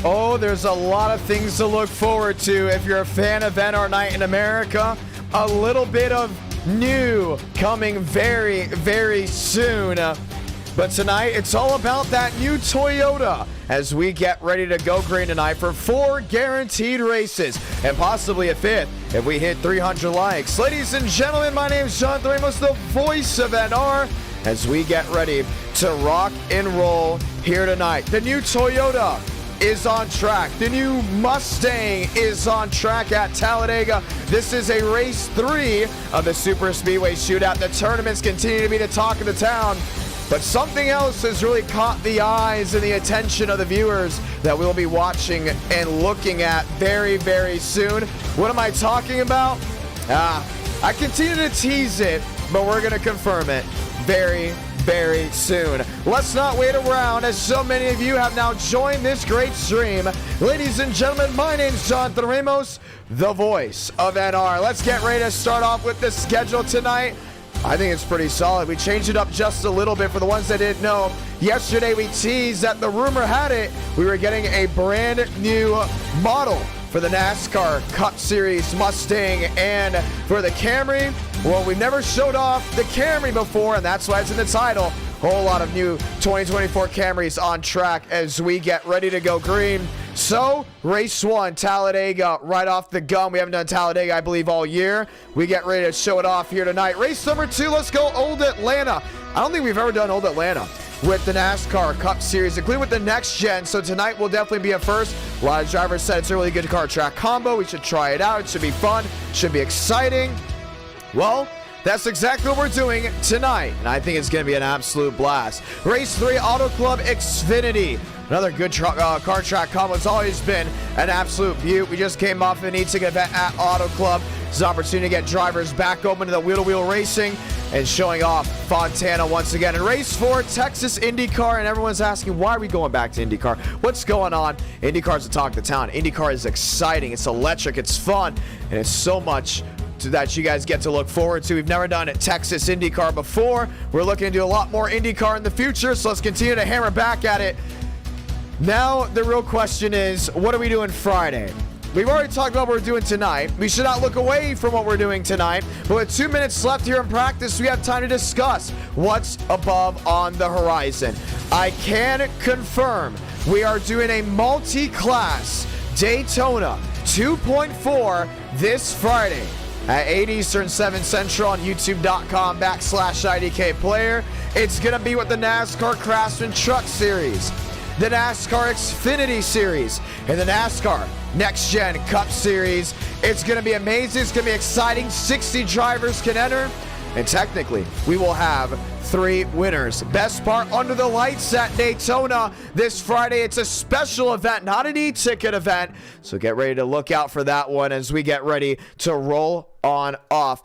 Oh, there's a lot of things to look forward to if you're a fan of NR Night in America. A little bit of new coming very, very soon. But tonight, it's all about that new Toyota as we get ready to go green tonight for 4 guaranteed races and possibly a 5th if we hit 300 likes. Ladies and gentlemen, my name is Jonathan Ramos, the voice of NR, as we get ready to rock and roll here tonight. The new Toyota is on track. The new Mustang is on track at Talladega. This is a race 3 of the Super Speedway Shootout. The tournaments continue to be the talk of the town, but something else has really caught the eyes and the attention of the viewers that we'll be watching and looking at very, very soon. What am I talking about? I continue to tease it, but we're going to confirm it very, very soon. Let's not wait around, as so many of you have now joined this great stream. Ladies and gentlemen, my name's Jonathan Ramos, the voice of NR. Let's get ready to start off with the schedule tonight. I think it's pretty solid. We changed it up just a little bit for the ones that didn't know. Yesterday we teased that the rumor had it we were getting a brand new model for the NASCAR Cup Series Mustang, and for the Camry, well, we've never showed off the Camry before, and that's why it's in the title. Whole lot of new 2024 Camrys on track as we get ready to go green. So, race 1, Talladega, right off the gun. We haven't done Talladega, I believe, all year. We get ready to show it off here tonight. Race number 2, let's go Old Atlanta. I don't think we've ever done Old Atlanta with the NASCAR Cup Series, including with the Next-Gen. So tonight will definitely be a first. A lot of drivers said it's a really good car track combo. We should try it out. It should be fun. Should be exciting. Well, that's exactly what we're doing tonight, and I think it's going to be an absolute blast. Race 3, Auto Club Xfinity. Another good car track combo. It's always been an absolute beaut. We just came off an e-ticket event at Auto Club. It's an opportunity to get drivers back open to the wheel-to-wheel racing and showing off Fontana once again. In race 4, Texas IndyCar, and everyone's asking, why are we going back to IndyCar? What's going on? IndyCar's the talk of the town. IndyCar is exciting. It's electric. It's fun, and it's so much that you guys get to look forward to. We've never done a Texas IndyCar before. We're looking to do a lot more IndyCar in the future, so let's continue to hammer back at it. Now, the real question is, what are we doing Friday? We've already talked about what we're doing tonight. We should not look away from what we're doing tonight, but with 2 minutes left here in practice, we have time to discuss what's above on the horizon. I can confirm we are doing a multi-class Daytona 2.4 this Friday at 8 Eastern, 7 Central on youtube.com/IDKplayer. It's going to be with the NASCAR Craftsman Truck Series, the NASCAR Xfinity Series, and the NASCAR Next-Gen Cup Series. It's going to be amazing. It's going to be exciting. 60 drivers can enter, and technically, we will have 3 winners. Best part, under the lights at Daytona this Friday. It's a special event, not an e-ticket event. So get ready to look out for that one as we get ready to roll on off.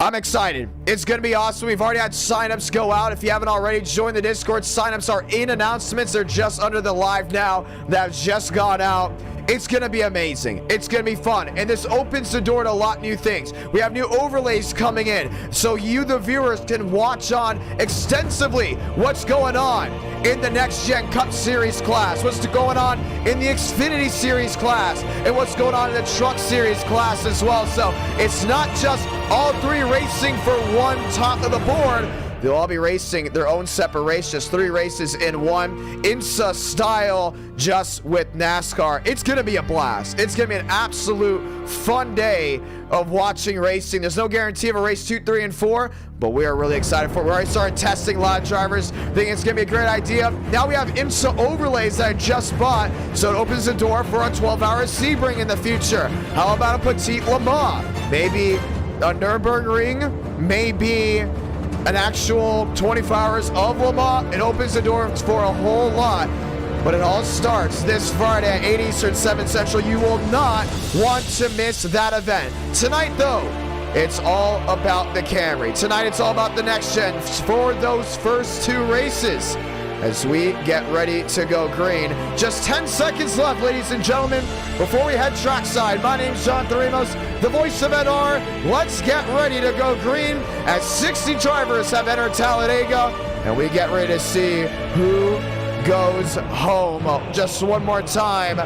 I'm excited. It's going to be awesome. We've already had signups go out. If you haven't already joined the Discord, signups are in announcements. They're just under the live now that have just gone out. It's going to be amazing. It's going to be fun. And this opens the door to a lot of new things. We have new overlays coming in, so you, the viewers, can watch on extensively what's going on in the Next-Gen Cup Series class, what's going on in the Xfinity Series class, and what's going on in the Truck Series class as well. So it's not just all 3 racing for one top of the board. They'll all be racing their own separate race, just 3 races in one, IMSA style, just with NASCAR. It's going to be a blast. It's going to be an absolute fun day of watching racing. There's no guarantee of a race 2, 3, and 4, but we are really excited for it. We already started testing. A lot of drivers think it's going to be a great idea. Now we have IMSA overlays that I just bought, so it opens the door for a 12-hour Sebring in the future. How about a Petite Le Mans? Maybe a Nürburgring? Maybe an actual 24 hours of Le Mans. It opens the door for a whole lot, but it all starts this Friday at 8 Eastern, 7 Central. You will not want to miss that event. Tonight, though, it's all about the Camry. Tonight, it's all about the Next-Gen for those first 2 races as we get ready to go green. Just 10 seconds left, ladies and gentlemen, before we head trackside. My name's Jonathan Ramos, the voice of NR. Let's get ready to go green as 60 drivers have entered Talladega, and we get ready to see who goes home. Just one more time.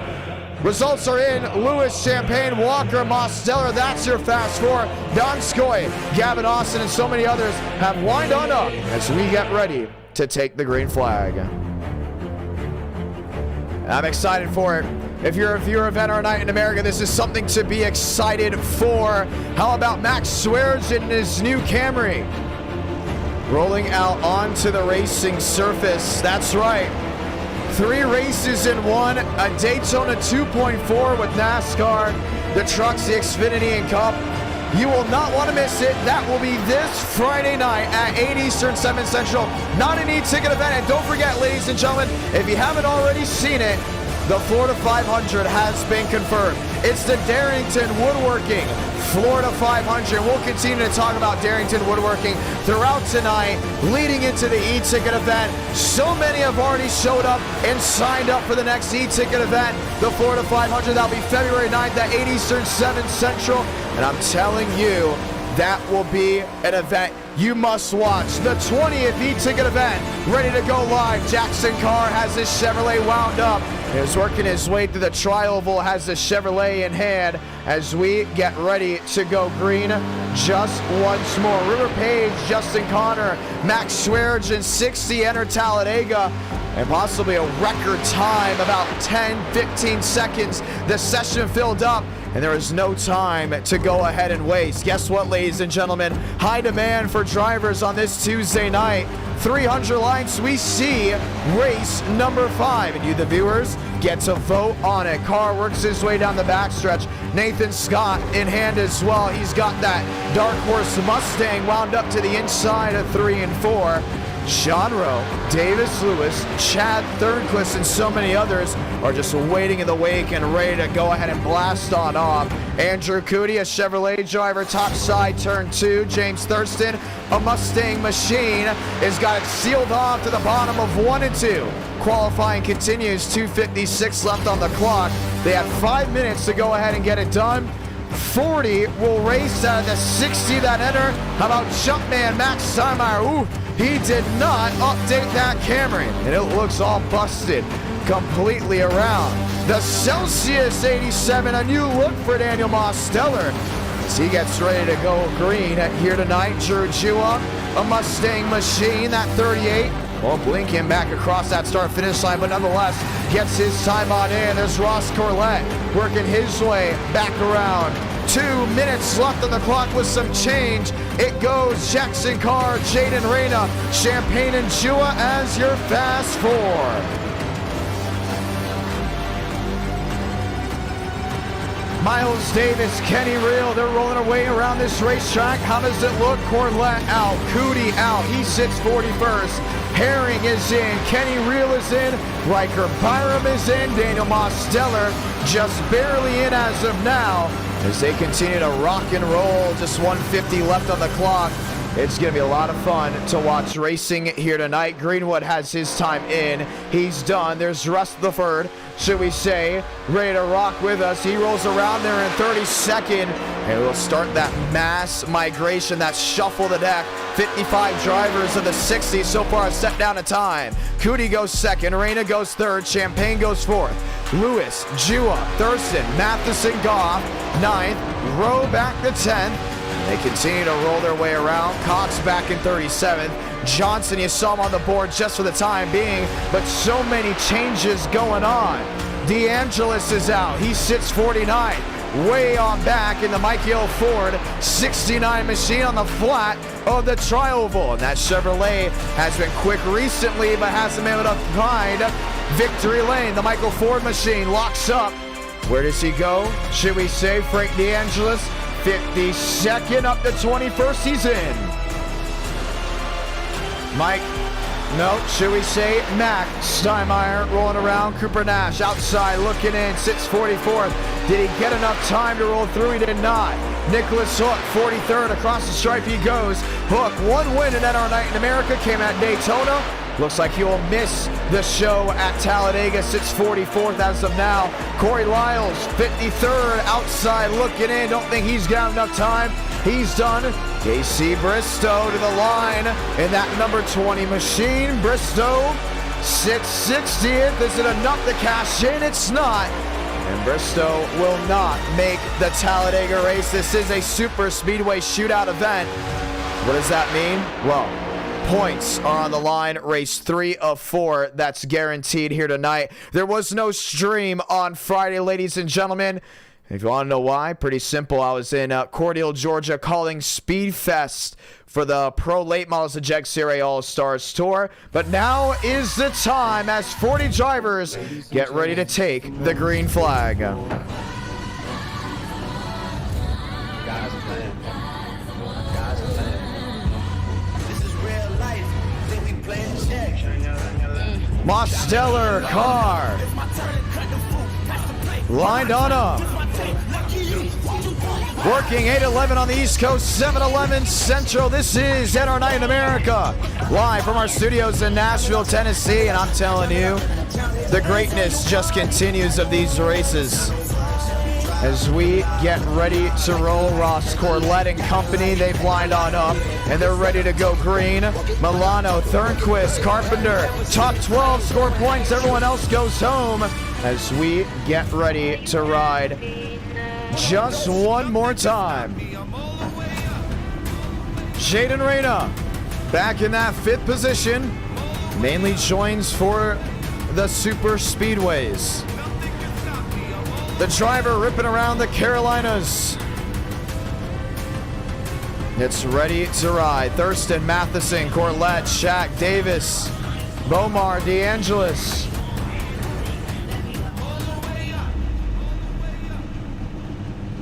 Results are in. Lewis, Champagne, Walker, Mosteller. That's your Fast Four. Donskoy, Gavin Austin, and so many others have lined on up as we get ready to take the green flag. I'm excited for it. If you're a viewer of NR Night in America, this is something to be excited for. How about Max Swears in his new Camry? Rolling out onto the racing surface. That's right. 3 races in one, a Daytona 2.4 with NASCAR, the trucks, the Xfinity, and Cup. You will not want to miss it. That will be this Friday night at 8 Eastern, 7 Central. Not an e-ticket event. And don't forget, ladies and gentlemen, if you haven't already seen it, the Florida 500 has been confirmed. It's the Darrington Woodworking Florida 500. We'll continue to talk about Darrington Woodworking throughout tonight, leading into the e-ticket event. So many have already showed up and signed up for the next e-ticket event, the Florida 500. That'll be February 9th at 8 Eastern, 7 Central. And I'm telling you, that will be an event you must watch. The 20th e-ticket event ready to go live. Jackson Carr has his Chevrolet wound up. He's working his way through the tri-oval, has the Chevrolet in hand as we get ready to go green just once more. River Page, Justin Connor, Max Schwergen, 60 enter Talladega, and possibly a record time, about 10-15 seconds. The session filled up, and there is no time to go ahead and waste. Guess what, ladies and gentlemen? High demand for drivers on this Tuesday night. 300 lights, we see race number 5, and you, the viewers, get to vote on it. Carr works his way down the backstretch. Nathan Scott in hand as well. He's got that Dark Horse Mustang wound up to the inside of 3 and 4. Sean Rowe, Davis Lewis, Chad Thornquist, and so many others are just waiting in the wake and ready to go ahead and blast on off. Andrew Cootie, a Chevrolet driver, top side turn 2. James Thurston, a Mustang machine, has got it sealed off to the bottom of 1 and 2. Qualifying continues, 2:56 left on the clock. They have 5 minutes to go ahead and get it done. 40 will race out of the 60 that enter. How about Jumpman Max Steinmeier? Ooh, he did not update that Camry, and it looks all busted completely around. The Celsius 87, a new look for Daniel Mosteller as he gets ready to go green here tonight. Drew Jua, a Mustang machine, that 38. Well, blinking back across that start-finish line, but nonetheless gets his time on in. There's Ross Corlett working his way back around. 2 minutes left on the clock with some change. It goes Jackson Carr, Jaden Reyna, Champagne, and Jua as your Fast Four. Miles Davis, Kenny Reel, they're rolling away around this racetrack. How does it look? Corlett out, Cootie out, he sits 41st. Herring is in, Kenny Reel is in, Riker Byram is in, Daniel Mosteller just barely in as of now as they continue to rock and roll. Just 150 left on the clock. It's going to be a lot of fun to watch racing here tonight. Greenwood has his time in. He's done. There's Russ the Third, should we say, ready to rock with us. He rolls around there in 32nd, and we'll start that mass migration, that shuffle the deck. 55 drivers of the 60 so far have set down a time. Cootie goes second, Reyna goes third, Champagne goes fourth. Lewis, Jua, Thurston, Matheson, Goff, 9th, Rowe back to 10th. They continue to roll their way around. Cox back in 37th. Johnson, you saw him on the board just for the time being, but so many changes going on. DeAngelis is out. He sits 49th. Way on back in the Michael Ford 69 machine on the flat of the tri-oval. And that Chevrolet has been quick recently, but hasn't been able to find victory lane. The Michael Ford machine locks up. Where does he go? Should we say Frank DeAngelis? 52nd up to 21st, he's in. Mike, no, should we say Mac Steinmeier rolling around. Cooper Nash outside looking in, sits 44th. Did he get enough time to roll through? He did not. Nicholas Hook, 43rd, across the stripe he goes. Hook, one win in NR Night in America, came at Daytona. Looks like he will miss the show at Talladega, sits 44th as of now. Corey Lyles, 53rd, outside looking in. Don't think he's got enough time. He's done. Casey Bristow to the line in that number 20 machine. Bristow Sits 60th. Is it enough to cash in? It's not. And Bristow will not make the Talladega race. This is a super speedway shootout event. What does that mean? Well, points are on the line. Race 3 of 4. That's guaranteed here tonight. There was no stream on Friday, ladies and gentlemen. If you want to know why, pretty simple. I was in Cordele, Georgia, calling Speed Fest for the Pro Late Models of Jeg Series All-Stars Tour. But now is the time as 40 drivers get ready to take the green flag. Mosteller car lined on up. Working 8-11 on the East Coast, 7-11 Central. This is NR Night in America, live from our studios in Nashville, Tennessee. And I'm telling you, the greatness just continues of these races. As we get ready to roll, Ross Corlett and company, they've lined on up, and they're ready to go green. Milano, Thornquist, Carpenter, top 12 score points. Everyone else goes home as we get ready to ride just one more time. Jaden Reyna back in that 5th position, mainly joins for the super speedways. The driver ripping around the Carolinas. It's ready to ride. Thurston, Matheson, Corlett, Shaq, Davis, Bomar, DeAngelis.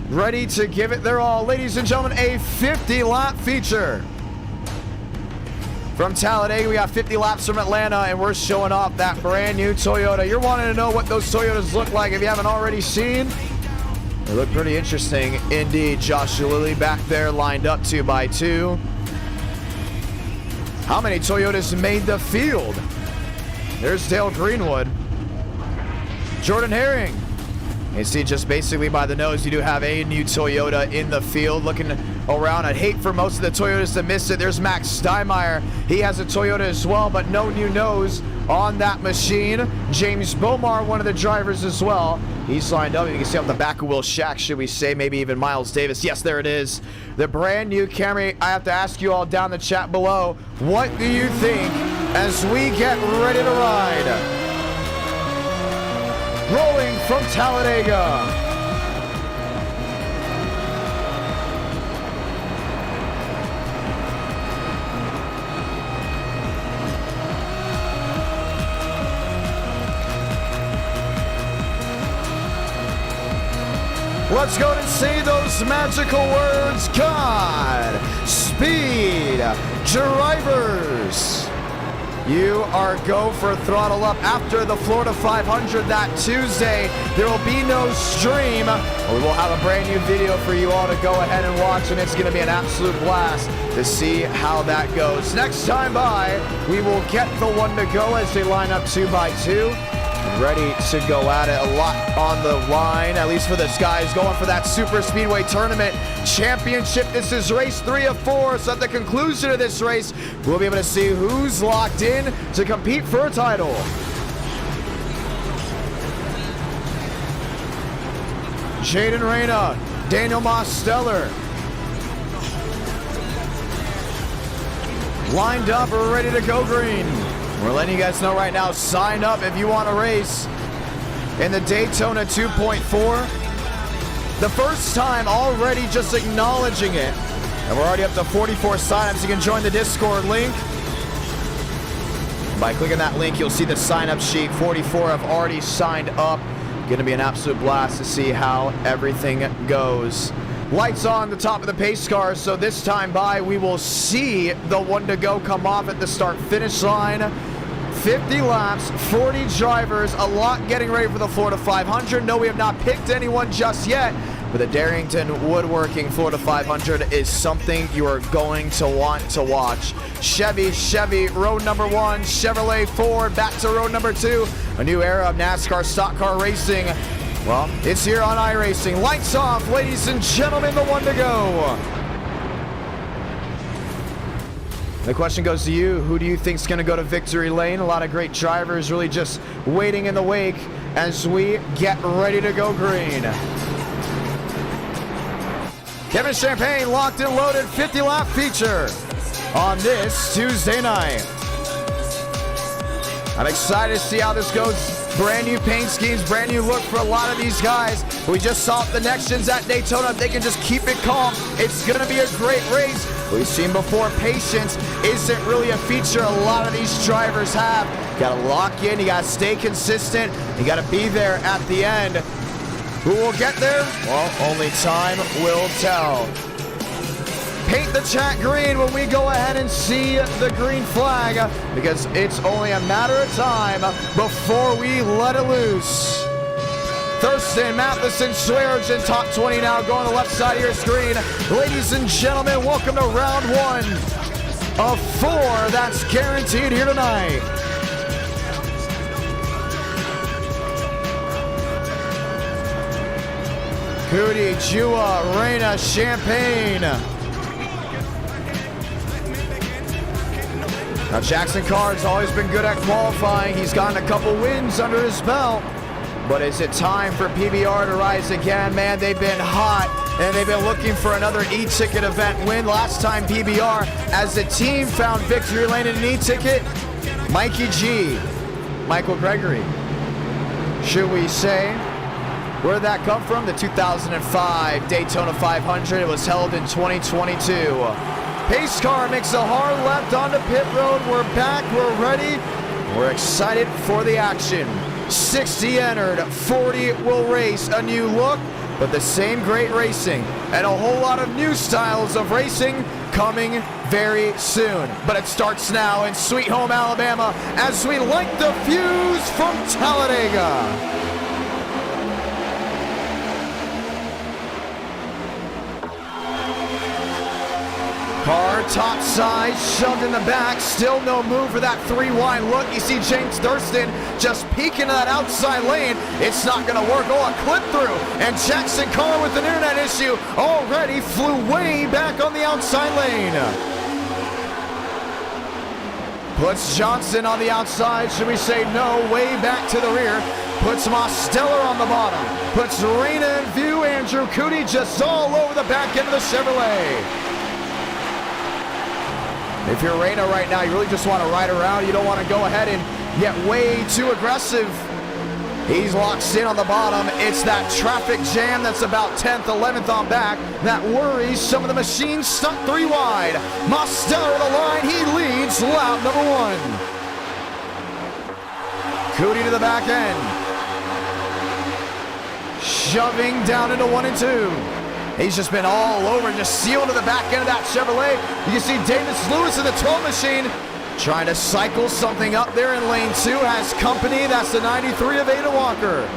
Ready to give it their all. Ladies and gentlemen, a 50-lap feature. From Talladega, we got 50 laps from Atlanta, and we're showing off that brand new Toyota. You're wanting to know what those Toyotas look like if you haven't already seen. They look pretty interesting indeed. Josh Lilly back there lined up 2 by 2. How many Toyotas made the field? There's Dale Greenwood. Jordan Herring. You see just basically by the nose, you do have a new Toyota in the field. Looking around, I'd hate for most of the Toyotas to miss it. There's Max Steinmeier. He has a Toyota as well, but no new nose on that machine. James Bomar, one of the drivers as well. He's lined up. You can see on the back of Will Shack, should we say, maybe even Miles Davis. Yes, there it is. The brand new Camry. I have to ask you all down the chat below, what do you think as we get ready to ride? Rolling from Talladega. Let's go and say those magical words. God speed drivers. You are go for throttle up after the Florida 500 that Tuesday. There will be no stream. We will have a brand new video for you all to go ahead and watch, and it's going to be an absolute blast to see how that goes. Next time by, we will get the one to go as they line up 2 by 2. Ready to go at it. A lot on the line, at least for this guys going for that Super Speedway Tournament Championship. This is race 3 of 4, so at the conclusion of this race, we'll be able to see who's locked in to compete for a title. Jaden Reyna, Daniel Mosteller. Lined up, ready to go green. We're letting you guys know right now, sign up if you want to race in the Daytona 2.4. The first time already just acknowledging it. And we're already up to 44 signups. You can join the Discord link. By clicking that link, you'll see the sign-up sheet. 44 have already signed up. Gonna be an absolute blast to see how everything goes. Lights on the top of the pace car, so this time by, we will see the one to go come off at the start-finish line. 50 laps, 40 drivers, a lot getting ready for the Florida 500. No, we have not picked anyone just yet, but the Darrington Woodworking Florida 500 is something you are going to want to watch. Chevy, road number 1, Chevrolet Ford, back to road number 2. A new era of NASCAR stock car racing. Well, it's here on iRacing. Lights off, ladies and gentlemen, the one to go. The question goes to you. Who do you think is going to go to victory lane? A lot of great drivers really just waiting in the wake as we get ready to go green. Kevin Champagne locked and loaded 50-lap feature on this Tuesday night. I'm excited to see how this goes. Brand new paint schemes, brand new look for a lot of these guys. We just saw the Next-Gens at Daytona. If they can just keep it calm, it's going to be a great race. We've seen before, patience isn't really a feature a lot of these drivers have. You got to lock in, you got to stay consistent, you got to be there at the end. Who will get there? Well, only time will tell. Paint the chat green when we go ahead and see the green flag, because it's only a matter of time before we let it loose. Thurston, Matheson, Swears in top 20 now, going to the left side of your screen. Ladies and gentlemen, welcome to round one of 4 that's guaranteed here tonight. Cootie, Jua, Reyna, Champagne. Now Jackson Carr's always been good at qualifying. He's gotten a couple wins under his belt. But is it time for PBR to rise again? Man, they've been hot, and they've been looking for another e-ticket event win. Last time PBR, as a team, found victory lane in an e-ticket. Mikey G, Michael Gregory. Should we say, where did that come from? The 2005 Daytona 500. It was held in 2022. Pace car makes a hard left onto pit road. We're back, we're ready. We're excited for the action. 60 entered, 40 will race. A new look, but the same great racing. And a whole lot of new styles of racing coming very soon. But it starts now in Sweet Home, Alabama, as we light the fuse from Talladega. Car top side, shoved in the back, still no move for that 3-wide look. You see James Thurston just peeking to that outside lane. It's not gonna work. Oh, a clip through. And Jackson Carr with an internet issue already flew way back on the outside lane. Puts Johnson on the outside. Should we say no? Way back to the rear. Puts Mosteller on the bottom. Puts Reyna in view. Andrew Cootie just all over the back end of the Chevrolet. If you're Reyna right now, you really just want to ride around. You don't want to go ahead and get way too aggressive. He's locked in on the bottom. It's that traffic jam that's about 10th, 11th on back that worries some of the machines stuck 3 wide. Mosteller on the line. He leads lap number 1. Cootie to the back end. Shoving down into 1 and 2. He's just been all over, just sealed to the back end of that Chevrolet. You can see Davis Lewis in the 12 machine trying to cycle something up there in lane 2. Has company. That's the 93 of Ada Walker.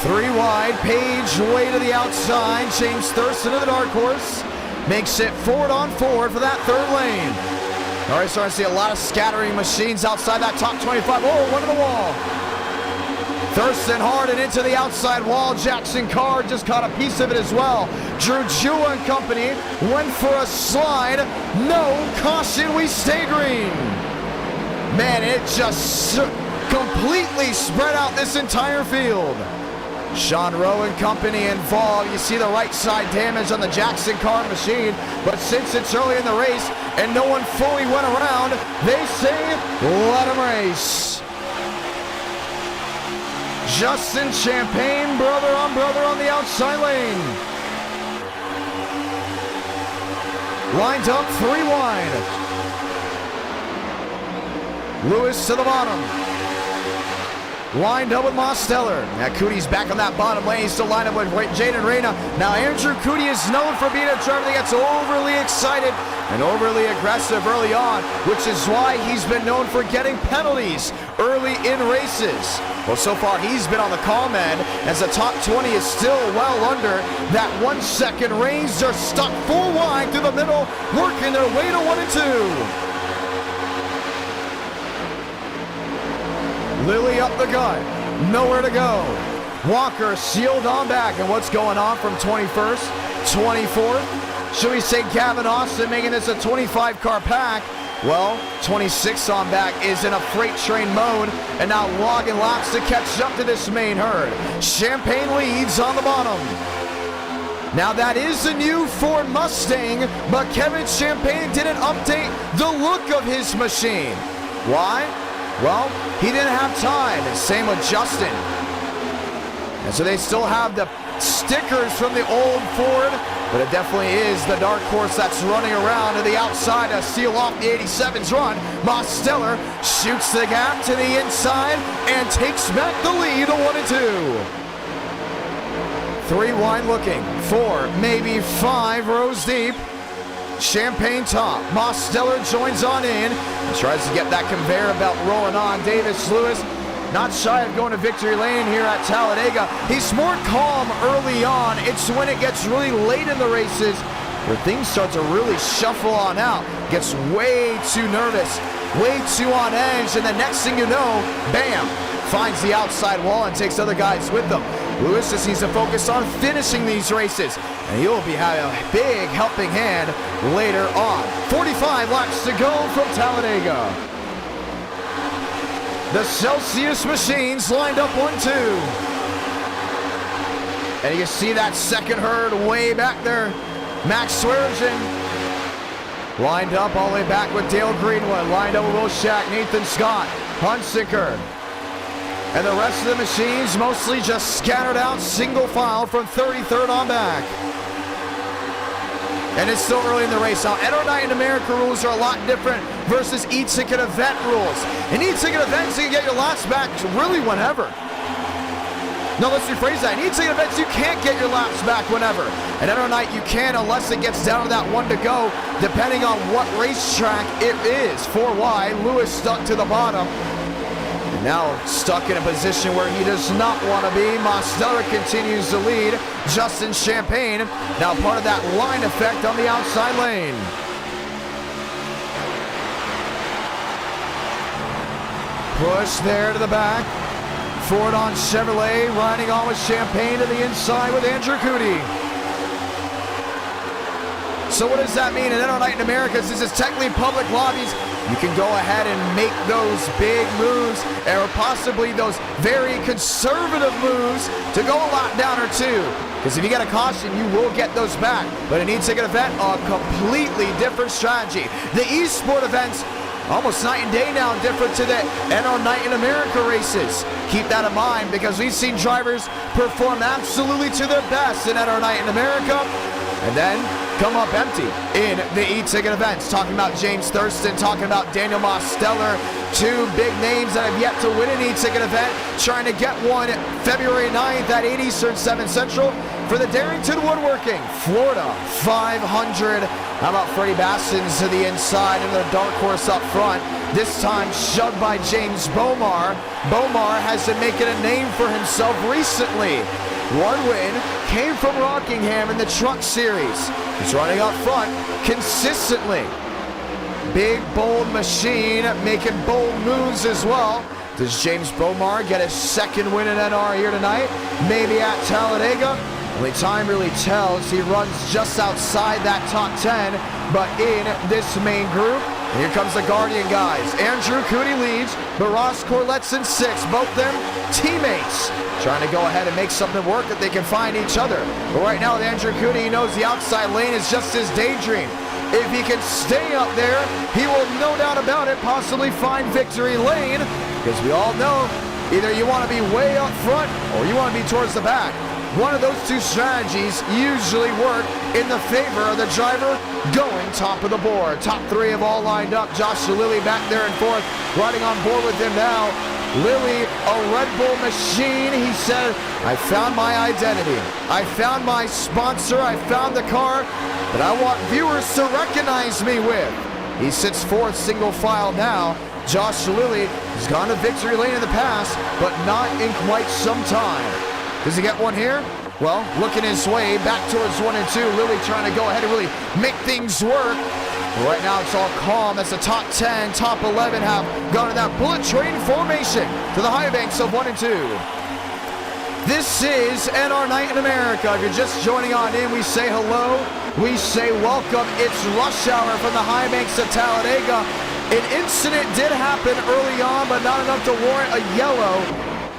3 wide. Page way to the outside. James Thurston of the dark horse makes it forward on forward for that 3rd lane. All right, starting to see a lot of scattering machines outside that top 25. Oh, one to the wall. Thurston hard and into the outside wall. Jackson Carr just caught a piece of it as well. Drew Jua and company went for a slide. No caution, we stay green. Man, it just completely spread out this entire field. Sean Rowe and company involved. You see the right side damage on the Jackson Carr machine, but since it's early in the race and no one fully went around, they say let them race. Justin Champagne, brother on the outside lane. Lined up 3 wide. Lewis to the bottom. Lined up with Mosteller. Now Cootie's back on that bottom lane. He's still lined up with Jaden Reyna. Now Andrew Cootie is known for being a driver that gets overly excited and overly aggressive early on, which is why he's been known for getting penalties early in races. Well, so far he's been on the calm end, as the top 20 is still well under that 1 second range. They're stuck 4 wide through the middle, working their way to 1 and 2. Lilly up the gut, nowhere to go. Walker sealed on back, and what's going on from 21st, 24th? should we say Gavin Austin, making this a 25-car pack. Well, 26 on back is in a freight train mode, and now logging laps to catch up to this main herd. Champagne leads on the bottom. Now that is a new Ford Mustang, but Kevin Champagne didn't update the look of his machine. Why? Well, he didn't have time, and same with Justin. And so they still have the stickers from the old Ford, but it definitely is the dark horse that's running around to the outside to seal off the 87's run. Mosteller shoots the gap to the inside and takes back the lead to 1 and 2. 3 wide looking, 4, maybe 5 rows deep. Champagne top. Mosteller joins on in and tries to get that conveyor belt rolling on. Davis Lewis not shy of going to victory lane here at Talladega. He's more calm early on. It's when it gets really late in the races where things start to really shuffle on out. Gets way too nervous, way too on edge, and the next thing you know, bam, finds the outside wall and takes other guys with them. Lewis just needs to focus on finishing these races, and he'll be having a big helping hand later on. 45 laps to go from Talladega. The Celsius machines lined up 1-2. And you can see that second herd way back there. Max Swearengin lined up all the way back with Dale Greenwood. Lined up with Will Shack, Nathan Scott, Hunsicker. And the rest of the machines mostly just scattered out single file from 33rd on back. And it's still early in the race. Now, NR Night in America rules are a lot different versus e-ticket event rules. In e-ticket events, you can get your laps back really whenever. No, let's rephrase that. In e-ticket events, you can't get your laps back whenever. At NR Night, you can unless it gets down to that 1 to go, depending on what racetrack it is. 4 wide, Lewis stuck to the bottom. Now stuck in a position where he does not want to be. Mosteller continues to lead. Justin Champagne now part of that line effect on the outside lane. Push there to the back. Ford on Chevrolet, riding on with Champagne to the inside with Andrew Cootie. So what does that mean? In NR Night in America, since it's technically public lobbies, you can go ahead and make those big moves, or possibly those very conservative moves to go a lap down or two. Because if you get a caution, you will get those back. But an e-ticket event, a completely different strategy. The e-sport events, almost night and day now, different to the NR Night in America races. Keep that in mind, because we've seen drivers perform absolutely to their best in NR Night in America, and then come up empty in the e-ticket events. Talking about James Thurston, talking about Daniel Mosteller, 2 big names that have yet to win an e-ticket event, trying to get one February 9th at 8 Eastern, 7 Central for the Darrington Woodworking Florida 500. How about Freddie Bassins to the inside and the dark horse up front, this time shoved by James Bomar. Bomar has been making a name for himself recently. 1 win came from Rockingham in the Truck Series. He's running up front consistently. Big, bold machine, making bold moves as well. Does James Bomar get his 2nd win in NR here tonight? Maybe at Talladega? Only time really tells. He runs just outside that top 10, but in this main group, here comes the Guardian guys. Andrew Cootie leads, but Ross Corlette's in 6th. Both them teammates trying to go ahead and make something work that they can find each other. But right now with Andrew Cootie, he knows the outside lane is just his daydream. If he can stay up there, he will, no doubt about it, possibly find victory lane. Because we all know, either you want to be way up front or you want to be towards the back. One of those 2 strategies usually work in the favor of the driver going top of the board. Top 3 have all lined up. Josh Lilly back there in 4th, riding on board with him now. Lilly, a Red Bull machine. He said, I found my identity. I found my sponsor. I found the car that I want viewers to recognize me with. He sits 4th, single file now. Josh Lilly has gone to victory lane in the past, but not in quite some time. Does he get one here? Well, looking his way back towards 1 and 2. Lilly trying to go ahead and really make things work. But right now it's all calm as the top 10, top 11 have gone in that bullet train formation to the high banks of 1 and 2. This is NR Night in America. If you're just joining on in, we say hello. we say welcome. It's rush hour from the high banks of Talladega. An incident did happen early on, but not enough to warrant a yellow.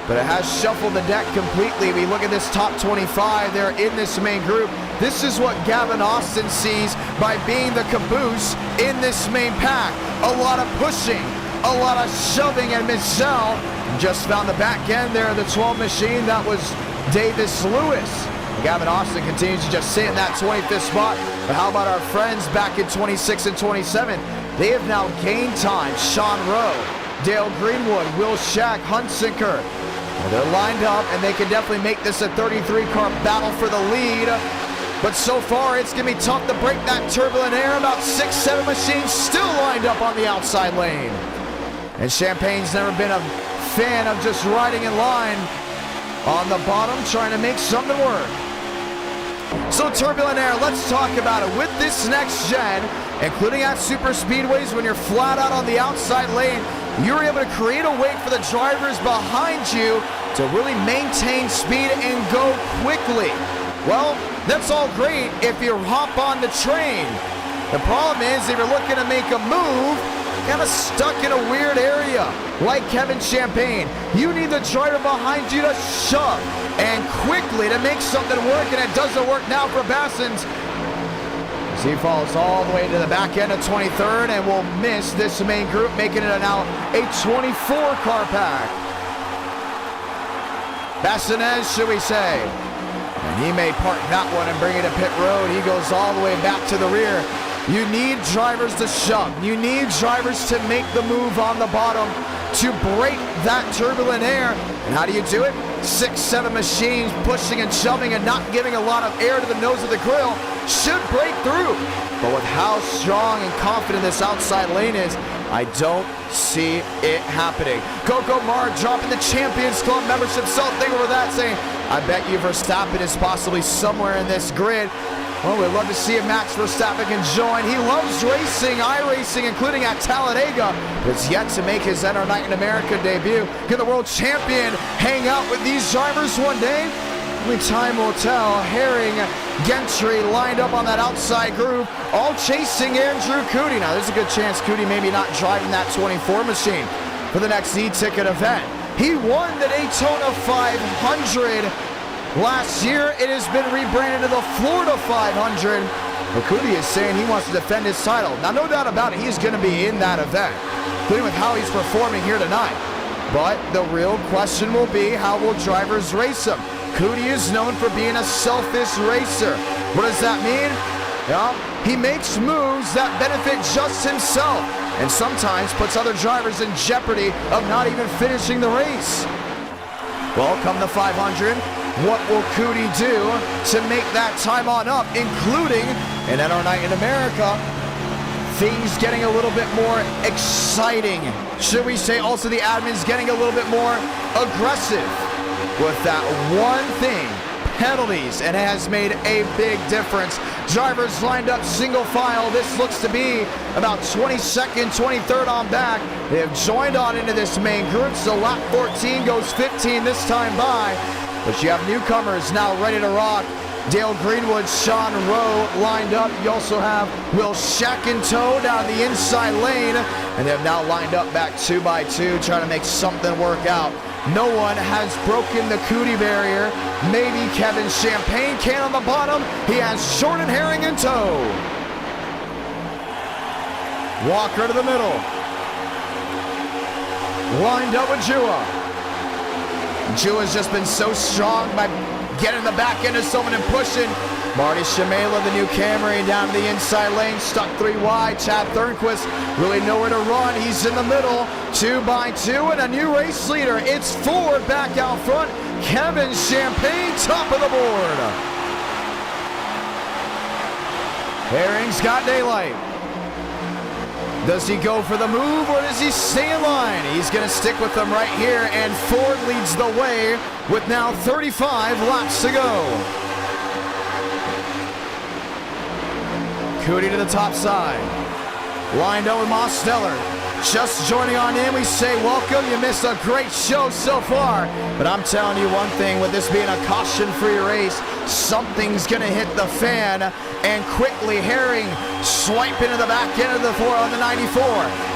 But it has shuffled the deck completely. We look at this top 25. They're in this main group. This is what Gavin Austin sees by being the caboose in this main pack. A lot of pushing, a lot of shoving, and Michelle just found the back end there of the 12 machine. That was Davis Lewis. Gavin Austin continues to just sit in that 25th spot. But how about our friends back in 26 and 27? They have now gained time. Sean Rowe, Dale Greenwood, Will Shack, Hunsicker. Well, they're lined up, and they can definitely make this a 33-car battle for the lead. But so far, it's going to be tough to break that turbulent air. About 6-7 machines still lined up on the outside lane. And Champagne's never been a fan of just riding in line on the bottom, trying to make something work. So turbulent air, let's talk about it. With this next gen, including at super speedways, when you're flat out on the outside lane, you're able to create a way for the drivers behind you to really maintain speed and go quickly. Well, that's all great if you hop on the train. The problem is, if you're looking to make a move, kind of stuck in a weird area, like Kevin Champagne. You need the driver behind you to shove and quickly to make something work, and it doesn't work now for Bassins. He falls all the way to the back end of 23rd and will miss this main group, making it now a 24-car pack. Bassinez, should we say. And he may park that one and bring it to pit road. He goes all the way back to the rear. You need drivers to shove. You need drivers to make the move on the bottom to break that turbulent air. And how do you do it? 6-7 machines pushing and shoving and not giving a lot of air to the nose of the grill should break through. But with how strong and confident this outside lane is, I don't see it happening. Coco Mard dropping the Champions Club membership. So think over that, saying, I bet you Verstappen is possibly somewhere in this grid. Well, we'd love to see if Max Verstappen can join. He loves racing, iRacing, including at Talladega, but has yet to make his NR Night in America debut. Can the world champion hang out with these drivers one day? Only time will tell. Herring, Gentry lined up on that outside group, all chasing Andrew Cootie. Now, there's a good chance Cootie maybe not driving that 24 machine for the next E-ticket event. He won the Daytona 500 last year. It has been rebranded to the Florida 500. But Cootie is saying he wants to defend his title. Now, no doubt about it, he's going to be in that event, including with how he's performing here tonight. But the real question will be, how will drivers race him? Cootie is known for being a selfish racer. What does that mean? Well, he makes moves that benefit just himself, and sometimes puts other drivers in jeopardy of not even finishing the race. Well, come the 500, what will Cootie do to make that time on up, including an NR Night in America? Things getting a little bit more exciting. Should we say also the admin's getting a little bit more aggressive with that one thing, penalties, and it has made a big difference. Drivers lined up single file. This looks to be about 22nd, 23rd on back. They have joined on into this main group, so lap 14 goes 15 this time by. But you have newcomers now ready to rock. Dale Greenwood, Sean Rowe lined up. You also have Will Shack in tow down the inside lane. And they have now lined up back 2 by 2, trying to make something work out. No one has broken the Cootie barrier. Maybe Kevin Champagne can on the bottom. He has Jordan Herring in tow. Walker to the middle. Lined up with Jua. Jua's just been so strong by getting the back end of someone and pushing. Marty Shamela, the new Camry, down to the inside lane, stuck 3 wide. Chad Thornquist really nowhere to run. He's in the middle, 2 by 2, and a new race leader. It's Ford back out front. Kevin Champagne, top of the board. Herring's got daylight. Does he go for the move, or does he stay in line? He's going to stick with them right here, and Ford leads the way with now 35 laps to go. Cootie to the top side. Lined up with Moss Stellar. just joining on in, we say welcome. You missed a great show so far, but I'm telling you one thing, with this being a caution-free race, something's gonna hit the fan, and quickly Herring swiping to the back end of the four on the 94.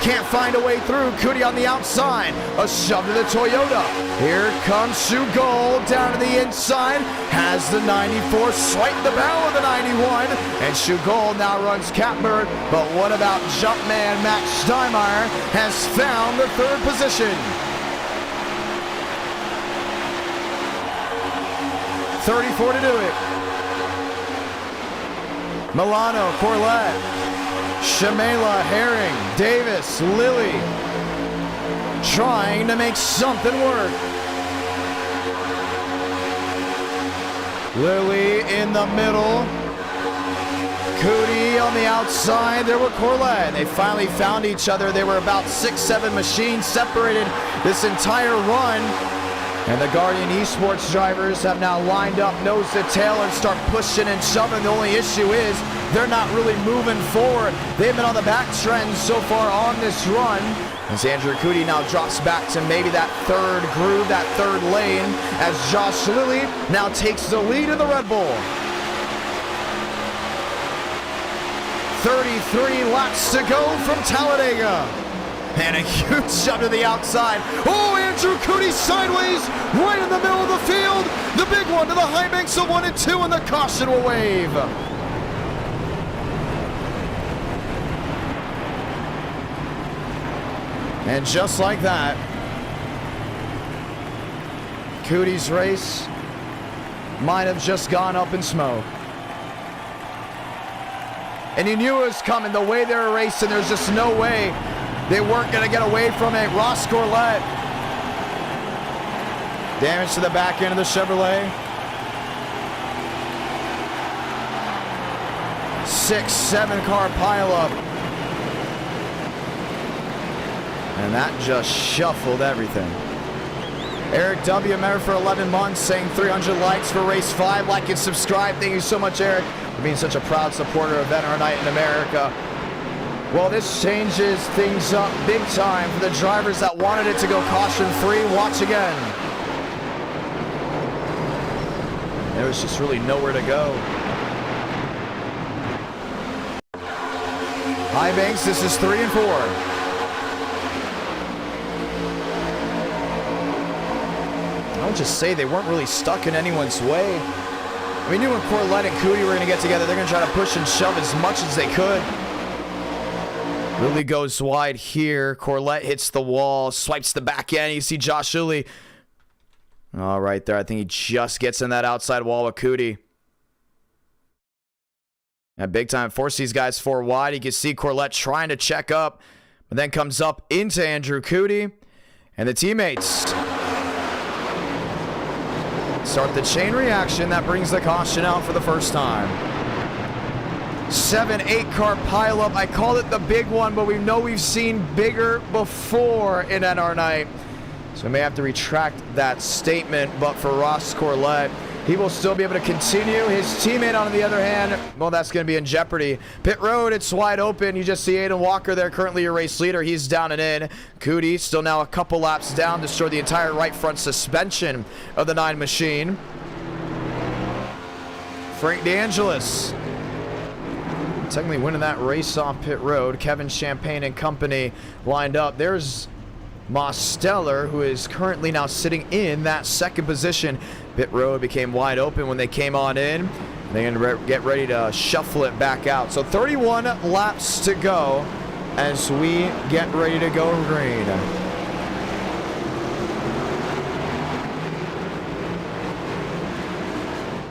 Can't find a way through. Cootie on the outside. A shove to the Toyota. Here comes Shugol down to the inside. Has the 94 swipe the barrel of the 91, and Shugol now runs Catbird. But what about Jumpman Max Steinmeier has found the third position. 34 to do it. Milano, Corlett, Shamela, Herring, Davis, Lilly, trying to make something work. Lilly in the middle. Cootie on the outside. There were Corlett. They finally found each other. They were about 6-7 machines separated this entire run. And the Guardian Esports drivers have now lined up nose to tail and start pushing and shoving. The only issue is they're not really moving forward. They've been on the back trend so far on this run. As Andrew Cootie now drops back to maybe that third groove, that third lane, as Josh Lilly now takes the lead in the Red Bull. 33 laps to go from Talladega. And a huge shove to the outside. Oh, Andrew Cootie sideways, right in the middle of the field. The big one to the high banks of 1 and 2, and the caution will wave. And just like that, Cootie's race might have just gone up in smoke. And you knew it was coming. The way they were racing, there's just no way they weren't going to get away from it. Ross Corlett. Damage to the back end of the Chevrolet. 6-7 car pileup. And that just shuffled everything. Eric W. member for 11 months, saying 300 likes for race 5. Like and subscribe. Thank you so much, Eric, for being such a proud supporter of NASCAR Night in America. Well, this changes things up big time for the drivers that wanted it to go caution-free. Watch again. There was just really nowhere to go. High banks, this is 3 and 4. I would just say they weren't really stuck in anyone's way. We knew when Corlett and Cootie were going to get together, they're going to try to push and shove as much as they could. Lilly goes wide here. Corlett hits the wall, swipes the back end. You see Josh Lilly. Oh, right there. I think he just gets in that outside wall with Cootie. And big time force these guys 4 wide. You can see Corlett trying to check up, but then comes up into Andrew Cootie. And the teammates start the chain reaction that brings the caution out for the first time. 7-8 car pileup. I called it the big one, but we know we've seen bigger before in NR Night. So we may have to retract that statement, but for Ross Corlett, he will still be able to continue. His teammate, on the other hand, well, that's going to be in jeopardy. Pit road, it's wide open. You just see Aiden Walker there, currently your race leader. He's down and in. Cootie still now a couple laps down, destroyed the entire right front suspension of the 9 machine. Frank DeAngelis technically winning that race off pit road. Kevin Champagne and company lined up. There's Mosteller, who is currently now sitting in that second position. Pit road became wide open when they came on in. They're going to get ready to shuffle it back out. So 31 laps to go as we get ready to go green.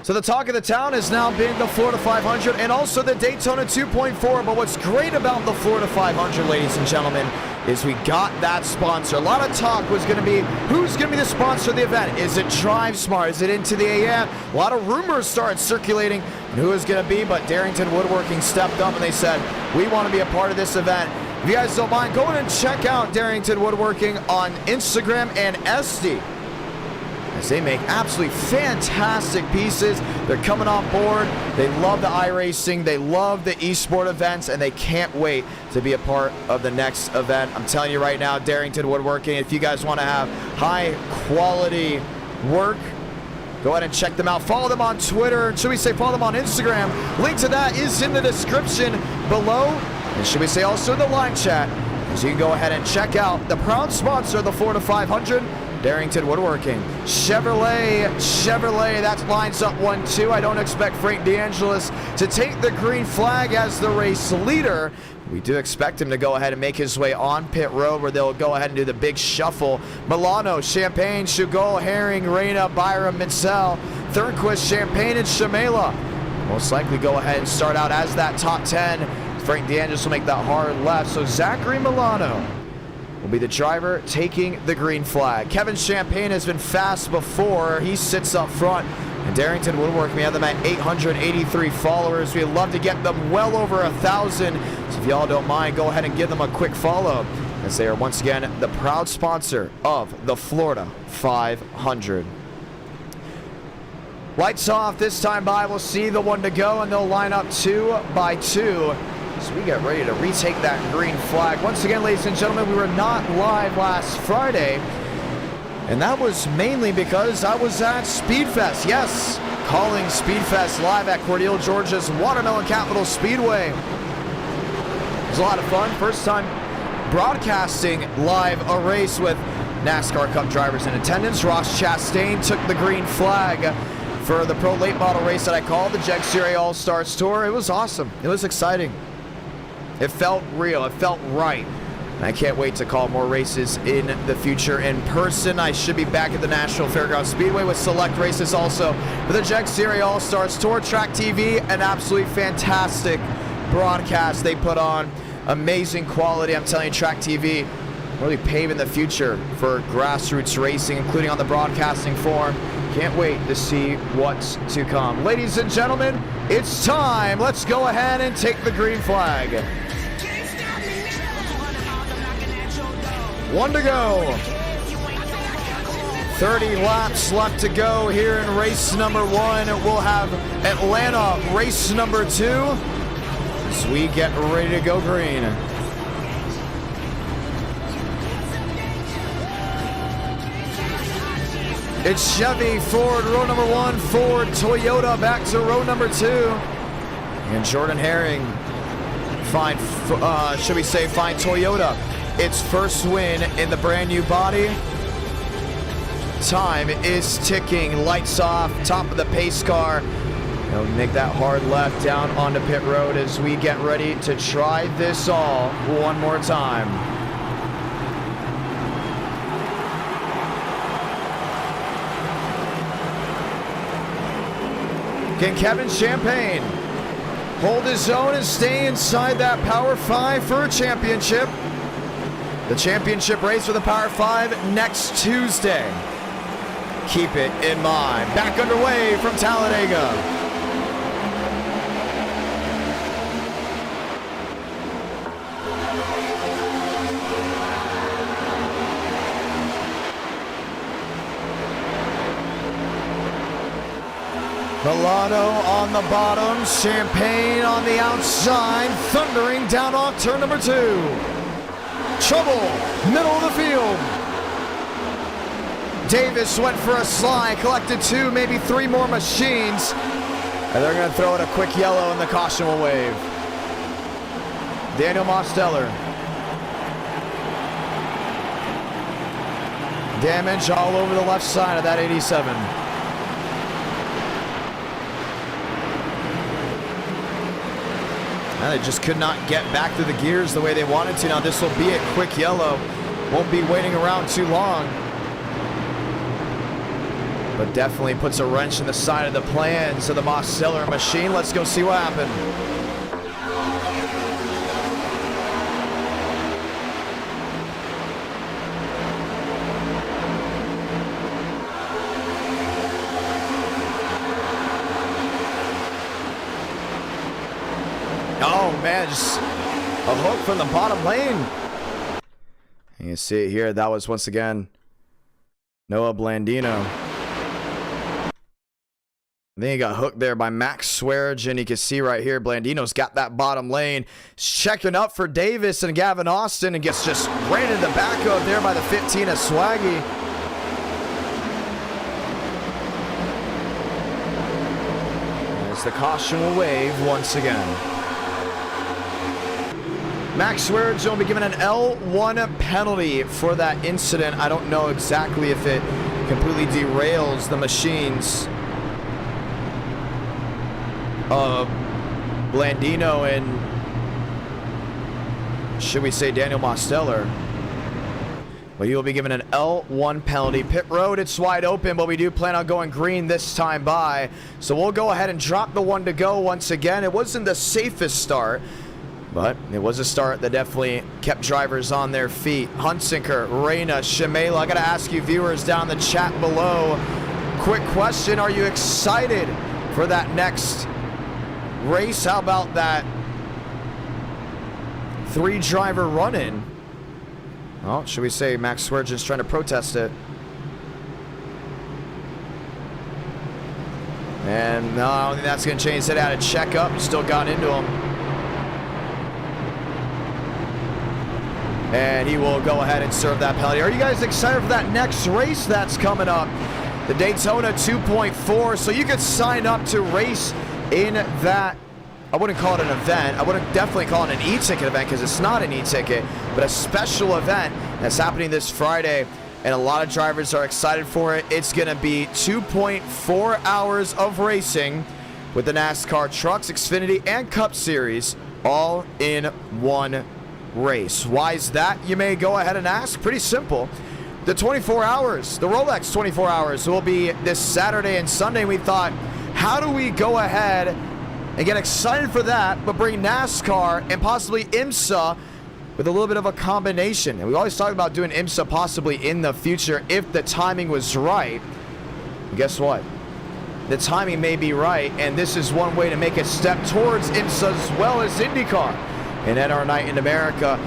So the talk of the town has now been the Florida 500 and also the Daytona 2.4. But what's great about the Florida 500, ladies and gentlemen, is we got that sponsor. A lot of talk was going to be, who's going to be the sponsor of the event? Is it Drive Smart? Is it Into the AM? A lot of rumors started circulating on who is going to be, but Darrington Woodworking stepped up and they said, we want to be a part of this event. If you guys don't mind, go in and check out Darrington Woodworking on Instagram and SD. as they make absolutely fantastic pieces. They're coming on board. They love the iRacing. They love the esport events, and they can't wait to be a part of the next event. I'm telling you right now, Darrington Woodworking, if you guys want to have high quality work, go ahead and check them out. Follow them on Twitter. Should we say follow them on Instagram? Link to that is in the description below. And should we say also in the line chat. So you can go ahead and check out the proud sponsor of the Florida 500, Darrington Woodworking. Chevrolet, that lines up 1-2. I don't expect Frank DeAngelis to take the green flag as the race leader. We do expect him to go ahead and make his way on pit road, where they'll go ahead and do the big shuffle. Milano, Champagne, Chugol, Herring, Reina, Byram, Minsell, Thurnquist, Champagne, and Shamela most likely go ahead and start out as that top 10. Frank DeAngelis will make that hard left, so Zachary Milano will be the driver taking the green flag. Kevin Champagne has been fast before. He sits up front. And Darrington Woodworking, we have them at 883 followers. We'd love to get them well over 1,000. So if y'all don't mind, go ahead and give them a quick follow, as they are once again the proud sponsor of the Florida 500. Lights off this time by. We'll see the one to go, and they'll line up 2 by 2. So we get ready to retake that green flag. Once again, ladies and gentlemen, we were not live last Friday. And that was mainly because I was at Speedfest. Yes, calling Speedfest live at Cordele, Georgia's Watermelon Capital Speedway. It was a lot of fun. First time broadcasting live a race with NASCAR Cup drivers in attendance. Ross Chastain took the green flag for the Pro Late Model race that I called the Jeg Series All-Stars Tour. It was awesome. It was exciting. It felt real. It felt right. And I can't wait to call more races in the future in person. I should be back at the National Fairgrounds Speedway with select races also for the Jag Series All-Stars Tour. Track TV, an absolutely fantastic broadcast they put on. Amazing quality. I'm telling you, Track TV really paving the future for grassroots racing, including on the broadcasting form. Can't wait to see what's to come. Ladies and gentlemen, it's time. Let's go ahead and take the green flag. 1 to go. 30 laps left to go here in race number 1. We'll have Atlanta race number 2 as we get ready to go green. It's Chevy, Ford, row number 1, Ford, Toyota back to row number 2. And Jordan Herring, fine Toyota. Its first win in the brand new body. Time is ticking, lights off, top of the pace car. They'll make that hard left down onto pit road as we get ready to try this all one more time. Can Kevin Champagne hold his own and stay inside that Power 5 for a championship? The championship race for the Power 5 next Tuesday. Keep it in mind. Back underway from Talladega. Milano on the bottom, Champagne on the outside, thundering down on turn number 2. Trouble, middle of the field. Davis went for a slide, collected 2, maybe 3 more machines. And they're going to throw it a quick yellow and the caution will wave. Daniel Mosteller. Damage all over the left side of that 87. And they just could not get back through the gears the way they wanted to. Now this will be a quick yellow. Won't be waiting around too long. But definitely puts a wrench in the side of the plans of the Mosteller machine. Let's go see what happened. Oh man, just a hook from the bottom lane. You can see it here. That was once again Noah Blandino. Then he got hooked there by Max Swearigan. You can see right here, Blandino's got that bottom lane. He's checking up for Davis and Gavin Austin and gets just ran in the back of there by the 15 of Swaggy. As the caution will wave once again. Max Swearigan will be given an L1 penalty for that incident. I don't know exactly if it completely derails the machines of Blandino and, should we say, Daniel Mosteller. But you will be given an L1 penalty. Pit road, it's wide open, but we do plan on going green this time by. So we'll go ahead and drop the 1 to go once again. It wasn't the safest start, but it was a start that definitely kept drivers on their feet. Hunsicker, Reyna, Shamela. I got to ask you viewers down in the chat below, quick question. Are you excited for that next race? How about that 3-driver run-in? Well, should we say Max Swearigan's trying to protest it? And no, I don't think that's going to change. It had a check-up, still got into him. And he will go ahead and serve that penalty. Are you guys excited for that next race that's coming up? The Daytona 2.4. So you could sign up to race in that. I wouldn't call it an event. I wouldn't definitely call it an e-ticket event because it's not an e-ticket, but a special event that's happening this Friday. And a lot of drivers are excited for it. It's going to be 2.4 hours of racing with the NASCAR Trucks, Xfinity, and Cup Series all in one race. Why is that, you may go ahead and ask? Pretty simple. The 24 hours, the Rolex 24 hours will be this Saturday and Sunday. We thought, how do we go ahead and get excited for that, but bring NASCAR and possibly IMSA with a little bit of a combination? And we always talk about doing IMSA possibly in the future if the timing was right. And guess what? The timing may be right, and this is one way to make a step towards IMSA as well as IndyCar. And NR Night in America.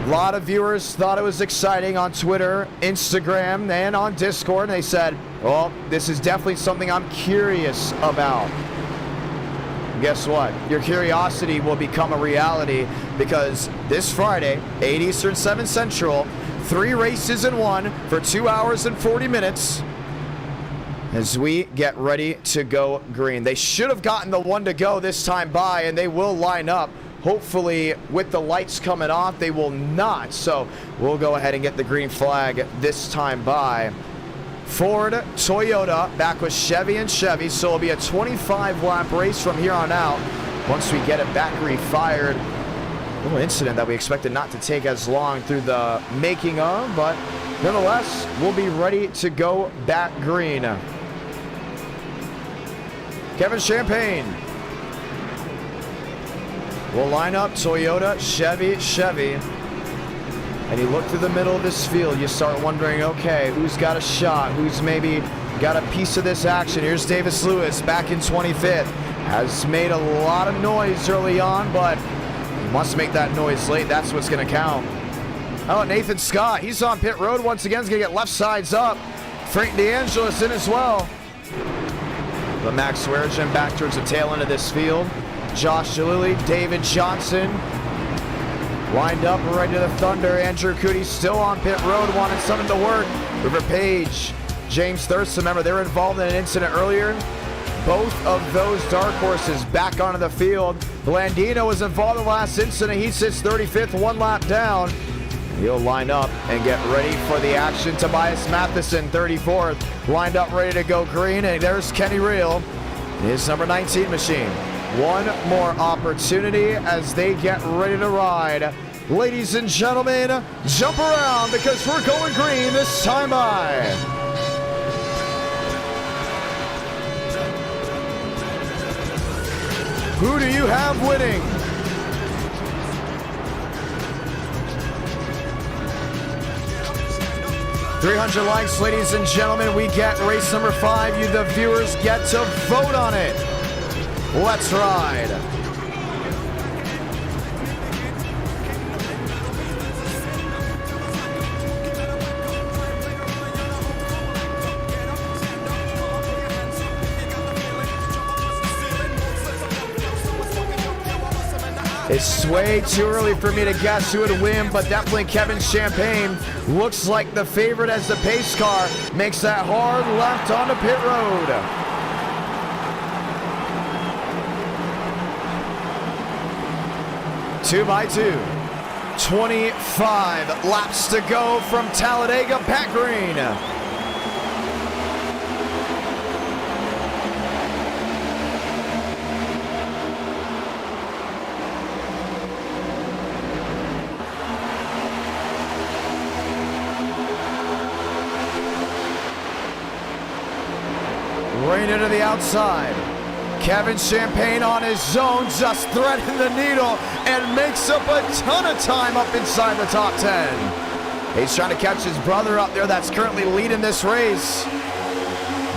A lot of viewers thought it was exciting on Twitter, Instagram, and on Discord. And they said, well, this is definitely something I'm curious about. And guess what? Your curiosity will become a reality because this Friday, 8 Eastern, 7 Central, 3 races in one for 2 hours and 40 minutes as we get ready to go green. They should have gotten the 1 to go this time by, and they will line up. Hopefully, with the lights coming off, they will not. So we'll go ahead and get the green flag this time by. Ford, Toyota, back with Chevy and Chevy. So it'll be a 25-lap race from here on out once we get it back refired. A little incident that we expected not to take as long through the making of, but nonetheless, we'll be ready to go back green. Kevin Champagne will line up Toyota, Chevy, Chevy. And you look through the middle of this field, you start wondering, okay, who's got a shot? Who's maybe got a piece of this action? Here's Davis Lewis back in 25th. Has made a lot of noise early on, but he must make that noise late. That's what's going to count. How about Nathan Scott? He's on pit road once again. He's going to get left sides up. Frank DeAngelis in as well. But Max Swearigan back towards the tail end of this field. Josh Jalili, David Johnson lined up right to the thunder. Andrew Cootie still on pit road, wanted something to work. River Page, James Thurston, remember they were involved in an incident earlier. Both of those dark horses back onto the field. Blandino was involved in the last incident. He sits 35th, 1 lap down. He'll line up and get ready for the action. Tobias Matheson, 34th, lined up ready to go green. And there's Kenny Reel, his number 19 machine. One more opportunity as they get ready to ride. Ladies and gentlemen, jump around because we're going green this time by. Who do you have winning? $300 likes, ladies and gentlemen. We get race number 5. You, the viewers, get to vote on it. Let's ride. It's way too early for me to guess who would win, but definitely Kevin Champagne looks like the favorite as the pace car makes that hard left onto pit road. Two by two. 25 laps to go from Talladega. Pat Green. Right into the outside. Kevin Champagne on his zone, just threading the needle and makes up a ton of time up inside the top 10. He's trying to catch his brother up there that's currently leading this race.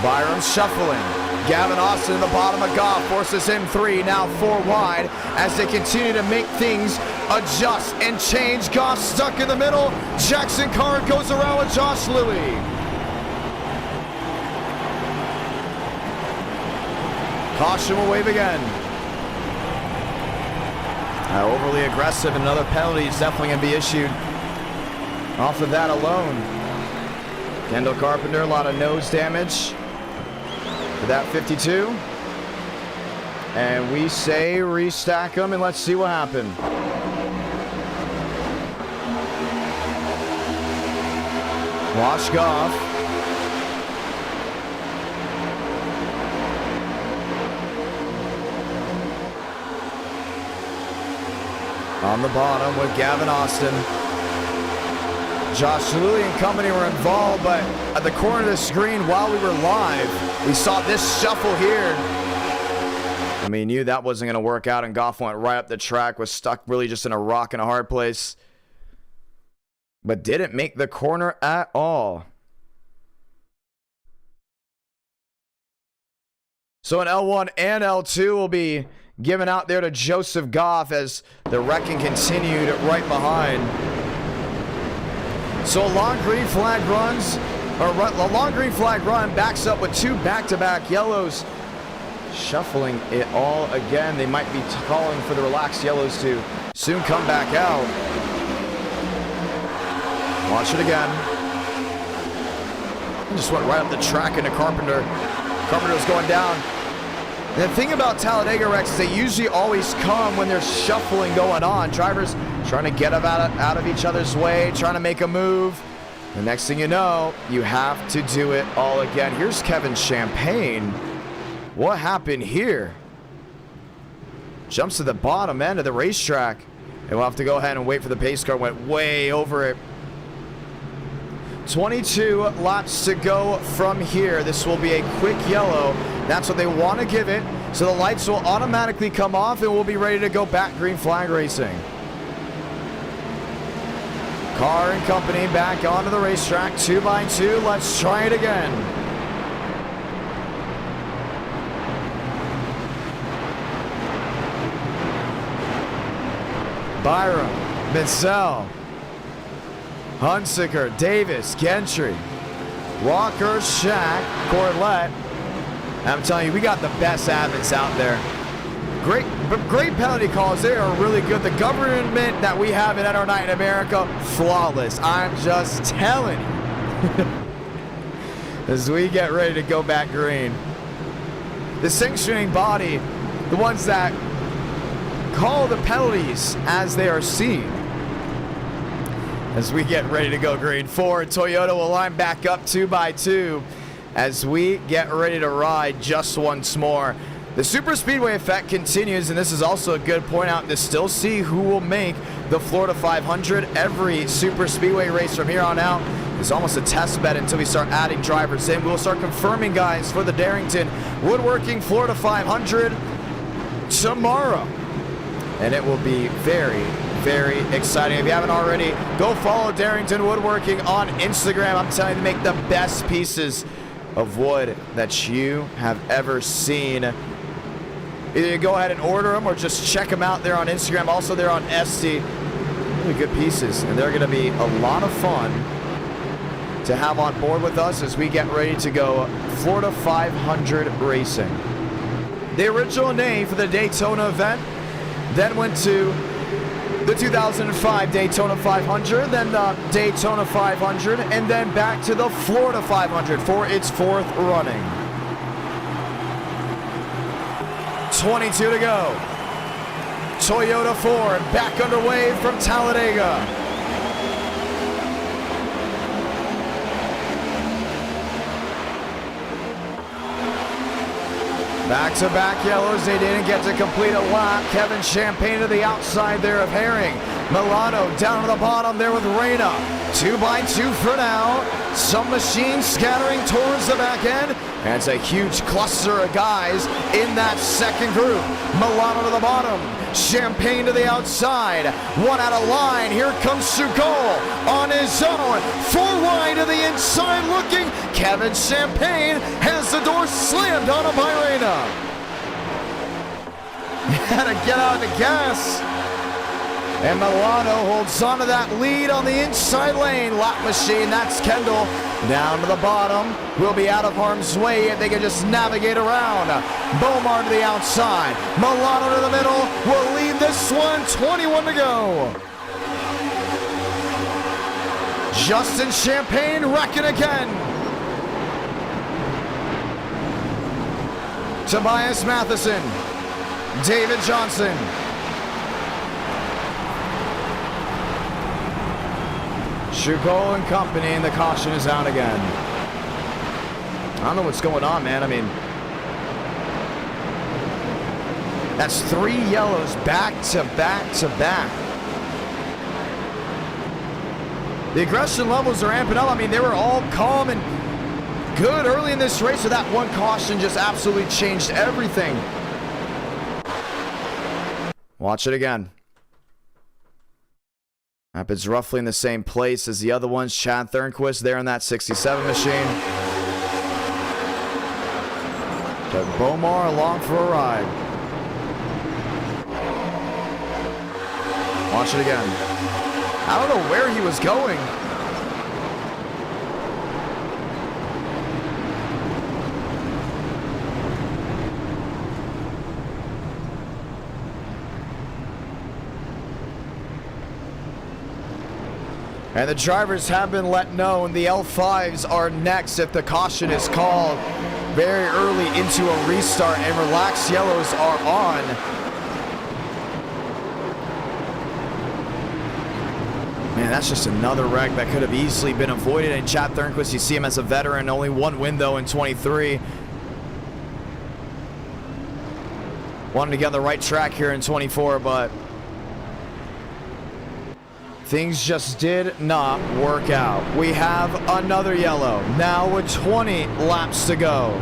Byram shuffling. Gavin Austin in the bottom of Goff forces him 3, now 4 wide as they continue to make things adjust and change. Goff stuck in the middle. Jackson Carr goes around with Josh Lilly. Caution will wave again. Overly aggressive, and another penalty is definitely going to be issued off of that alone. Kendall Carpenter, a lot of nose damage for that 52. And we say restack them and let's see what happened. Wash Goff. On the bottom with Gavin Austin. Josh Lilly and company were involved, but at the corner of the screen while we were live, we saw this shuffle here. I mean, knew that wasn't going to work out, and Goff went right up the track, was stuck really just in a rock and a hard place. But didn't make the corner at all. So an L1 and L2 will be given out there to Joseph Goff as the wrecking continued right behind. So a long green flag runs, or a long green flag run backs up with 2 back-to-back yellows. Shuffling it all again. They might be calling for the relaxed yellows to soon come back out. Watch it again. Just went right up the track into Carpenter. Carpenter was going down. And the thing about Talladega wrecks is they usually always come when there's shuffling going on. Drivers trying to get out of each other's way, trying to make a move. The next thing you know, you have to do it all again. Here's Kevin Champagne. What happened here? Jumps to the bottom end of the racetrack. And we'll have to go ahead and wait for the pace car. Went way over it. 22 laps to go from here. This will be a quick yellow. That's what they want to give it. So the lights will automatically come off and we'll be ready to go back green flag racing. Carr and company back onto the racetrack. 2 by 2. Let's try it again. Byram, Mansell, Hunsaker, Davis, Gentry, Walker, Shack, Corlett. I'm telling you, we got the best admins out there. Great penalty calls. They are really good. The government that we have in NR Night in America, flawless. I'm just telling you. As we get ready to go back green. The sanctioning body, the ones that call the penalties as they are seen. As we get ready to go green. Ford, Toyota will line back up 2 by 2 as we get ready to ride just once more. The super speedway effect continues, and this is also a good point out to still see who will make the Florida 500. Every super speedway race from here on out is almost a test bed until we start adding drivers in. We'll start confirming guys for the Darrington Woodworking Florida 500 tomorrow. And it will be very, very exciting. If you haven't already, go follow Darrington Woodworking on Instagram. I'm telling you, they make the best pieces of wood that you have ever seen. Either you go ahead and order them or just check them out there on Instagram. Also, they're on Etsy. Really good pieces, and they're going to be a lot of fun to have on board with us as we get ready to go Florida 500 racing. The original name for the Daytona event then went to the 2005 Daytona 500, then the Daytona 500, and then back to the Florida 500 for its 4th running. 22 to go. Toyota Ford back underway from Talladega. Back-to-back yellows, they didn't get to complete a lap. Kevin Champagne to the outside there of Herring. Milano down to the bottom there with Reyna. 2x2 for now. Some machines scattering towards the back end. And it's a huge cluster of guys in that second group. Milano to the bottom. Champagne to the outside. One out of line. Here comes Sugol on his own. 4 wide to the inside looking. Kevin Champagne has the door slammed on him by Reyna. Had to get out of the gas. And Milano holds onto that lead on the inside lane. Lap machine, that's Kendall. Down to the bottom. Will be out of harm's way if they can just navigate around. Bomar to the outside. Milano to the middle. Will lead this one. 21 to go. Justin Champagne wrecking again. Tobias Matheson. David Johnson. Shugo and company, and the caution is out again. I don't know what's going on, man. I mean, that's 3 yellows back to back to back. The aggression levels are amping up. I mean, they were all calm and good early in this race, so that one caution just absolutely changed everything. Watch it again. Happens roughly in the same place as the other ones. Chad Thornquist there in that 67 machine. Doug Bomar along for a ride. Watch it again. I don't know where he was going. And the drivers have been let know the L5s are next if the caution is called very early into a restart, and relaxed yellows are on. Man, that's just another wreck that could have easily been avoided. And Chad Thornquist, you see him as a veteran, only 1 win though in 23. Wanted to get on the right track here in 24, but things just did not work out. We have another yellow. Now with 20 laps to go.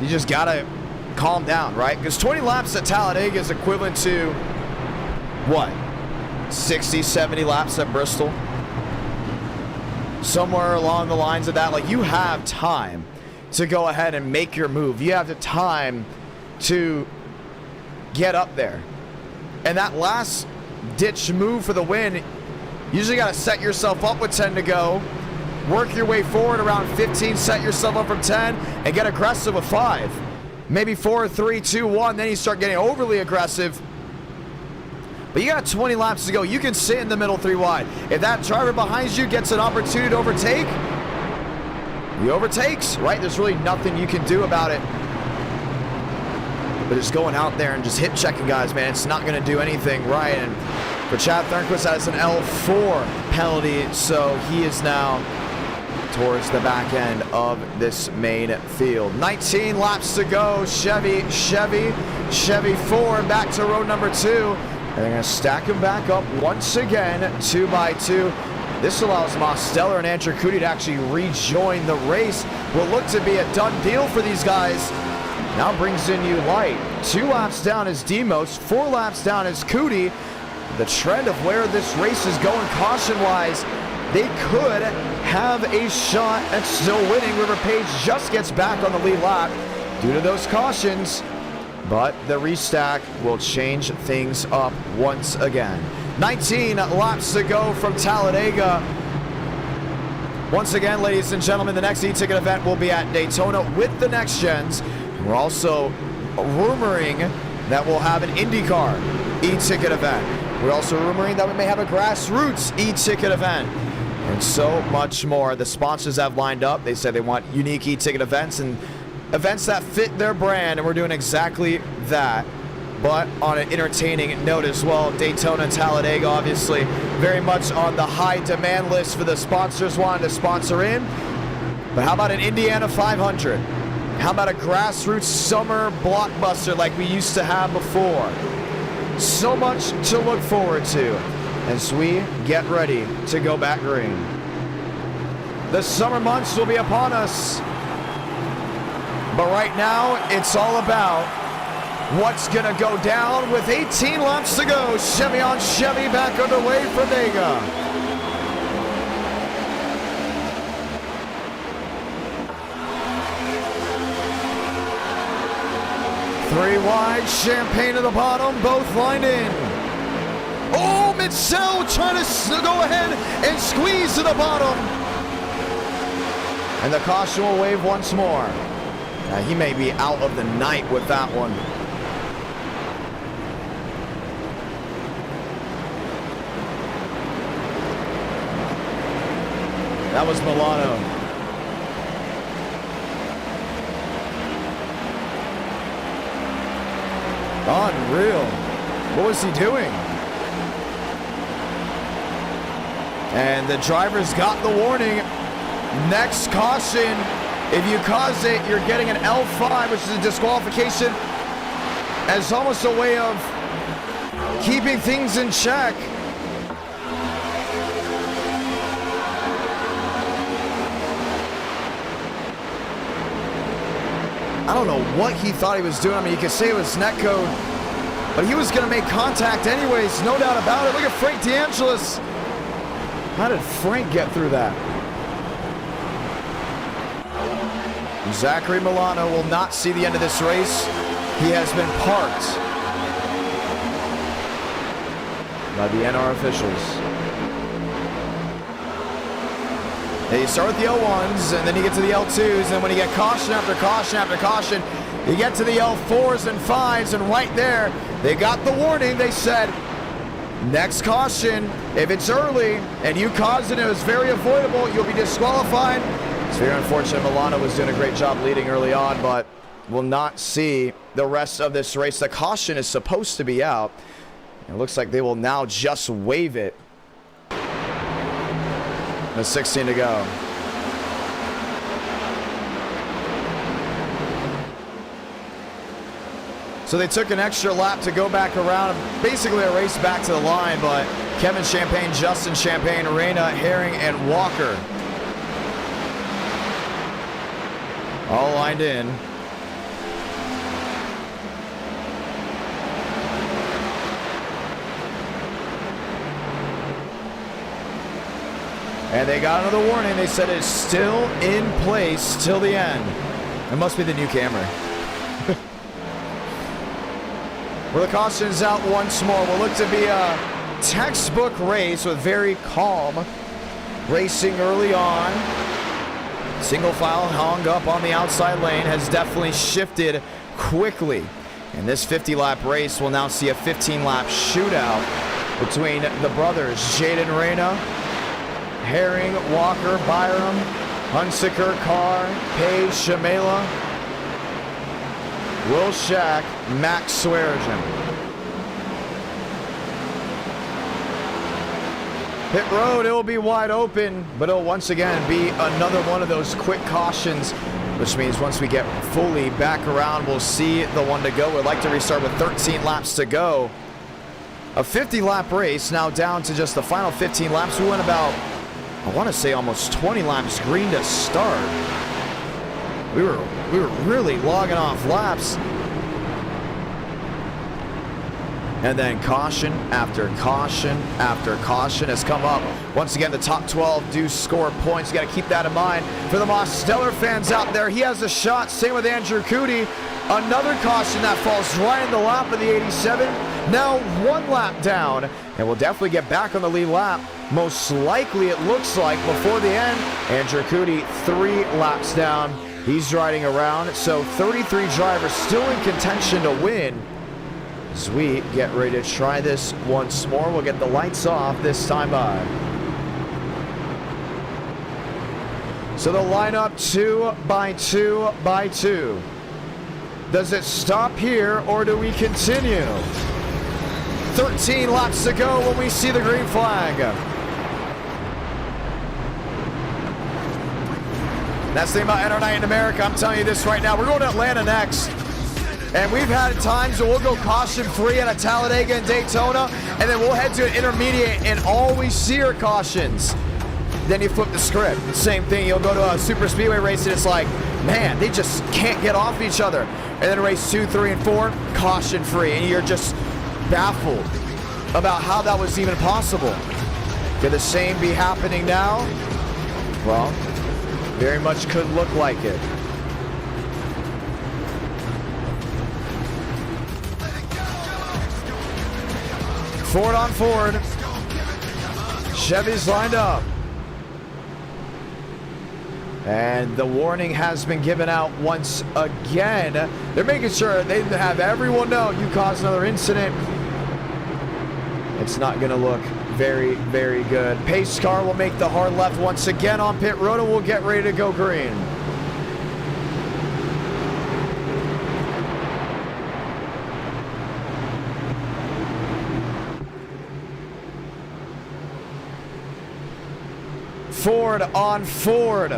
You just gotta calm down, right? Because 20 laps at Talladega is equivalent to, what, 60, 70 laps at Bristol? Somewhere along the lines of that. Like, you have time to go ahead and make your move. You have the time to get up there. And that last ditch move for the win, you usually got to set yourself up with 10 to go, work your way forward around 15, set yourself up from 10, and get aggressive with 5. Maybe 4, 3, 2, 1, then you start getting overly aggressive. But you got 20 laps to go. You can sit in the middle 3 wide. If that driver behind you gets an opportunity to overtake, he overtakes, right? There's really nothing you can do about it. But just going out there and just hip checking guys, man, it's not going to do anything right. And for Chad Thornquist, that's an L4 penalty, so he is now towards the back end of this main field. 19 laps to go. Chevy Ford back to row number 2. And they're going to stack him back up once again, 2 by 2. This allows Mosteller and Andrew Cootie to actually rejoin the race. Will look to be a done deal for these guys. Now brings in you Light. 2 laps down is Demos, 4 laps down is Cootie. The trend of where this race is going caution-wise, they could have a shot at still winning. River Page just gets back on the lead lap due to those cautions, but the restack will change things up once again. 19 laps to go from Talladega. Once again, ladies and gentlemen, the next e-ticket event will be at Daytona with the Next-Gens. We're also rumoring that we'll have an IndyCar e-ticket event. We're also rumoring that we may have a grassroots e-ticket event. And so much more. The sponsors have lined up. They said they want unique e-ticket events and events that fit their brand, and we're doing exactly that. But on an entertaining note as well, Daytona and Talladega obviously very much on the high demand list for the sponsors wanting to sponsor in. But how about an Indiana 500? How about a grassroots summer blockbuster like we used to have before? So much to look forward to as we get ready to go back green. The summer months will be upon us. But right now, it's all about what's going to go down with 18 laps to go. Chevy on Chevy back underway for Vega. Three wide, Champagne at the bottom, both lined in. Oh, Mitchell trying to go ahead and squeeze to the bottom. And the caution will wave once more. He may be out of the night with that one. That was Milano. Unreal. What was he doing? And the driver's got the warning. Next caution. If you cause it, you're getting an L5, which is a disqualification, as almost a way of keeping things in check. I don't know what he thought he was doing. I mean, you could say it was netcode, but he was going to make contact anyways, no doubt about it. Look at Frank DeAngelis. How did Frank get through that? Zachary Milano will not see the end of this race. He has been parked by the NR officials. They start with the L1s, and then you get to the L2s, and when you get caution after caution after caution, you get to the L4s and 5s, and right there, they got the warning. They said, next caution, if it's early and you caused it, it was very avoidable, you'll be disqualified. It's very unfortunate. Milano was doing a great job leading early on, but will not see the rest of this race. The caution is supposed to be out. It looks like they will now just waive it. There's 16 to go. So they took an extra lap to go back around. Basically a race back to the line, but Kevin Champagne, Justin Champagne, Reyna, Herring, and Walker all lined in. And they got another warning. They said it's still in place till the end. It must be the new camera. Well, the caution's out once more. Will look to be a textbook race with very calm racing early on. Single file hung up on the outside lane has definitely shifted quickly. And this 50-lap race will now see a 15-lap shootout between the brothers, Jaden Reyna, Herring, Walker, Byram, Hunsaker, Carr, Page, Shamela, Will Shack, Max Swearigan. Pit road, it will be wide open, but it'll once again be another one of those quick cautions, which means once we get fully back around, we'll see the one to go. We'd like to restart with 13 laps to go. A 50-lap race, now down to just the final 15 laps. We went about, I want to say, almost 20 laps green to start. We were really logging off laps. And then caution after caution after caution has come up. Once again, the top 12 do score points. You got to keep that in mind. For the Mosteller fans out there, he has a shot. Same with Andrew Cootie. Another caution that falls right in the lap of the 87. Now one lap down, and we'll definitely get back on the lead lap. Most likely, it looks like, before the end. Andrew Cootie 3 laps down. He's riding around, so 33 drivers still in contention to win. As we get ready to try this once more, we'll get the lights off this time by. So the lineup 2 by 2 by 2. Does it stop here or do we continue? 13 laps to go when we see the green flag. That's the thing about NR Night in America. I'm telling you this right now. We're going to Atlanta next. And we've had times where we'll go caution-free at a Talladega and Daytona, and then we'll head to an intermediate, and all we see are cautions. Then you flip the script. Same thing, you'll go to a super speedway race, and it's like, man, they just can't get off each other. And then race 2, 3, and 4, caution-free, and you're just baffled about how that was even possible. Could the same be happening now? Well, very much could look like it. Ford on Ford. Chevy's lined up. And the warning has been given out once again. They're making sure they have everyone know you caused another incident. It's not going to look very, very good. Pace car will make the hard left once again on pit road, and we'll get ready to go green. Ford on Ford.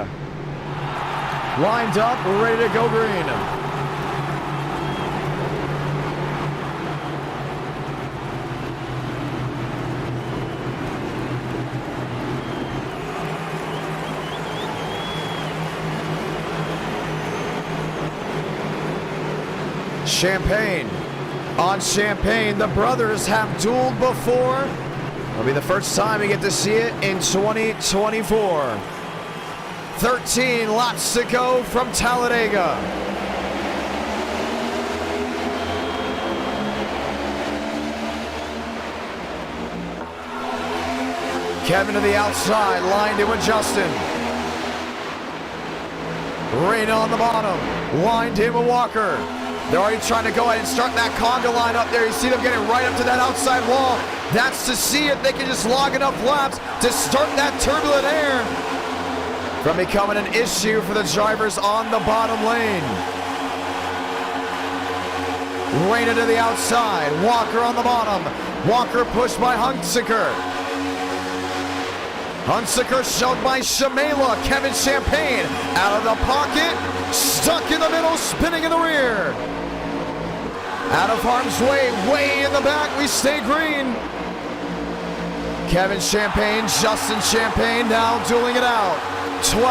Lined up, ready to go green. Champagne on Champagne. The brothers have dueled before. It'll be the first time we get to see it in 2024. 13 laps to go from Talladega. Kevin to the outside, lined in with Justin. Reyna on the bottom, lined in with Walker. They're already trying to go ahead and start that conga line up there. You see them getting right up to that outside wall. That's to see if they can just log enough laps to start that turbulent air from becoming an issue for the drivers on the bottom lane. Reyna to the outside, Walker on the bottom. Walker pushed by Hunsaker. Hunsaker shoved by Shamela. Kevin Champagne out of the pocket, stuck in the middle, spinning in the rear. Out of harm's way, way in the back, we stay green. Kevin Champagne, Justin Champagne now dueling it out. 12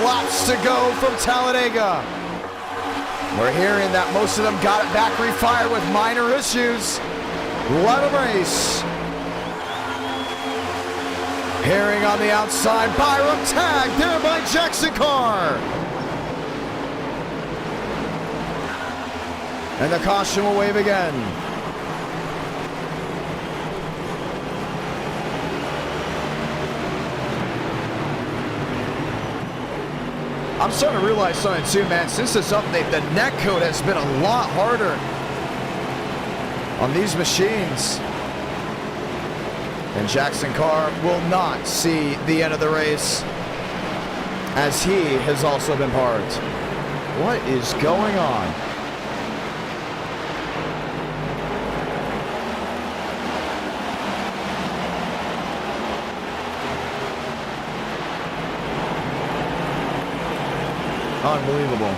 laps to go from Talladega. We're hearing that most of them got it back refired with minor issues. Let them race. Herring on the outside, Byram tagged there by Jackson Carr. And the caution will wave again. I'm starting to realize something too, man. Since this update, the net code has been a lot harder on these machines. And Jackson Carr will not see the end of the race, as he has also been part. What is going on? Unbelievable.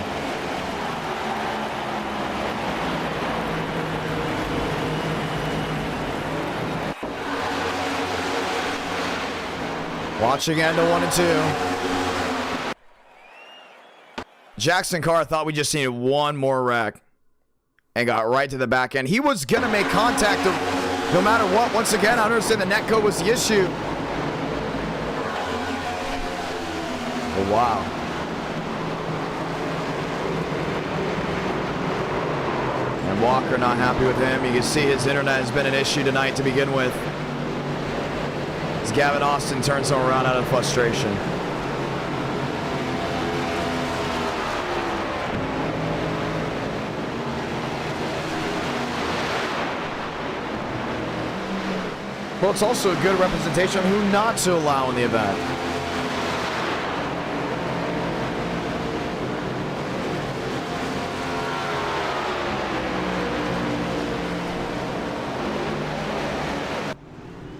Watching end to 1 and 2. Jackson Carr thought we just needed one more wreck and got right to the back end. He was going to make contact no matter what. Once again, I understand the net code was the issue. Oh, wow. And Walker not happy with him. You can see his internet has been an issue tonight to begin with. As Gavin Austin turns him around out of frustration. Well, it's also a good representation of who not to allow in the event.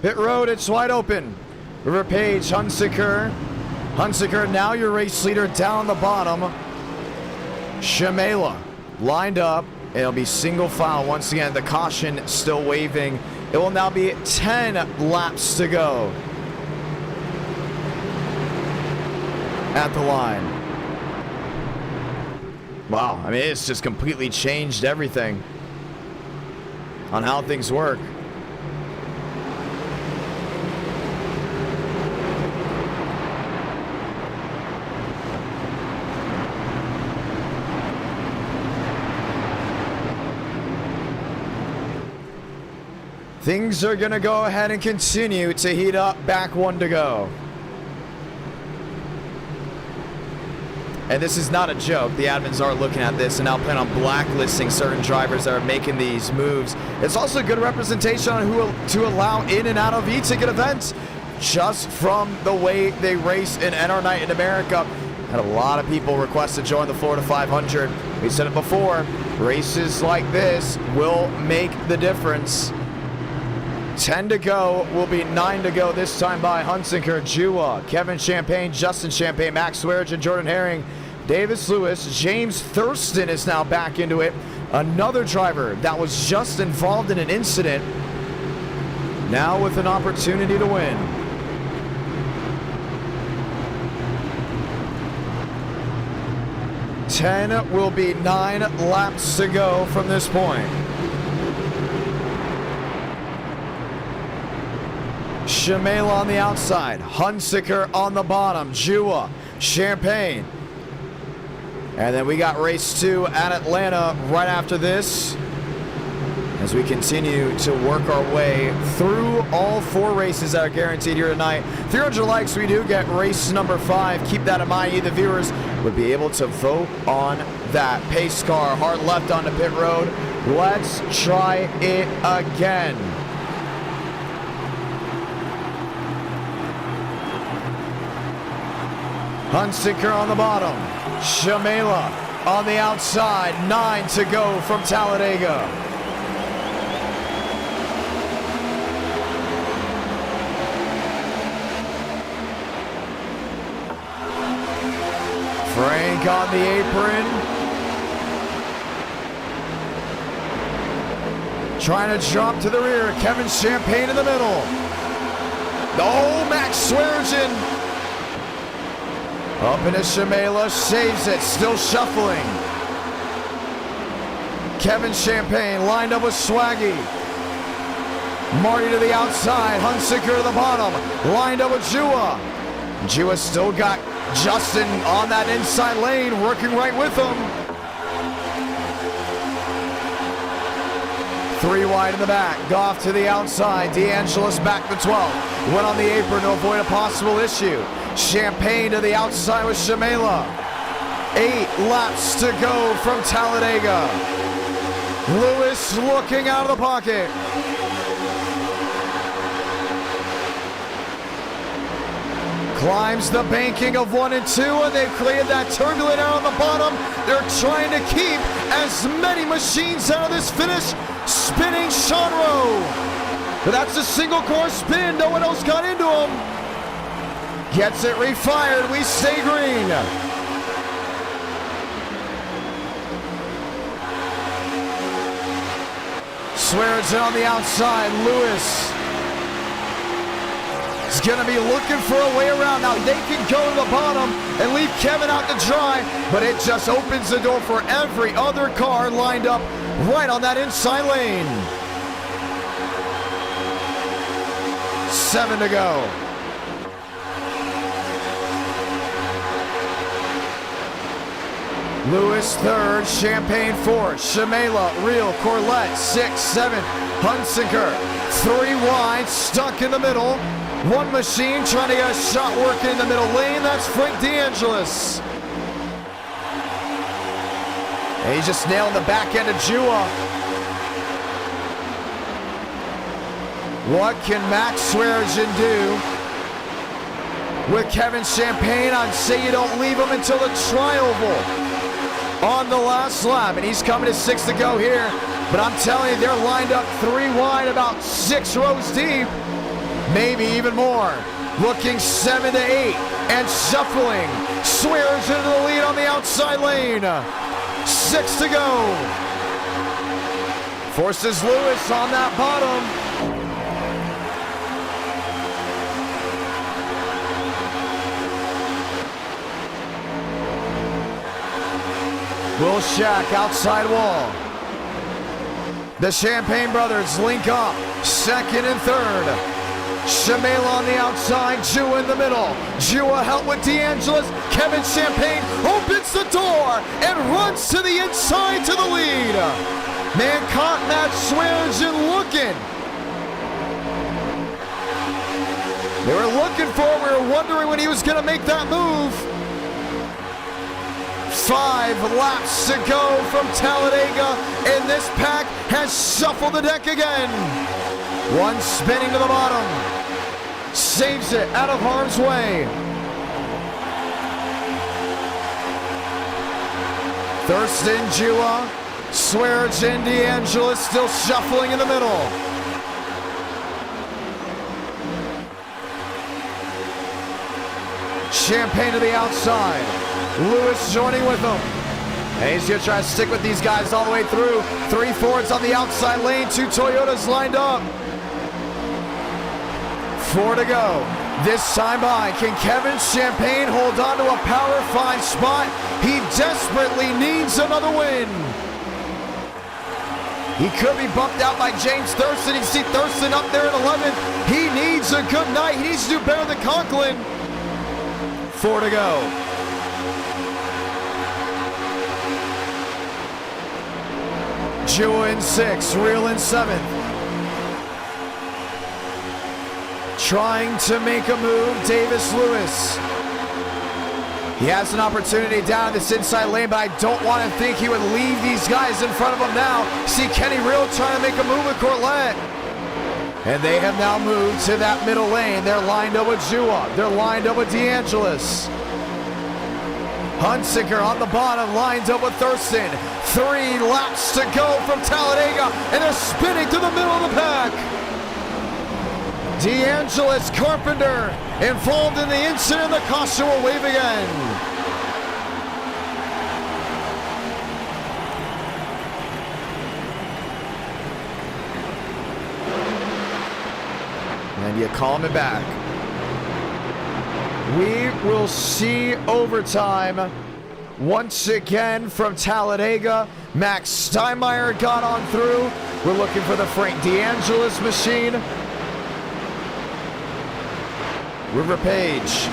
Pit road, it's wide open. River Page, Hunsaker. Hunsaker, now your race leader down the bottom. Shamela lined up. It'll be single file once again. The caution still waving. It will now be 10 laps to go at the line. Wow, I mean, it's just completely changed everything on how things work. Things are going to go ahead and continue to heat up. Back one to go. And this is not a joke. The admins are looking at this and now plan on blacklisting certain drivers that are making these moves. It's also a good representation on who to allow in and out of e-ticket events just from the way they race in NR Night in America. Had a lot of people request to join the Florida 500. We said it before. Races like this will make the difference. 10 to go, will be 9 to go this time by Hunsaker, Jua, Kevin Champagne, Justin Champagne, Max Swearage, and Jordan Herring. Davis Lewis, James Thurston is now back into it. Another driver that was just involved in an incident, now with an opportunity to win. Ten will be 9 laps to go from this point. Shamela on the outside, Hunsaker on the bottom, Jua, Champagne. And then we got race 2 at Atlanta right after this as we continue to work our way through all 4 races that are guaranteed here tonight. 300 likes, we do get race number 5. Keep that in mind. You, the viewers, would be able to vote on that. Pace car, hard left onto pit road. Let's try it again. Hunsaker on the bottom. Shamela on the outside. 9 to go from Talladega. Frank on the apron. Trying to drop to the rear. Kevin Champagne in the middle. Oh, Max Swearage. Up into Shamela, saves it, still shuffling. Kevin Champagne lined up with Swaggy. Marty to the outside, Hunsaker to the bottom, lined up with Jua. Jua still got Justin on that inside lane, working right with him. 3 wide in the back, Goff to the outside, DeAngelis back to 12. Went on the apron to avoid a possible issue. Champagne to the outside with Shamela. 8 laps to go from Talladega. Lewis looking out of the pocket. Climbs the banking of 1 and 2, and they've cleared that turbulent out on the bottom. They're trying to keep as many machines out of this finish. Spinning Shonro. But that's a single core spin. No one else got into him. Gets it refired. We stay green. Swears it on the outside. Lewis is going to be looking for a way around. Now they can go to the bottom and leave Kevin out to dry, but it just opens the door for every other car lined up right on that inside lane. 7 to go. Lewis 3rd, Champagne 4th, Shamela, Real, Corlett 6, 7, Hunsaker 3 wide, stuck in the middle. 1 machine trying to get a shot working in the middle lane. That's Frank DeAngelis. And he's just nailing the back end of Jua. What can Max Swearengin do with Kevin Champagne? I'd say you don't leave him until the tri-oval on the last lap. And he's coming to 6 to go here. But I'm telling you, they're lined up 3 wide, about 6 rows deep. Maybe even more. Looking 7 to 8 and shuffling. Swearengin into the lead on the outside lane. 6 to go. Forces Lewis on that bottom. Will Shack outside wall. The Champagne brothers link up, second and third. Shamela on the outside, Jua in the middle. Jua help with DeAngelis. Kevin Champagne opens the door and runs to the inside to the lead. Man caught Max Swearengin looking. They were looking for him. We were wondering when he was going to make that move. 5 laps to go from Talladega, and this pack has shuffled the deck again. One spinning to the bottom. Saves it out of harm's way. Thurston, Jua, Swearengin, DeAngelis still shuffling in the middle. Champagne to the outside. Lewis joining with them. And he's going to try to stick with these guys all the way through. 3 Fords on the outside lane. 2 Toyotas lined up. 4 to go. This time by. Can Kevin Champagne hold on to a power 5 spot? He desperately needs another win. He could be bumped out by James Thurston. You see Thurston up there at 11th. He needs a good night. He needs to do better than Conklin. 4 to go. Jua in 6, Real in 7th. Trying to make a move, Davis Lewis. He has an opportunity down in this inside lane, but I don't want to think he would leave these guys in front of him now. See Kenny Real trying to make a move with Corlett. And they have now moved to that middle lane. They're lined up with Jua. They're lined up with DeAngelis. Hunsicker on the bottom, lined up with Thurston. 3 laps to go from Talladega, and they're spinning through the middle of the pack. DeAngelis, Carpenter involved in the incident. The caution will wave again. And you calm it back. We will see overtime once again from Talladega. Max Steinmeier got on through. We're looking for the Frank DeAngelis machine. River Page.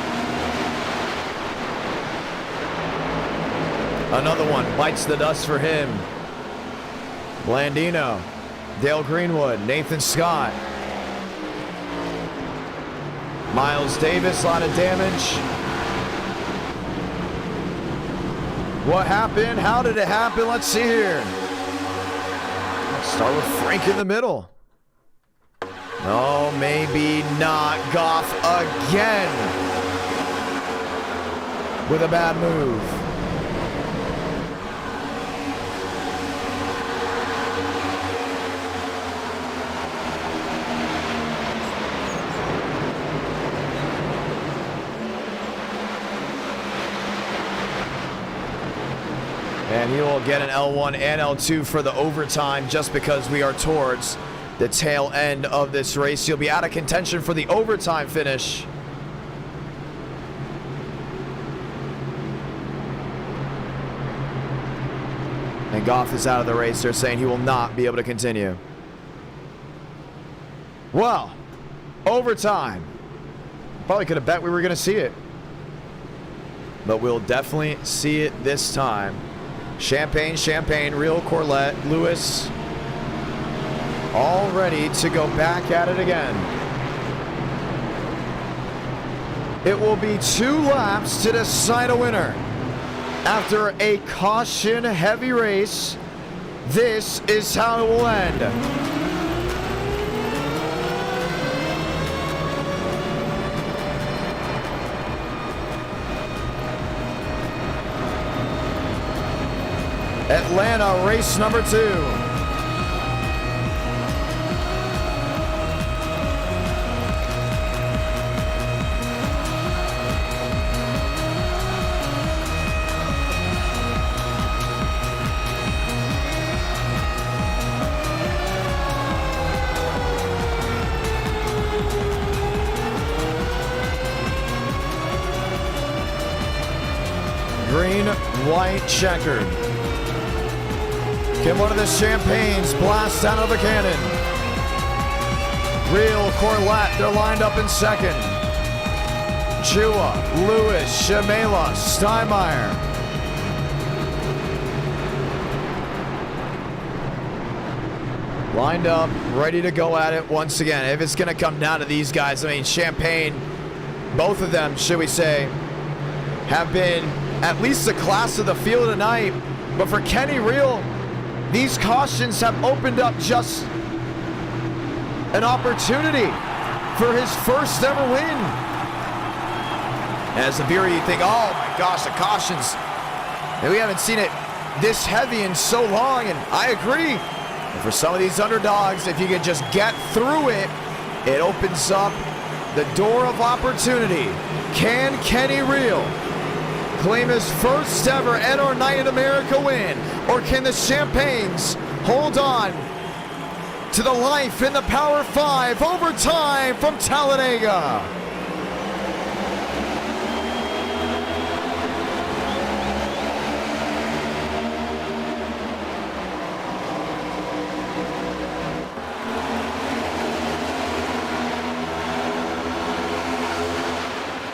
Another one bites the dust for him. Blandino. Dale Greenwood. Nathan Scott. Miles Davis, a lot of damage. What happened? How did it happen? Let's see here. Let's start with Frank in the middle. Oh, maybe not. Goff again with a bad move. And he will get an L1 and L2 for the overtime just because we are towards the tail end of this race. He'll be out of contention for the overtime finish. And Goff is out of the race. They're saying he will not be able to continue. Well, overtime. Probably could have bet we were going to see it. But we'll definitely see it this time. Champagne, Real, Corlett, Lewis, all ready to go back at it again. It will be 2 laps to decide a winner. After a caution-heavy race, this is how it will end. Atlanta, race number 2. Green, white, checkered. Can one of the champagnes blast out of the cannon? Real, Corlett, they're lined up in second. Chua, Lewis, Shamela, Steinmeier. Lined up, ready to go at it once again. If it's going to come down to these guys, I mean, Champagne, both of them, should we say, have been at least the class of the field tonight. But for Kenny Real, these cautions have opened up just an opportunity for his first ever win. As a viewer, you think, oh my gosh, the cautions. And we haven't seen it this heavy in so long, and I agree. And for some of these underdogs, if you can just get through it, it opens up the door of opportunity. Can Kenny Real claim his first ever NR Night in America win? Or can the Champagnes hold on to the life in the Power 5 overtime from Talladega?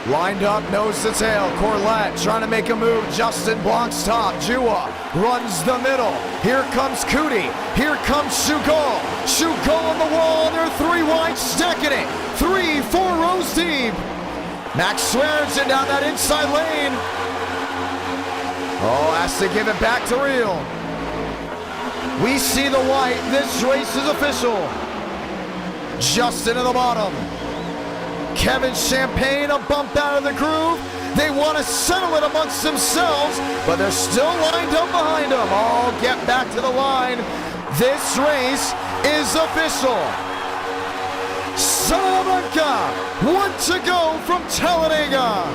Lined up, nose to tail. Corlett trying to make a move. Justin blocks top. Jua runs the middle. Here comes Cootie. Here comes Shugo. Shugo on the wall. They're 3 wide, stacking it. 3-4 rows deep. Max Swearingen down that inside lane. Oh, has to give it back to Real. We see the white. This race is official. Justin at the bottom. Kevin Champagne, a bump out of the groove. They want to settle it amongst themselves, but they're still lined up behind them. All get back to the line. This race is official. Salamanca, 1 to go from Talladega.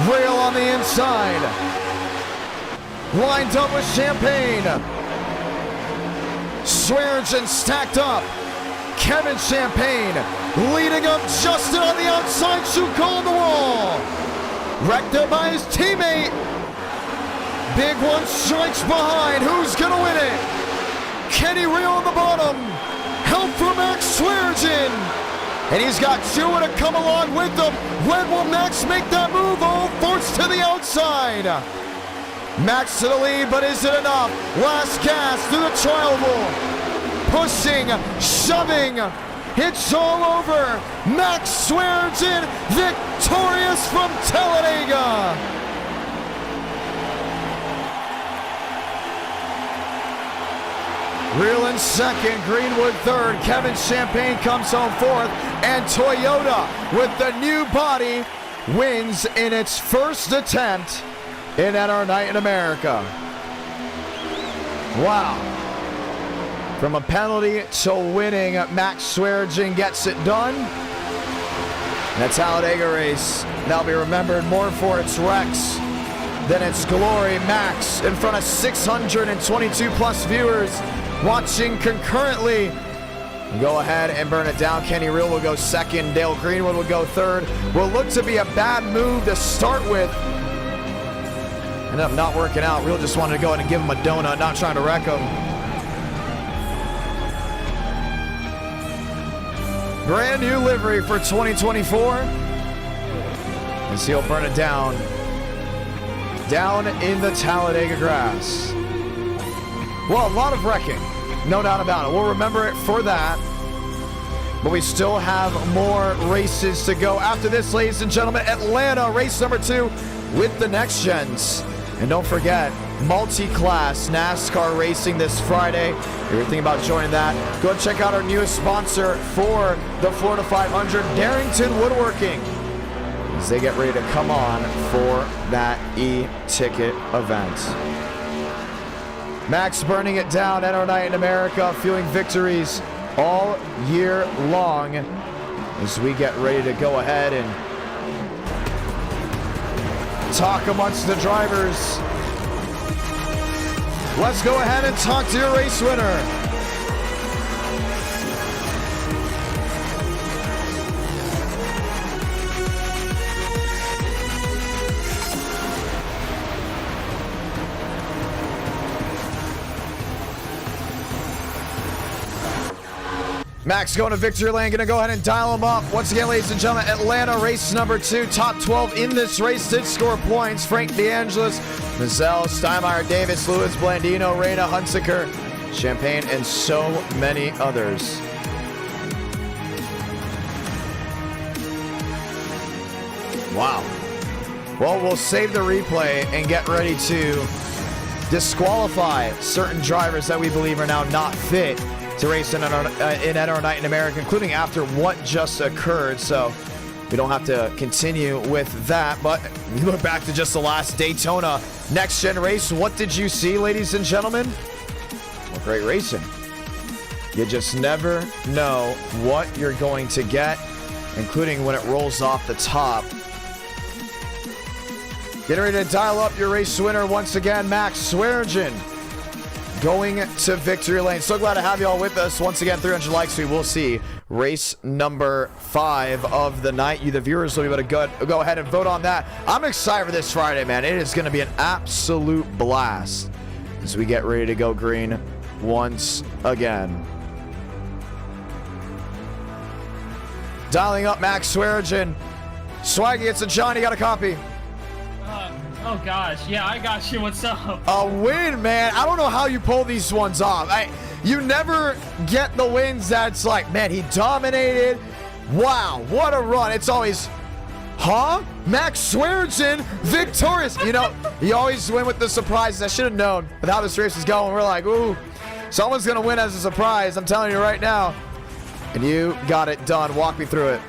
Real on the inside. Lined up with Champagne. Swearingen stacked up. Kevin Champagne leading up Justin on the outside. Shuko on the wall. Wrecked up by his teammate. Big one strikes behind. Who's going to win it? Kenny Real on the bottom. Help from Max Swearingen. And he's got Chua to come along with them. When will Max make that move? Oh, forced to the outside. Max to the lead, but is it enough? Last gas through the trial wall. Pushing, shoving, it's all over. Max Swearingen victorious from Talladega. Real in second, Greenwood third, Kevin Champagne comes home fourth, and Toyota with the new body wins in its first attempt in NR Night in America. Wow. From a penalty to winning, Max Swearingen gets it done. And the Talladega race, that'll be remembered more for its wrecks than its glory. Max in front of 622 plus viewers watching concurrently. Go ahead and burn it down. Kenny Real will go second. Dale Greenwood will go third. Will look to be a bad move to start with. Ended up not working out. Real just wanted to go ahead and give him a donut, not trying to wreck him. Brand new livery for 2024. As he'll burn it down in the Talladega grass. Well, a lot of wrecking, no doubt about it. We'll remember it for that. But we still have more races to go. After this, ladies and gentlemen, Atlanta, race number 2 with the Next-Gens. And don't forget, multi-class NASCAR racing this Friday. If you're thinking about joining that, go check out our newest sponsor for the Florida 500, Darrington Woodworking. as they get ready to come on for that e-ticket event. Max burning it down at our night in America, fueling victories all year long as we get ready to go ahead and talk amongst the drivers. Let's go ahead and talk to your race winner. Max going to victory lane, gonna go ahead and dial him up. Once again, ladies and gentlemen, Atlanta race number 2, top 12 in this race did score points. Frank DeAngelis, Mazel, Steinmeier, Davis, Lewis, Blandino, Reyna, Hunsaker, Champagne, and so many others. Wow. Well, we'll save the replay and get ready to disqualify certain drivers that we believe are now not fit to race in our night in America, including after what just occurred. So we don't have to continue with that. But you look back to just the last Daytona Next-Gen race. What did you see, ladies and gentlemen? Well, great racing. You just never know what you're going to get, including when it rolls off the top. Getting ready to dial up your race winner once again, Max Swearengin, going to victory lane. So glad to have you all with us. Once again, 300 likes. We will see race number 5 of the night. You, the viewers, will be able to go ahead and vote on that. I'm excited for this Friday, man. It is going to be an absolute blast as we get ready to go green once again. Dialing up Max Swearengin. Swaggy, it's a John. You got a copy? Oh gosh, yeah, I got you. What's up? A win, man. I don't know how you pull these ones off. You never get the wins that's like, man, he dominated. Wow, what a run. It's always, huh? Max Swearengin victorious. You know, you always win with the surprises. I should have known with how this race is going. We're like, ooh, someone's going to win as a surprise. I'm telling you right now. And you got it done. Walk me through it.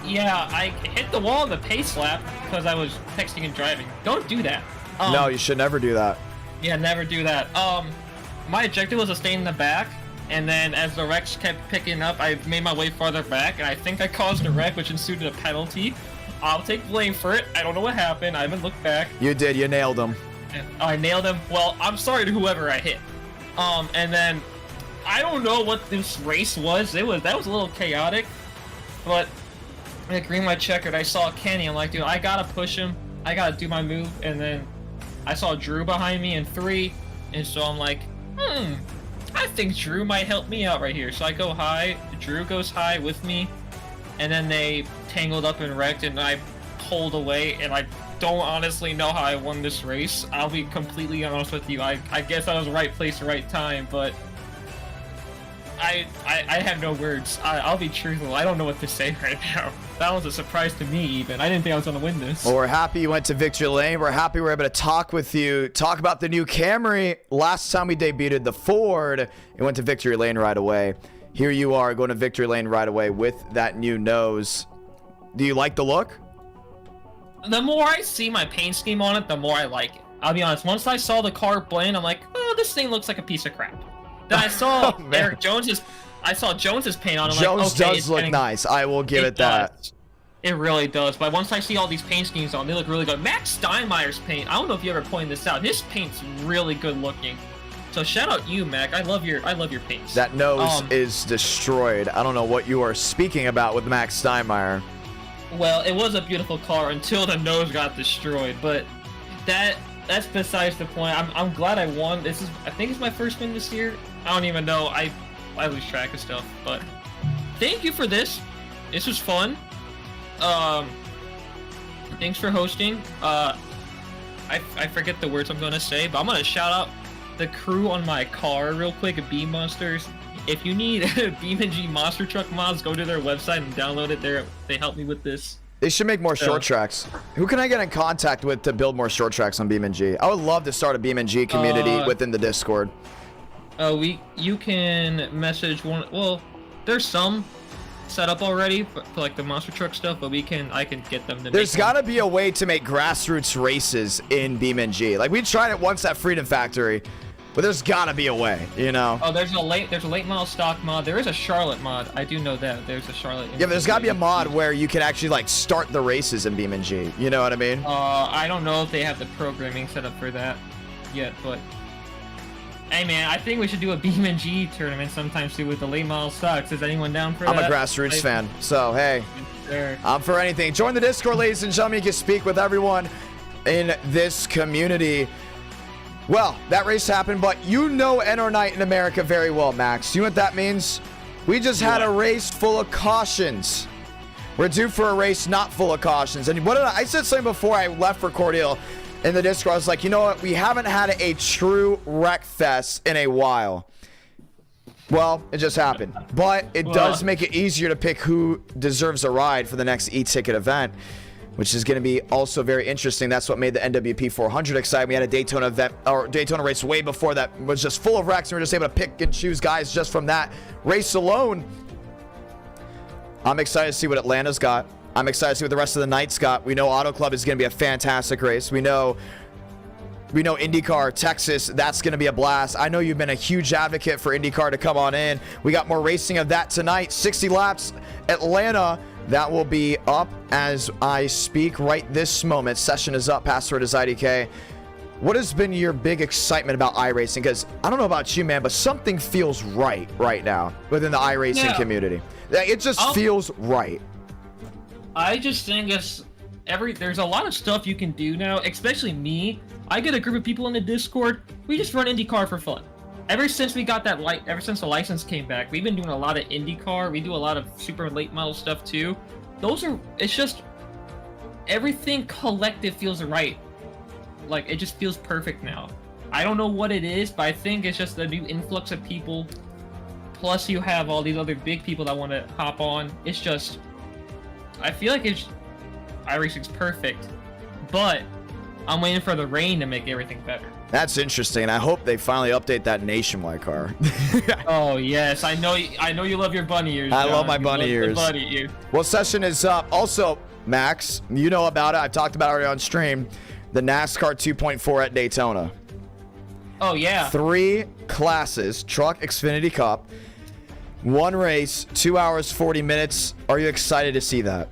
Yeah, I hit the wall in the pace lap because I was texting and driving. Don't do that. No, you should never do that. Yeah, never do that. My objective was to stay in the back, and then as the wrecks kept picking up, I made my way farther back, and I think I caused a wreck, which ensued a penalty. I'll take blame for it. I don't know what happened. I haven't looked back. You did. You nailed him. I nailed him. Well, I'm sorry to whoever I hit. And then I don't know what this race was. That was a little chaotic. But I green my checkered. I saw Kenny. I'm like, dude, I gotta push him. I gotta do my move. And then I saw Drew behind me in 3. And so I'm like, I think Drew might help me out right here. So I go high. Drew goes high with me. And then they tangled up and wrecked. And I pulled away. And I don't honestly know how I won this race. I'll be completely honest with you. I guess I was right place, right time. But I have no words. I'll be truthful. I don't know what to say right now. That was a surprise to me, even. I didn't think I was going to win this. Well, we're happy you went to victory lane. We're happy we're able to talk with you, talk about the new Camry. Last time we debuted the Ford, it went to victory lane right away. Here you are going to victory lane right away with that new nose. Do you like the look? The more I see my paint scheme on it, the more I like it. I'll be honest. Once I saw the car blend, I'm like, oh, this thing looks like a piece of crap. Then I saw Eric Jones's. I saw Jones's paint on. I'm Jones like, okay, does look nice. I will give it that. It really does. But once I see all these paint schemes on, they look really good. Max Steinmeier's paint. I don't know if you ever pointed this out. His paint's really good looking. So shout out you, Mac. I love your paints. That nose is destroyed. I don't know what you are speaking about with Max Steinmeier. Well, it was a beautiful car until the nose got destroyed. But that's besides the point. I'm glad I won. I think it's my first win this year. I don't even know. I lose track of stuff. But thank you for this. This was fun. Thanks for hosting. I forget the words I'm gonna say, but I'm gonna shout out the crew on my car real quick. Beam Monsters. If you need BeamNG monster truck mods, go to their website and download it. They helped me with this. They should make more short tracks. Who can I get in contact with to build more short tracks on BeamNG? I would love to start a BeamNG community within the Discord. You can message one. Well, there's some set up already for like the monster truck stuff, but I can get them to There's got to be a way to make grassroots races in BeamNG. Like, we tried it once at Freedom Factory, but there's got to be a way, you know? Oh, there's a late model stock mod. There is a Charlotte mod. I do know that. There's a Charlotte. Yeah, but there's got to be a mod where you can actually, like, start the races in BeamNG. You know what I mean? I don't know if they have the programming set up for that yet, but... Hey man, I think we should do a BeamNG tournament sometime soon with the late model stocks. Is anyone down for that? I'm a grassroots fan, so hey, Sure. I'm for anything. Join the Discord, ladies and gentlemen. You can speak with everyone in this community. Well, that race happened, but you know NR Night in America very well, Max. You know what that means? We just had a race full of cautions. We're due for a race not full of cautions. And what did I said something before I left for Cordial in the Discord. I was like, you know what? We haven't had a true wreck fest in a while. Well, it just happened. But it does make it easier to pick who deserves a ride for the next e-ticket event, which is going to be also very interesting. That's what made the NWP 400 exciting. We had a Daytona event, or Daytona race way before that was just full of wrecks, and we were just able to pick and choose guys just from that race alone. I'm excited to see what Atlanta's got. I'm excited to see what the rest of the night's got. We know Auto Club is going to be a fantastic race. We know IndyCar, Texas, that's going to be a blast. I know you've been a huge advocate for IndyCar to come on in. We got more racing of that tonight. 60 laps, Atlanta. That will be up as I speak right this moment. Session is up. Password is IDK. What has been your big excitement about iRacing? Because I don't know about you, man, but something feels right now within the iRacing community. It just feels right. I just think there's a lot of stuff you can do now, especially me. I get a group of people in the Discord. We just run IndyCar for fun. Ever since we got ever since the license came back, we've been doing a lot of IndyCar. We do a lot of super late model stuff too. It's just everything collective feels right. Like, it just feels perfect now. I don't know what it is, but I think it's just the new influx of people. Plus you have all these other big people that want to hop on. It's just, I feel like iRacing's perfect, but I'm waiting for the rain to make everything better. That's interesting, and I hope they finally update that nationwide car. Oh yes, I know you love your bunny ears. I John. love my bunny ears. Bunny ears. Well, session is up. Also, Max, you know about it. I've talked about it already on stream. The NASCAR 2.4 at Daytona. Oh yeah. 3 classes: Truck, Xfinity Cup. 1 race, 2 hours 40 minutes. Are you excited to see that?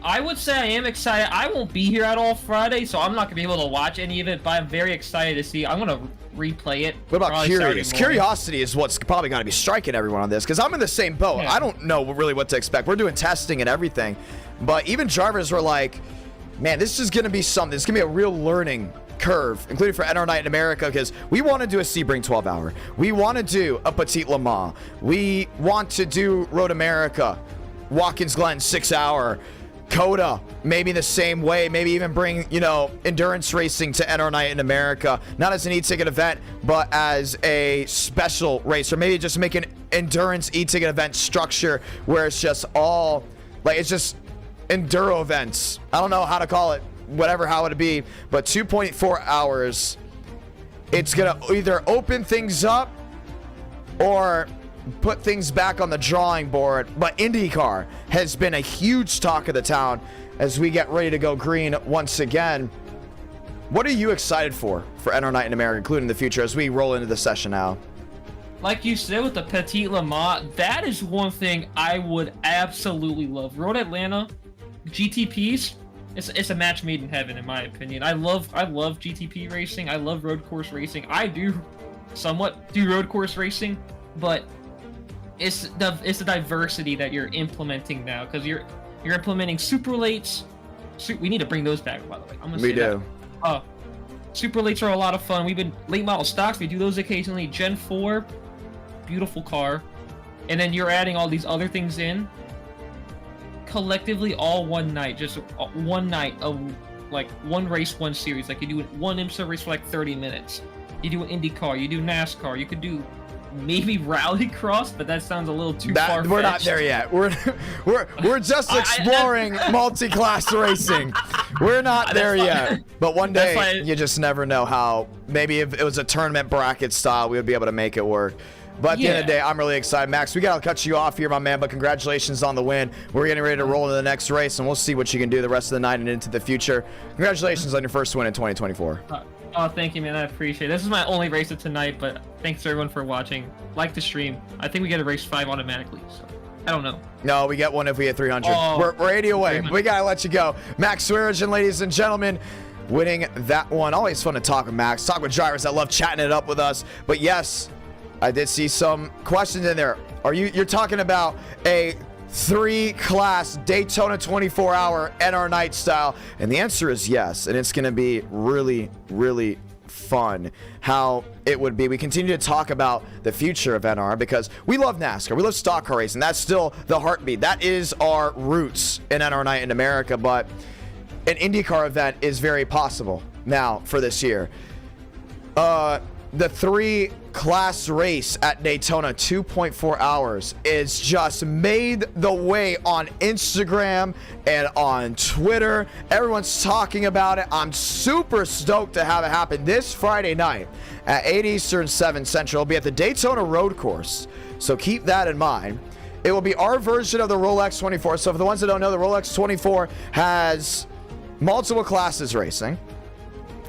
I would say I am excited. I won't be here at all Friday, so I'm not gonna be able to watch any of it, but I'm very excited to see. I'm gonna replay it. What about curious? Curiosity is what's probably gonna be striking everyone on this, because I'm in the same boat. Yeah. I don't know really what to expect. We're doing testing and everything, but even drivers were like, man, this is gonna be something. It's gonna be a real learning curve, including for NR Night in America, because we want to do a Sebring 12 hour. We want to do a Petit Le Mans. We want to do Road America, Watkins Glen 6 hour. Coda, maybe the same way, maybe even bring, endurance racing to NR Night in America, not as an e-ticket event, but as a special race, or maybe just make an endurance e-ticket event structure where it's just all, like, it's just enduro events. I don't know how to call it, how it be, but 2.4 hours, it's gonna either open things up or put things back on the drawing board. But IndyCar has been a huge talk of the town as we get ready to go green once again. What are you excited for NR Night in America, including the future, as we roll into the session now? Like you said with the Petit Le Mans, that is one thing I would absolutely love. Road Atlanta, GTPs, it's a match made in heaven, in my opinion. I love GTP racing. I love road course racing. I do somewhat do road course racing, but it's the diversity that you're implementing now, because you're implementing super lates. We need to bring those back, by the way. We do. Super lates are a lot of fun. We've been late model stocks. We do those occasionally. Gen 4, beautiful car, and then you're adding all these other things in. Collectively, all one night, just one night of like one race, one series. Like you do one IMSA race for like 30 minutes. You do an IndyCar. You do NASCAR. You could do maybe rallycross, but that sounds a little too far-fetched. We're not there yet. We're just exploring multi-class racing. We're not there yet. But one day, you just never know how. Maybe if it was a tournament bracket style, we would be able to make it work. But at the end of the day, I'm really excited. Max, we got to cut you off here, my man, but congratulations on the win. We're getting ready to roll into the next race, and we'll see what you can do the rest of the night and into the future. Congratulations on your first win in 2024. Oh, thank you, man. I appreciate it. This is my only race of tonight, but thanks everyone for watching. Like the stream. I think we get a race 5 automatically, so I don't know. No, we get one if we hit 300. Oh, we're 80 away. We got to let you go. Max Swearigan, ladies and gentlemen, winning that one. Always fun to talk with Max. Talk with drivers that love chatting it up with us. But yes, I did see some questions in there. You're talking about a 3-class Daytona 24-hour NR night style? And the answer is yes. And it's going to be really, really fun how it would be. We continue to talk about the future of NR because we love NASCAR. We love stock car racing. That's still the heartbeat. That is our roots in NR night in America. But an IndyCar event is very possible now for this year. The 3-class race at Daytona, 2.4 hours, is just made the way on Instagram and on Twitter. Everyone's talking about it. I'm super stoked to have it happen this Friday night at 8 Eastern, 7 Central. It'll be at the Daytona Road Course, so keep that in mind. It will be our version of the Rolex 24. So for the ones that don't know, the Rolex 24 has multiple classes racing.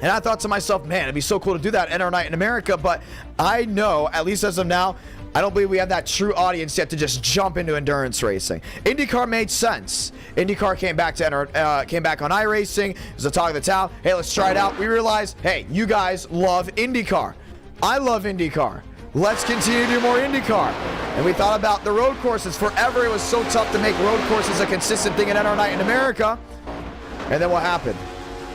And I thought to myself, man, it'd be so cool to do that NR night in America. But I know, at least as of now, I don't believe we have that true audience yet to just jump into endurance racing. IndyCar made sense. IndyCar came back on iRacing. It was the talk of the town. Hey, let's try it out. We realized, hey, you guys love IndyCar. I love IndyCar. Let's continue to do more IndyCar. And we thought about the road courses. Forever, it was so tough to make road courses a consistent thing in NR night in America. And then what happened?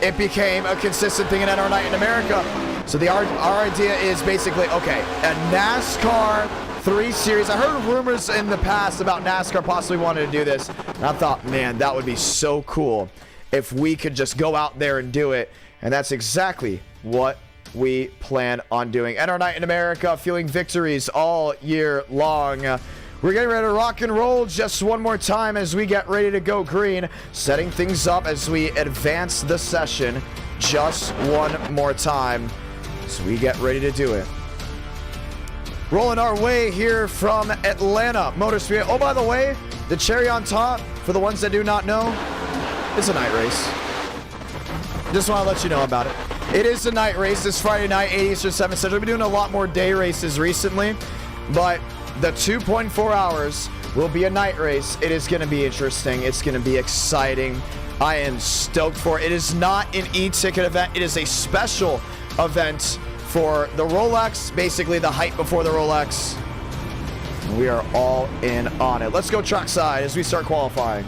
It became a consistent thing in NR night in America. So our idea is basically, okay, a NASCAR 3 Series. I heard rumors in the past about NASCAR possibly wanting to do this. And I thought, man, that would be so cool if we could just go out there and do it. And that's exactly what we plan on doing. NR night in America, fueling victories all year long. We're getting ready to rock and roll just one more time as we get ready to go green, setting things up as we advance the session just one more time as we get ready to do it. Rolling our way here from Atlanta Motor Speedway. Oh, by the way, the cherry on top, for the ones that do not know, it's a night race. Just want to let you know about it. It is a night race. This Friday night, 8 Eastern, 7 Central. We've been doing a lot more day races recently, but the 2.4 hours will be a night race. It is going to be interesting. It's going to be exciting. I am stoked for it. It is not an e-ticket event. It is a special event for the Rolex, basically the hype before the Rolex. We are all in on it. Let's go trackside as we start qualifying.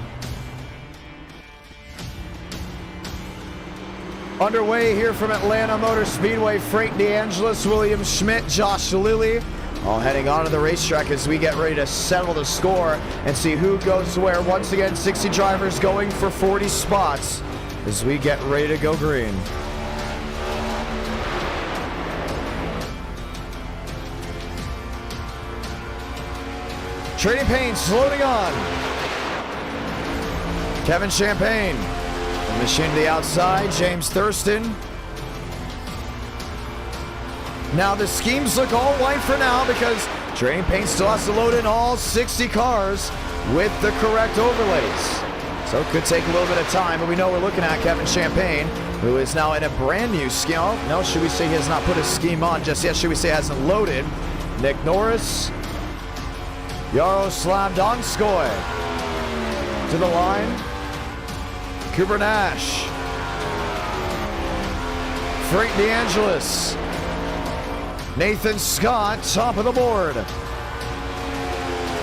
Underway here from Atlanta Motor Speedway, Frank DeAngelis, William Schmidt, Josh Lilly, all heading onto the racetrack as we get ready to settle the score and see who goes where. Once again, 60 drivers going for 40 spots as we get ready to go green. Trading paints loading on. Kevin Champagne. The machine to the outside, James Thurston. Now the schemes look all white for now because Trading Paint still has to load in all 60 cars with the correct overlays. So it could take a little bit of time, but we know we're looking at Kevin Champagne, who is now in a brand new scheme. Oh, no, should we say he has not put his scheme on just yet? Should we say hasn't loaded? Nick Norris, Yaroslav Donskoy to the line. Cooper Nash, Frank DeAngelis, Nathan Scott, top of the board.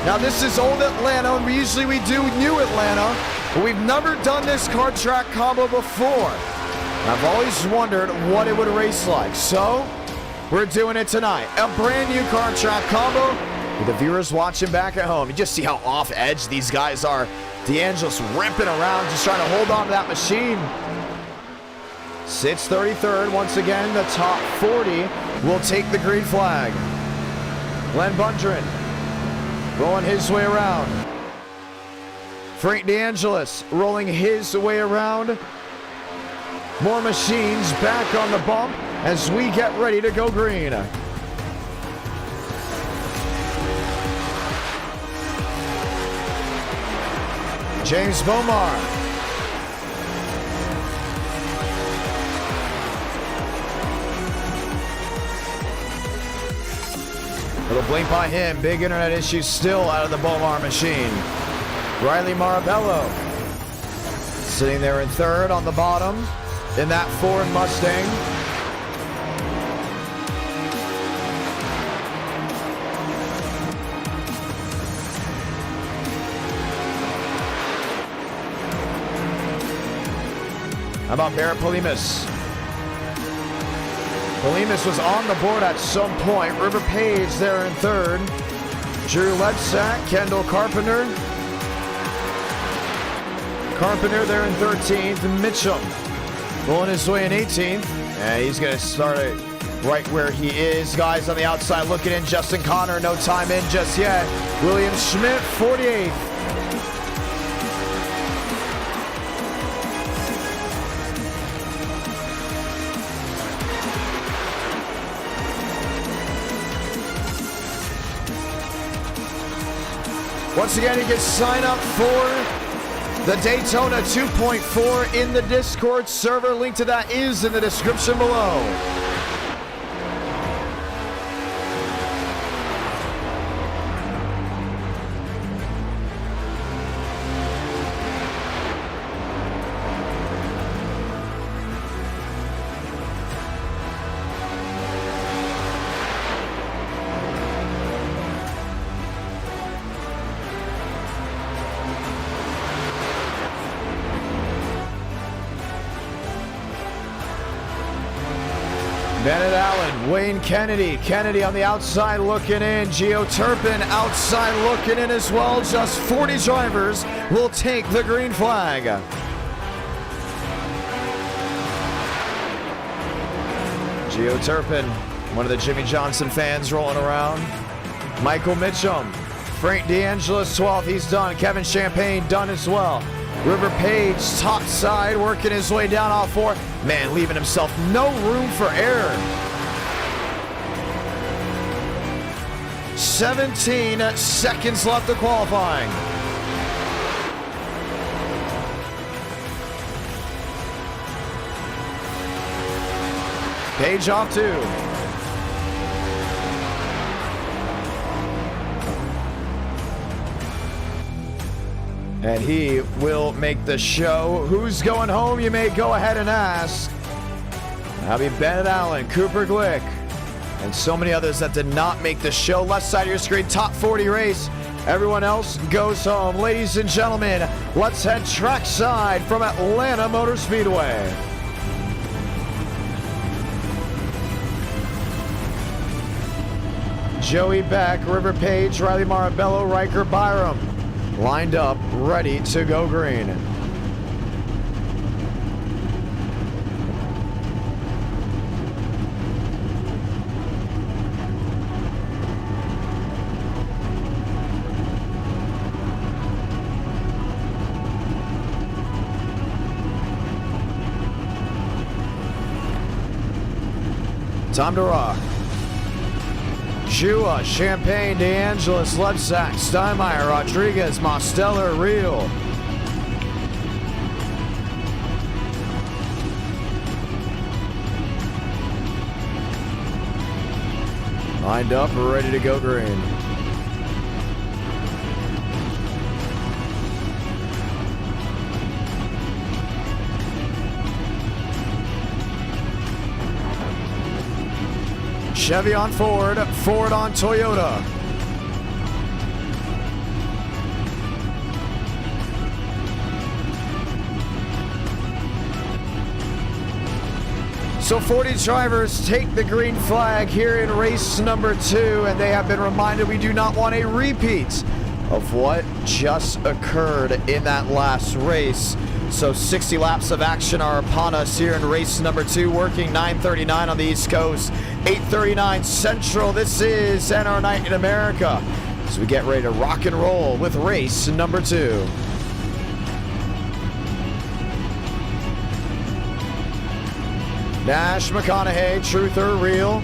Now this is old Atlanta, and usually we do new Atlanta, but we've never done this car track combo before. I've always wondered what it would race like, so we're doing it tonight. A brand new car track combo with the viewers watching back at home. You just see how off edge these guys are. DeAngelis ripping around, just trying to hold on to that machine. Sits 33rd. Once again, the top 40 will take the green flag. Glenn Bundren rolling his way around. Frank DeAngelis rolling his way around. More machines back on the bump as we get ready to go green. James Bomar. Little blink by him. Big internet issues still out of the Bomar machine. Riley Marabello sitting there in third on the bottom in that Ford Mustang. How about Barrett Polimas? Polimas was on the board at some point. River Page there in third. Drew Ledsack, Kendall Carpenter. Carpenter there in 13th. Mitchum pulling his way in 18th. And he's going to start it right where he is. Guys on the outside looking in. Justin Connor, no time in just yet. William Schmidt, 48th. Once again, you can sign up for the Daytona 2.4 in the Discord server. Link to that is in the description below. Bennett Allen, Wayne Kennedy. Kennedy on the outside looking in. Gio Turpin outside looking in as well. Just 40 drivers will take the green flag. Gio Turpin, one of the Jimmy Johnson fans rolling around. Michael Mitchum. Frank DeAngelis 12th, he's done. Kevin Champagne done as well. River Page, top side, working his way down off four. Man, leaving himself no room for error. 17 seconds left of qualifying. Page off two. And he will make the show. Who's going home, you may go ahead and ask. That'll be Bennett Allen, Cooper Glick, and so many others that did not make the show. Left side of your screen, top 40 race. Everyone else goes home. Ladies and gentlemen, let's head trackside from Atlanta Motor Speedway. Joey Beck, River Page, Riley Marabello, Riker Byram. Lined up, ready to go green. Time to rock. Chua, Champagne, DeAngelis, Ledsack, Steinmeier, Rodriguez, Mosteller, Reel. Lined up, ready to go green. Chevy on Ford, Ford on Toyota. So 40 drivers take the green flag here in race number 2, and they have been reminded we do not want a repeat of what just occurred in that last race. So 60 laps of action are upon us here in race number 2, working 9:39 on the East Coast, 8:39 Central. This is NR Night in America as we get ready to rock and roll with race number 2. Nash, McConaughey, Truther, Reel.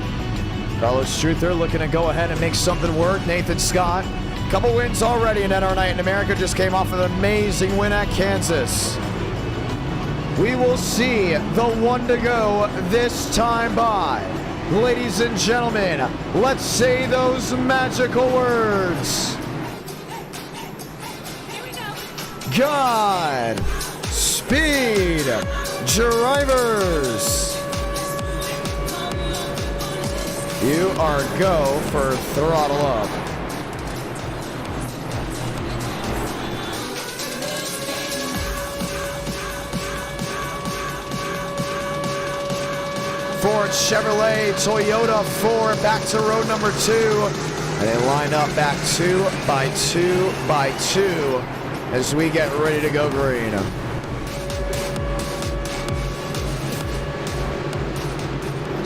Carlos Truther looking to go ahead and make something work. Nathan Scott, Couple wins already in NR Night in America. Just came off of an amazing win at Kansas. We will see the one to go this time by. Ladies and gentlemen, let's say those magical words. God speed drivers. You are go for throttle up. Ford, Chevrolet, Toyota, 4 back to road number 2. And they line up back 2 by 2 by 2 as we get ready to go green.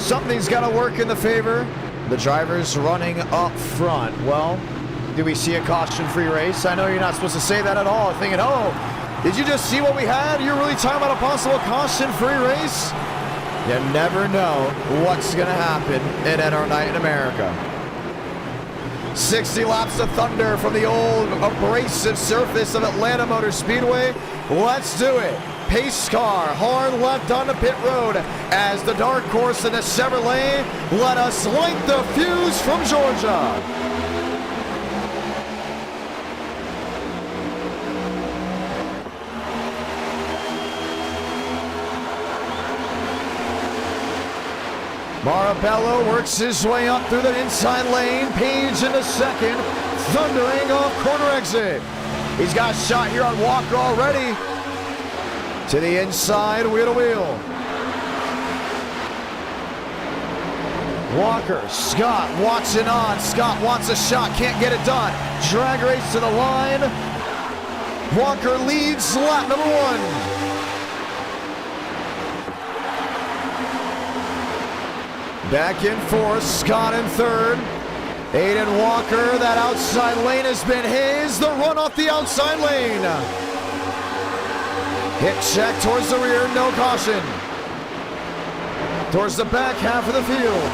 Something's got to work in the favor. The drivers running up front. Well, do we see a caution-free race? I know you're not supposed to say that at all. Thinking, oh, did you just see what we had? You're really talking about a possible caution-free race? You never know what's going to happen in NR Night in America. 60 laps of thunder from the old abrasive surface of Atlanta Motor Speedway. Let's do it. Pace car, hard left onto pit road as the dark horse in the Chevrolet let us light the fuse from Georgia. Marabello works his way up through the inside lane. Page into second, thundering off corner exit. He's got a shot here on Walker already. To the inside, wheel to wheel. Walker, Scott, Watson on. Scott wants a shot, can't get it done. Drag race to the line. Walker leads lap number 1. Back in fourth, Scott in third. Aiden Walker, that outside lane has been his. The run off the outside lane. Hit check towards the rear, no caution. Towards the back half of the field.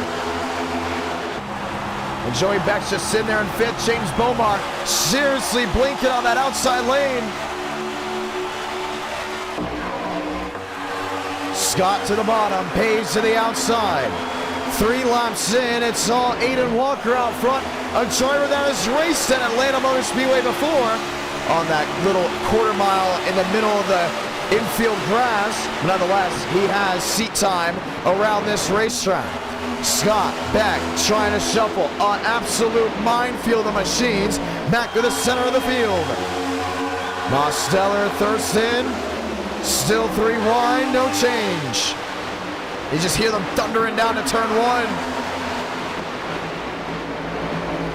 And Joey Beck's just sitting there in fifth. James Bomar seriously blinking on that outside lane. Scott to the bottom, Page to the outside. 3 laps in, it's all Aiden Walker out front, a driver that has raced at Atlanta Motor Speedway before on that little quarter mile in the middle of the infield grass. Nonetheless, he has seat time around this racetrack. Scott back, trying to shuffle, an absolute minefield of machines back to the center of the field. Mosteller, Thurston, still 3 wide, no change. You just hear them thundering down to turn 1.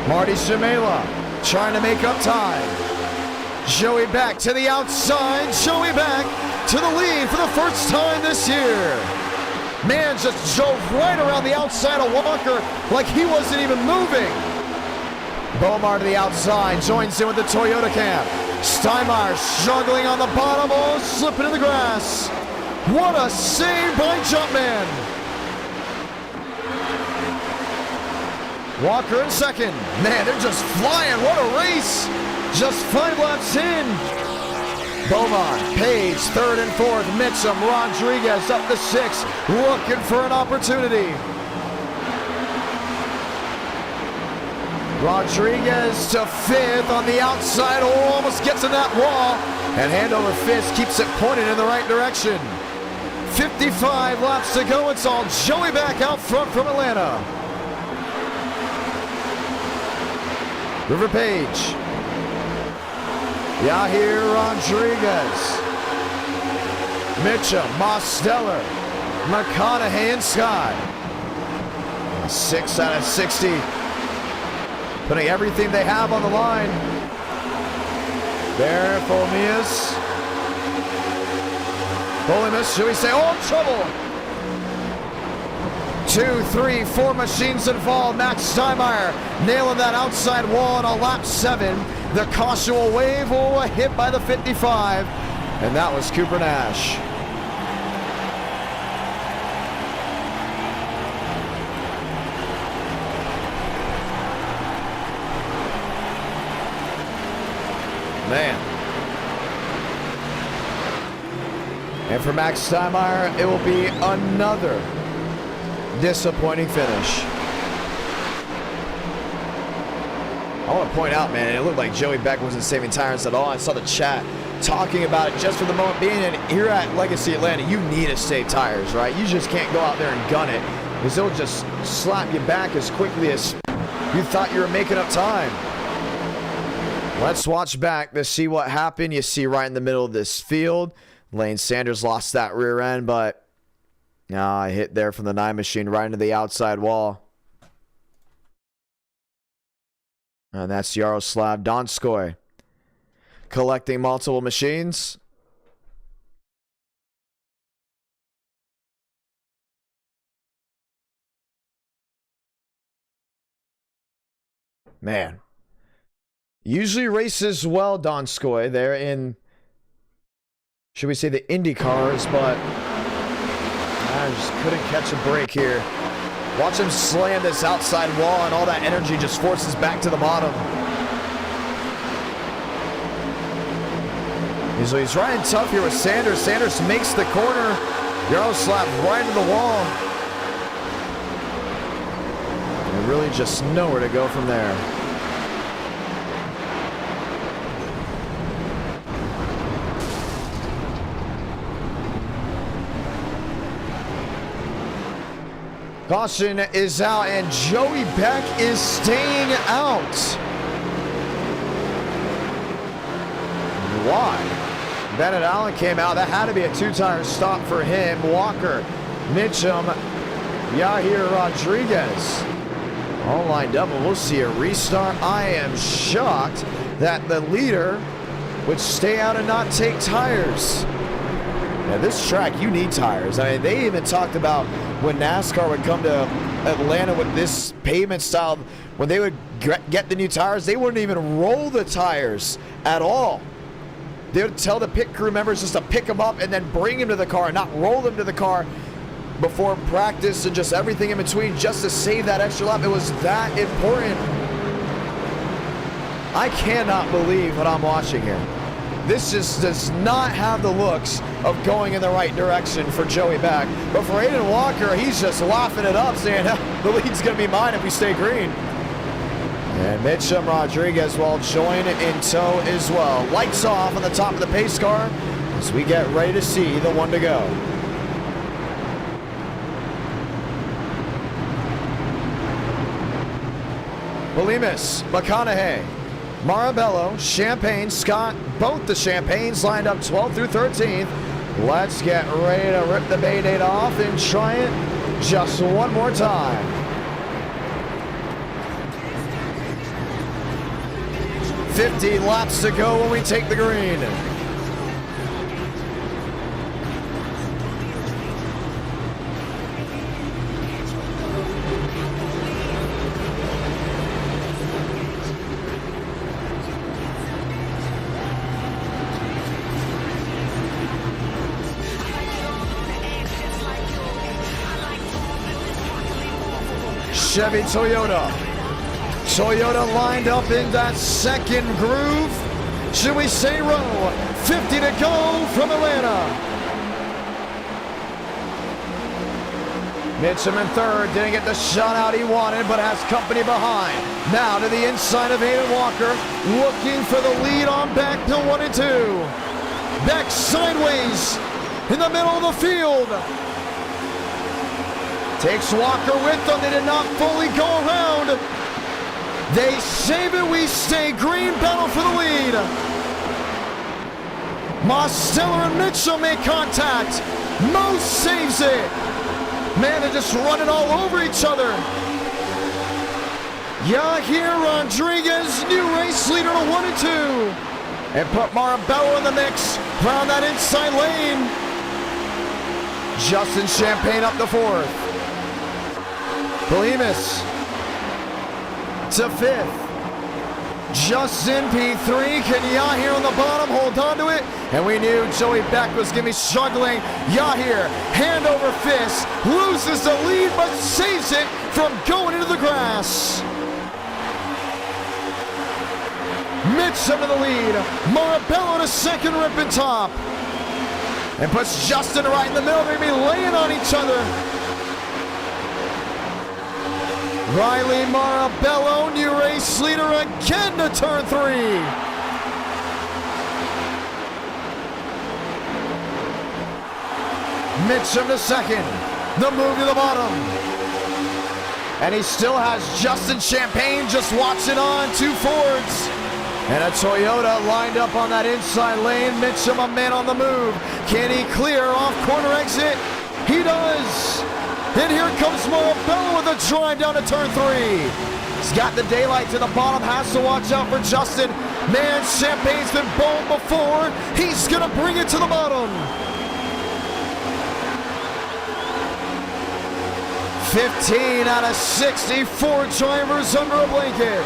Marty Shimela trying to make up time. Joey back to the outside. Joey back to the lead for the first time this year. Man just drove right around the outside of Walker like he wasn't even moving. Bomar to the outside, joins in with the Toyota cam. Steinmeier struggling on the bottom, oh, slipping in the grass. What a save by Jumpman. Walker in second. Man, they're just flying. What a race. Just 5 laps in. Beaumont, Page, third and fourth. Mitchum, Rodriguez up to 6, looking for an opportunity. Rodriguez to 5th on the outside. Oh, almost gets in that wall. And hand over fist keeps it pointed in the right direction. 55 laps to go. It's all Joey back out front from Atlanta. River Page. Yahir Rodriguez. Mitchum, Mosteller, McConaughey, and Scott. 6 out of 60. Putting everything they have on the line. There, Fulmius. Fulmius, should we say, oh, trouble. 2, 3, 4 machines involved. Max Steinmeier nailing that outside wall on a lap 7. The caution will wave, oh, a hit by the 55. And that was Cooper Nash. man. And for Max Steinmeier, it will be another disappointing finish. I want to point out, man, it looked like Joey Beck wasn't saving tires at all. I saw the chat talking about it just for the moment being. And here at Legacy Atlanta, you need to save tires, right? You just can't go out there and gun it, because they'll just slap you back as quickly as you thought you were making up time. Let's watch back to see what happened. You see right in the middle of this field, Lane Sanders lost that rear end, but I hit there from the 9 machine right into the outside wall. And that's Yaroslav Donskoy collecting multiple machines. Man. Usually races well, Donskoy. They're in, should we say, the Indy cars, but I just couldn't catch a break here. Watch him slam this outside wall, and all that energy just forces back to the bottom. So he's riding tough here with Sanders. Sanders makes the corner. Yaroslav right into the wall. And really just nowhere to go from there. Caution is out, and Joey Beck is staying out. Why? Bennett Allen came out. That had to be a 2-tire stop for him. Walker, Mitchum, Yahir Rodriguez all lined up, and we'll see a restart. I am shocked that the leader would stay out and not take tires. Now, this track, you need tires. I mean, they even talked about when NASCAR would come to Atlanta with this pavement style, when they would get the new tires, they wouldn't even roll the tires at all. They would tell the pit crew members just to pick them up and then bring them to the car and not roll them to the car before practice and just everything in between, just to save that extra lap. It was that important. I cannot believe what I'm watching here. This just does not have the looks of going in the right direction for Joey Beck. But for Aiden Walker, he's just laughing it up, saying, the lead's going to be mine if we stay green. And Mitchum Rodriguez will join in tow as well. Lights off on the top of the pace car as we get ready to see the one to go. Bolimus, McConaughey, Marabello, Champagne, Scott, both the Champagnes lined up 12th through 13th. Let's get ready to rip the Band-Aid off and try it just one more time. "50 laps to go when we take the green." Chevy Toyota. Toyota lined up in that second groove. Should we say row? 50 to go from Atlanta. Mitchum in third. Didn't get the shot out he wanted, but has company behind. Now to the inside of Aiden Walker. Looking for the lead on Beck to 1 and 2. Beck sideways in the middle of the field. Takes Walker with them. They did not fully go around. They save it. We stay green. Battle for the lead. Mosteller and Mitchell make contact. Most saves it. Man, they're just running all over each other. Yahir Rodriguez, new race leader to 1 and 2. And put Marabello in the mix. Round that inside lane. Justin Champagne up the 4th. Bolimus to 5th. Justin P3. Can Yahir on the bottom hold on to it? And we knew Joey Beck was going to be struggling. Yahir, hand over fist, loses the lead but saves it from going into the grass. Mitchum to the lead. Marabello to second, ripping top. And puts Justin right in the middle. They're going to be laying on each other. Riley Marabello, new race leader again to turn 3. Mitchum to second. The move to the bottom. And he still has Justin Champagne just watching on. 2 Fords. And a Toyota lined up on that inside lane. Mitchum, a man on the move. Can he clear off corner exit? He does. And here comes Marabello with a drive down to turn 3. He's got the daylight to the bottom, has to watch out for Justin. Man, Champagne's been bowled before. He's going to bring it to the bottom. 15 out of 60, 4 drivers under a blanket.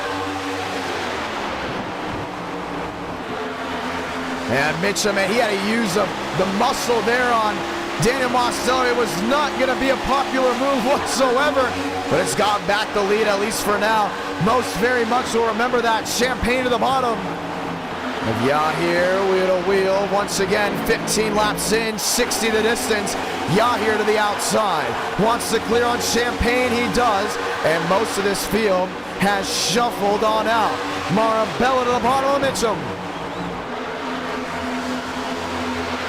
And Mitchum, man, he had to use the muscle there on Daniel Mostello. It was not going to be a popular move whatsoever, but it's got back the lead, at least for now. Most very much will remember that. Champagne to the bottom. And Yahir wheel to wheel. Once again, 15 laps in, 60 the distance. Yahir to the outside. Wants to clear on Champagne, he does. And most of this field has shuffled on out. Marabello to the bottom of Mitchum.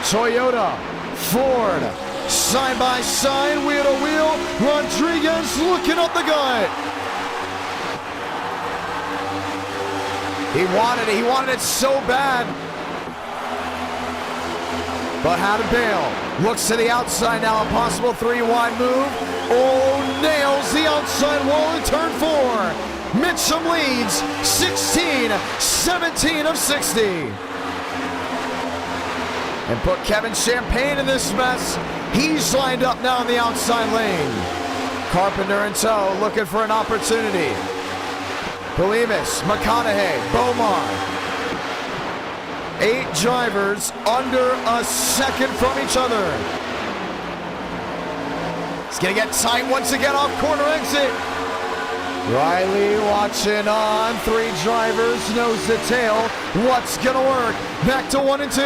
Toyota, Ford, side by side, wheel to wheel. Rodriguez looking up the gut. He wanted it so bad. But had to bail. Looks to the outside now, a possible 3-wide move. Oh, nails the outside wall in turn 4. Mitchum leads 16, 17 of 60. And put Kevin Champagne in this mess. He's lined up now in the outside lane. Carpenter in tow, looking for an opportunity. Belimus, McConaughey, Bomar. 8 drivers under a second from each other. It's gonna get tight once again off corner exit. Riley watching on. 3 drivers, nose to tail. What's gonna work? Back to 1 and 2.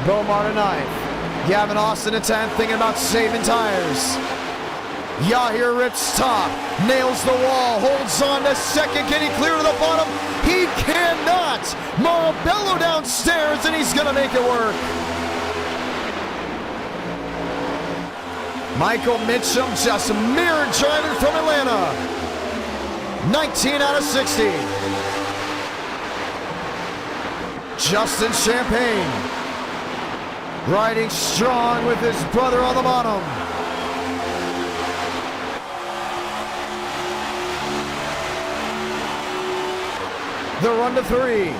Bomar to 9th. Gavin Austin to 10th, thinking about saving tires. Yahir rips top, nails the wall, holds on to second. Can he clear to the bottom? He cannot. Marabello downstairs, and he's going to make it work. Michael Mitchum just mirror driving from Atlanta. 19 out of 60. Justin Champagne riding strong with his brother on the bottom. The run to 3.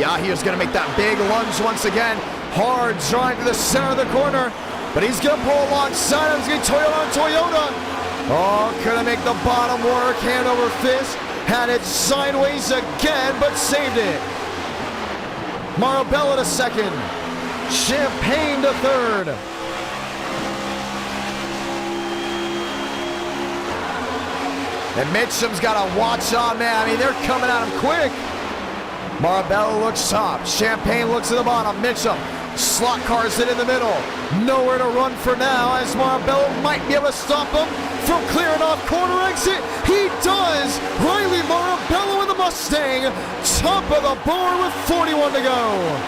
Yahir's going to make that big lunge once again. Hard drive to the center of the corner, but he's going to pull alongside him. He's going to Toyota on Toyota. Oh, couldn't make the bottom work. Hand over fist. Had it sideways again, but saved it. Marabello to second. Champagne to 3rd. And Mitchum's got to watch on, man. I mean, they're coming at him quick. Marabello looks top. Champagne looks at the bottom. Mitchum slot cars it in the middle. Nowhere to run for now, as Marabello might be able to stop him from clearing off corner exit. He does. Riley Marabello in the Mustang. Top of the board with 41 to go.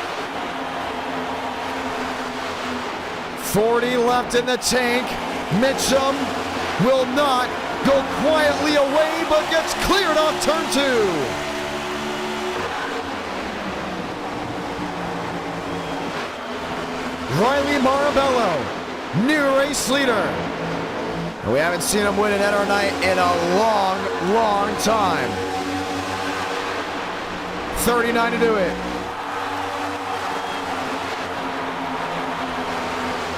40 left in the tank. Mitchum will not go quietly away, but gets cleared off turn 2. Riley Marabello, new race leader. And we haven't seen him win an NR night in a long, long time. 39 to do it.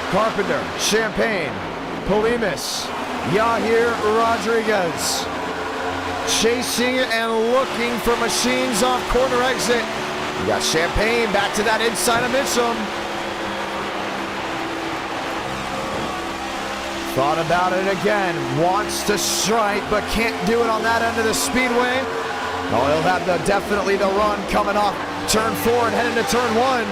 Carpenter, Champagne, Polimas, Yahir Rodriguez. Chasing and looking for machines off corner exit. You got Champagne back to that inside of Mitchum. Thought about it again. Wants to strike, but can't do it on that end of the speedway. Oh, he'll have definitely the run coming off turn 4 and heading to turn 1.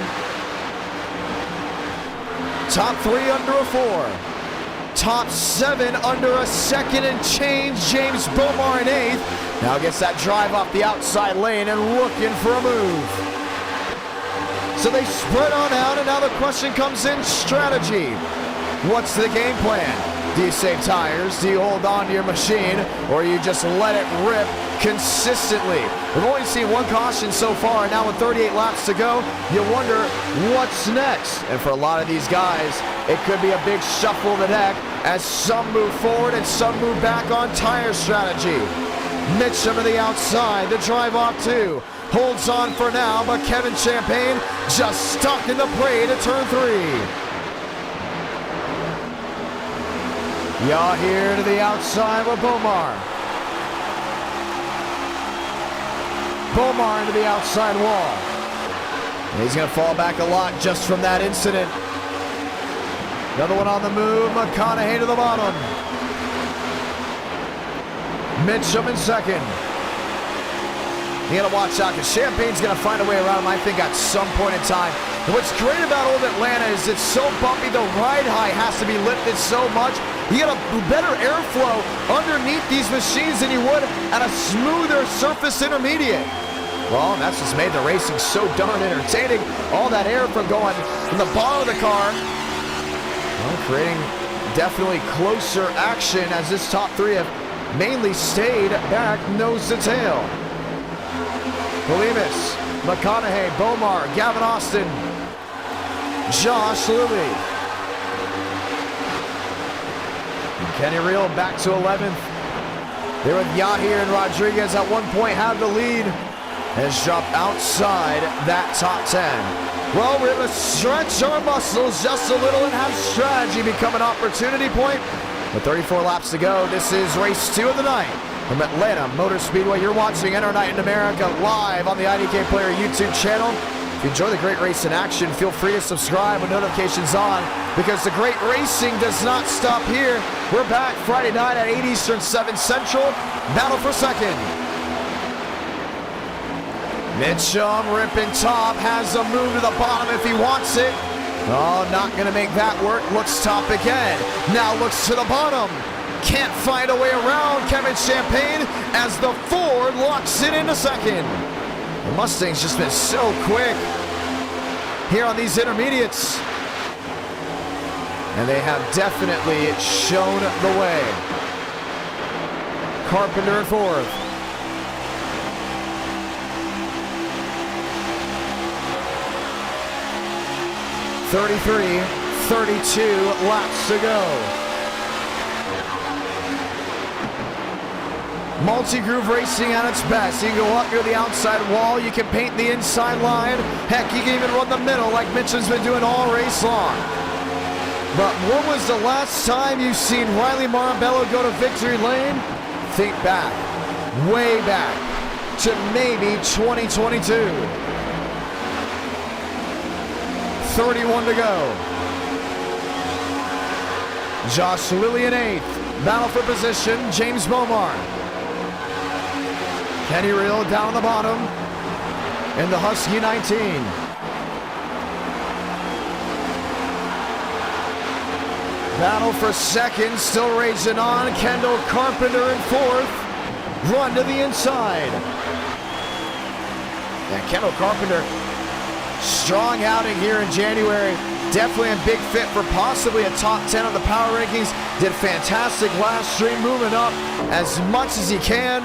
Top 3 under a 4. Top 7 under a second and change. James Bomar in 8th. Now gets that drive off the outside lane and looking for a move. So they spread on out, and now the question comes in, strategy. What's the game plan? Do you save tires? Do you hold on to your machine? Or you just let it rip consistently? We've only seen one caution so far, and now with 38 laps to go, you wonder what's next. And for a lot of these guys, it could be a big shuffle of the deck as some move forward and some move back on tire strategy. Mitchum to the outside, the drive off 2. Holds on for now, but Kevin Champagne just stuck in the parade to turn 3. Yahir to the outside with Bomar. Bomar into the outside wall. And he's going to fall back a lot just from that incident. Another one on the move, McConaughey to the bottom. Mitchum in second. You got to watch out because Champagne's going to find a way around him, I think, at some point in time. And what's great about Old Atlanta is it's so bumpy, the ride high has to be lifted so much. You get a better airflow underneath these machines than you would at a smoother surface intermediate. Well, and that's what's made the racing so darn entertaining. All that air from going from the bottom of the car. Well, creating definitely closer action as this top 3 have mainly stayed back nose to tail. Believus, McConaughey, Bomar, Gavin Austin, Josh Lilly. Kenny Reel back to 11th. There with Yahir and Rodriguez at one point have the lead. Has dropped outside that top 10. Well, we're going to stretch our muscles just a little and have strategy become an opportunity point. With 34 laps to go, this is race 2 of the night. From Atlanta Motor Speedway, you're watching Enter Night in America live on the IDK Player YouTube channel. If you enjoy the great race in action, feel free to subscribe with notifications on because the great racing does not stop here. We're back Friday night at 8 Eastern, 7 Central. Battle for second. Mitchum ripping top, has a move to the bottom if he wants it. Oh, not going to make that work. Looks top again. Now looks to the bottom. Can't find a way around Kevin Champagne as the Ford locks it into second. The Mustang's just been so quick here on these intermediates. And they have definitely shown the way. Carpenter in 4th. .32 laps to go. Multi-groove racing at its best. You can go up near the outside wall. You can paint the inside line. Heck, you can even run the middle like Mitchum's been doing all race long. But when was the last time you've seen Riley Marabello go to victory lane? Think back, way back, to maybe 2022. 31 to go. Josh Lilly in 8th. Battle for position, James Bomar. Kenny Reel down on the bottom in the Husky 19. Battle for second, still raging on. Kendall Carpenter in 4th. Run to the inside. And Kendall Carpenter, strong outing here in January. Definitely a big fit for possibly a top 10 on the power rankings. Did fantastic last stream, moving up as much as he can.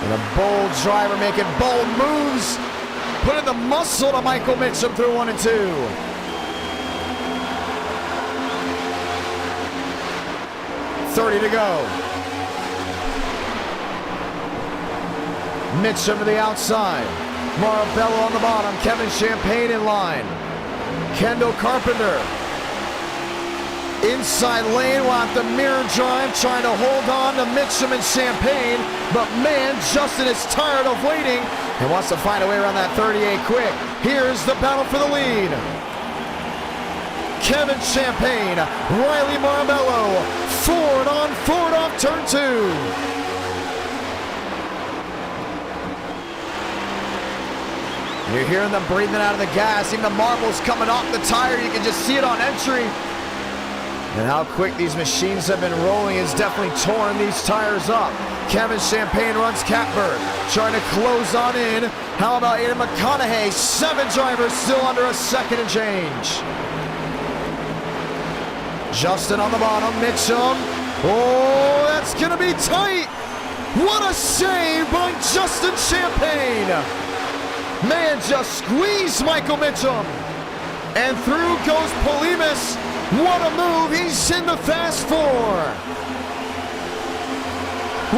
And a bold driver making bold moves. Putting the muscle to Michael Mitchum through 1 and 2. .30 to go. Mitchum to the outside. Marabello on the bottom. Kevin Champagne in line. Kendall Carpenter. Inside lane, we'll have the mirror drive, trying to hold on to Mitchum and Champagne. But man, Justin is tired of waiting and wants to find a way around that 38 quick. Here's the battle for the lead. Kevin Champagne, Riley Marabello, Ford on Ford off turn 2. You're hearing them breathing out of the gas. Even the marbles coming off the tire. You can just see it on entry. And how quick these machines have been rolling is definitely torn these tires up. Kevin Champagne runs catbird, trying to close on in. How about Aiden McConaughey? 7 drivers still under a second and change. Justin on the bottom, Mitchum. Oh, that's gonna be tight. What a save by Justin Champagne. Man just squeezed Michael Mitchum. And through goes Polimas. What a move. He's in the fast 4.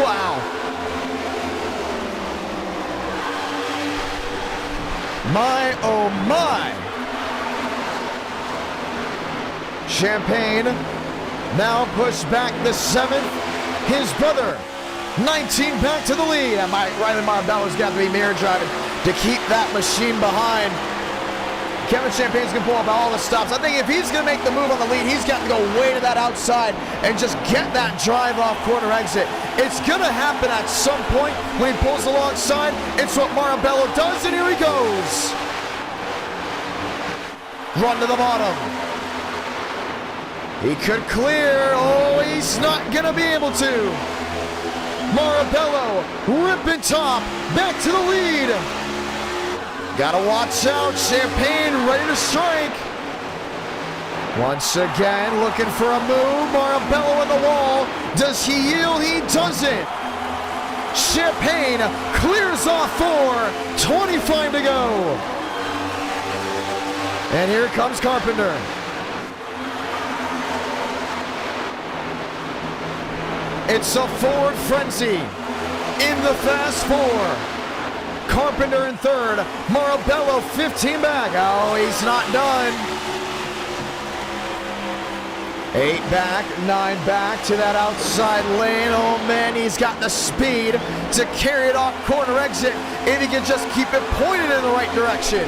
Wow. My, oh my. Champagne now pushed back the 7th. His brother, 19 back to the lead. And Riley Marabello's got to be mirror driving to keep that machine behind. Kevin Champagne's going to pull up all the stops. I think if he's going to make the move on the lead, he's got to go way to that outside and just get that drive off corner exit. It's going to happen at some point when he pulls alongside. It's what Marabello does, and here he goes. Run to the bottom. He could clear. Oh, he's not going to be able to. Marabello ripping top. Back to the lead. Gotta watch out. Champagne ready to strike. Once again, looking for a move. Marabello in the wall. Does he yield? He doesn't. Champagne clears off 4. 25 to go. And here comes Carpenter. It's a Ford frenzy in the fast 4. Carpenter in 3rd. Marabello 15 back. Oh, he's not done. 8 back, 9 back to that outside lane. Oh man, he's got the speed to carry it off corner exit if he can just keep it pointed in the right direction.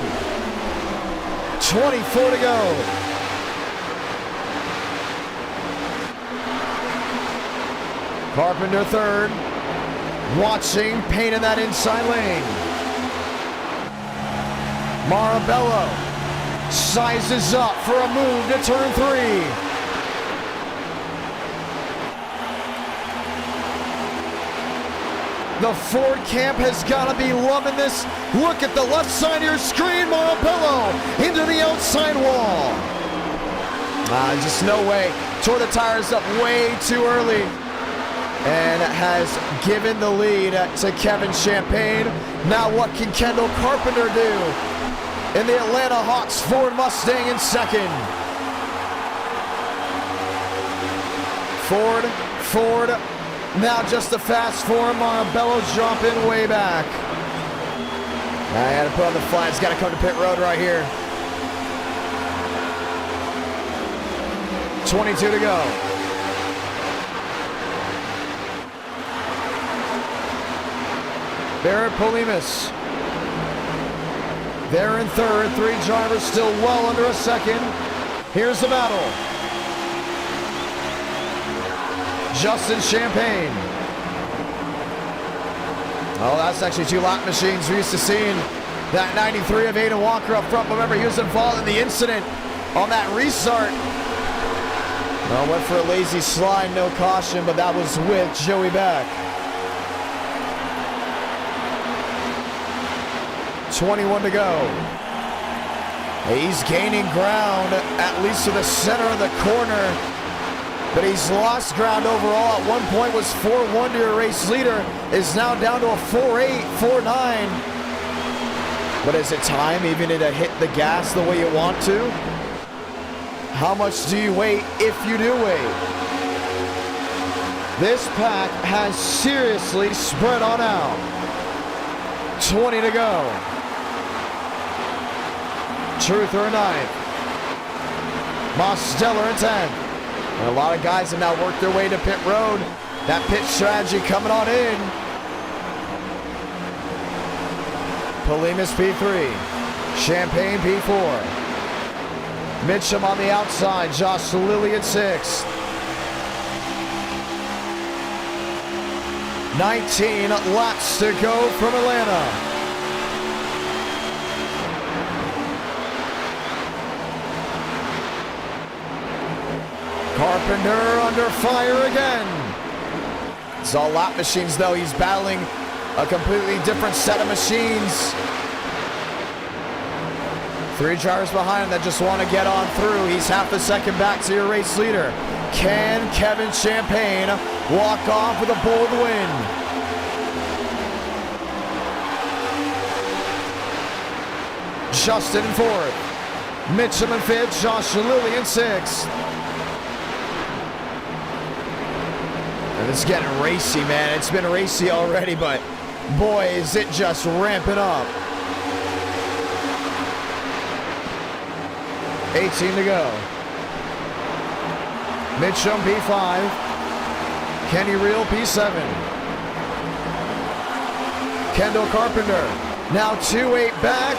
24 to go. Carpenter 3rd. Watching, Payne in that inside lane. Marabello sizes up for a move to turn 3. The Ford camp has got to be loving this. Look at the left side of your screen. Marabello into the outside wall. Just no way. Tore the tires up way too early. And has given the lead to Kevin Champagne. Now what can Kendall Carpenter do? In the Atlanta Hawks Ford Mustang in 2nd. Ford, now just a fast 4. Marabello's dropping way back. I had to put on the flat. It's got to come to pit road right here. 22 to go. Barrett Polimas. They're in 3rd. 3 drivers still well under a second. Here's the battle. Justin Champagne. Oh, that's actually 2 lap machines. We're used to seeing that 93 of Aiden Walker up front. Remember, he was involved in the incident on that restart. Well, went for a lazy slide, no caution, but that was with Joey Beck. 21 to go. He's gaining ground, at least to the center of the corner, but he's lost ground overall. At one point was 4-1 to your race leader, is now down to a 4-8, 4-9. But is it time even to hit the gas the way you want to? How much do you wait if you do wait? This pack has seriously spread on out. 20 to go. Truther in 9th. Mosteller in 10th. And a lot of guys have now worked their way to pit road. That pit strategy coming on in. Polimas P3. Champagne P4. Mitchum on the outside. Josh Lilly at 6th. 19 laps to go from Atlanta. Carpenter under fire again. It's all lap machines, though. He's battling a completely different set of machines. 3 drivers behind him that just want to get on through. He's half a second back to your race leader. Can Kevin Champagne walk off with a bold win? Justin in 4th. Mitchell in 5th. Josh Lilly in 6th. And it's getting racy, man. It's been racy already, but boy, is it just ramping up. 18 to go. Mitchum P5. Kenny Reel P7. Kendall Carpenter now 2-8 back.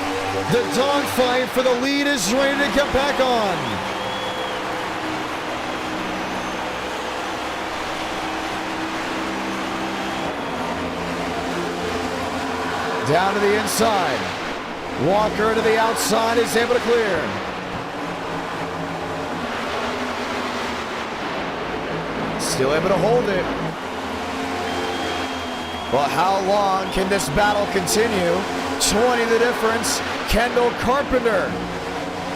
The dogfight for the lead is ready to get back on. Down to the inside. Walker to the outside is able to clear. Still able to hold it. Well, how long can this battle continue? 20 the difference. Kendall Carpenter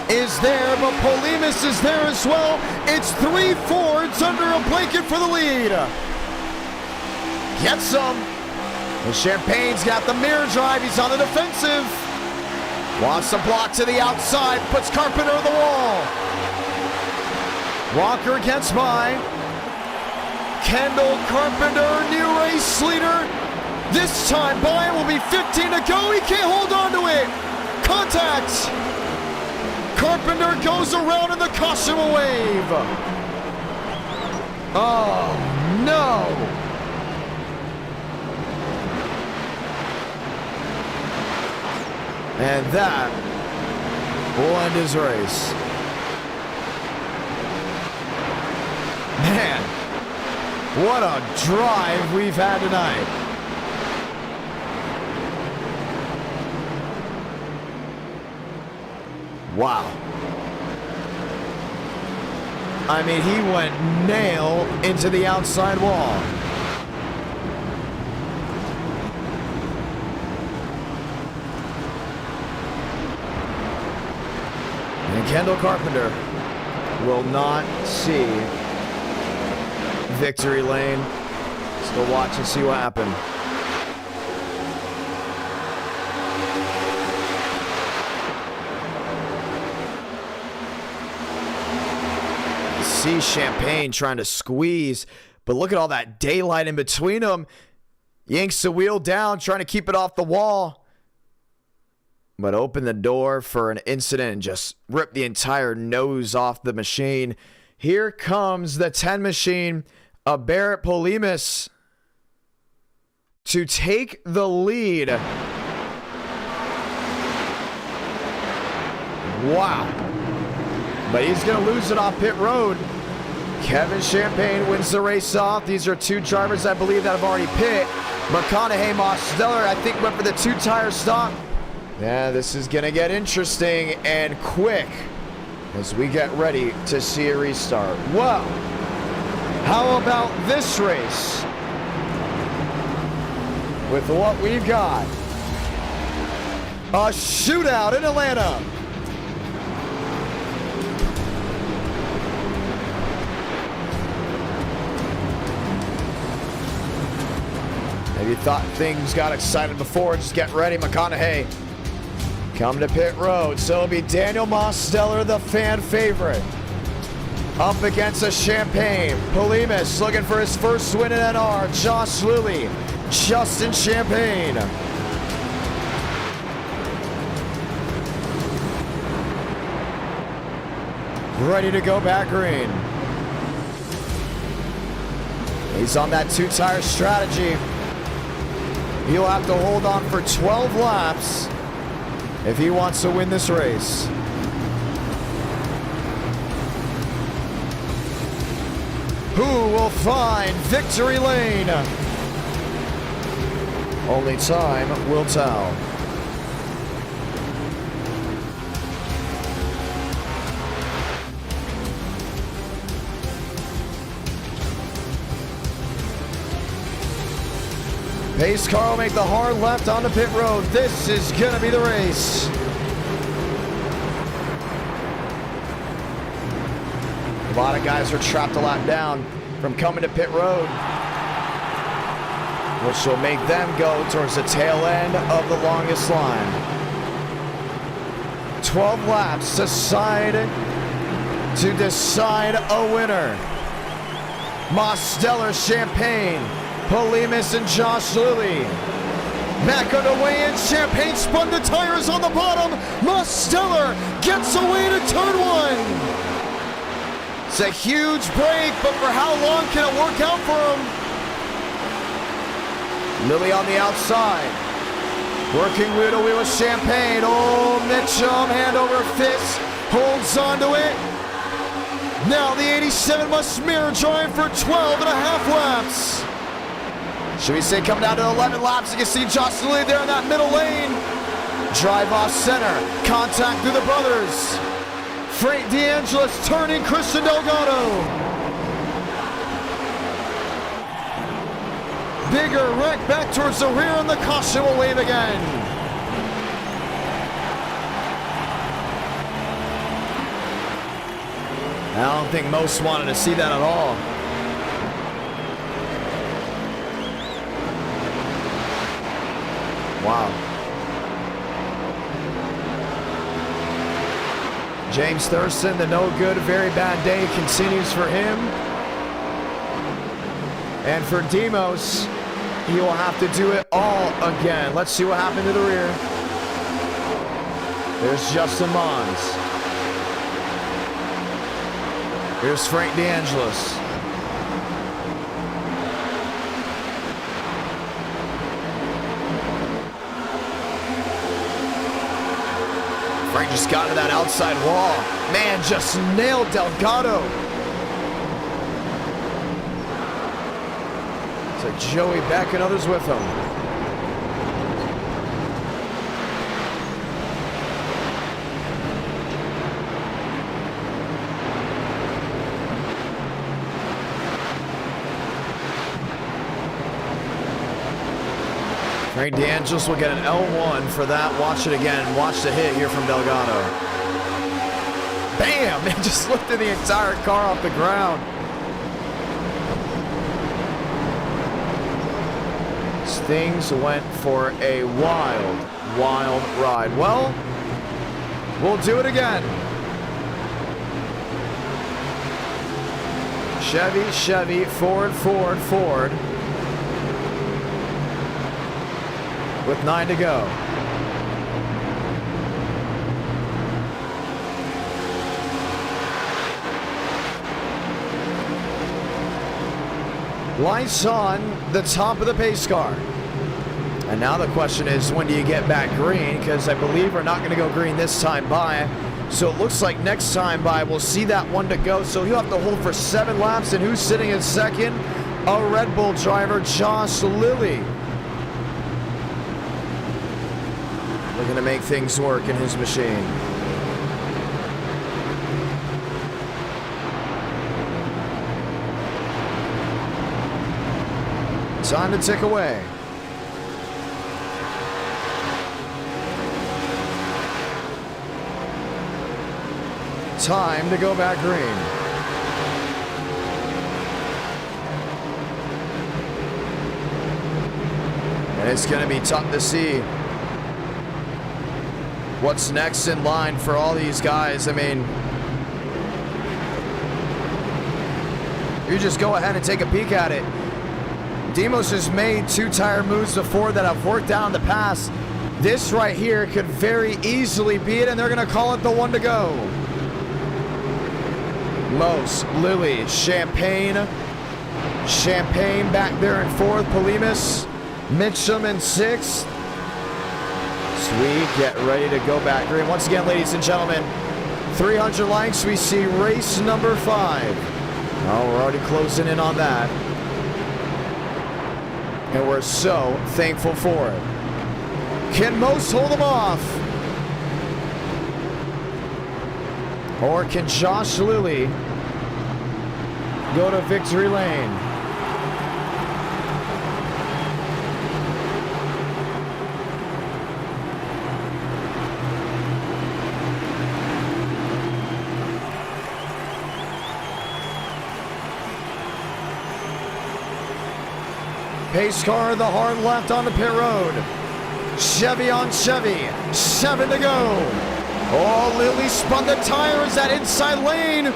is there, but Polimas is there as well. It's 3 Fords under a blanket for the lead. Gets some. And Champagne's got the mirror drive. He's on the defensive. Wants to block to the outside. Puts Carpenter on the wall. Walker gets by. Kendall Carpenter, new race leader. This time by will be 15 to go. He can't hold on to it. Contact. Carpenter goes around and the caution will wave. Oh, no. And that will end his race. Man, what a drive we've had tonight. Wow. I mean, he went nail into the outside wall. And Kendall Carpenter will not see victory lane. Let's go watch and see what happened. See Champagne trying to squeeze, but look at all that daylight in between them. Yanks the wheel down, trying to keep it off the wall, but open the door for an incident and just rip the entire nose off the machine. Here comes the 10 machine of Barrett Polimas to take the lead. Wow. But he's going to lose it off pit road. Kevin Champagne wins the race off. These are 2 drivers, I believe, that have already pit. McConaughey, Mosteller, I think, went for the 2-tire stop. Yeah, this is going to get interesting and quick as we get ready to see a restart. Well, how about this race? With what we've got. A shootout in Atlanta. Maybe you thought things got excited before. Just get ready. McConaughey coming to pit road. So it'll be Daniel Mosteller, the fan favorite, up against a Champagne. Polimas looking for his first win in NR. Josh Lilly, Justin Champagne. Ready to go back green. He's on that 2-tire strategy. He'll have to hold on for 12 laps if he wants to win this race. Who will find victory lane? Only time will tell. Pace car will make the hard left on the pit road. This is going to be the race. A lot of guys are trapped a lap down from coming to pit road, which will make them go towards the tail end of the longest line. 12 laps to decide a winner. Mosteller, Champagne, Polimis, and Josh Lilly. Back underway, and Champagne spun the tires on the bottom. Mosteller gets away to turn one. It's a huge break, but for how long can it work out for him? Lilly on the outside. Working wheel to wheel with Champagne. Oh, Mitchum, hand over fist, holds onto it. Now the 87 must mirror drive for 12 and a half laps. Should we say coming down to 11 laps? You can see Josh Lilly there in that middle lane. Drive off center, contact through the brothers. Frank DeAngelis turning Christian Delgado. Bigger wreck back towards the rear, and the caution will wave again. I don't think most wanted to see that at all. Wow. James Thurston, the no good, very bad day continues for him. And for Demos, he will have to do it all again. Let's see what happened to the rear. There's Justin Mons. Here's Frank DeAngelis. Frank just got to that outside wall. Man, just nailed Delgado. So Joey Beck and others with him. Frank DeAngelis will get an L1 for that. Watch it again. Watch the hit here from Delgado. Bam! It just lifted the entire car off the ground. Things went for a wild, wild ride. Well, we'll do it again. Chevy, Chevy, Ford, Ford, Ford. With 9 to go. Lights on the top of the pace car. And now the question is, when do you get back green? Because I believe we're not going to go green this time by. So it looks like next time by we'll see that 1 to go. So he'll have to hold for 7 laps. And who's sitting in second? A Red Bull driver, Josh Lilly. Looking to make things work in his machine. Time to tick away. Time to go back green. And it's going to be tough to see what's next in line for all these guys. I mean, you just go ahead and take a peek at it. Demos has made 2 tire moves before that have worked out in the past. This right here could very easily be it, and they're going to call it the 1 to go. Mos, Lilly, Champagne. Champagne back there in 4th. Polimis, Mitchum in 6th. Sweet, get ready to go back green. Once again, ladies and gentlemen, 300 likes, we see race number 5. Oh, we're already closing in on that. And we're so thankful for it. Can Mos hold them off? Or can Josh Lilly go to victory lane? pace car, the hard left on the pit road. Chevy on Chevy, 7 to go. Oh, Lilly spun the tires. That inside lane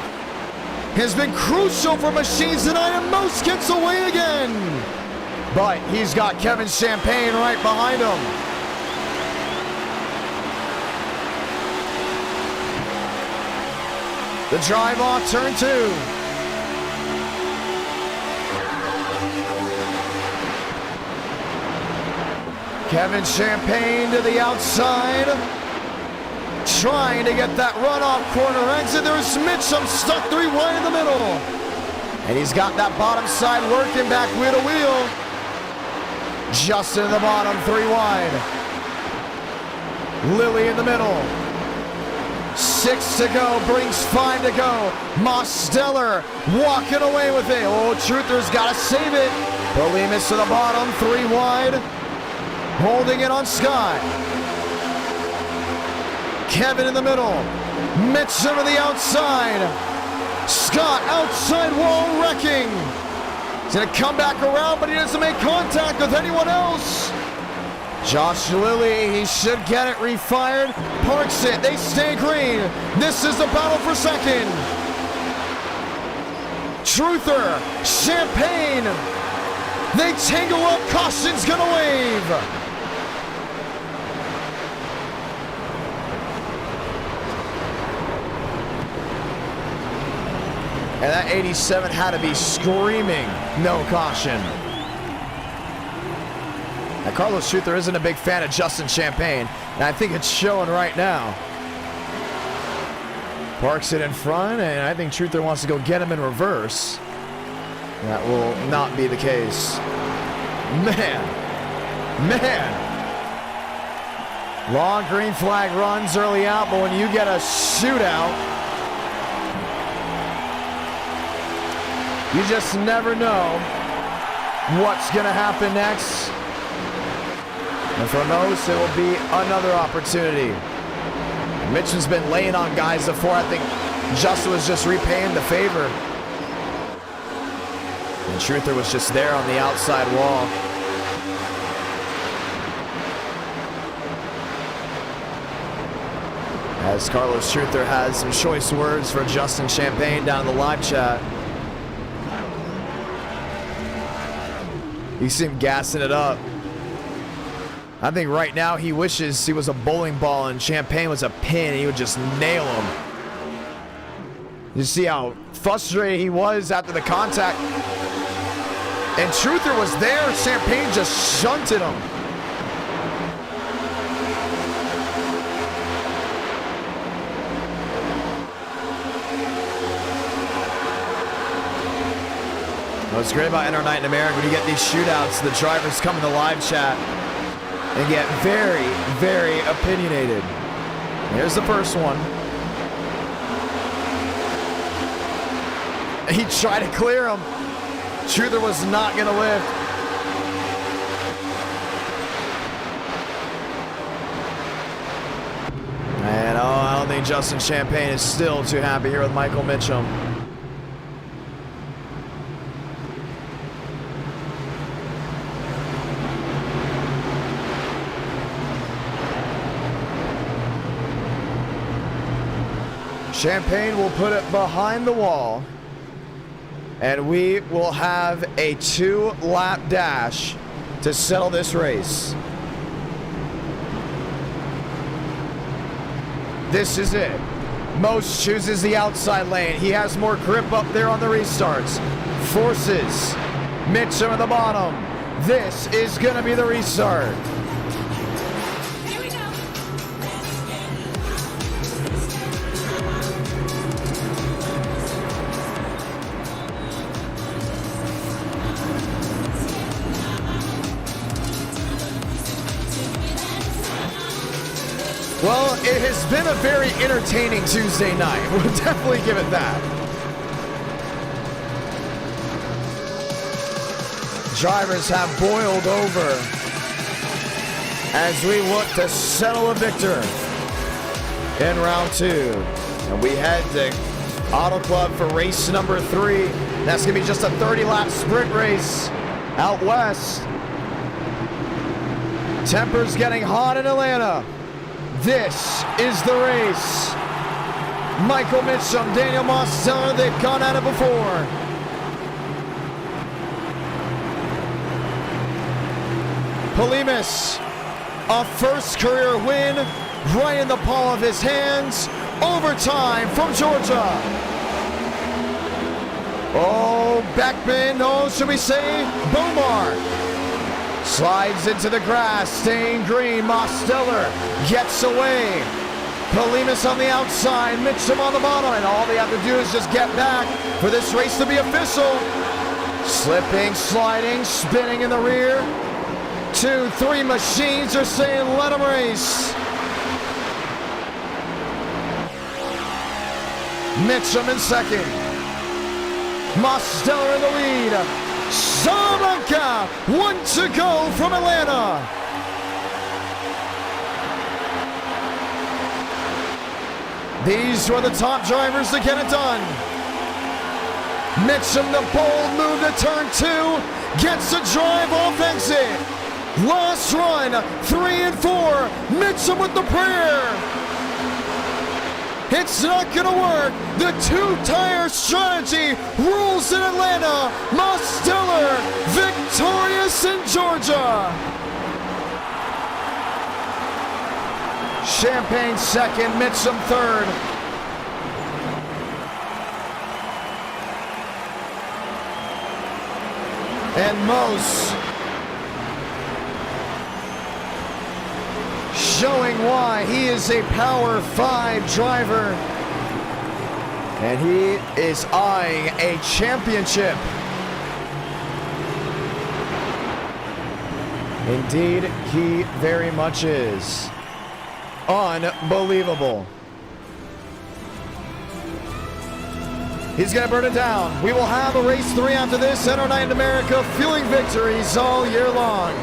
has been crucial for machines tonight, and most gets away again. But he's got Kevin Champagne right behind him. The drive off turn 2. Kevin Champagne to the outside, trying to get that runoff corner exit. There's Mitchum stuck 3 wide in the middle. And he's got that bottom side working back wheel to wheel. Justin in the bottom, 3 wide. Lilly in the middle. 6 to go, brings 5 to go. Mosteller walking away with it. Oh, Truther's got to save it. Polimas to the bottom, 3 wide. Holding it on Scott. Kevin in the middle. Mitchum to the outside. Scott outside wall wrecking. He's going to come back around, but he doesn't make contact with anyone else. Josh Lilly, he should get it refired. Parks it. They stay green. This is the battle for second. Truther, Champagne. They tangle up. Caution's going to wave. And that 87 had to be screaming, no caution. Now, Carlos Truther isn't a big fan of Justin Champagne, and I think it's showing right now. Parks it in front, and I think Truther wants to go get him in reverse. That will not be the case. Man. Long green flag runs early out, but when you get a shootout, you just never know what's going to happen next. And for most, it will be another opportunity. Mitchum's been laying on guys before. I think Justin was just repaying the favor. And Truther was just there on the outside wall. As Carlos Truther has some choice words for Justin Champagne down in the live chat. You see him gassing it up. I think right now he wishes he was a bowling ball and Champagne was a pin and he would just nail him. You see how frustrated he was after the contact. And Truther was there. Champagne just shunted him. What's great about Enter Night in America, when you get these shootouts, the drivers come in the live chat and get very, very opinionated. Here's the first one. He tried to clear him. Truther was not going to lift. And I don't think Justin Champagne is still too happy here with Michael Mitchum. Champagne will put it behind the wall, and we will have a 2-lap dash to settle this race. This is it. Most chooses the outside lane. He has more grip up there on the restarts. Forces Mitchum at the bottom. This is going to be the restart. Well, it has been a very entertaining Tuesday night. We'll definitely give it that. Drivers have boiled over as we look to settle a victor in round 2. And we head to Auto Club for race number 3. That's going to be just a 30-lap sprint race. Out west, tempers getting hot in Atlanta. This is the race. Michael Mitchum, Daniel Mosteller, they've gone at it before. Polimas, a first career win, right in the palm of his hands. Overtime from Georgia. Oh, Beckman, oh, should we say Bomar. Slides into the grass, staying green. Mosteller gets away. Polimas on the outside, Mitchum on the bottom, and all they have to do is just get back for this race to be official. Slipping, sliding, spinning in the rear. 2, 3 machines are saying let them race. Mitchum in second. Mosteller in the lead. Salamanca, 1 to go from Atlanta. These were the top drivers to get it done. Mitchum, the bold move to turn 2, gets a drive off exit. Last run, 3 and 4. Mitchum with the prayer. It's not gonna work. The 2-tire strategy rules in Atlanta. Mosteller victorious in Georgia. Champagne second, Mitchum third. And Mose showing why he is a Power 5 driver. And he is eyeing a championship. Indeed, he very much is. Unbelievable. He's gonna burn it down. We will have a race 3 after this. Center Night in America, fueling victories all year long.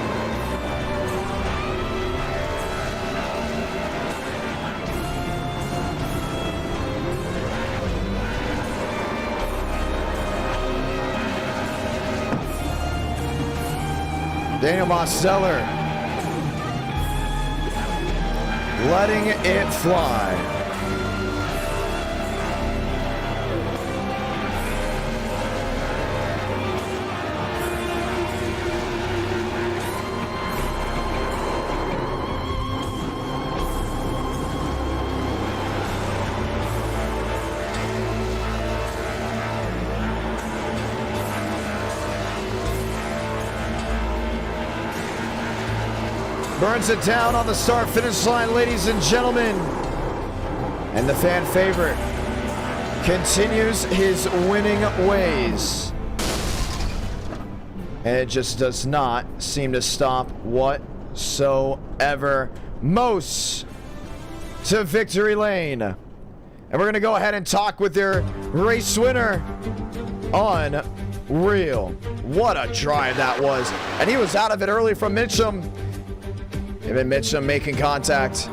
Daniel Mosteller letting it fly. Burns it down on the start-finish line, ladies and gentlemen. And the fan favorite continues his winning ways. And it just does not seem to stop whatsoever. Mose to victory lane. And we're going to go ahead and talk with their race winner. Unreal. What a drive that was. And he was out of it early from Mitchum. Him and Mitchum making contact,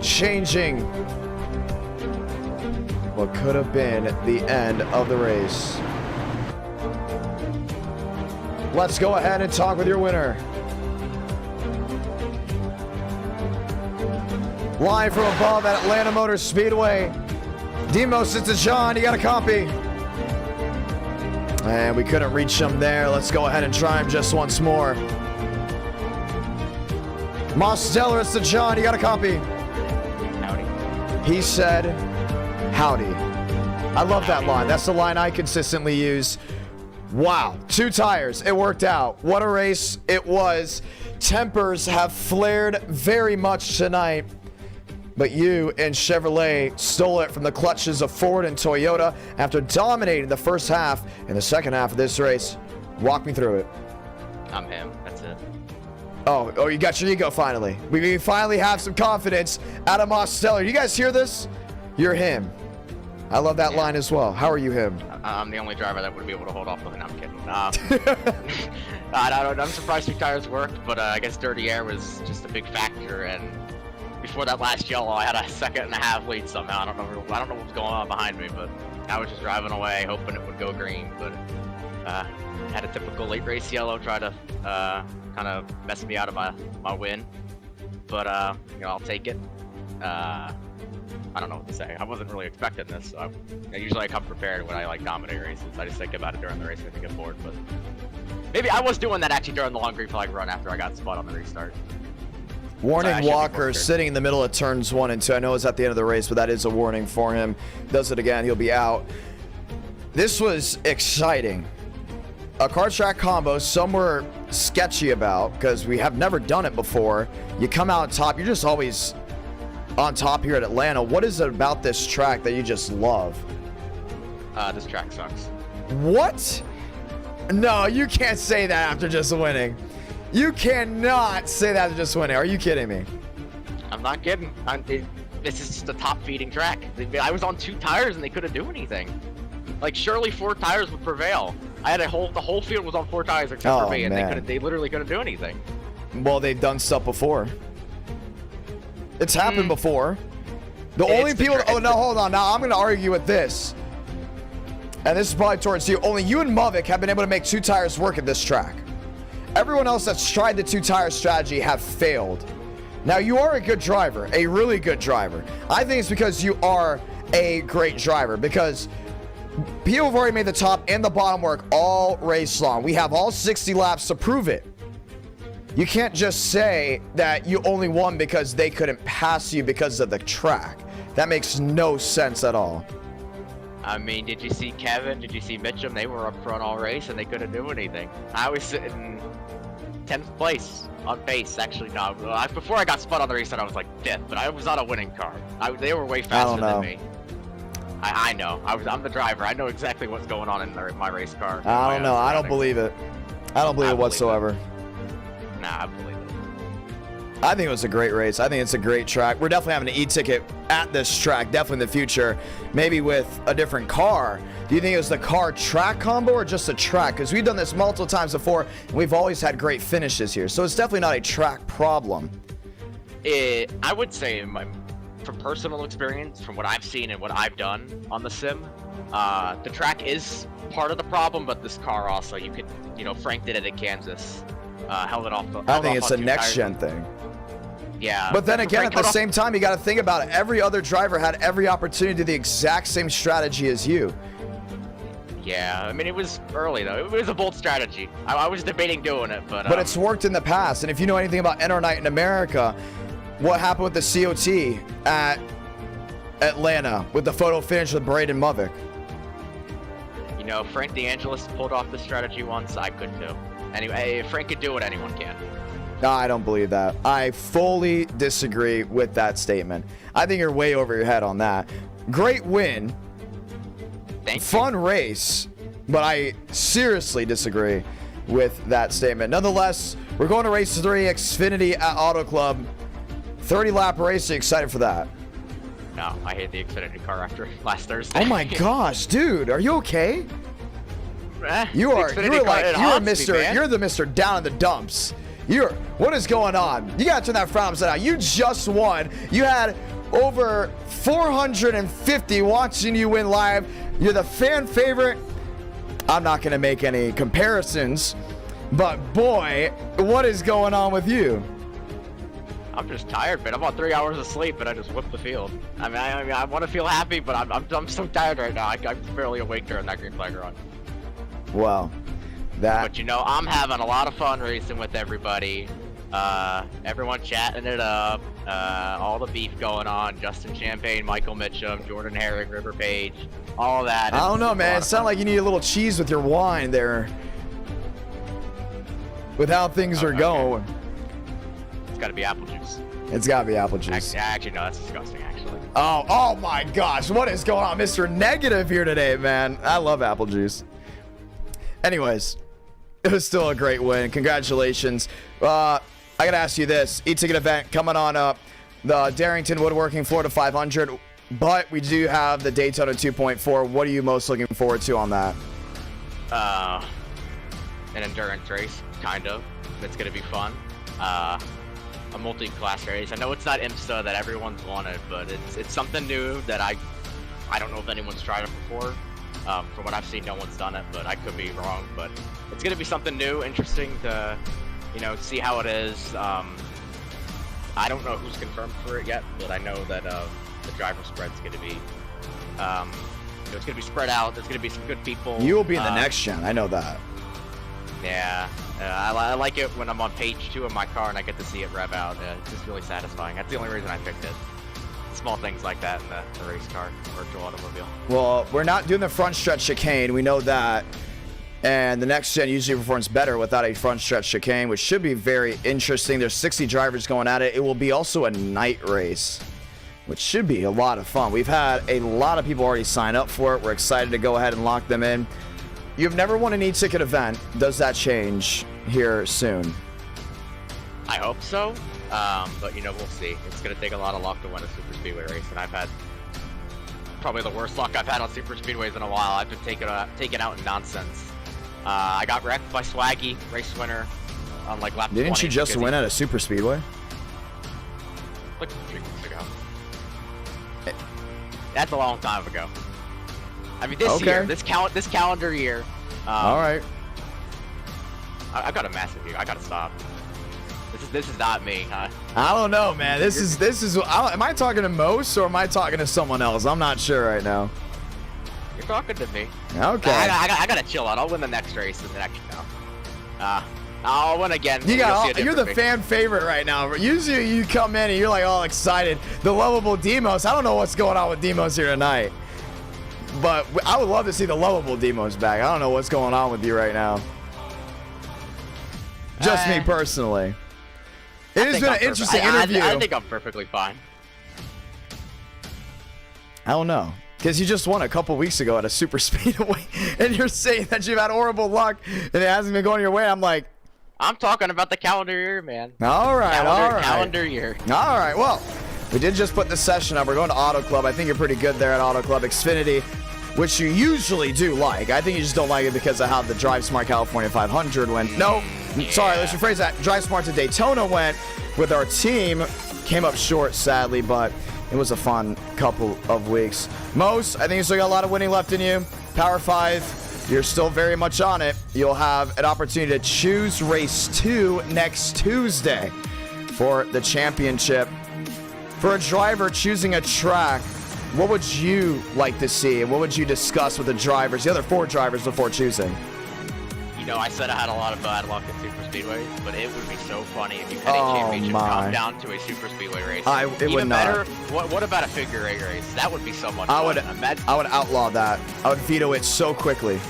changing what could have been the end of the race. Let's go ahead and talk with your winner. Live from above at Atlanta Motor Speedway. Demos, it's to John, you got a copy. And we couldn't reach him there. Let's go ahead and try him just once more. Mosteller, it's to John, you got a copy. Howdy. He said, howdy. I love that line. That's the line I consistently use. Wow, 2 tires, it worked out. What a race it was. Tempers have flared very much tonight, but you and Chevrolet stole it from the clutches of Ford and Toyota after dominating the first half and the second half of this race. Walk me through it. I'm him, that's it. Oh, you got your ego finally. We finally have some confidence out of Mosteller. You guys hear this? You're him. I love that line as well. How are you him? I'm the only driver that would be able to hold off with it. I'm kidding. I'm surprised 2 tires worked, but I guess dirty air was just a big factor. And before that last yellow, I had a 1.5 second lead somehow. I don't know what was going on behind me, but I was just driving away, hoping it would go green. But Had a typical late race yellow try to kind of mess me out of my win, but you know, I'll take it. I don't know what to say. I wasn't really expecting this. So usually I come prepared when I like dominate races. I just think about it during the race and I get bored. But maybe I was doing that actually during the long green flag run after I got spun on the restart. Warning Walker sitting in the middle of turns 1 and 2. I know it's at the end of the race, but that is a warning for him. Does it again, he'll be out. This was exciting. A car track combo, some were sketchy about because we have never done it before. You come out on top, you're just always on top here at Atlanta. What is it about this track that you just love? This track sucks. What? No, you can't say that after just winning. You cannot say that after just winning. Are you kidding me? I'm not kidding. This is just a top feeding track. I was on 2 tires and they couldn't do anything. Like surely 4 tires would prevail. I had the whole field was on 4 tires except for me, and they literally couldn't do anything. Well, they've done stuff before. It's happened before. The only people. Oh no, hold on. Now I'm going to argue with this, and this is probably towards you. Only you and Mavik have been able to make 2 tires work at this track. Everyone else that's tried the 2-tire strategy have failed. Now you are a good driver, a really good driver. I think it's because you are a great driver, because people have already made the top and the bottom work all race long. We have all 60 laps to prove it. You can't just say that you only won because they couldn't pass you because of the track. That makes no sense at all. I mean, did you see Kevin? Did you see Mitchum? They were up front all race and they couldn't do anything. I was sitting 10th place on pace. Actually, no. Before I got spun on the restart, I was like 5th, but I was on a winning car. They were way faster than me. I know. I'm the driver. I know exactly what's going on in my race car. I don't know. I don't believe it. I don't believe it whatsoever. Nah, I believe it. I think it was a great race. I think it's a great track. We're definitely having an e-ticket at this track, definitely in the future, maybe with a different car. Do you think it was the car track combo or just a track? Because we've done this multiple times before, and we've always had great finishes here. So it's definitely not a track problem. I would say, from personal experience, from what I've seen and what I've done on the sim, the track is part of the problem, but this car also, Frank did it at Kansas. Held it off. I think it's a next-gen thing. Yeah. But then again, at the same time, you got to think about it. Every other driver had every opportunity to do the exact same strategy as you. Yeah, I mean, it was early, though. It was a bold strategy. I was debating doing it, but... But it's worked in the past. And if you know anything about NR Night in America, what happened with the COT at Atlanta with the photo finish with Braden Mavik? Frank DeAngelis pulled off the strategy once. I could too. Anyway, if Frank could do it, anyone can. No, I don't believe that. I fully disagree with that statement. I think you're way over your head on that. Great win. Thank you. Fun race, but I seriously disagree with that statement. Nonetheless, we're going to race 3, Xfinity at Auto Club. 30-lap race. Are you excited for that? No, I hate the Xfinity car after last Thursday. Oh my gosh, dude, are you okay? You're the Mr. down in the dumps. What is going on? You gotta turn that frown upside down. You just won. You had over 450 watching you win live. You're the fan favorite. I'm not gonna make any comparisons, but boy, what is going on with you? I'm just tired, man. I'm on 3 hours of sleep, and I just whipped the field. I mean, I want to feel happy, but I'm so tired right now. I'm barely awake during that green flag run. Well, that. But I'm having a lot of fun racing with everybody. Everyone chatting it up. All the beef going on. Justin Champagne, Michael Mitchum, Jordan Herrick, River Page, all that. I don't know, man. It sounds like you need a little cheese with your wine there. With how things are going. It's got to be apple juice. It's got to be apple juice. Actually, no, that's disgusting, actually. Oh my gosh. What is going on? Mr. Negative here today, man. I love apple juice. Anyways, it was still a great win. Congratulations. I got to ask you this. E-ticket event coming on up. The Darrington Woodworking Florida 500. But we do have the Daytona 2.4. What are you most looking forward to on that? An endurance race, kind of. It's going to be fun. A multi-class race. I know it's not IMSA that everyone's wanted, but it's something new that I don't know if anyone's tried it before. From what I've seen, no one's done it, but I could be wrong. But it's going to be something new, interesting to, see how it is. I don't know who's confirmed for it yet, but I know that the driver spread's going to be, it's going to be spread out. There's going to be some good people. You will be in the next gen. I know that. Yeah, I like it when I'm on page 2 of my car and I get to see it rev out. It's just really satisfying. That's the only reason I picked it. Small things like that in the race car, virtual automobile. Well, we're not doing the front stretch chicane. We know that. And the next gen usually performs better without a front stretch chicane, which should be very interesting. There's 60 drivers going at it. It will be also a night race, which should be a lot of fun. We've had a lot of people already sign up for it. We're excited to go ahead and lock them in. You've never won an e-ticket event. Does that change here soon? I hope so. But we'll see. It's gonna take a lot of luck to win a super speedway race, and I've had probably the worst luck I've had on super speedways in a while. I've been taken out in nonsense. I got wrecked by Swaggy, race winner, on like lap 20. Didn't you just win at a super speedway? Like 3 weeks ago. That's a long time ago. I mean, this year, this calendar year. All right. I got a massive view. I gotta stop. This is not me, huh? I don't know, man. This is. Am I talking to Mos or am I talking to someone else? I'm not sure right now. You're talking to me. Okay. I gotta chill out. I'll win the next race in the next I'll win again. You're the fan favorite right now. Usually you come in and you're like all excited. The lovable Demos. I don't know what's going on with Demos here tonight, but I would love to see the lovable Demos back. I don't know what's going on with you right now. Just me personally. It has been an interesting interview. I think I'm perfectly fine. I don't know. Because you just won a couple weeks ago at a super speedway, and you're saying that you've had horrible luck, and it hasn't been going your way. I'm like... I'm talking about the calendar year, man. All right. Calendar year. All right, well, we did just put the session up. We're going to Auto Club. I think you're pretty good there at Auto Club Xfinity, which you usually do like. I think you just don't like it because of how the Drive Smart California 500 went. No, sorry, let's rephrase that. Drive Smart to Daytona went with our team. Came up short, sadly, but it was a fun couple of weeks. Mos, I think you still got a lot of winning left in you. Power 5, you're still very much on it. You'll have an opportunity to choose race 2 next Tuesday for the championship. For a driver choosing a track, what would you like to see? And what would you discuss with the drivers, the other 4 drivers, before choosing? I said I had a lot of bad luck at super speedways, but it would be so funny if you had a championship come down to a super speedway race. It would not. Better, what about a figure 8 race? That would be so much fun. I would outlaw that. I would veto it so quickly.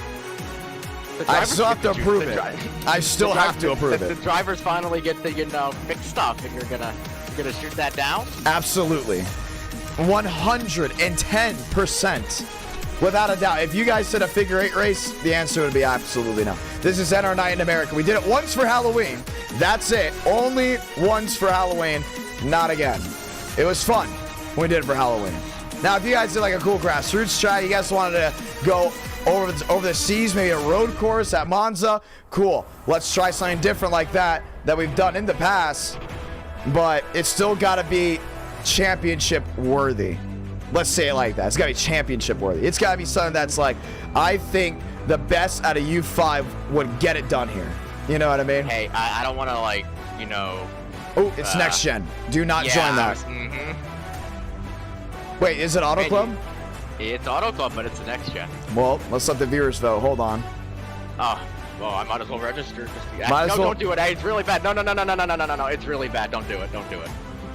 I still have to approve it. I still have to approve it. The drivers finally get the fixed stuff, and you're gonna shoot that down? Absolutely, 110%. Without a doubt. If you guys said a figure 8 race, the answer would be absolutely no. This is NR Night in America. We did it once for Halloween. That's it. Only once for Halloween. Not again. It was fun when we did it for Halloween. Now, if you guys did like a cool grassroots track, you guys wanted to go over the seas, maybe a road course at Monza, cool. Let's try something different like that we've done in the past. But it's still got to be championship worthy. Let's say it like that. It's got to be championship worthy. It's got to be something that's like, I think the best out of U5 would get it done here. You know what I mean? Hey, I don't want to Oh, it's next gen. Do not join that. Wait, is it Auto Club? It's Auto Club, but it's the next gen. Well, let's let the viewers vote. Hold on. Oh, well, I might as well register. Don't do it. Hey, it's really bad. No. It's really bad. Don't do it.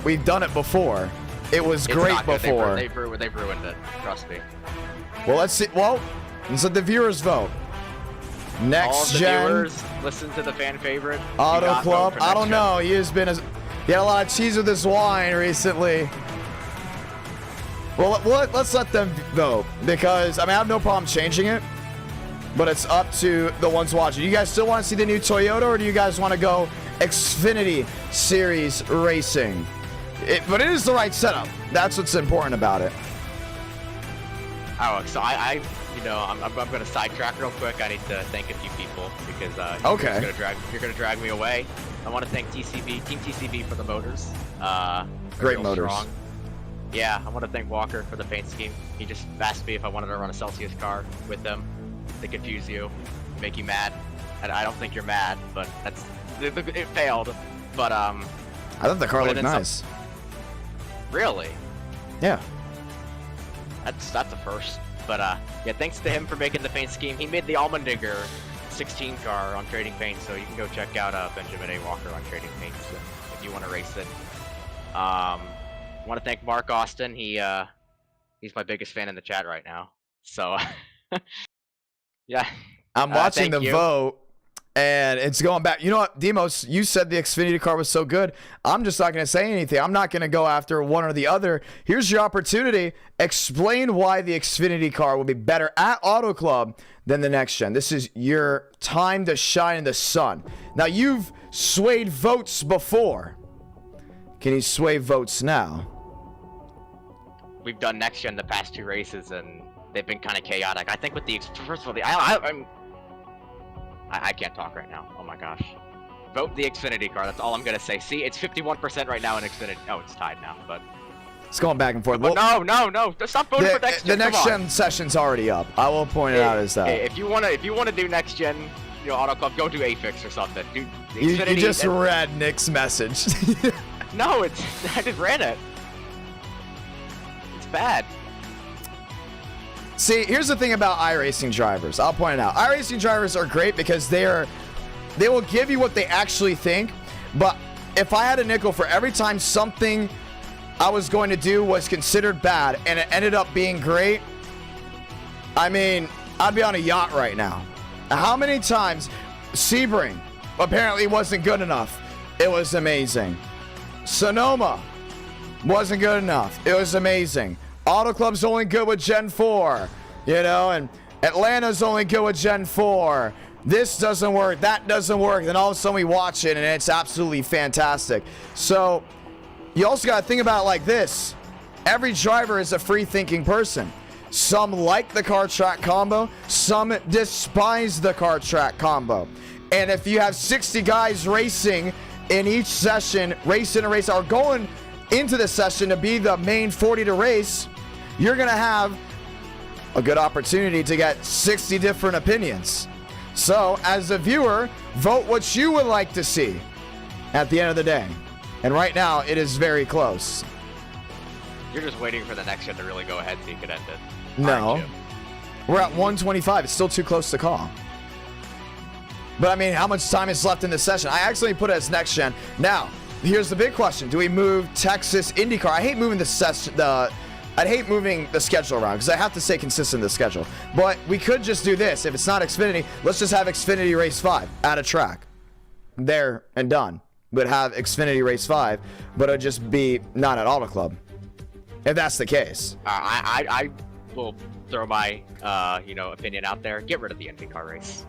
We've done it before. It was great before. They've ruined it. Trust me. Well, let's see. Well, let's let the viewers vote. Next gen. Viewers, listen to the fan favorite. Auto Club. I don't know. He had a lot of cheese with his wine recently. Well, let's let them vote because I have no problem changing it, but it's up to the ones watching. You guys still want to see the new Toyota, or do you guys want to go Xfinity Series racing? But it is the right setup. That's what's important about it. Oh, so I'm going to sidetrack real quick. I need to thank a few people because you're going to drag me away. I want to thank Team TCB for the motors. Great motors. Strong. Yeah, I want to thank Walker for the paint scheme. He just asked me if I wanted to run a Celsius car with them to confuse you, make you mad. And I don't think you're mad, but it failed. But I thought the car looked nice. Really? Yeah. That's a first. But yeah, thanks to him for making the paint scheme. He made the Allmendinger 16 car on Trading Paint, so you can go check out Benjamin A. Walker on Trading Paint if you want to race it. Want to thank Mark Austin. He's my biggest fan in the chat right now. So yeah. I'm watching the vote, and it's going back. You know what, Demos, you said the Xfinity car was so good. I'm just not going to say anything. I'm not going to go after one or the other. Here's your opportunity. Explain why the Xfinity car will be better at Auto Club than the Next Gen. This is your time to shine in the sun. Now, you've swayed votes before. Can you sway votes now? We've done Next Gen the past 2 races, and they've been kind of chaotic. I think with the first of all, I can't talk right now. Oh my gosh. Vote the Xfinity car. That's all I'm gonna say. See, it's 51% right now in Xfinity. Oh, it's tied now, but it's going back and forth. Well, no. Stop voting for Next Gen. The Next Gen session's already up. I will point it out as that. If you wanna do Next Gen, Auto Club, go do Afix or something. Do you just read Nick's message. No, I just read it. It's bad. See, here's the thing about iRacing drivers. I'll point it out. iRacing drivers are great because they will give you what they actually think. But if I had a nickel for every time something I was going to do was considered bad and it ended up being great, I mean, I'd be on a yacht right now. How many times Sebring apparently wasn't good enough? It was amazing. Sonoma wasn't good enough. It was amazing. Auto Club's only good with Gen 4, and Atlanta's only good with Gen 4. This doesn't work, that doesn't work. Then all of a sudden we watch it and it's absolutely fantastic. So you also got to think about it like this. Every driver is a free-thinking person. Some like the car-track combo. Some despise the car-track combo. And if you have 60 guys racing in each session, racing a race, or going into the session to be the main 40 to race, you're going to have a good opportunity to get 60 different opinions. So, as a viewer, vote what you would like to see at the end of the day. And right now, it is very close. You're just waiting for the Next Gen to really go ahead so you can end it. No. We're at 125. It's still too close to call. But, I mean, how much time is left in the session? I actually put it as Next Gen. Now, here's the big question. Do we move Texas IndyCar? I hate moving I'd hate moving the schedule around because I have to stay consistent in the schedule. But we could just do this. If it's not Xfinity, let's just have Xfinity Race 5 at a track. There and done. But have Xfinity Race 5, but it'd just be not at Auto Club. If that's the case. I will throw my opinion out there. Get rid of the IndyCar race.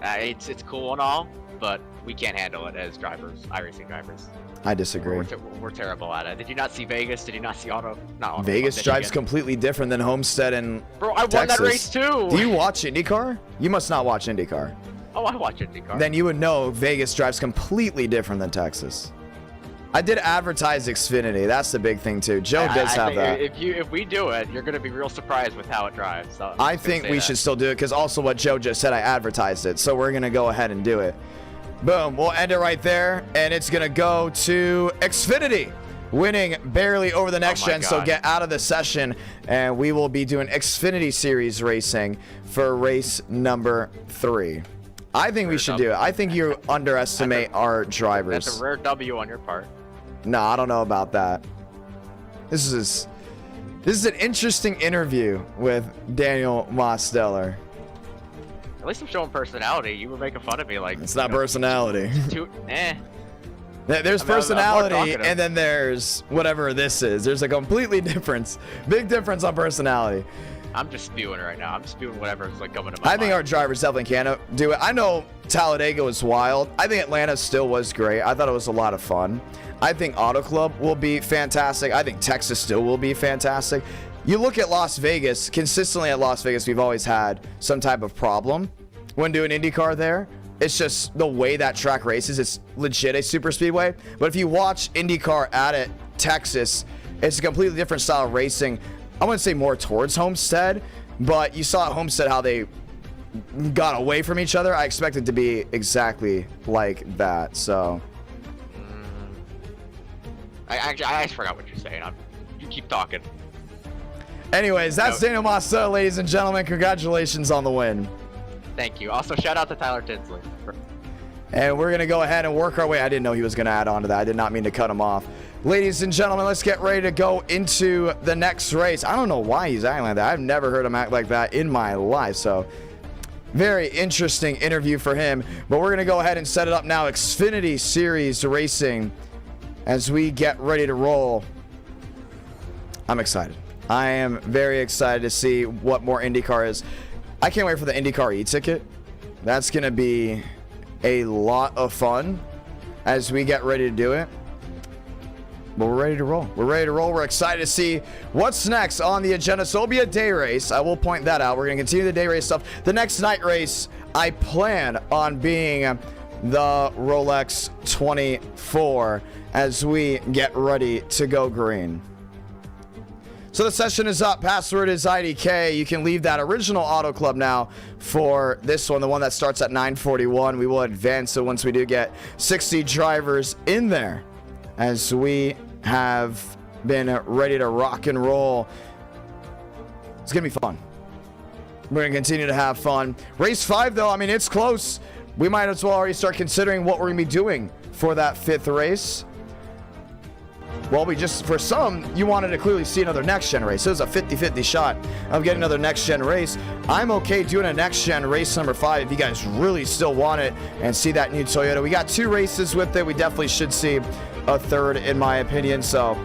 It's cool and all, but we can't handle it as drivers, iRacing drivers. I disagree. We're terrible at it. Did you not see Vegas? Did you not see Auto? Not Auto. Vegas drives completely different than Homestead and Bro, I won that race too. Do you watch IndyCar? You must not watch IndyCar. Oh, I watch IndyCar. Then you would know Vegas drives completely different than Texas. I did advertise Xfinity. That's the big thing too. Joe does have that. If we do it, you're gonna be real surprised with how it drives. So I think we should still do it because also what Joe just said, I advertised it. So we're gonna go ahead and do it. Boom, we'll end it right there, and it's gonna go to Xfinity, winning barely over the Next Gen. So get out of the session, and we will be doing Xfinity Series racing for race number 3. I think we should do it. I think you underestimate our drivers. That's a rare W on your part. No, I don't know about that. This is an interesting interview with Daniel Mosteller. At least I'm showing personality. You were making fun of me like... It's not personality. There's I'm personality, and then there's whatever this is. There's a completely big difference on personality. I'm just spewing right now. I'm spewing whatever's coming to my mind. I think our drivers definitely can do it. I know Talladega was wild. I think Atlanta still was great. I thought it was a lot of fun. I think Auto Club will be fantastic. I think Texas still will be fantastic. You look at Las Vegas, consistently at Las Vegas, we've always had some type of problem when doing IndyCar there. It's just the way that track races. It's legit a super speedway. But if you watch IndyCar at Texas, It's a completely different style of racing. I wouldn't say more towards Homestead, but you saw at Homestead how they got away from each other. I expect it to be exactly like that. So I forgot what you're saying. You keep talking. Anyways, that's Daniel Massa, ladies and gentlemen. Congratulations on the win. Thank you. Also, shout out to Tyler Tinsley. And we're going to go ahead and work our way. I didn't know he was going to add on to that. I did not mean to cut him off. Ladies and gentlemen, let's get ready to go into the next race. I don't know why he's acting like that. I've never heard him act like that in my life. So, very interesting interview for him. But we're going to go ahead and set it up now. Xfinity Series Racing as we get ready to roll. I'm excited. I am very excited to see what more IndyCar is. I can't wait for the IndyCar e-ticket. That's going to be a lot of fun as we get ready to do it. But we're ready to roll. We're ready to roll. We're excited to see what's next on the agenda. So it'll be a day race. I will point that out. We're going to continue the day race stuff. The next night race, I plan on being the Rolex 24 as we get ready to go green. So the session is up. Password is IDK. You can leave that original Auto Club now for this one, the one that starts at 9:41. We will advance it once we do get 60 drivers in there as we have been ready to rock and roll. It's going to be fun. We're going to continue to have fun. Race 5, though, I mean, it's close. We might as well already start considering what we're going to be doing for that 5th race. Well, for some, you wanted to clearly see another next-gen race. It was a 50-50 shot of getting another next-gen race. I'm okay doing a next-gen race number 5 if you guys really still want it and see that new Toyota. We got 2 races with it. We definitely should see a 3rd, in my opinion. So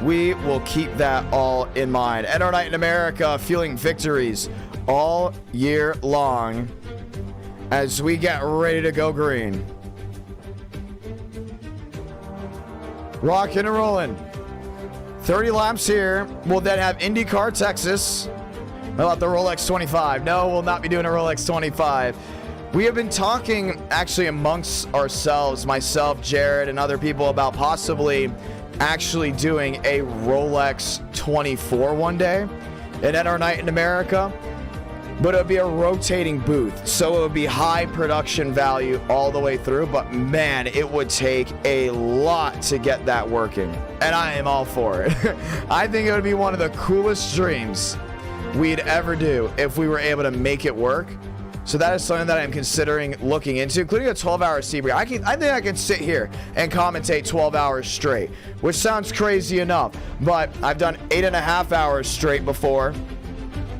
we will keep that all in mind. And our night in America, feeling victories all year long as we get ready to go green. Rocking and rolling. 30 laps here. We'll then have IndyCar Texas. How about the Rolex 25? No, we'll not be doing a Rolex 25. We have been talking actually amongst ourselves, myself, Jared, and other people about possibly actually doing a Rolex 24 one day and at our night in America. But it would be a rotating booth, so it would be high production value all the way through. But man, it would take a lot to get that working, and I am all for it. I think it would be one of the coolest dreams we'd ever do if we were able to make it work. So that is something that I'm considering looking into, including a 12-hour Sebring. I think I can sit here and commentate 12 hours straight, which sounds crazy enough, but I've done 8.5 hours straight before.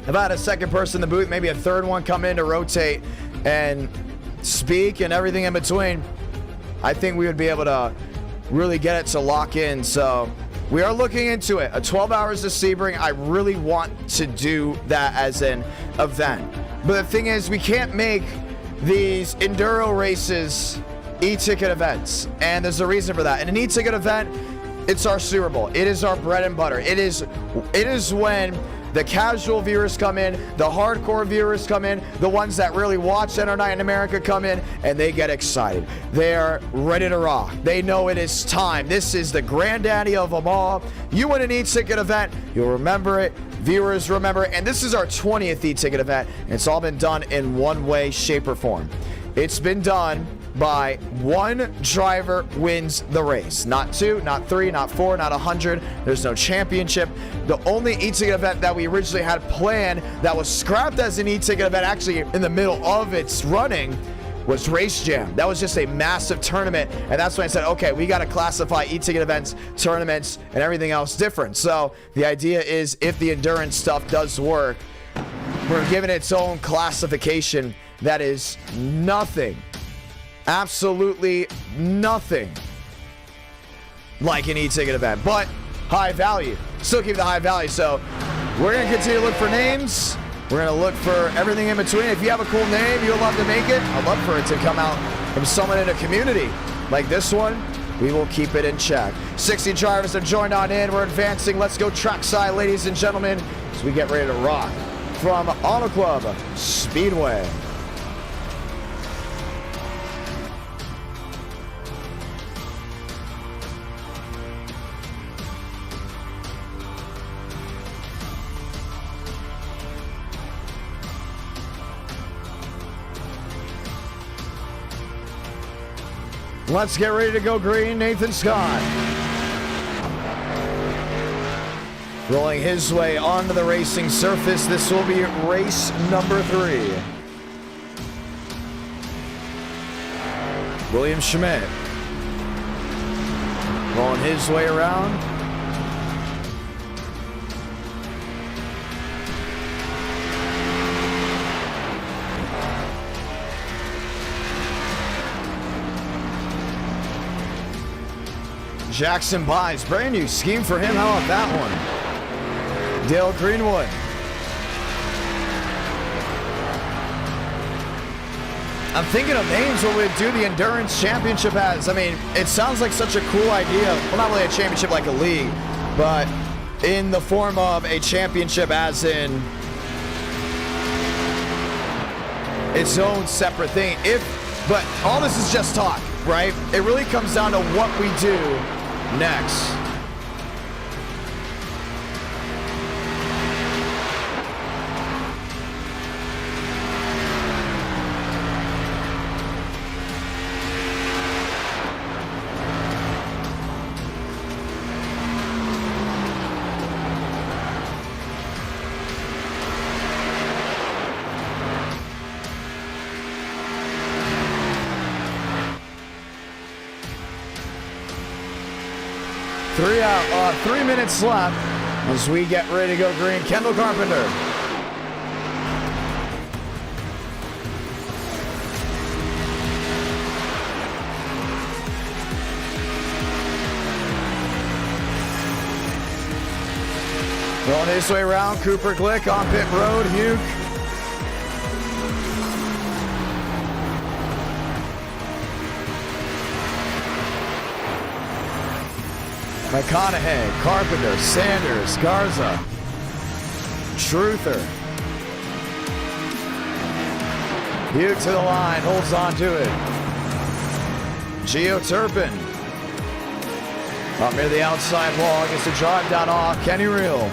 I've had a second person in the booth, maybe a third one come in to rotate and speak and everything in between. I think we would be able to really get it to lock in. So we are looking into it. A 12 hours of Sebring. I really want to do that as an event. But the thing is, we can't make these enduro races e-ticket events. And there's a reason for that. In an e-ticket event, it's our Super Bowl. It is our bread and butter. It is when the casual viewers come in, the hardcore viewers come in, the ones that really watch Our Night in America come in, and they get excited. They are ready to rock. They know it is time. This is the granddaddy of them all. You win an e-ticket event, you'll remember it. Viewers remember it. And this is our 20th e-ticket event. It's all been done in one way, shape, or form. It's been done by one driver wins the race. Not 2, not 3, not 4, not 100. There's no championship. The only e-ticket event that we originally had planned that was scrapped as an e-ticket event, actually in the middle of its running, was Race Jam. That was just a massive tournament, and that's when I said, okay, we got to classify e-ticket events, tournaments, and everything else different. So the idea is, if the endurance stuff does work, we're giving it its own classification that is nothing, absolutely nothing like an e-ticket event, but high value. Still keep the high value. So we're going to continue to look for names. We're going to look for everything in between. If you have a cool name, you'll love to make it. I'd love for it to come out from someone in a community like this one. We will keep it in check. 60 drivers have joined on in. We're advancing. Let's go trackside, ladies and gentlemen, as we get ready to rock from Auto Club Speedway. Let's get ready to go green. Nathan Scott. Rolling his way onto the racing surface. This will be race number 3. William Schmidt. Rolling his way around. Jackson buys. Brand new scheme for him. How about that one? Dale Greenwood. I'm thinking of names what we'd do the Endurance Championship as. I mean, it sounds like such a cool idea. Well, not really a championship like a league, but in the form of a championship as in its own separate thing. But all this is just talk, right? It really comes down to what we do next. Three out, 3 minutes left as we get ready to go green. Kendall Carpenter. Going his way around, Cooper Glick on pit road, Hugh. McConaughey, Carpenter, Sanders, Garza, Truther. Butte to the line, holds on to it. Gio Turpin. Up near the outside wall, gets a drive down off. Kenny Reel.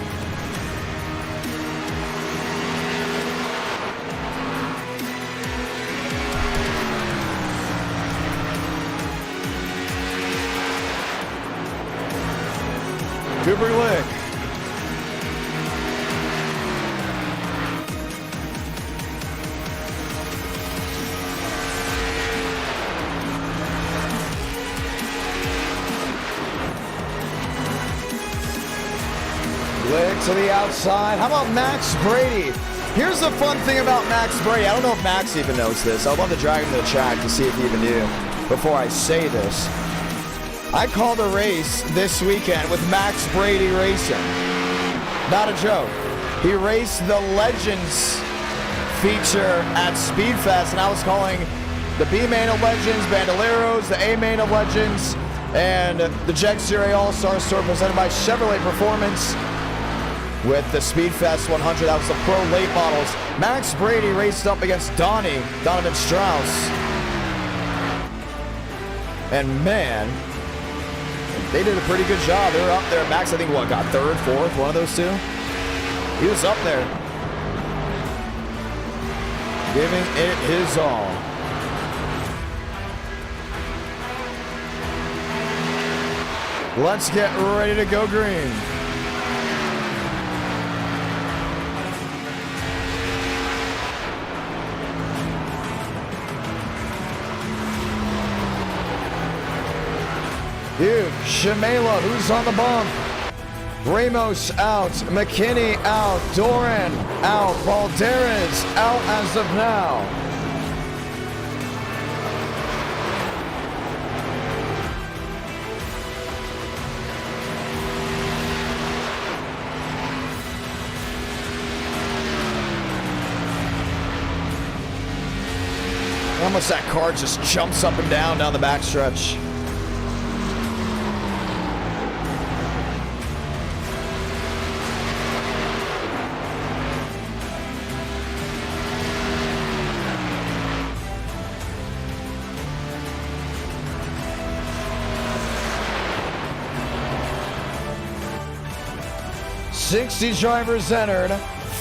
Cooper Glick. Glick to the outside. How about Max Brady? Here's the fun thing about Max Brady. I don't know if Max even knows this. I'd love to drag him to the track to see if he even knew before I say this. I called a race this weekend with Max Brady Racing. Not a joke. He raced the Legends feature at Speedfest, and I was calling the B main of Legends, Bandoleros, the A main of Legends, and the Jag Series All-Stars Tour presented by Chevrolet Performance with the Speedfest 100. That was the Pro Late Models. Max Brady raced up against Donovan Strauss. And man, they did a pretty good job. They were up there. Max, I think, what, got third, fourth, one of those two? He was up there. Giving it his all. Let's get ready to go green. Dude, Shamela, who's on the bump? Ramos out, McKinney out, Doran out, Valderez out as of now. Almost that car just jumps up and down the backstretch. $60 drivers entered.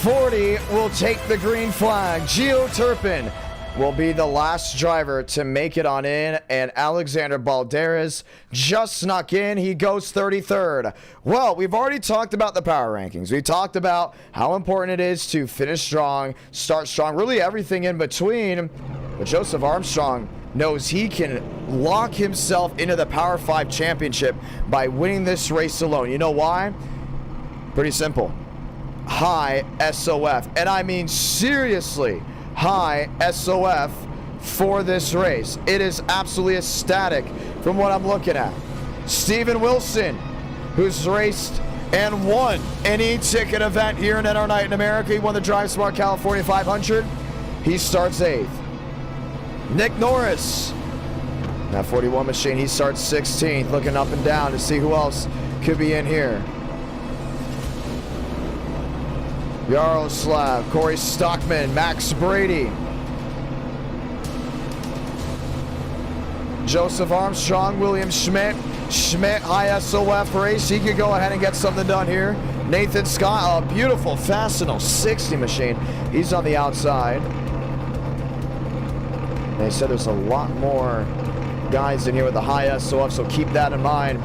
40 will take the green flag. Gio Turpin will be the last driver to make it on in, and Alexander Balderas just snuck in. He goes 33rd. Well, we've already talked about the power rankings. We talked about how important it is to finish strong, start strong, really everything in between. But Joseph Armstrong knows he can lock himself into the Power 5 championship by winning this race alone. You know why? Pretty simple. High SOF. And I mean seriously, high SOF for this race. It is absolutely ecstatic from what I'm looking at. Steven Wilson, who's raced and won an e-ticket event here in NR Night in America. He won the Drive Smart California 500. He starts 8th. Nick Norris, that 41 machine, he starts 16th, looking up and down to see who else could be in here. Yaroslav, Corey Stockman, Max Brady, Joseph Armstrong, William Schmidt. Schmidt, high SOF race. He could go ahead and get something done here. Nathan Scott, a beautiful Fastenal 60 machine. He's on the outside. They said there's a lot more guys in here with the high SOF, so keep that in mind.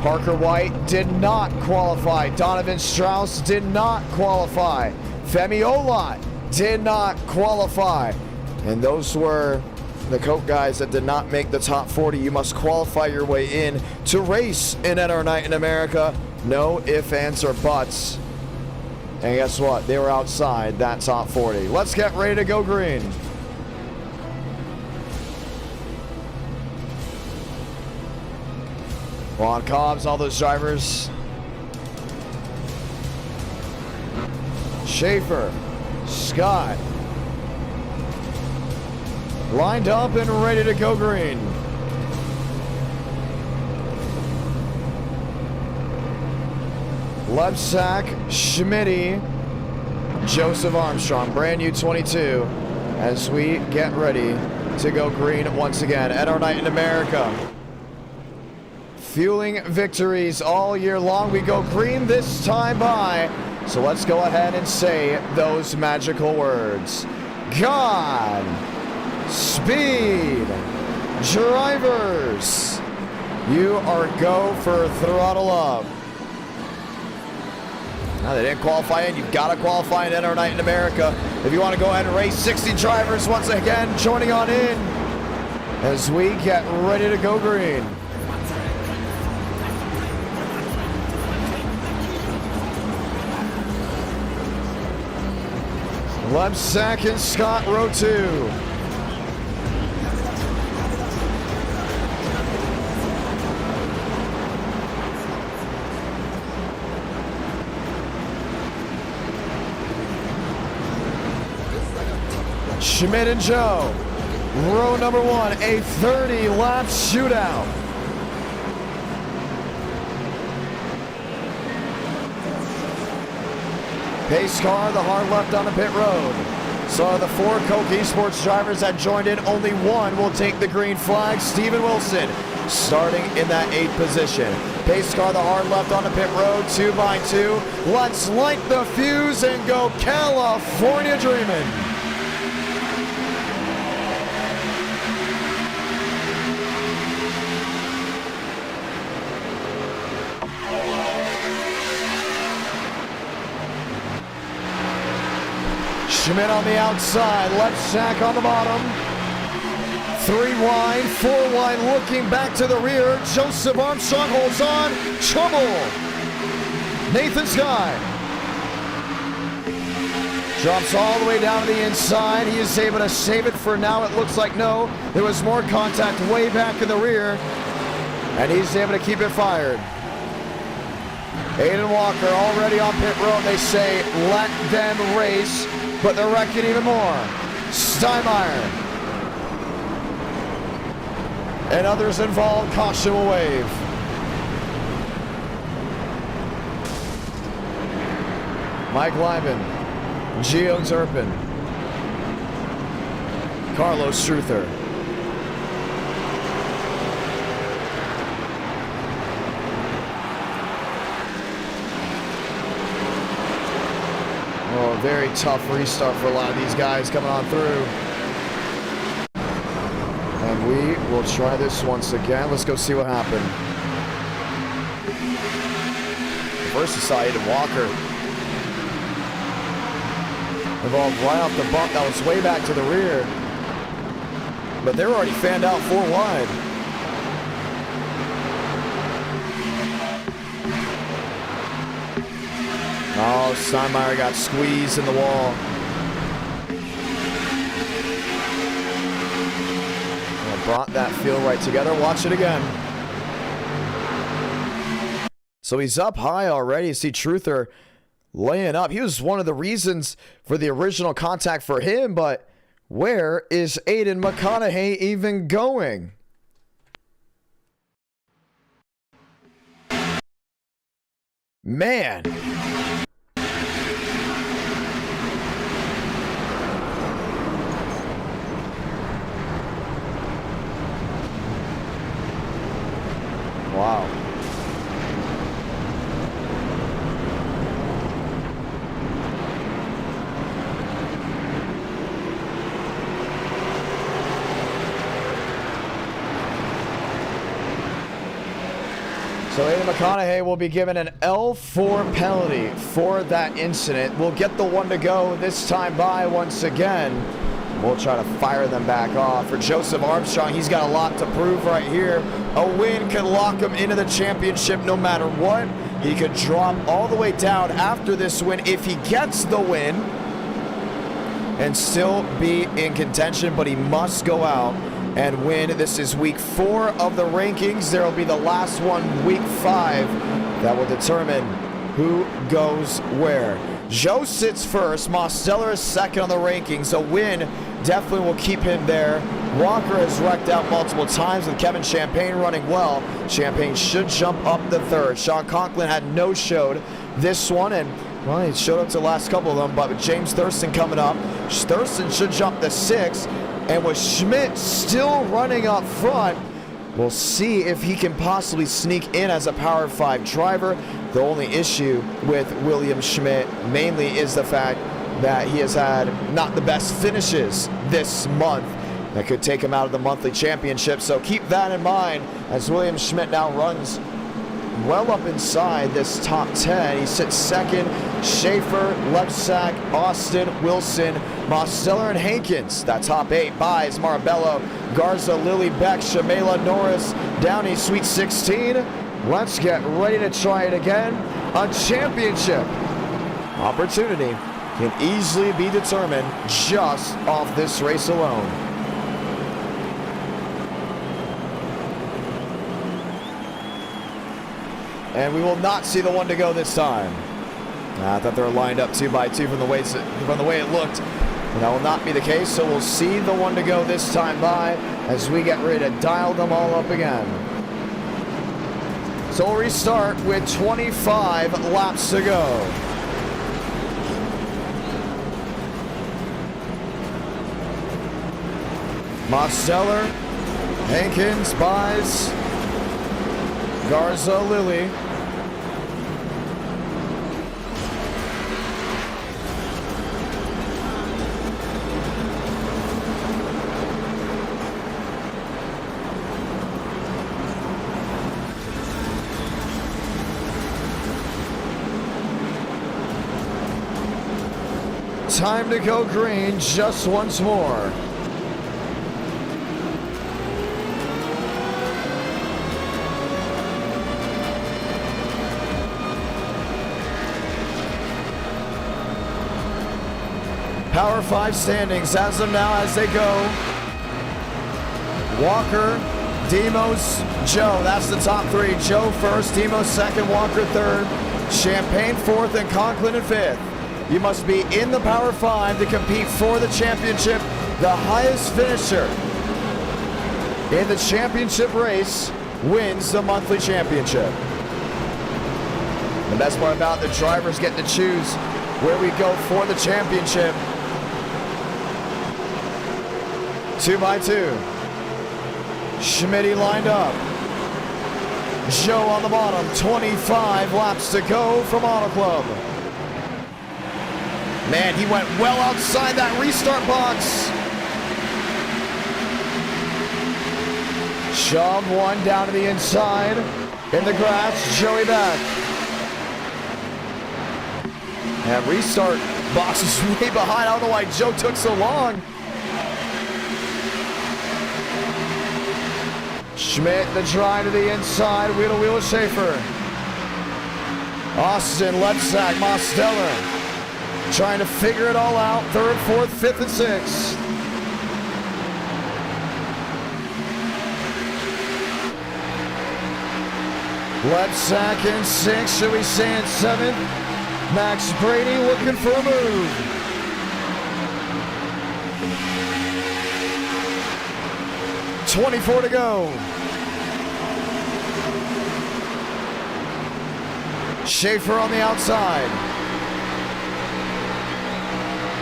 Parker White did not qualify. Donovan Strauss did not qualify. Femi Olot did not qualify. And those were the Coke guys that did not make the top 40. You must qualify your way in to race in NR Night in America. No ifs, ands, or buts. And guess what? They were outside that top 40. Let's get ready to go green. Juan Cobbs, all those drivers. Schaefer, Scott. Lined up and ready to go green. Lebsack, Schmitty, Joseph Armstrong, brand new 22, as we get ready to go green once again. NR Night in America. Fueling victories all year long. We go green this time by. So let's go ahead and say those magical words. God, speed, drivers, you are go for throttle up. Now they didn't qualify in. You've got to qualify in NR Night in America. If you want to go ahead and race 60 drivers once again, joining on in as we get ready to go green. Lebsack and Scott, row 2. Schmidt and Joe, row number 1, a 30-lap shootout. Pace car, the hard left on the pit road. So the 4 Coke Esports drivers that joined in, only one will take the green flag. Steven Wilson starting in that 8th position. Pace car, the hard left on the pit road, 2 by 2. Let's light the fuse and go California dreaming. Schmidt on the outside, Lebsack on the bottom. 3 wide, 4 wide, looking back to the rear. Joseph Armstrong holds on. Trouble. Nathan Sky drops all the way down to the inside. He is able to save it for now. It looks like no. There was more contact way back in the rear, and he's able to keep it fired. Aiden Walker already on pit road. They say let them race, but they're wrecking even more. Steinmeier and others involved, caution will wave. Mike Lyman, Gio Zerpin, Carlos Struther. Oh, very tough restart for a lot of these guys coming on through. We will try this once again. Let's go see what happened. First, decided Walker involved right off the bump. That was way back to the rear. But they were already fanned out 4 wide. Oh, Steinmeier got squeezed in the wall. Brought that field right together. Watch it again. So he's up high already. You see Truther laying up. He was one of the reasons for the original contact for him, but where is Aiden McConaughey even going? Man. Wow. So Aiden McConaughey will be given an L4 penalty for that incident. We'll get the one to go this time by once again. We'll try to fire them back off. For Joseph Armstrong, he's got a lot to prove right here. A win can lock him into the championship no matter what. He could drop all the way down after this win if he gets the win and still be in contention, but he must go out and win. This is week 4 of the rankings. There will be the last one, week 5, that will determine who goes where. Joe sits first. Mosteller is second on the rankings. A win definitely will keep him there. Walker has wrecked out multiple times with Kevin Champagne running well. Champagne should jump up the 3rd. Sean Conklin had no showed this one, and well, he showed up to the last couple of them, but with James Thurston coming up, Thurston should jump the 6th, and with Schmidt still running up front, we'll see if he can possibly sneak in as a Power 5 driver. The only issue with William Schmidt mainly is the fact that he has had not the best finishes this month. That could take him out of the monthly championship, so keep that in mind as William Schmidt now runs well up inside this top 10. He sits 2nd. Schaefer, Lepsack, Austin, Wilson, Mosteller, and Hankins. That top 8 buys Marbello, Garza, Lilly, Beck, Shamela, Norris, Downey, Sweet 16. Let's get ready to try it again. A championship opportunity can easily be determined just off this race alone. And we will not see the one to go this time. I thought they were lined up 2 by 2 from the way it looked. And that will not be the case, so we'll see the one to go this time by as we get ready to dial them all up again. So we'll restart with 25 laps to go. Mosteller, Hankins buys Garza, Lilly. Time to go green just once more. Power 5 standings as of now as they go. Walker, Demos, Joe. That's the top 3. Joe first, Demos second, Walker third, Champagne fourth, and Conklin in 5th. You must be in the Power 5 to compete for the championship. The highest finisher in the championship race wins the monthly championship. The best part about the drivers getting to choose where we go for the championship. 2 by 2. Schmitty lined up. Joe on the bottom. 25 laps to go from Auto Club. Man, he went well outside that restart box. Shove one down to the inside. In the grass, Joey back. And restart. Box is way behind. I don't know why Joe took so long. Schmidt, the drive to the inside. Wheel to wheel with Schaefer. Austin, left sack, Mosteller. Trying to figure it all out. Third, fourth, fifth, and sixth. Left sack in sixth. Should we say in seventh? Max Brady looking for a move. .24 to go. Schaefer on the outside.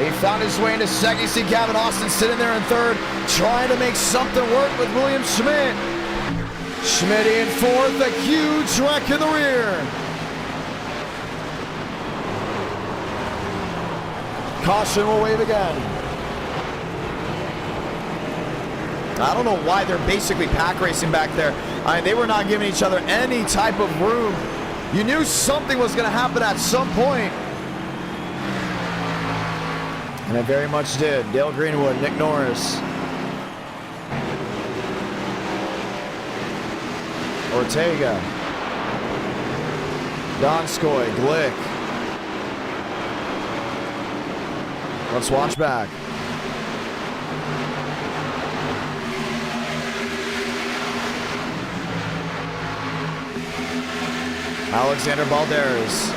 He found his way into second. You see Gavin Austin sitting there in third, trying to make something work with William Schmidt. Schmidt in fourth, a huge wreck in the rear. Caution will wave again. I don't know why they're basically pack racing back there. They were not giving each other any type of room. You knew something was going to happen at some point. And it very much did. Dale Greenwood, Nick Norris. Ortega. Donskoy, Glick. Let's watch back. Alexander Balderas.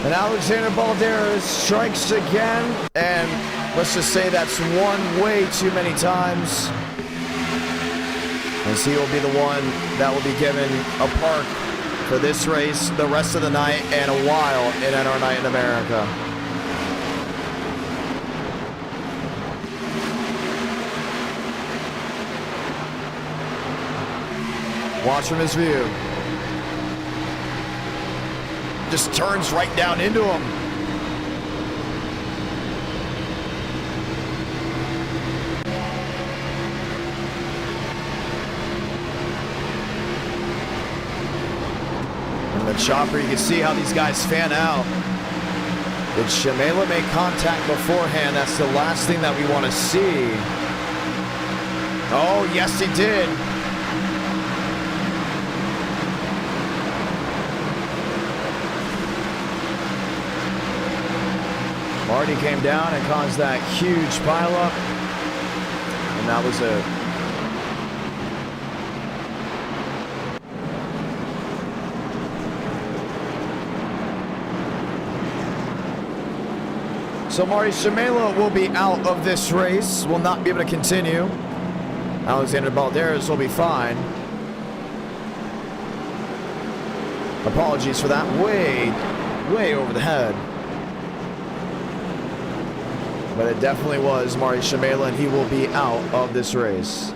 And Alexander Balderas strikes again, and let's just say that's one way too many times. As he will be the one that will be given a park for this race, the rest of the night, and a while in NR Night in America. Watch from his view. Just turns right down into him. And the chopper, you can see how these guys fan out. Did Shamela make contact beforehand? That's the last thing that we want to see. Oh, yes, he did. Marty came down and caused that huge pileup, and that was it. So Marty Shamela will be out of this race, will not be able to continue. Alexander Balderas will be fine. Apologies for that, way over the head. But it definitely was Marty Shamela, and he will be out of this race.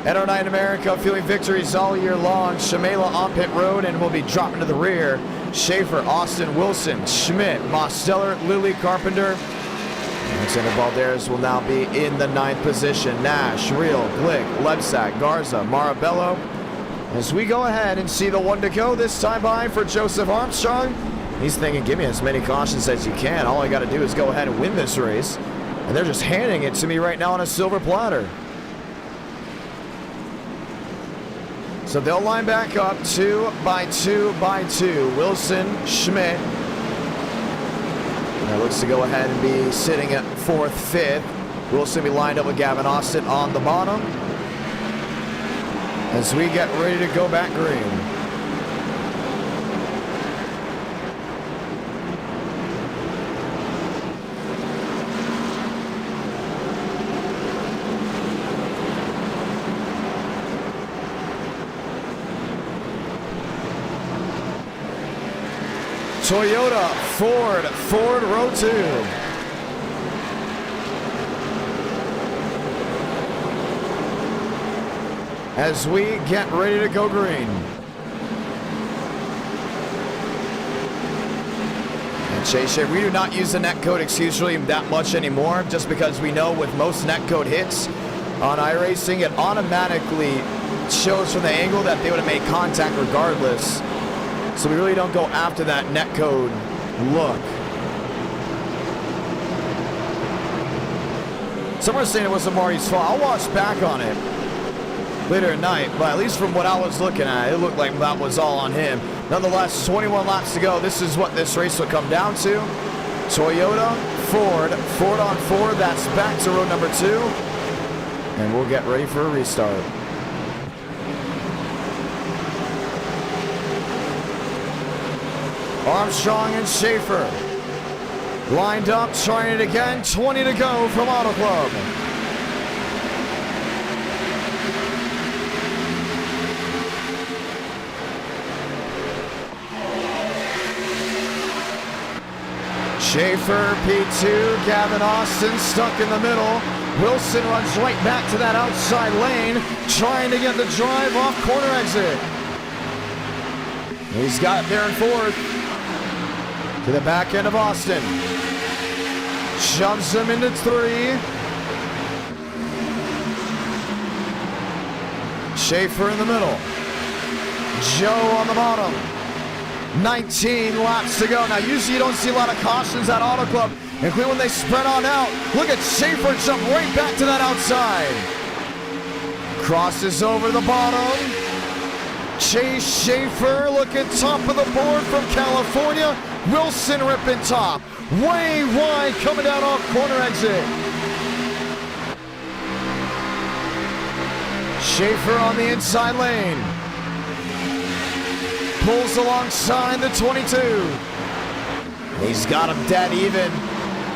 NR Night in America, feeling victories all year long. Shamela on pit road and will be dropping to the rear. Schaefer, Austin, Wilson, Schmidt, Mosteller, Lilly, Carpenter. Alexander Balderas will now be in the 9th position. Nash, Real, Glick, Lebsack, Garza, Marabello. As we go ahead and see the one to go, this time by for Joseph Armstrong. He's thinking, give me as many cautions as you can. All I got to do is go ahead and win this race. And they're just handing it to me right now on a silver platter. So they'll line back up 2 by 2 by 2. Wilson, Schmidt. That looks to go ahead and be sitting at 4th, 5th. Wilson be lined up with Gavin Austin on the bottom. As we get ready to go back green. Toyota, Ford row 2. as we get ready to go green. And Chase, we do not use the netcode exclusively that much anymore, just because we know with most netcode hits on iRacing, it automatically shows from the angle that they would have made contact regardless. So we really don't go after that netcode look. Some are saying it wasn't Marty's fault. I'll watch back on it later at night, but at least from what I was looking at, it looked like that was all on him. Nonetheless, 21 laps to go. This is what this race will come down to. Toyota, Ford, Ford on Ford. That's back to row number 2. And we'll get ready for a restart. Armstrong and Schaefer lined up, trying it again. 20 to go from Auto Club. Schaefer, P2, Gavin Austin stuck in the middle. Wilson runs right back to that outside lane, trying to get the drive off corner exit. He's got it there in fourth. To the back end of Austin. Shoves him into 3. Schaefer in the middle. Joe on the bottom. 19 laps to go. Now, usually you don't see a lot of cautions at Auto Club, including when they spread on out. Look at Schaefer jump right back to that outside. Crosses over the bottom. Chase Schaefer looking top of the board from California. Wilson ripping top. Way wide coming down off corner exit. Schaefer on the inside lane. Pulls alongside the 22. He's got him dead even.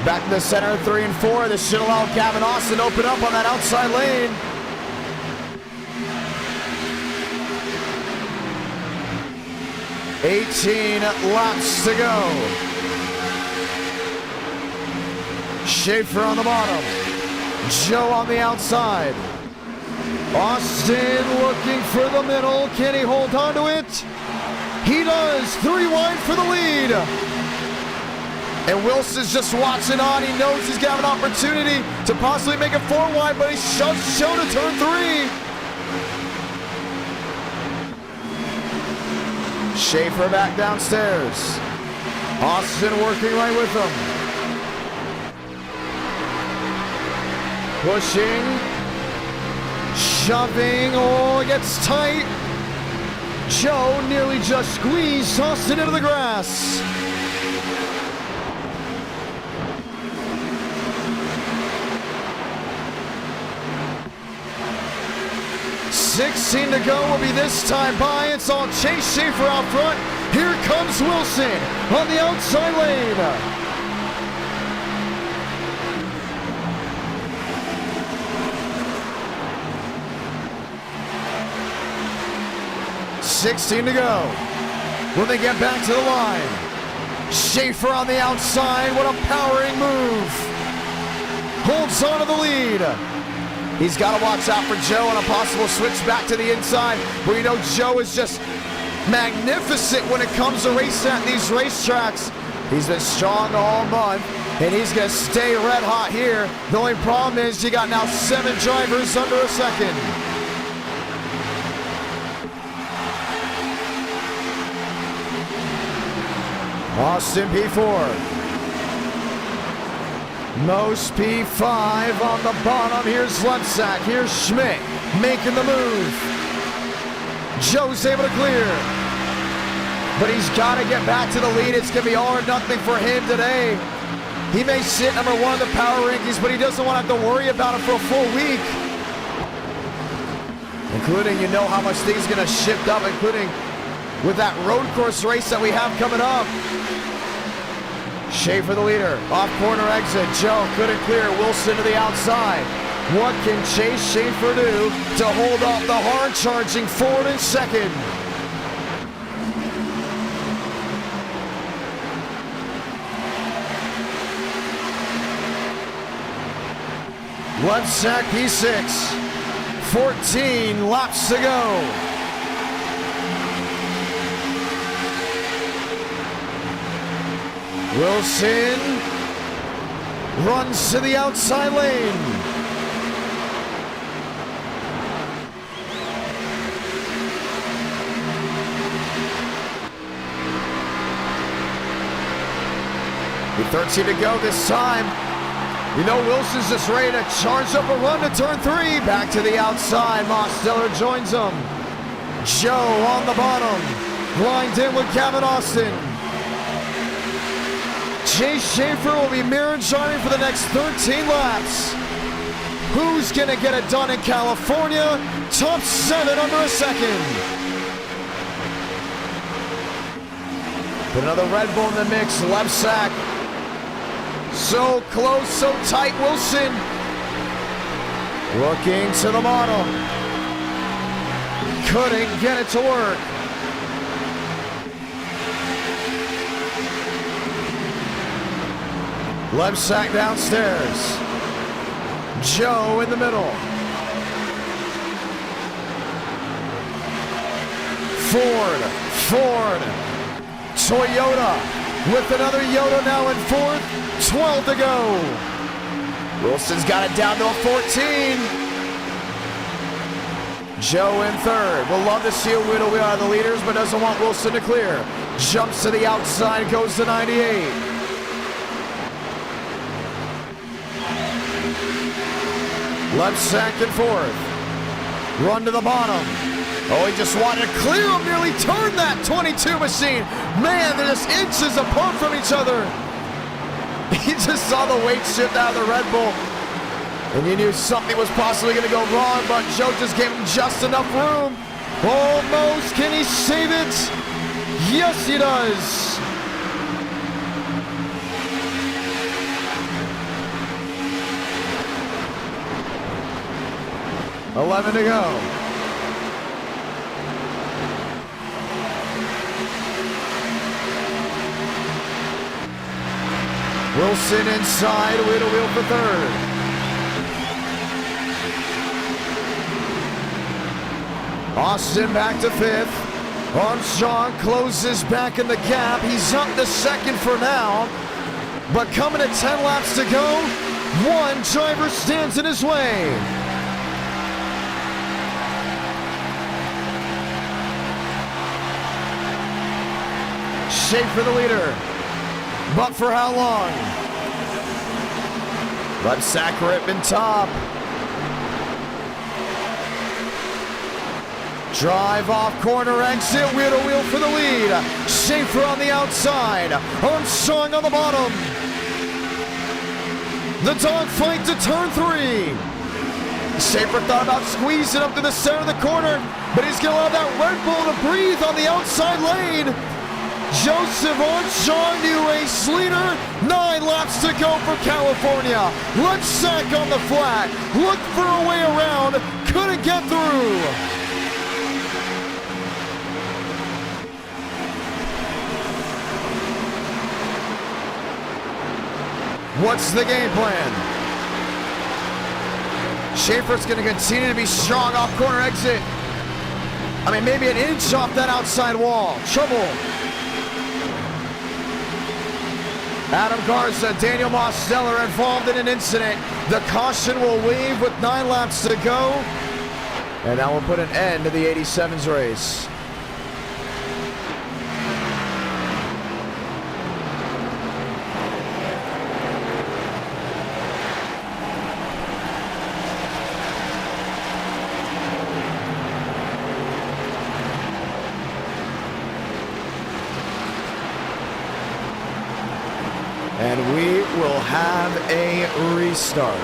Back to the center, 3 and 4. This should allow Gavin Austin to open up on that outside lane. $18 laps to go. Schaefer on the bottom. Joe on the outside. Austin looking for the middle. Can he hold on to it? He does. 3 wide for the lead. And Wilson's just watching on. He knows he's got an opportunity to possibly make it 4 wide, but he shoves Joe to turn 3. Schaefer back downstairs. Austin working right with him. Pushing. Shoving. Oh, it gets tight. Joe nearly just squeezed Austin into the grass. $16 to go will be this time by. It's all Chase Schaefer out front. Here comes Wilson on the outside lane. $16 to go when they get back to the line. Schaefer on the outside. What a powering move. Holds on to the lead. He's got to watch out for Joe on a possible switch back to the inside. But you know Joe is just magnificent when it comes to racing at these racetracks. He's been strong all month, and he's going to stay red hot here. The only problem is you got now 7 drivers under a second. Austin P4. Most P5 on the bottom. Here's Lutsack. Here's Schmidt making the move. Joe's able to clear. But he's got to get back to the lead. It's going to be all or nothing for him today. He may sit number 1 in the power rankings, but he doesn't want to have to worry about it for a full week. Including, you know how much things are going to shift up, including with that road course race that we have coming up. Schaefer the leader, off corner exit. Joe couldn't clear. Wilson to the outside. What can Chase Schaefer do to hold off the hard-charging Ford in second? Left sack P6. 14 laps to go. Wilson runs to the outside lane. With 13 to go this time. You know Wilson's just ready to charge up a run to turn 3. Back to the outside. Mosteller joins him. Joe on the bottom. Lined in with Gavin Austin. Chase Schaefer will be mirror joining for the next 13 laps. Who's going to get it done in California? Top 7 under a second. Put another Red Bull in the mix. Left sack. So close, so tight. Wilson looking to the bottom. Couldn't get it to work. Left sack downstairs. Joe in the middle. Ford. Toyota with another Yoda now in 4th. 12 to go. Wilson's got it down to a 14. Joe in 3rd. We'll love to see a wheel out of the leaders, but doesn't want Wilson to clear. Jumps to the outside, goes to 98. Left sack in 4th. Run to the bottom. Oh, he just wanted to clear him, nearly turned that 22 machine. Man, they're just inches apart from each other. He just saw the weight shift out of the Red Bull. And you knew something was possibly going to go wrong, but Joe just gave him just enough room. Almost. Can he save it? Yes, he does. $11 to go. Wilson inside, wheel to wheel for 3rd. Austin back to 5th. Armstrong closes back in the gap. He's up to 2nd for now. But coming to 10 laps to go, one driver stands in his way. Schaefer the leader. But for how long? Left sack rip and top. Drive off corner exit, wheel to wheel for the lead. Schaefer on the outside. Armstrong on the bottom. The dogfight to turn 3. Schaefer thought about squeezing up to the center of the corner, but he's going to allow that Red Bull to breathe on the outside lane. Joseph Armstrong, new race leader. 9 laps to go for California. Left sack on the flat. Looked for a way around. Couldn't get through. What's the game plan? Schaefer's going to continue to be strong off corner exit. I mean, maybe an inch off that outside wall. Trouble. Adam Garza, Daniel Mosteller involved in an incident. The caution will wave with 9 laps to go. And that will put an end to the 87's race. And we will have a restart.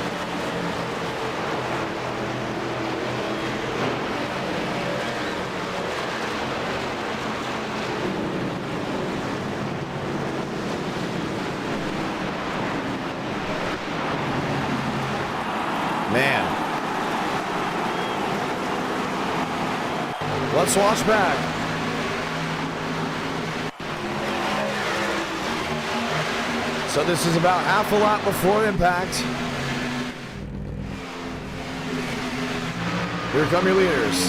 Man. Let's watch back. So this is about half a lap before impact. Here come your leaders.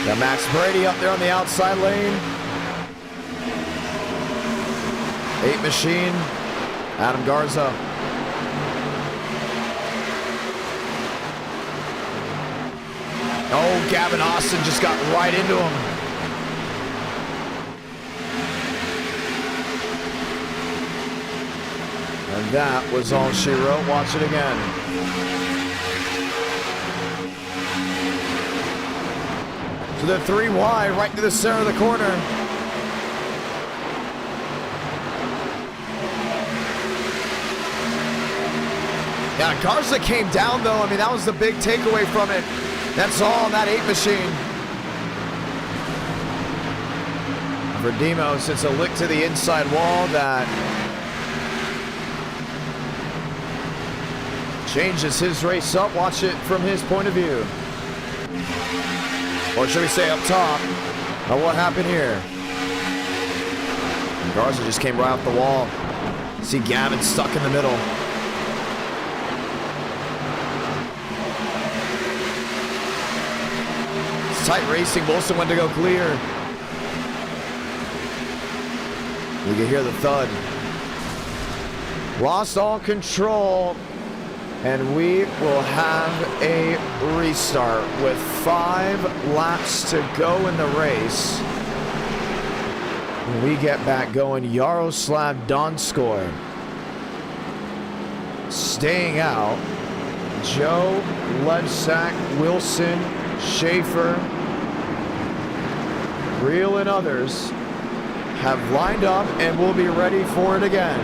Got Max Brady up there on the outside lane. 8 Machine, Adam Garza. Oh, Gavin Austin just got right into him. And that was all she wrote. Watch it again. So they're 3 wide, right to the center of the corner. Yeah, Garza came down though. I mean, that was the big takeaway from it. That's all on that 8 Machine. For Demos, it's a lick to the inside wall that changes his race up. Watch it from his point of view. Or should we say up top? Now what happened here? And Garza just came right off the wall. See Gavin stuck in the middle. It's tight racing. Wilson went to go clear. You can hear the thud. Lost all control. And we will have a restart with 5 laps to go in the race. When we get back going, Yaroslav Donskoy staying out. Joe, Ledsack, Wilson, Schaefer, Reel and others have lined up and will be ready for it again.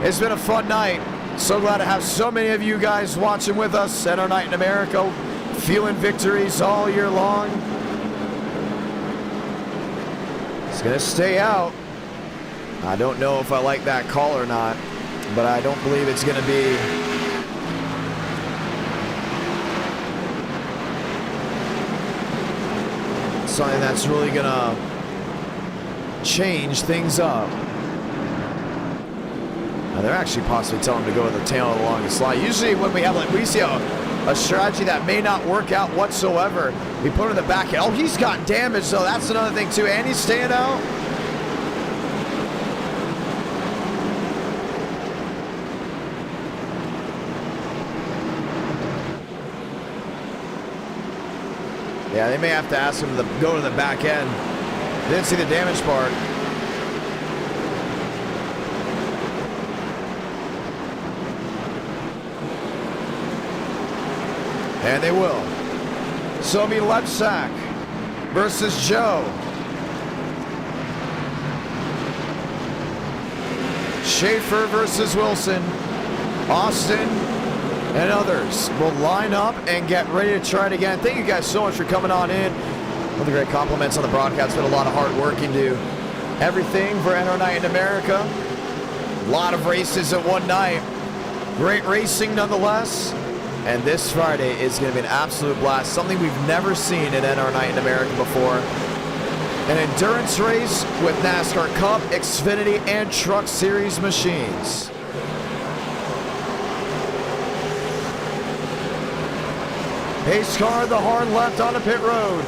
It's been a fun night. So glad to have so many of you guys watching with us at our Night in America, feeling victories all year long. It's gonna stay out. I don't know if I like that call or not, but I don't believe it's gonna be something that's really gonna change things up. Now they're actually possibly telling him to go to the tail of the longest slide. Usually when we have we see a strategy that may not work out whatsoever, we put him in the back end. Oh, he's got damage though. That's another thing too. And he's staying out. Yeah, they may have to ask him to go to the back end. Didn't see the damage part. And they will. So it'll be Lepsack versus Joe. Schaefer versus Wilson. Austin and others will line up and get ready to try it again. Thank you guys so much for coming on in. One of the great compliments on the broadcast. Been a lot of hard work into everything for NR Night in America. A lot of races at one night. Great racing nonetheless. And this Friday is going to be an absolute blast. Something we've never seen at NR Night in America before. An endurance race with NASCAR Cup, Xfinity, and Truck Series machines. Pace car, the hard left on the pit road.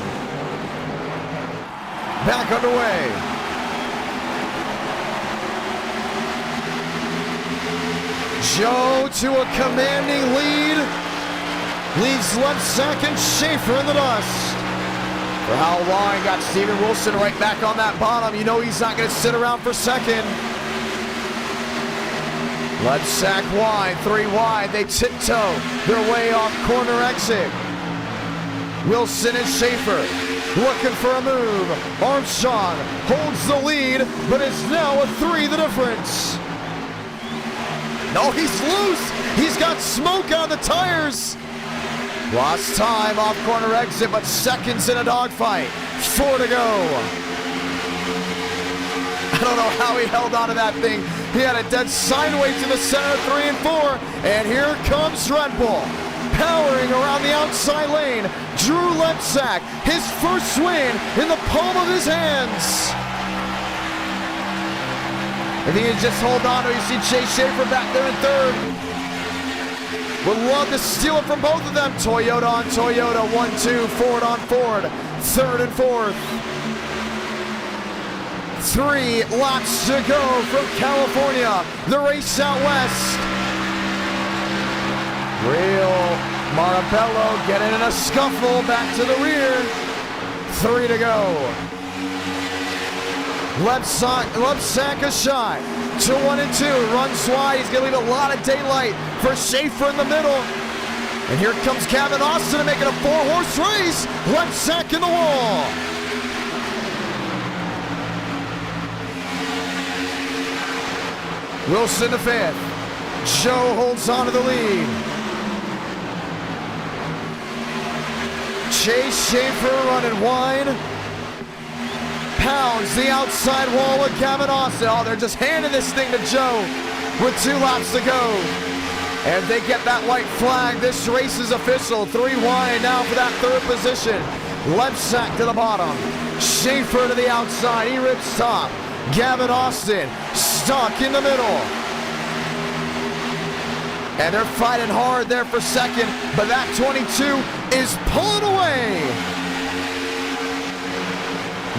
Back underway. Joe to a commanding lead. Leads Lepsack and Schaefer in the dust. For how long? Got Steven Wilson right back on that bottom. You know he's not going to sit around for second. Lepsack wide, 3 wide. They tiptoe their way off corner exit. Wilson and Schaefer looking for a move. Armstrong holds the lead, but it's now a 3 the difference. No, he's loose. He's got smoke on the tires. Lost time off corner exit, but seconds in a dogfight. 4 to go. I don't know how he held on to that thing. He had a dead sideways to the center of 3 and 4. And here comes Red Bull. Powering around the outside lane. Drew Lepsack, his first win in the palm of his hands. If he can just hold on to it, you see Chase Schaefer back there in 3rd. Would love to steal it from both of them. Toyota on Toyota, 1-2, Ford on Ford, third and fourth. 3 laps to go from California, the race out west. Real Marabello getting in a scuffle back to the rear. 3 to go. Left sack a shot to 1 and 2. Runs wide. He's going to leave a lot of daylight for Schaefer in the middle. And here comes Gavin Austin to make it a 4-horse race. Left sack in the wall. Wilson to 5th. Joe holds on to the lead. Chase Schaefer running wide. Pounds the outside wall with Gavin Austin. Oh, they're just handing this thing to Joe with 2 laps to go. And they get that white flag. This race is official. 3 wide now for that 3rd position. Left sack to the bottom. Schaefer to the outside. He rips top. Gavin Austin stuck in the middle. And they're fighting hard there for 2nd, but that 22 is pulling away.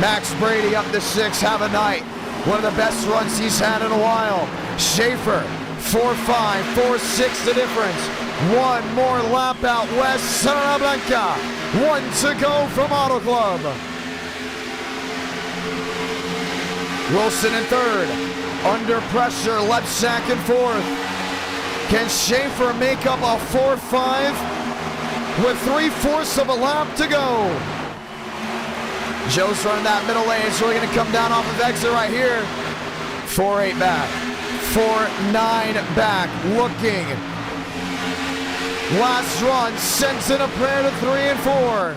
Max Brady up to 6, have a night. One of the best runs he's had in a while. Schaefer, 4-5, 4-6 the difference. 1 more lap out west, Santa Blanca. 1 to go from Auto Club. Wilson in 3rd. Under pressure, left sack in 4th. Can Schaefer make up a 4-5 with 3/4 of a lap to go? Joe's running that middle lane. It's really going to come down off of exit right here. 4-8 back. 4-9 back. Looking. Last run. Sends in a prayer to 3 and 4.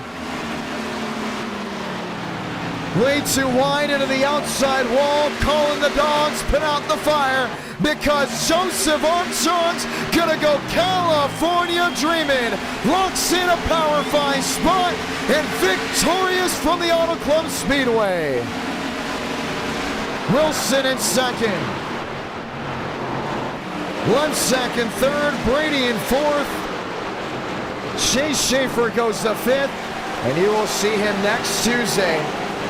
Way too wide into the outside wall. Calling the dogs. Put out the fire. Because Joseph Armstrong's gonna go California dreaming. Locks in a Power 5 spot and victorious from the Auto Club Speedway. Wilson in 2nd. Left sack in 3rd. Brady in 4th. Chase Schaefer goes to 5th. And you will see him next Tuesday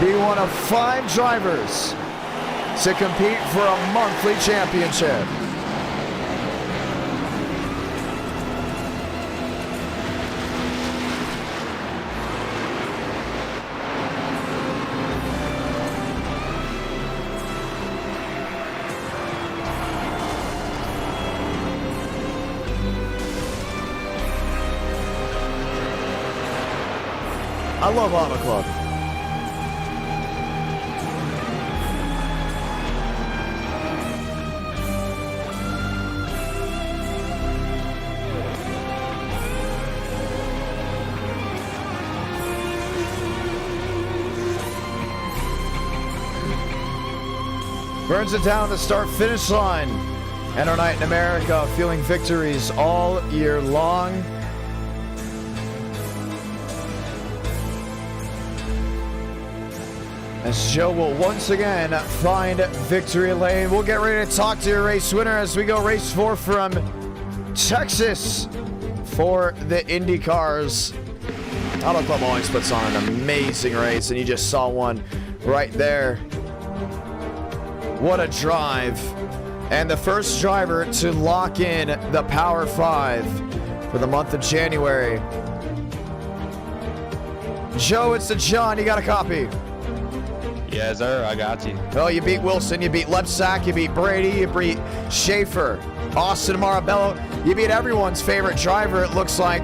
be one of 5 drivers to compete for a monthly championship. I love Auto Club. Burns it down the start-finish line. And our night in America, feeling victories all year long. As Joe will once again find victory lane. We'll get ready to talk to your race winner as we go race 4 from Texas for the Indy cars. Auto Club always puts on an amazing race, and you just saw one right there. What a drive. And the first driver to lock in the Power 5 for the month of January. Joe, it's the John. You got a copy? Yes, sir. I got you. Well, you beat Wilson. You beat Left Sack. You beat Brady. You beat Schaefer. Austin Marabello. You beat everyone's favorite driver, it looks like.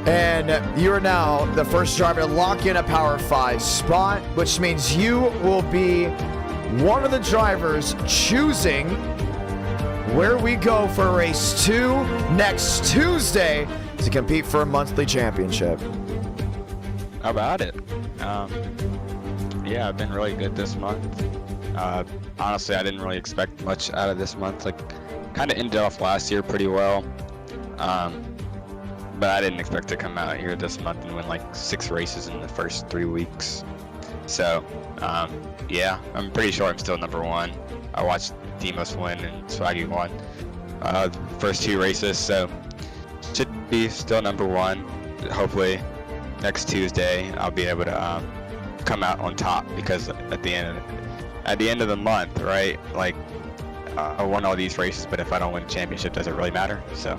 And you're now the first driver to lock in a Power 5 spot, which means you will be one of the drivers choosing where we go for race 2 next Tuesday to compete for a monthly championship. How about it? Yeah, I've been really good this month. Honestly, I didn't really expect much out of this month. Like, kind of ended off last year pretty well. But I didn't expect to come out here this month and win like 6 races in the first 3 weeks. So, yeah, I'm pretty sure I'm still number 1. I watched Demos win and Swaggy won the first 2 races, so be still #1. Hopefully next Tuesday I'll be able to come out on top, because at the end of the month, right? Like I won all these races, but if I don't win the championship, does it really matter? So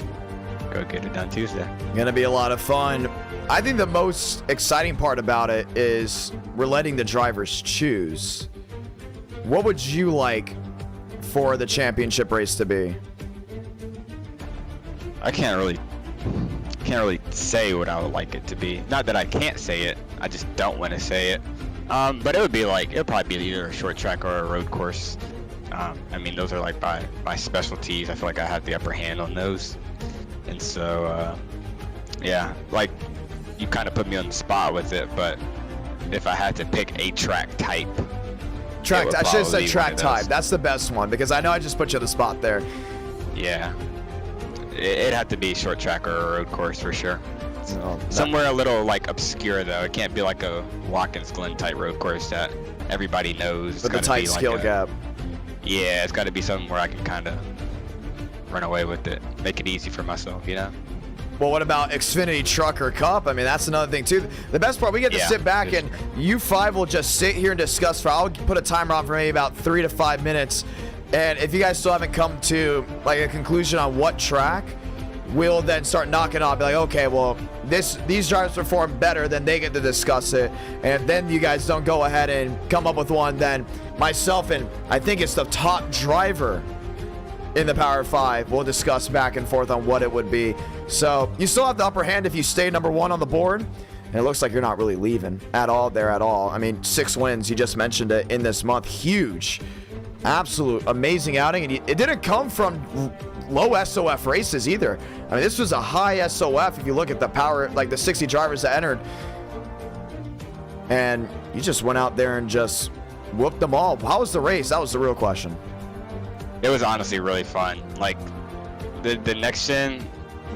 go get it done Tuesday. Gonna be a lot of fun. I think the most exciting part about it is we're letting the drivers choose. What would you like for the championship race to be? I can't really say what I would like it to be. Not that I can't say it, I just don't want to say it. But it would probably be either a short track or a road course. I mean, those are like my specialties. I feel like I have the upper hand on those. And so, yeah, like you kind of put me on the spot with it, but if I had to pick a track type. I should have said track type. That's the best one, because I know I just put you on the spot there. Yeah. It'd have to be a short track or a road course for sure. Oh, Somewhere a little like obscure though. It can't be like a Watkins Glen type road course that everybody knows. With a tight skill gap. Yeah, it's got to be something where I can kind of run away with it, make it easy for myself, you know. Well, what about Xfinity Trucker Cup? I mean, that's another thing too. The best part, we get to sit back and you five will just sit here and discuss. I'll put a timer on for maybe about 3 to 5 minutes. And if you guys still haven't come to like a conclusion on what track, we'll then start knocking off. Be like, okay, well, these drivers perform better, then they get to discuss it. And if then you guys don't go ahead and come up with one, then myself and I think it's the top driver in the Power 5 will discuss back and forth on what it would be. So you still have the upper hand if you stay #1 on the board. And it looks like you're not really leaving at all there at all. I mean, 6 wins, you just mentioned it in this month. Huge. Absolute amazing outing. And it didn't come from low SOF races either. I mean, this was a high SOF if you look at the power, like the 60 drivers that entered. And you just went out there and just whooped them all. How was the race? That was the real question. It was honestly really fun. Like the next gen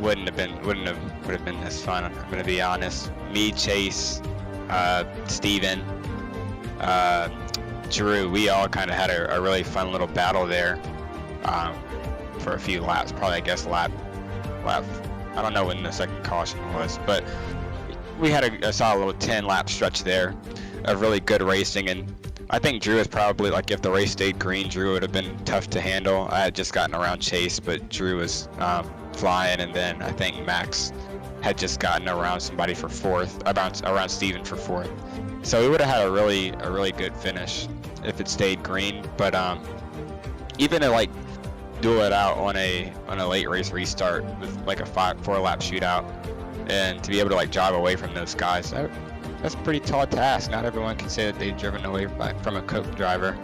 would have been this fun. I'm gonna be honest. Me, Chase, Steven, Drew, we all kind of had a really fun little battle there for a few laps. Probably, I guess, lap. I don't know when the second caution was, but we had a solid little 10-lap stretch there of really good racing. And I think Drew is probably, like, if the race stayed green, Drew would have been tough to handle. I had just gotten around Chase, but Drew was flying, and then I think Max had just gotten around somebody for fourth, around Steven for fourth. So we would have had a really good finish if it stayed green. But even to like duel it out on a late race restart with like a 4-lap shootout, and to be able to like drive away from those guys, that's a pretty tall task. Not everyone can say that they've driven away from a Coke driver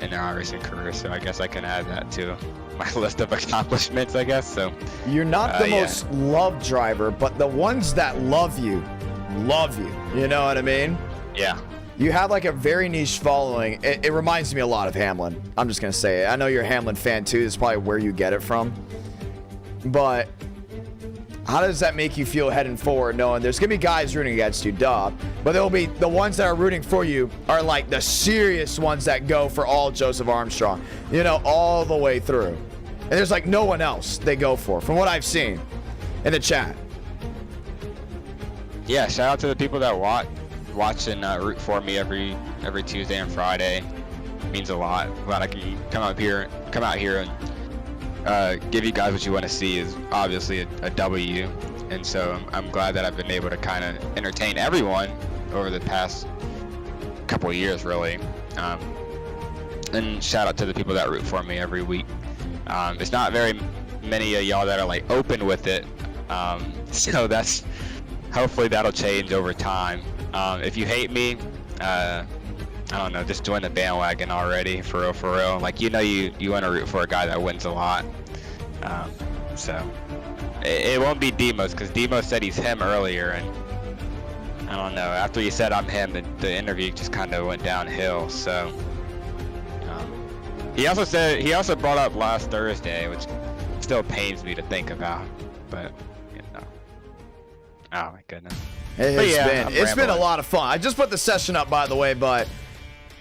in their iRacing career. So I guess I can add that to my list of accomplishments, I guess. So you're not the most loved driver, but the ones that love you. You know what I mean? Yeah. You have like a very niche following. It reminds me a lot of Hamlin. I'm just gonna say it. I know you're a Hamlin fan too. It's probably where you get it from. But how does that make you feel heading forward, knowing there's gonna be guys rooting against you, duh, but there'll be the ones that are rooting for you are like the serious ones that go for all Joseph Armstrong, you know, all the way through. And there's like no one else they go for, from what I've seen in the chat. Yeah, shout out to the people that watch and root for me every Tuesday and Friday. It means a lot. Glad I can come out here and give you guys what you want to see is obviously a W. And so I'm glad that I've been able to kind of entertain everyone over the past couple of years, really. And shout out to the people that root for me every week. It's not very many of y'all that are like open with it. So hopefully that'll change over time. If you hate me, I don't know, just join the bandwagon already, for real. Like, you know, you want to root for a guy that wins a lot. So it won't be Demos, because Demos said he's him earlier, and I don't know, after he said I'm him, the interview just kind of went downhill. So he also brought up last Thursday, which still pains me to think about, but you know, oh my goodness. It's been a lot of fun. I just put the session up, by the way, but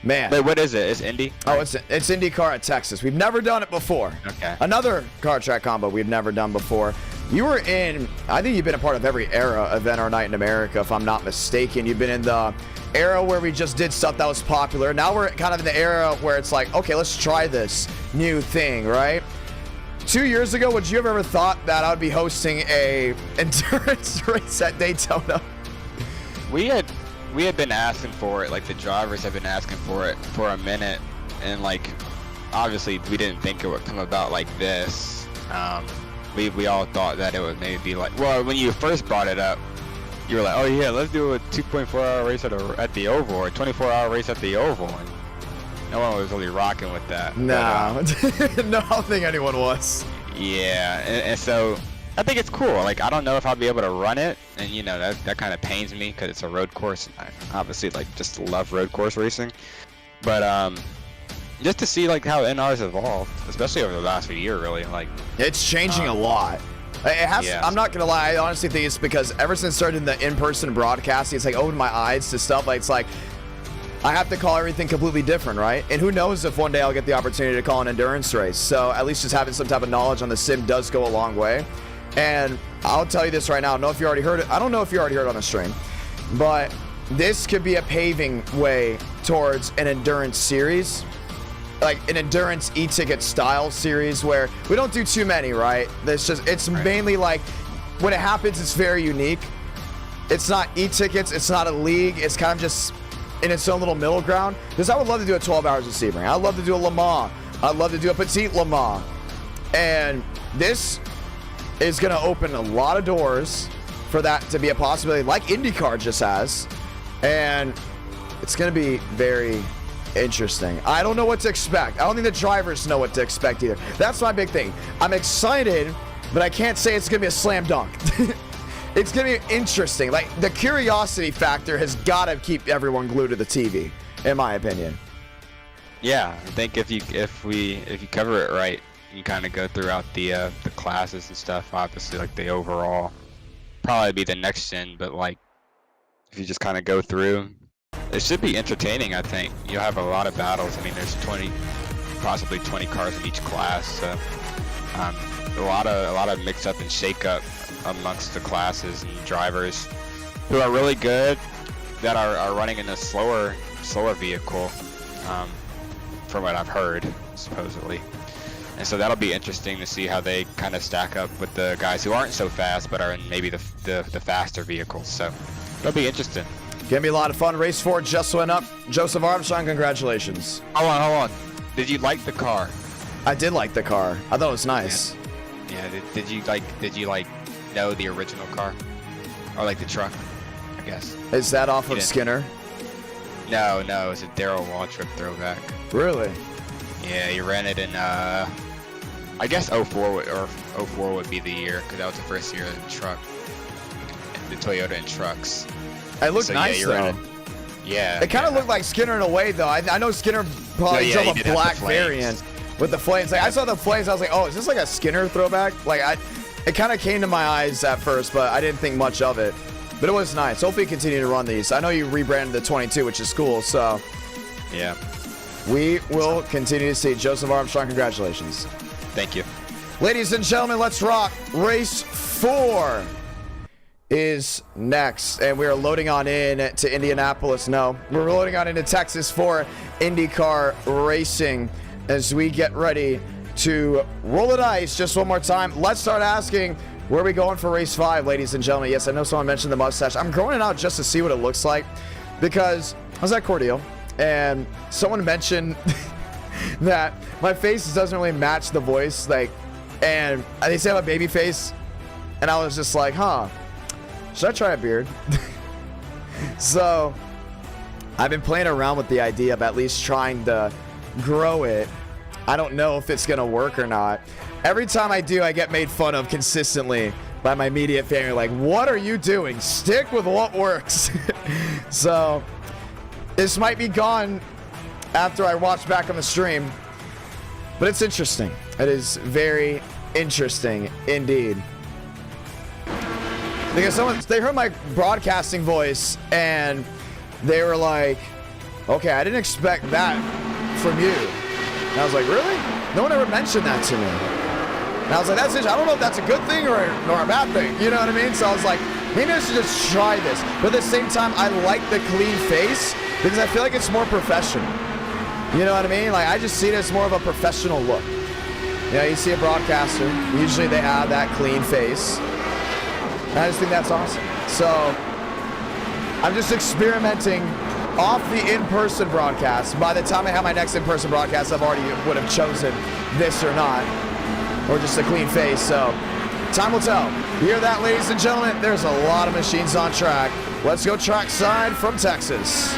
man. Wait, what is it? It's Indy? Oh, it's IndyCar at Texas. We've never done it before. Okay. Another car track combo we've never done before. You were in, I think you've been a part of every era of NR Night in America, if I'm not mistaken. You've been in the era where we just did stuff that was popular. Now we're kind of in the era where it's like, okay, let's try this new thing, right? 2 years ago, would you have ever thought that I would be hosting a endurance race at Daytona? We had been asking for it, like the drivers have been asking for it for a minute, and like obviously we didn't think it would come about like this. We all thought that it would maybe be like, well, when you first brought it up, you were like, oh yeah, let's do a 2.4-hour race at the Oval, or a 24-hour race at the Oval. And no one was really rocking with that. No, but, no, I don't think anyone was. Yeah, and so I think it's cool. Like, I don't know if I'll be able to run it, and you know that kind of pains me because it's a road course. And I obviously like just love road course racing, but just to see like how NR's evolved, especially over the last few years, really, like it's changing a lot. It has. Yeah. I'm not gonna lie. I honestly think it's because ever since starting the in-person broadcasting, it's like opened my eyes to stuff. Like it's like I have to call everything completely different, right? And who knows if one day I'll get the opportunity to call an endurance race. So at least just having some type of knowledge on the sim does go a long way. And I'll tell you this right now. I don't know if you already heard it. I don't know if you already heard it on the stream, but this could be a paving way towards an endurance series, like an endurance e-ticket style series where we don't do too many, right? It's mainly like when it happens, it's very unique. It's not e-tickets. It's not a league. It's kind of just in its own little middle ground. Because I would love to do a 12 hours of Sebring. I'd love to do a Le Mans. I'd love to do a Petite Le Mans. And this is going to open a lot of doors for that to be a possibility, like IndyCar just has. And it's going to be very interesting. I don't know what to expect. I don't think the drivers know what to expect either. That's my big thing. I'm excited, but I can't say it's going to be a slam dunk. It's going to be interesting. Like, the curiosity factor has got to keep everyone glued to the TV, in my opinion. Yeah, I think if you cover it right, you kind of go throughout the classes and stuff. Obviously, like the overall, probably be the next gen, but like if you just kind of go through, it should be entertaining. I think you'll have a lot of battles. I mean, there's possibly 20 cars in each class, so a lot of mix up and shake up amongst the classes and drivers who are really good that are running in a slower vehicle, from what I've heard, supposedly. And so that'll be interesting to see how they kind of stack up with the guys who aren't so fast but are in maybe the faster vehicles. So it'll be interesting. Gonna be a lot of fun. Race 4 just went up. Joseph Armstrong, congratulations. Hold on. Did you like the car? I did like the car. I thought it was nice. Yeah. Did you like know the original car, or like the truck? I guess. Is that off of Skinner? No, it's a Darrell Waltrip throwback. Really? Yeah, he ran it in I guess 04 would be the year, because that was the first year of the truck, the Toyota and trucks. It looked nice though. Yeah. It kind of looked like Skinner in a way though. I know Skinner probably drove a black variant with the flames. Like I saw the flames, I was like, oh, is this like a Skinner throwback? Like it kind of came to my eyes at first, but I didn't think much of it. But it was nice. Hopefully you continue to run these. I know you rebranded the 22, which is cool, so. Yeah. We will continue to see. Joseph Armstrong, congratulations. Thank you. Ladies and gentlemen, let's rock. Race 4 is next, and we are loading on in to Indianapolis. No, we're loading on into Texas for IndyCar racing as we get ready to roll the dice just one more time. Let's start asking, where are we going for race 5, ladies and gentlemen? Yes, I know someone mentioned the mustache. I'm growing it out just to see what it looks like, because I was at Cordial and someone mentioned that my face doesn't really match the voice, like, and they say I have a baby face, and I was just like, huh, should I try a beard? So I've been playing around with the idea of at least trying to grow it. I don't know if it's gonna work or not. Every time I do, I get made fun of consistently by my immediate family. Like, what are you doing? Stick with what works. So this might be gone after I watch back on the stream, but it's interesting. It is very interesting indeed. Because they heard my broadcasting voice and they were like, okay, I didn't expect that from you. And I was like, really? No one ever mentioned that to me. And I was like, that's it. I don't know if that's a good thing or a bad thing. You know what I mean? So I was like, maybe I should just try this. But at the same time, I like the clean face because I feel like it's more professional. You know what I mean? Like, I just see it as more of a professional look. You know, you see a broadcaster, usually they have that clean face. And I just think that's awesome. So, I'm just experimenting off the in-person broadcast. By the time I have my next in-person broadcast, I've already would have chosen this or not. Or just a clean face, so time will tell. You hear that, ladies and gentlemen? There's a lot of machines on track. Let's go trackside from Texas.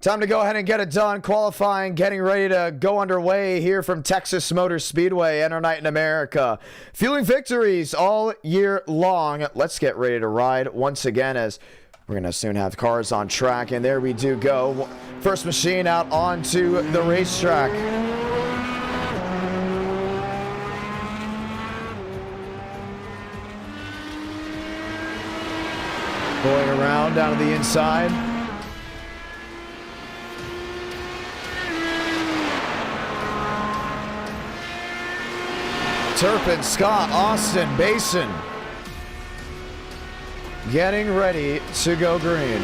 Time to go ahead and get it done. Qualifying, getting ready to go underway here from Texas Motor Speedway and our night in America. Fueling victories all year long. Let's get ready to ride once again as we're going to soon have cars on track. And there we do go. First machine out onto the racetrack. Going around down to the inside. Turpin, Scott, Austin, Basin. Getting ready to go green.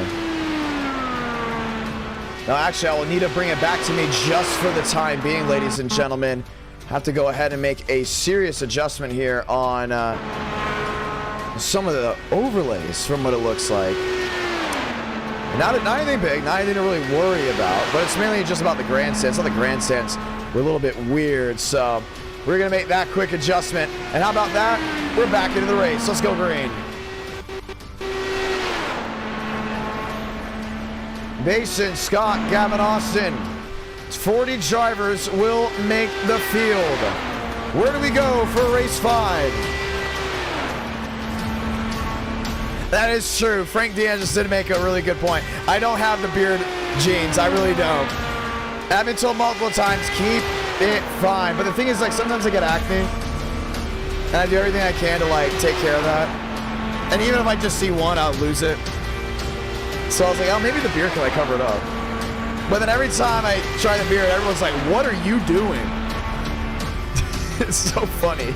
Now, actually, I will need to bring it back to me just for the time being, ladies and gentlemen. Have to go ahead and make a serious adjustment here on some of the overlays from what it looks like. Not anything big, not anything to really worry about, but it's mainly just about the grandstands. Some of the grandstands were a little bit weird, so we're going to make that quick adjustment. And how about that? We're back into the race. Let's go green. Mason, Scott, Gavin, Austin. 40 drivers will make the field. Where do we go for race 5? That is true. Frank DeAngelis did make a really good point. I don't have the beard genes. I really don't. I've been told multiple times, keep it fine. But the thing is, like, sometimes I get acne. And I do everything I can to, like, take care of that. And even if I just see one, I'll lose it. So I was like, oh, maybe the beard can, like, cover it up. But then every time I try the beard, everyone's like, what are you doing? It's so funny.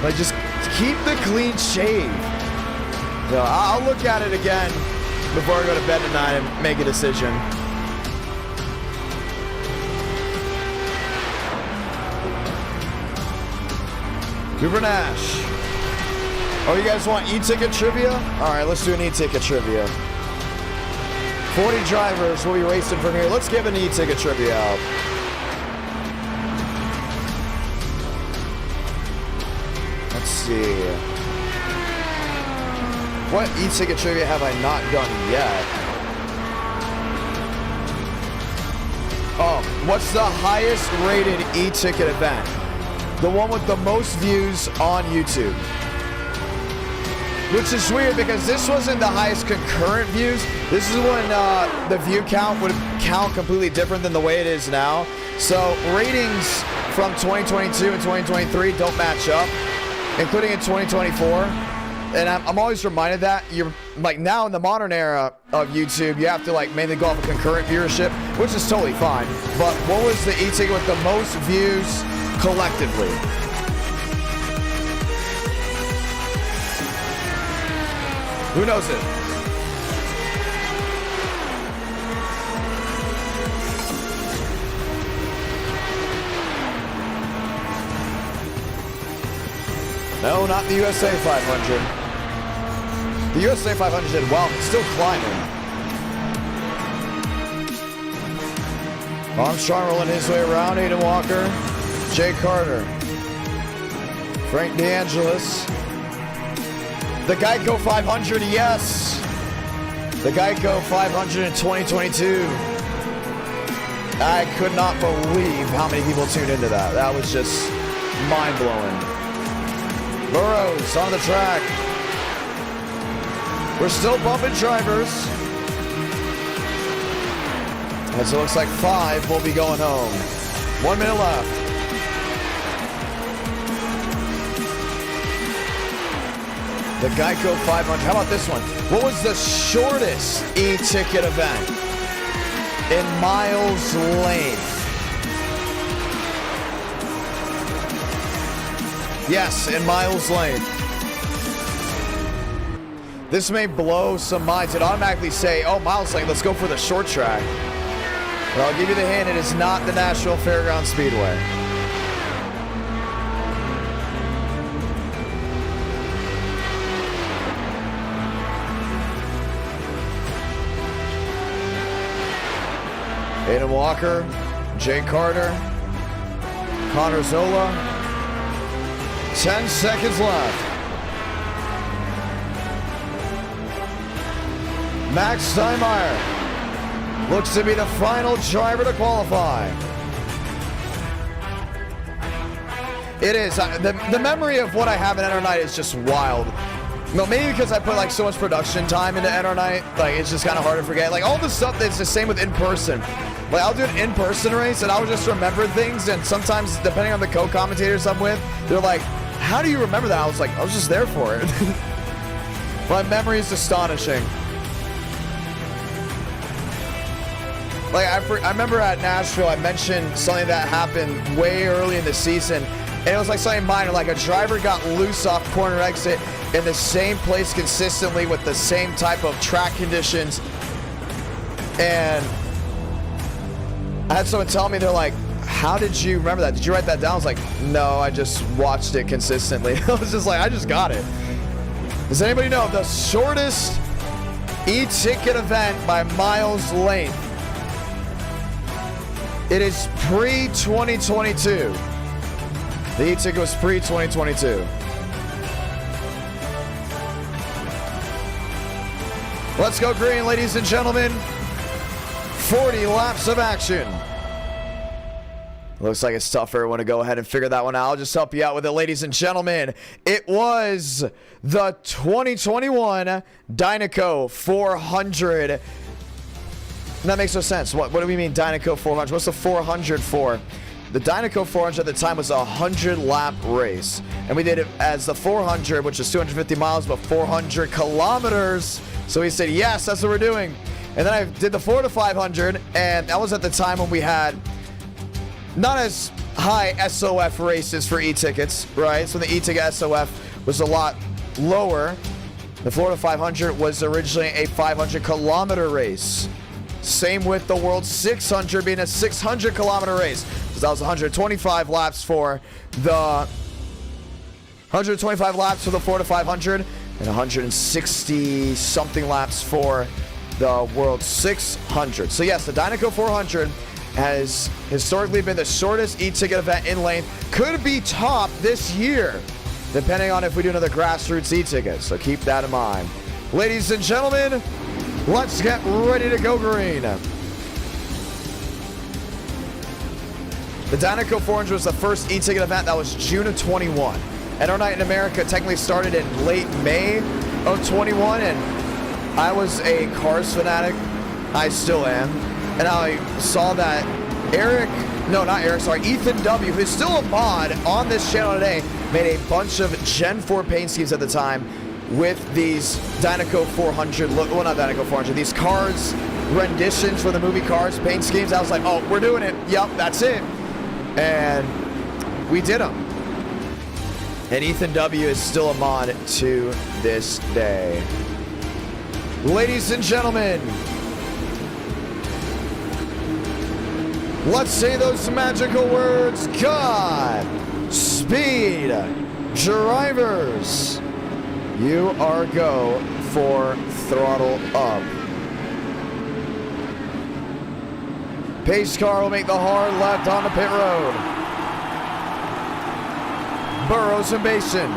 Like, just keep the clean shave. You know, I'll look at it again before I go to bed tonight and make a decision. Cooper Nash. Oh, you guys want e-ticket trivia? All right, let's do an e-ticket trivia. 40 drivers will be racing from here. Let's give an e-ticket trivia out. Let's see. What e-ticket trivia have I not done yet? Oh, what's the highest rated e-ticket event? The one with the most views on YouTube. Which is weird because this wasn't the highest concurrent views. This is when the view count would count completely different than the way it is now. So ratings from 2022 and 2023 don't match up, including in 2024. And I'm always reminded that you're like now in the modern era of YouTube, you have to like mainly go off of concurrent viewership, which is totally fine. But what was the e-ticket with the most views collectively? Who knows it? No, not the USA 500. The USA 500 did well. It's still climbing. Armstrong rolling his way around. Aiden Walker. Jay Carter. Frank DeAngelis. The Geico 500, yes. The Geico 500 in 2022. I could not believe how many people tuned into that. That was just mind-blowing. Burrows on the track. We're still bumping drivers. As it looks like 5 will be going home. 1 minute left. The Geico 500. How about this one? What was the shortest e-ticket event in miles length? Yes, in miles length. This may blow some minds. It automatically say, oh, miles length, let's go for the short track. But I'll give you the hint, it is not the Nashville Fairgrounds Speedway. Aiden Walker, Jay Carter, Connor Zola. 10 seconds left. Max Steinmeier looks to be the final driver to qualify. It is. The memory of what I have in NR Night is just wild. No, maybe because I put like so much production time into NR Night, like it's just kind of hard to forget. Like all the stuff that's the same with in-person. Like I'll do an in-person race and I'll just remember things, and sometimes depending on the co-commentators I'm with, they're like, how do you remember that? I was like, I was just there for it. My memory is astonishing. Like I remember at Nashville, I mentioned something that happened way early in the season, and it was like something minor, like a driver got loose off corner exit in the same place consistently with the same type of track conditions, and I had someone tell me, they're like, how did you remember that? Did you write that down? I was like, no, I just watched it consistently. I was just like, I just got it. Does anybody know the shortest e-ticket event by miles length? It is pre-2022. The e-ticket was pre-2022. Let's go green, ladies and gentlemen. 40 laps of action. Looks like it's tough for everyone to go ahead and figure that one out. I'll just help you out with it, ladies and gentlemen. It was the 2021 Dynaco 400. That makes no sense. What do we mean Dynaco 400? What's the 400 for? The Dynaco 400 at the time was a 100-lap race. And we did it as the 400, which is 250 miles, but 400 kilometers. So he said, yes, that's what we're doing. And then I did the 4 to 500, and that was at the time when we had not as high SOF races for e-tickets, right? So the e-ticket SOF was a lot lower. The Florida 500 was originally a 500-kilometer race. Same with the World 600 being a 600-kilometer race. So that was 125 laps for the Florida 500 and 160-something laps for the World 600. So yes, the Dynaco 400 has historically been the shortest e-ticket event in length. Could be topped this year, depending on if we do another grassroots e-ticket. So keep that in mind. Ladies and gentlemen, let's get ready to go green. The Dynaco 400 was the first e-ticket event that was June of 21. NR Night in America technically started in late May of 21, and I was a Cars fanatic. I still am. And I saw that Ethan W., who's still a mod on this channel today, made a bunch of Gen 4 paint schemes at the time with these Dynaco 400, well, not Dynaco 400, these Cars renditions for the movie Cars paint schemes. I was like, oh, we're doing it. Yep, that's it. And we did them. And Ethan W. is still a mod to this day. Ladies and gentlemen, let's say those magical words. God speed drivers. You are go for throttle up. Pace car will make the hard left on the pit road. Burrows and Basin.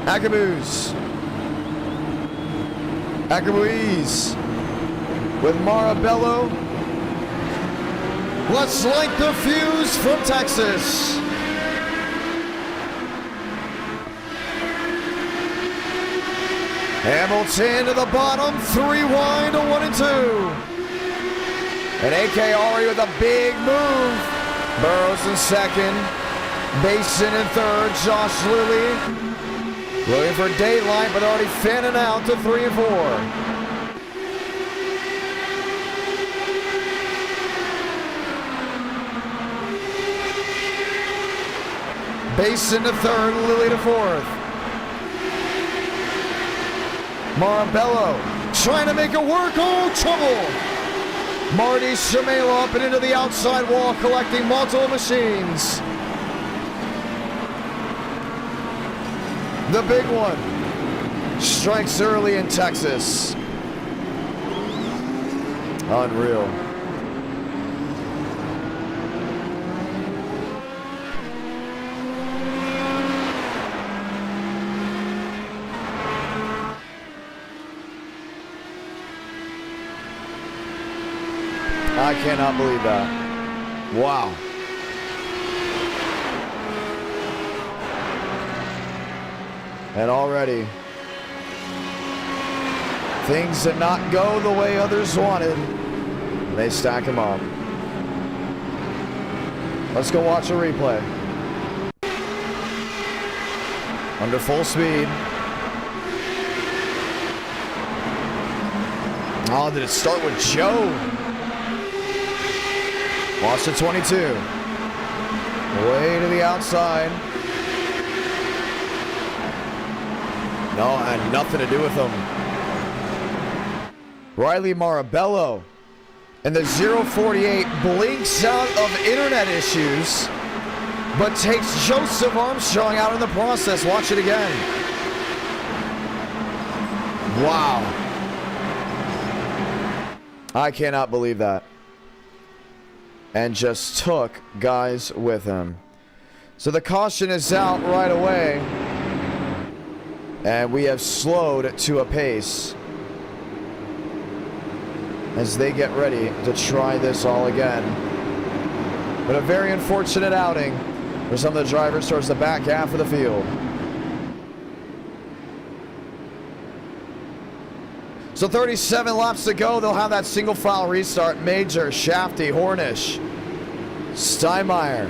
Akabuiz with Marabello. Let's light the fuse from Texas. Hamilton to the bottom, 3 wide to 1 and 2. And AK already with a big move Burrows in second. Basin in third. Josh Lilly looking for daylight, but already fanning out to 3 and 4. Basin to third, Lilly to fourth. Marabello trying to make it work. Oh, trouble! Marty Shimela up and into the outside wall, collecting multiple machines. The big one strikes early in Texas. Unreal. I cannot believe that. Wow. And already, things did not go the way others wanted. They stack them up. Let's go watch a replay. Under full speed. Oh, did it start with Joe? Watch the 22. Way to the outside. No, had nothing to do with him. Riley Marabello and the 048 blinks out of internet issues, but takes Joseph Armstrong out in the process. Watch it again. Wow. I cannot believe that. And just took guys with him. So the caution is out right away. And we have slowed to a pace as they get ready to try this all again. But a very unfortunate outing for some of the drivers towards the back half of the field. So 37 laps to go. They'll have that single file restart. Major, Shafty, Hornish, Steinmeier,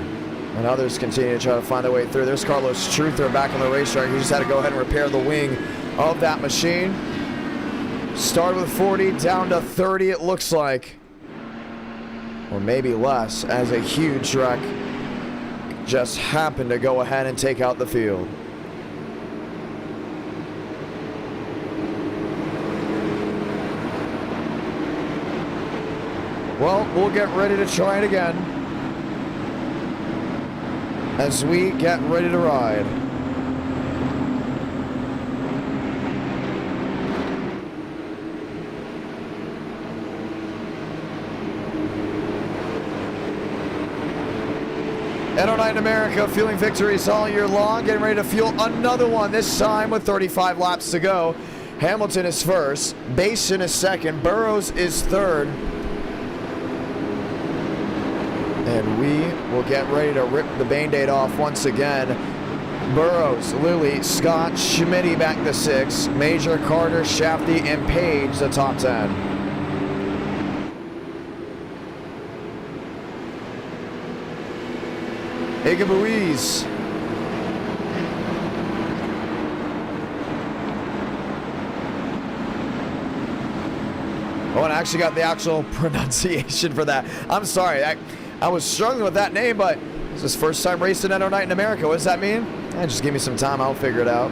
and others continue to try to find their way through. There's Carlos Truther back on the racetrack. He just had to go ahead and repair the wing of that machine. Started with 40, down to 30 it looks like. Or maybe less, as a huge wreck just happened to go ahead and take out the field. Well, we'll get ready to try it again as we get ready to ride. NO9 in America, fueling victories all year long, getting ready to fuel another one, this time with 35 laps to go. Hamilton is first, Basin is second, Burrows is third. And we will get ready to rip the Band-Aid off once again. Burrows, Lilly, Scott, Schmitty back to 6. Major, Carter, Shafty, and Page the top 10. Igabuiz. Oh, and I actually got the actual pronunciation for that. I'm sorry. I was struggling with that name, but it's his first time racing NO9 in America. What does that mean? Just give me some time. I'll figure it out.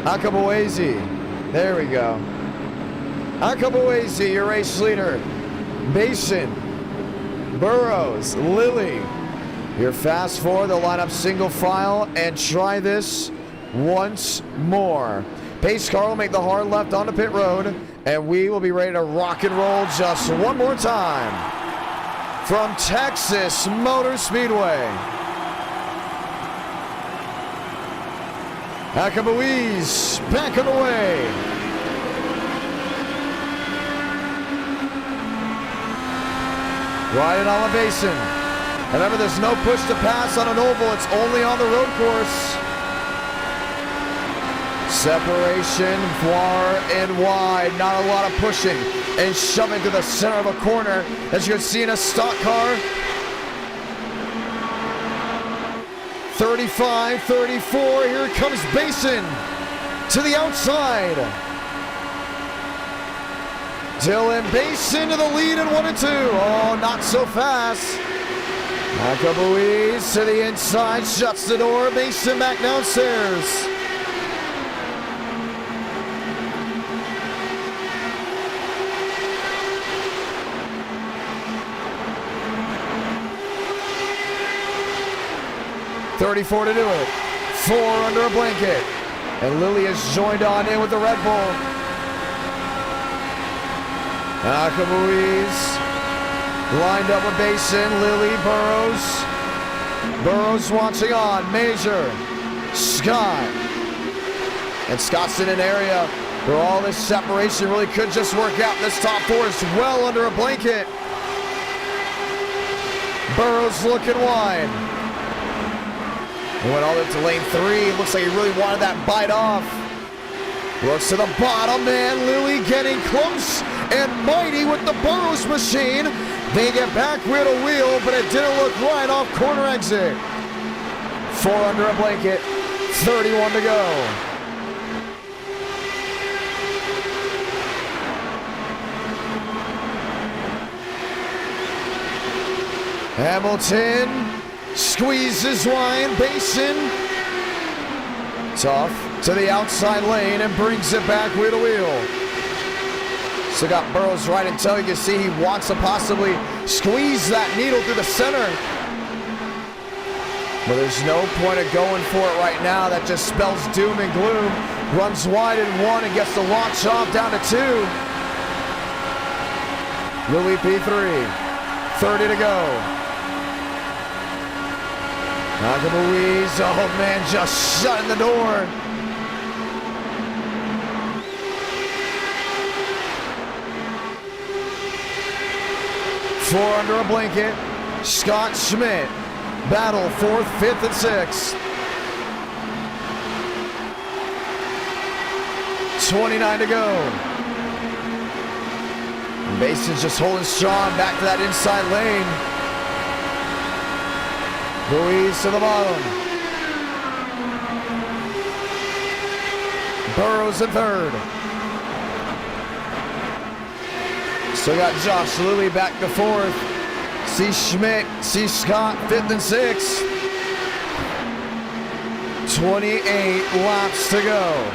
Akabuezi. There we go. Akabuezi, your race leader. Basin. Burrows. Lilly. Your fast four. They'll line up single file and try this once more. Pace car will make the hard left onto pit road, and we will be ready to rock and roll just one more time from Texas Motor Speedway. Akabuiz back on the way. Riding on the Basin. Remember, there's no push to pass on an oval. It's only on the road course. Separation far and wide. Not a lot of pushing and shoving to the center of a corner, as you can see in a stock car. 35, 34. Here comes Basin to the outside. Dylan Basin to the lead in 1 and 2. Oh, not so fast. Macabuiz to the inside, shuts the door. Mason back downstairs. .34 to do it. 4 under a blanket. And Lilly has joined on in with the Red Bull. Macabuiz lined up with Basin, Lilly, Burrows. Burrows watching on, Major, Scott. And Scott's in an area where all this separation really could just work out. This top 4 is well under a blanket. Burrows looking wide. He went all the way to lane 3. Looks like he really wanted that bite off. Looks to the bottom, and Lilly getting close and mighty with the Burrows machine. They get back wheel to wheel, but it didn't look right off corner exit. 4 under a blanket, 31 to go. Hamilton squeezes wide, Basin tough to the outside lane and brings it back wheel to wheel. Still got Burrows right until you can see he wants to possibly squeeze that needle through the center. But there's no point of going for it right now. That just spells doom and gloom. Runs wide in 1 and gets the launch off down to 2. Lilly P3, 30 to go. Macabuiz, oh man, just shutting the door. Four under a blanket. Scott Schmidt. Battle 4th, 5th, and 6th. 29 to go. Mason's just holding strong back to that inside lane. Ruiz to the bottom. Burrows in 3rd. Still got Josh Lilly back to 4th. See Schmidt, see Scott, 5th and 6th. 28 laps to go.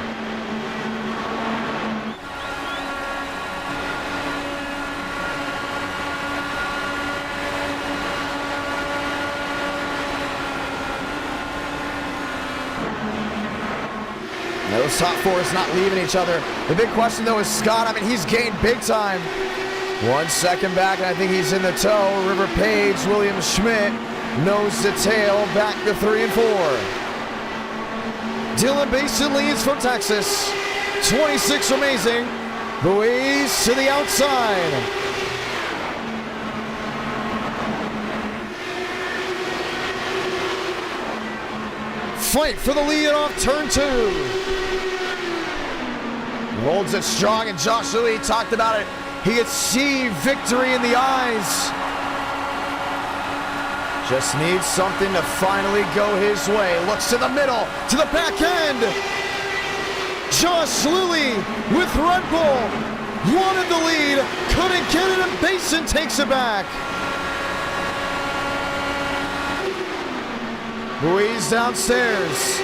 Now those top 4 is not leaving each other. The big question though is Scott. I mean, he's gained big time. 1 second back, and I think he's in the tow. River Page, William Schmidt, nose to tail, back to 3 and 4. Dylan Basin leads from Texas. 26 amazing. Ruiz to the outside. Fight for the lead off turn 2. Holds it strong, and Josh Lilly talked about it. He could see victory in the eyes. Just needs something to finally go his way. Looks to the middle, to the back end. Josh Lilly with Red Bull. Wanted the lead, couldn't get it, and Basin takes it back. Ruiz downstairs.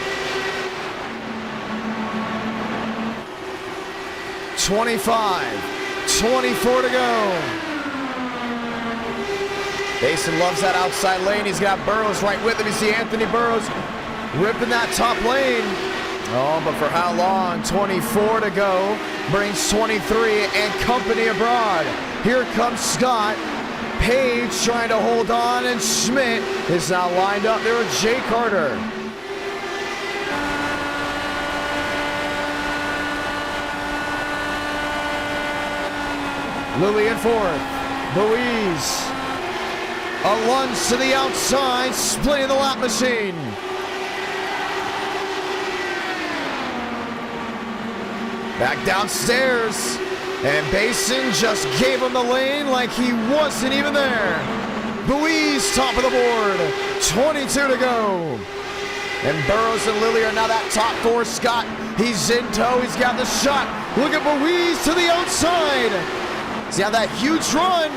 25. 24 to go. Basin loves that outside lane. He's got Burrows right with him. You see Anthony Burrows ripping that top lane. Oh, but for how long? 24 to go. Brings 23 and company abroad. Here comes Scott. Page trying to hold on, and Schmidt is now lined up there with Jay Carter. Lilly in 4th. Ruiz. A lunge to the outside, splitting the lap machine. Back downstairs. And Basin just gave him the lane like he wasn't even there. Buies top of the board. 22 to go. And Burrows and Lilly are now that top four. Scott, he's in tow. He's got the shot. Look at Buies to the outside. He's got that huge run.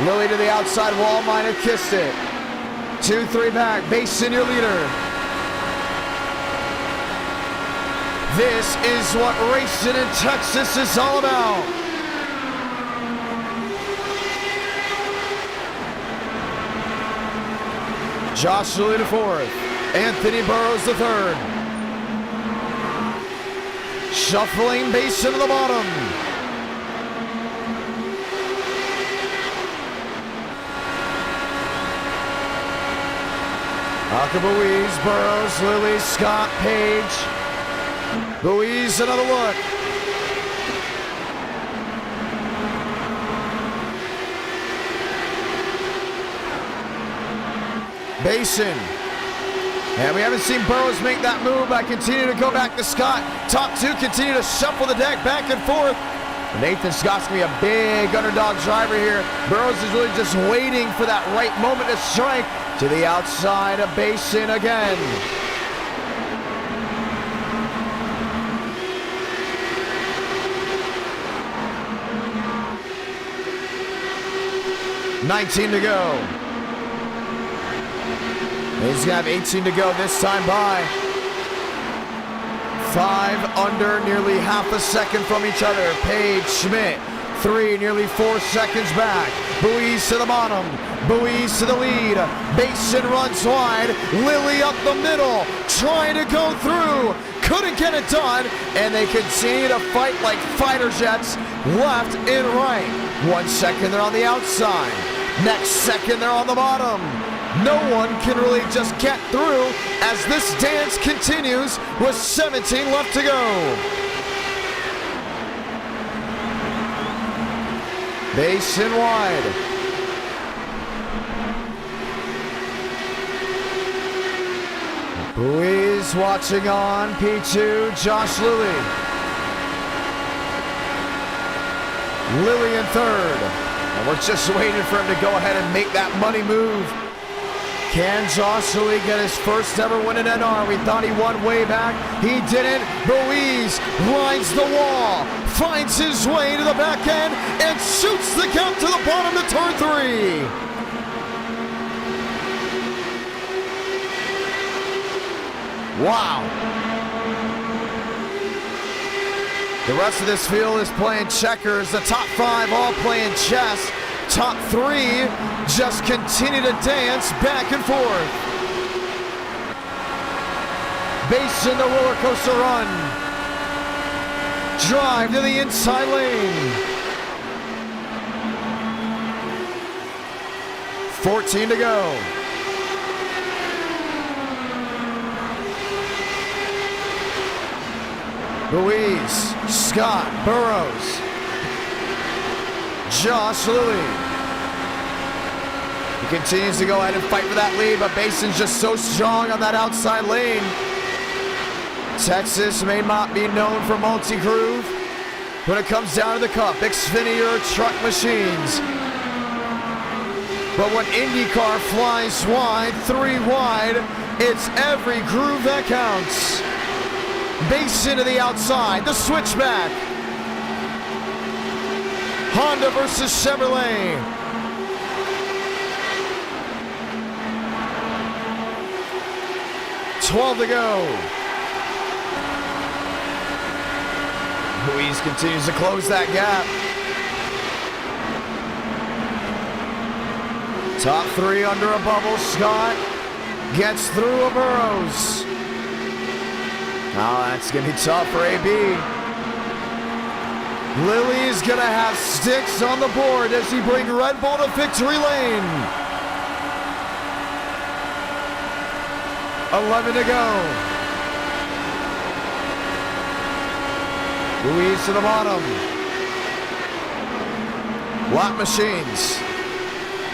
Lilly to the outside wall. Might have kissed it. 2-3 back. Basin your leader. This is what racing in Texas is all about. Josh Lilly to fourth. Anthony Burrows the third. Shuffling Basin to the bottom. Buies, Burrows, Lilly, Scott, Page. Buies, another look. Basin. And we haven't seen Burrows make that move. I continue to go back to Scott. Top two continue to shuffle the deck back and forth. Nathan Scott's going to be a big underdog driver here. Burrows is really just waiting for that right moment to strike. To the outside of Basin again. $19 to go. He's gonna have 18 to go this time by. 5 under, nearly half a second from each other. Page, Schmidt, 3, nearly 4 seconds back. Buies to the bottom. Buies to the lead. Basin runs wide. Lilly up the middle, trying to go through. Couldn't get it done, and they continue to fight like fighter jets, left and right. 1 second, they're on the outside. Next second, they're on the bottom. No one can really just get through as this dance continues with 17 left to go. Basin wide. Buies watching on. P2, Josh Lilly. Lilly in third. And we're just waiting for him to go ahead and make that money move. Can Josh Lilly get his first ever win in NR? We thought he won way back. He didn't. Buies rides the wall, finds his way to the back end, and shoots the count to the bottom to turn 3. Wow. The rest of this field is playing checkers. The top 5 all playing chess. Top 3 just continue to dance back and forth. Basin the roller coaster run. Drive to the inside lane. 14 to go. Buies, Scott, Burrows, Josh Lilly. He continues to go ahead and fight for that lead, but Basin's just so strong on that outside lane. Texas may not be known for multi-groove when it comes down to the Cup. Xfinity truck machines. But when IndyCar flies wide, 3 wide, it's every groove that counts. Basin to the outside, the switchback. Honda versus Chevrolet. $12 to go. Buies continues to close that gap. Top 3 under a bubble. Scott gets through a Burrows. Now that's going to be tough for AB. Lilly is going to have sticks on the board as he brings Red Bull to victory lane. 11 to go. Buies to the bottom. Lap machines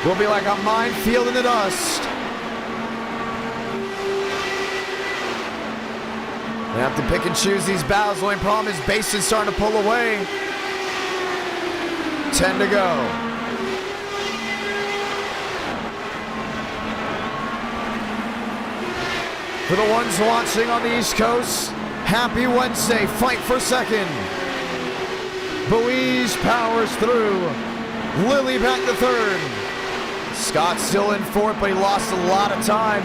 will be like a minefield in the dust. They have to pick and choose these battles. The only problem is Basin's starting to pull away. 10 to go. For the ones watching on the East Coast, happy Wednesday. Fight for second. Belize powers through. Lilly back to third. Scott still in fourth, but he lost a lot of time.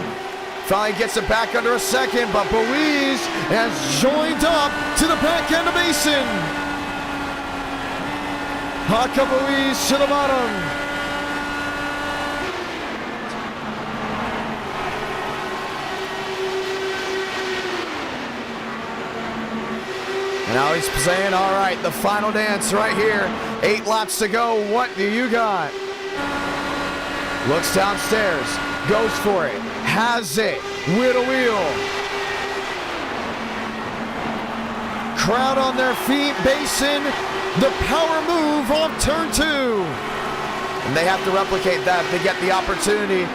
Finally gets it back under a second, but Belize has joined up to the back end of Mason. Haka Belize to the bottom. Now he's saying, all right, the final dance right here. 8 laps to go. What do you got? Looks downstairs, goes for it, has it, with a wheel. Crowd on their feet, Basin, the power move on turn 2. And they have to replicate that if they get the opportunity.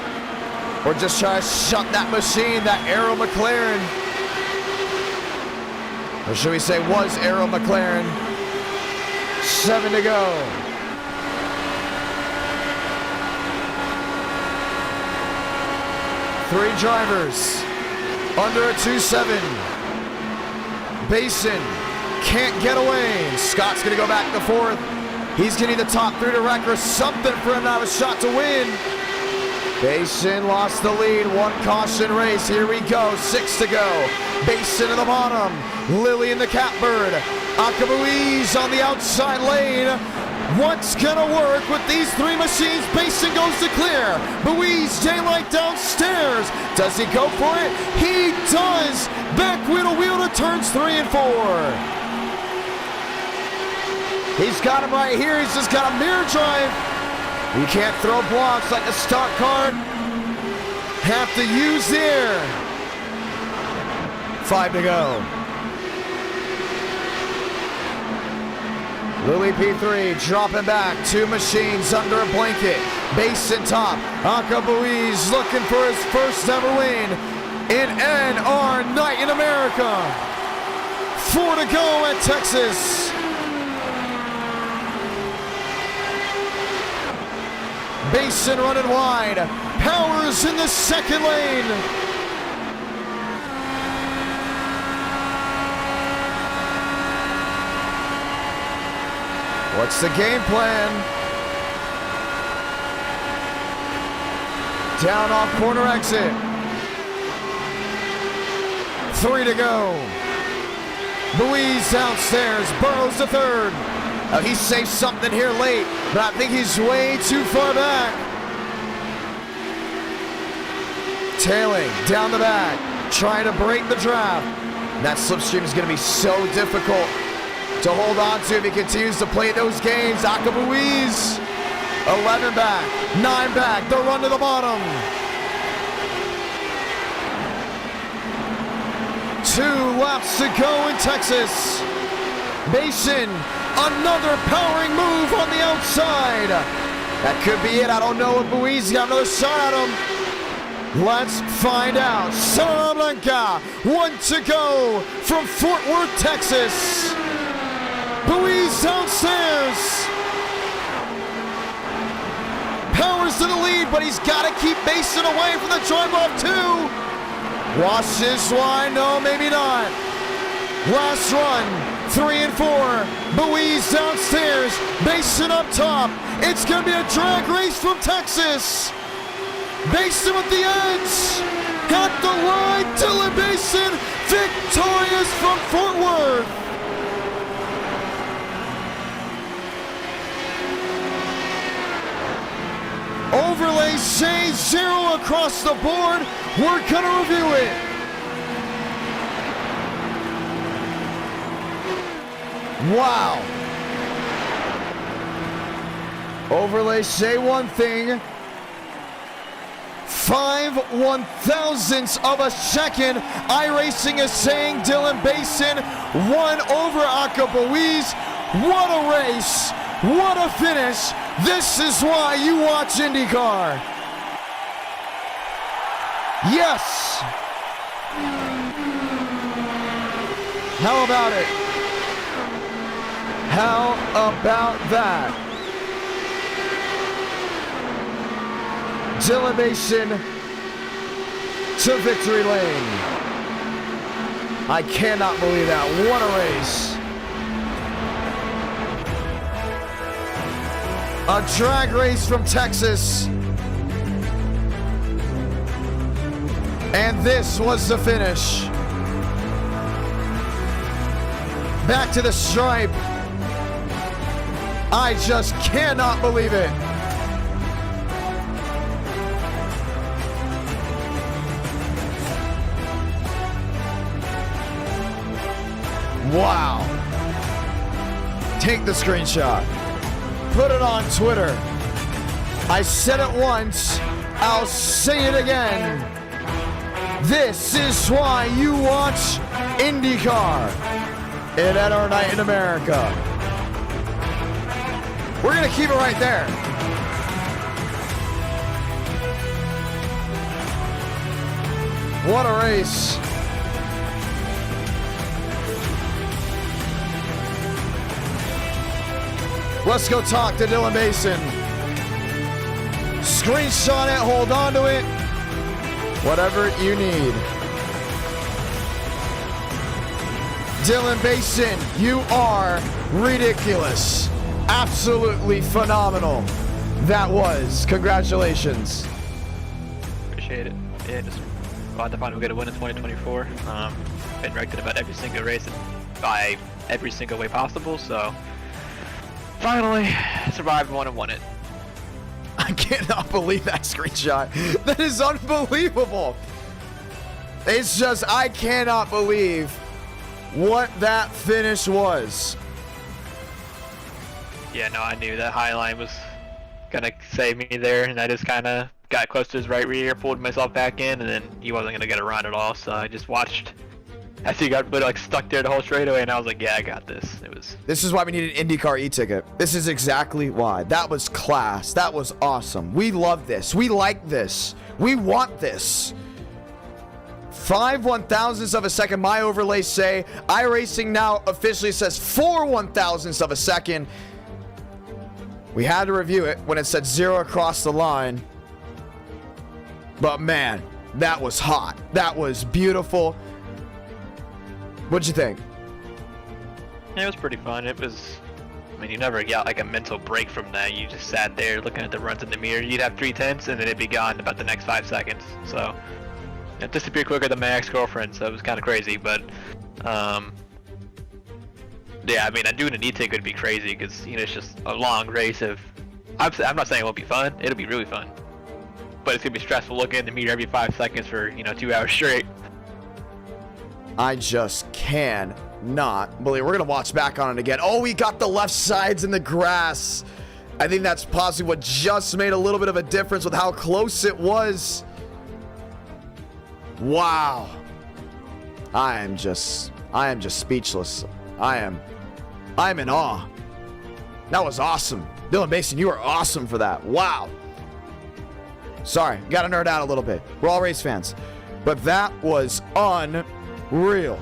Or just try to shut that machine, that Arrow McLaren. Or should we say was Arrow McLaren. 7 to go. Three drivers under a 2-7. Basin can't get away. Scott's gonna go back to fourth. He's getting the top 3 to wreck or something for him to have a shot to win. Basin lost the lead, 1 caution race. Here we go, 6 to go. Basin in the bottom, Lilly in the catbird. Akabuiz on the outside lane. What's gonna work with these 3 machines? Basin goes to clear. Buies daylight downstairs. Does he go for it? He does. Back wheel to wheel to turns 3 and 4. He's got him right here. He's just got a mirror drive. You can't throw blocks like a stock car. Have to use the air. 5 to go. Lilly P3 dropping back. 2 machines under a blanket. Basin top. Akabuiz looking for his first ever win in NR Night in America. 4 to go at Texas. Basin running wide. Powers in the second lane. What's the game plan? Down off corner exit. 3 to go. Buies downstairs. Burrows to third. He saved something here late, but I think he's way too far back. Tailing down the back, trying to break the draft. That slipstream is going to be so difficult to hold on to if he continues to play those games. Akabuiz, 11 back, 9 back, the run to the bottom. 2 laps to go in Texas. Basin, another powering move on the outside. That could be it. I don't know if Buies got another shot at him. Let's find out. Santa Blanca, 1 to go from Fort Worth, Texas. Buies downstairs. Powers to the lead, but he's got to keep Basin away from the drive-off too. Watch this line. No, maybe not. Last run. 3 and 4. Buies downstairs. Basin up top. It's going to be a drag race from Texas. Basin with the edge. At the line. Dylan Basin victorious from Fort Worth. Overlay say 0 across the board. We're going to review it. Wow. Overlay say one thing. 5 1/1000ths of a second. iRacing is saying Dylan Basin won over Akabuiz. What a race. What a finish. This is why you watch IndyCar. Yes. How about it? How about that? Dylan Mason to victory lane. I cannot believe that. What a race. A drag race from Texas. And this was the finish. Back to the stripe. I just cannot believe it. Wow. Take the screenshot. Put it on Twitter. I said it once. I'll say it again. This is why you watch IndyCar in our night in America. We're going to keep it right there. What a race. Let's go talk to Dylan Mason. Screenshot it, hold on to it. Whatever you need. Dylan Mason, you are ridiculous. Absolutely phenomenal. That was. Congratulations. Appreciate it. Yeah, just glad to finally get a win in 2024. Been wrecked in about every single race by every single way possible, so finally survived one and won it. I cannot believe that screenshot. That is unbelievable. It's just, I cannot believe what that finish was. Yeah, no, I knew that high line was gonna save me there, and I just kind of got close to his right rear, pulled myself back in, and then he wasn't gonna get a run at all, so I just watched as he got like stuck there the whole straightaway, and I was like, yeah, I got this. This is why we need an IndyCar e-ticket. This is exactly why. That was class. That was awesome. We love this. We like this. We want this. 5 1,000ths of a second. My overlays say iRacing now officially says 4 1,000ths of a second. We had to review it when it said 0 across the line. But man, that was hot. That was beautiful. What'd you think? Yeah, it was pretty fun. It was, I mean, you never got like a mental break from that. You just sat there looking at the runs in the mirror. You'd have 3/10 and then it'd be gone in about the next 5 seconds. So it disappeared quicker than my ex-girlfriend, so it was kind of crazy. But yeah, I mean, doing an e-ticket would be crazy because, you know, it's just a long race of, I'm not saying it won't be fun. It'll be really fun. But it's going to be stressful looking in the mirror every 5 seconds for, you know, 2 hours straight. I just cannot believe. We're going to watch back on it again. Oh, we got the left sides in the grass. I think that's possibly what just made a little bit of a difference with how close it was. Wow. I am just speechless. I'm in awe. That was awesome. Dylan Mason, you are awesome for that. Wow. Sorry, got to nerd out a little bit. We're all race fans. But that was unreal.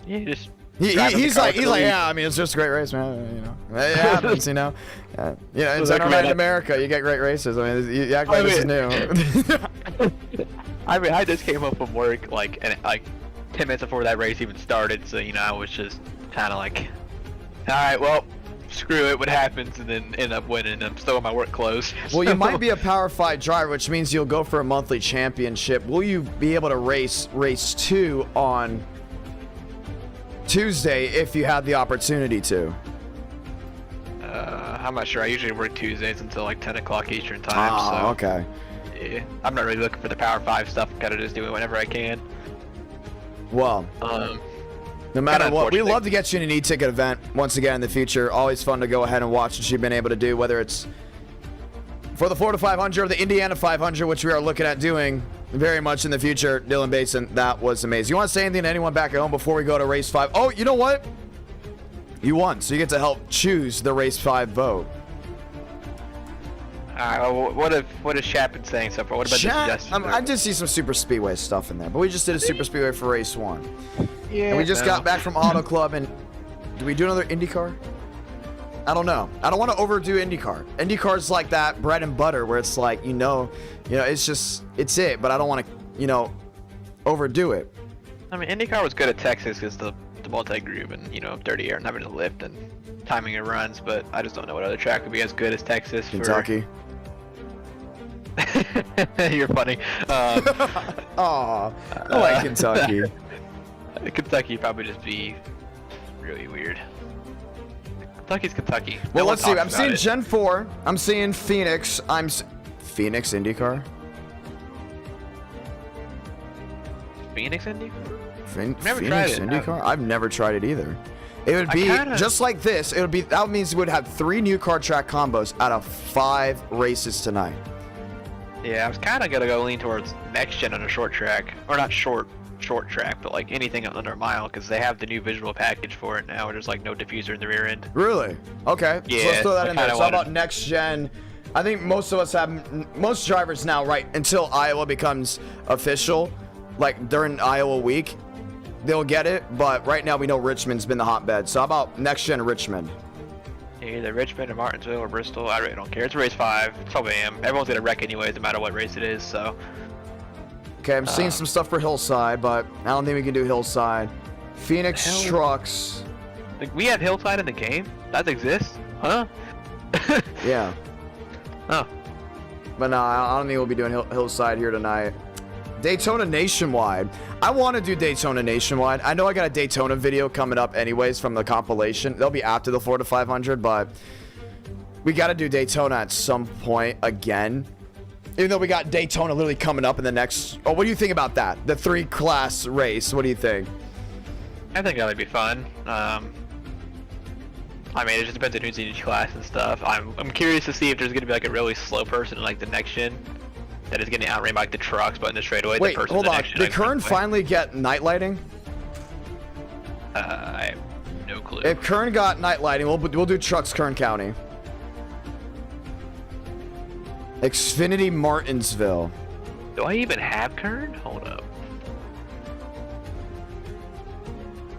Yeah, just he's like, yeah, I mean, it's just a great race, man. You know, it happens, you know. It's like in America, you get great races. I mean, you act like this is new. I mean, I just came up from work like 10 minutes before that race even started, so you know, I was just kind of like, all right, well, screw it, what happens, and then end up winning. I'm still in my work clothes. Well, you might be a Power 5 driver, which means you'll go for a monthly championship. Will you be able to race 2 on Tuesday if you had the opportunity to? I'm not sure. I usually work Tuesdays until like 10 o'clock Eastern time. Oh, so, okay. Yeah, I'm not really looking for the Power 5 stuff. Gotta just do it whenever I can. Well, no matter what, we love to get you in an e-ticket event once again in the future. Always fun to go ahead and watch what you've been able to do, whether it's for the Florida 500 or the Indiana 500, which we are looking at doing very much in the future. Dylan Basin, that was amazing. You want to say anything to anyone back at home before we go to race 5? Oh, you know what? You won, so you get to help choose the race 5 vote. Well, what is Chap been saying so far? What about the suggestions? I did see some super speedway stuff in there, but we just did a super speedway for race 1. Yeah. And we just got back from Auto Club, and do we do another IndyCar? I don't know. I don't want to overdo IndyCar. IndyCar's like that bread and butter where it's like, it's it, but I don't want to, overdo it. I mean, IndyCar was good at Texas because the multi-groove and, dirty air and having to lift and timing your runs, but I just don't know what other track would be as good as Texas. Kentucky. You're funny. Aw, I like Kentucky. Kentucky would probably just be really weird. Kentucky's Kentucky. Well, No one let's see. talks I'm about seeing it. Gen 4. I'm seeing Phoenix. Phoenix IndyCar. Phoenix Indy? Phoenix tried it. IndyCar? I've never tried it either. It would be just like this. It would be that means we would have 3 new car track combos out of 5 races tonight. Yeah, I was kind of gonna go lean towards next gen on a short track, or not short track, but like anything under a mile, because they have the new visual package for it now. Where there's like no diffuser in the rear end. Really? Okay. Yeah, So let's throw that I in there. kinda So how about next gen? I think most of us have, most drivers now, right, until Iowa becomes official, like during Iowa week, they'll get it. But right now we know Richmond's been the hotbed. So how about next gen Richmond? Either Richmond or Martinsville or Bristol. I really don't care. It's race 5. It's 12 a.m. Everyone's gonna wreck anyways, no matter what race it is. So. Okay, I'm seeing some stuff for Hillside, but I don't think we can do Hillside. Phoenix trucks. Like, we have Hillside in the game? That exists? Huh? Yeah. Oh. But no, I don't think we'll be doing Hillside here tonight. Daytona Nationwide. I want to do Daytona Nationwide. I know I got a Daytona video coming up anyways from the compilation. They'll be after the Florida 500, but we got to do Daytona at some point again. Even though we got Daytona literally coming up in the next... Oh, what do you think about that? The 3-class race. What do you think? I think that would be fun. I mean, it just depends on who's in each class and stuff. I'm curious to see if there's going to be like a really slow person in like the next gen that is getting outrained by like the trucks, but in the straightaway, Wait, the person hold in the on. next gen Did is Kern quick. finally get night lighting? I have no clue. If Kern got night lighting, we'll do trucks Kern County. Xfinity Martinsville. Do I even have Kern? Hold up.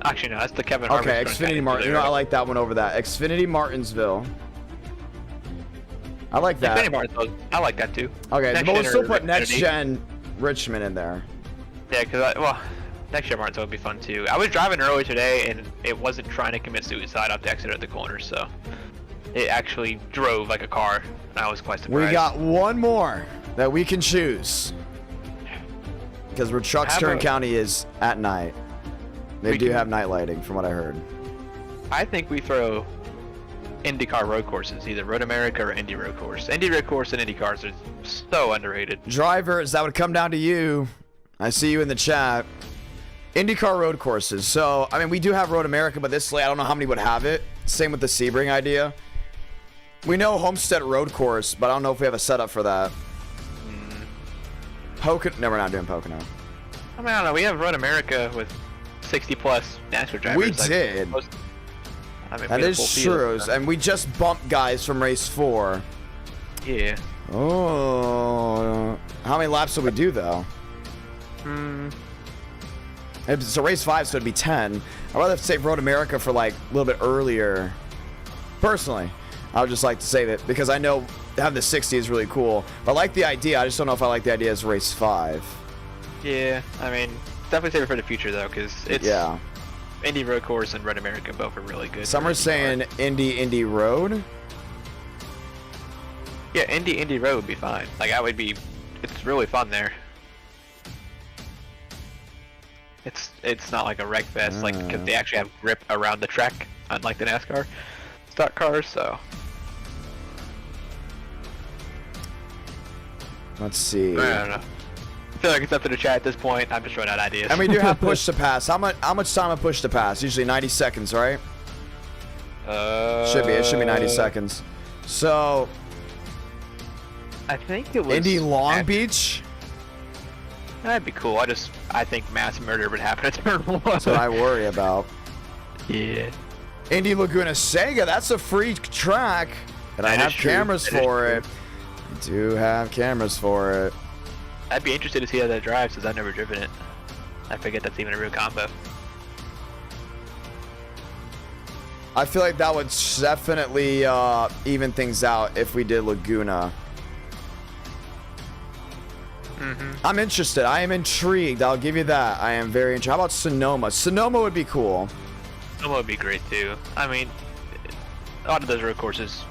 Actually, no, that's the Kevin Harvick. Okay, Xfinity Martin. I like that one over that. Xfinity Martinsville. I like that. Xfinity Martinsville. I like that too. Okay, Next but we'll gen still or put next Xfinity. gen Richmond in there. Yeah, because next year Martinsville would be fun too. I was driving earlier today and it wasn't trying to commit suicide off the exit at the corner, so it actually drove like a car. And I was quite surprised. We got one more that we can choose. Because where Trucks Kern County is at night. They do have night lighting, from what I heard. I think we throw IndyCar road courses, either Road America or Indy Road Course. Indy Road Course and IndyCars are so underrated. Drivers, that would come down to you. I see you in the chat. IndyCar road courses. So, I mean, we do have Road America, but this, I don't know how many would have it. Same with the Sebring idea. We know Homestead Road Course, but I don't know if we have a setup for that. Pocono. No, we're not doing Pocono. I mean, I don't know. We have Road America with 60+ NASCAR drivers. We did. That is true. And we just bumped guys from race 4. Yeah. Oh. How many laps did we do, though? It's a race 5, so it'd be 10. I'd rather save Road America for like a little bit earlier. Personally, I would just like to save it because I know having the 60 is really cool. But I like the idea. I just don't know if I like the idea as race 5. Yeah, I mean, definitely save it for the future though, because it's Indy Road Course and Road America both are really good. Some are saying Indy Road. Yeah, Indy Road would be fine. Like that would be, it's really fun there. It's not like a wreck fest, like because they actually have grip around the track, unlike the NASCAR stock cars. So let's see. I don't know. I feel like it's up to the chat at this point. I'm just throwing out ideas. And we do have push to pass. How much time a push to pass? Usually 90 seconds, right? It should be 90 seconds. So I think it was Indy Long Beach. That'd be cool. I think mass murder would happen at turn 1. That's what I worry about. Yeah. Indy Laguna Seca, that's a free track, and I have cameras for it. Do have cameras for it. I'd be interested to see how that drives since I've never driven it. I forget that's even a real combo. I feel like that would definitely even things out if we did Laguna. I'm interested. I am intrigued. I'll give you that. I am very intrigued. How about Sonoma? Sonoma would be cool. Sonoma would be great too. I mean, a lot of those road courses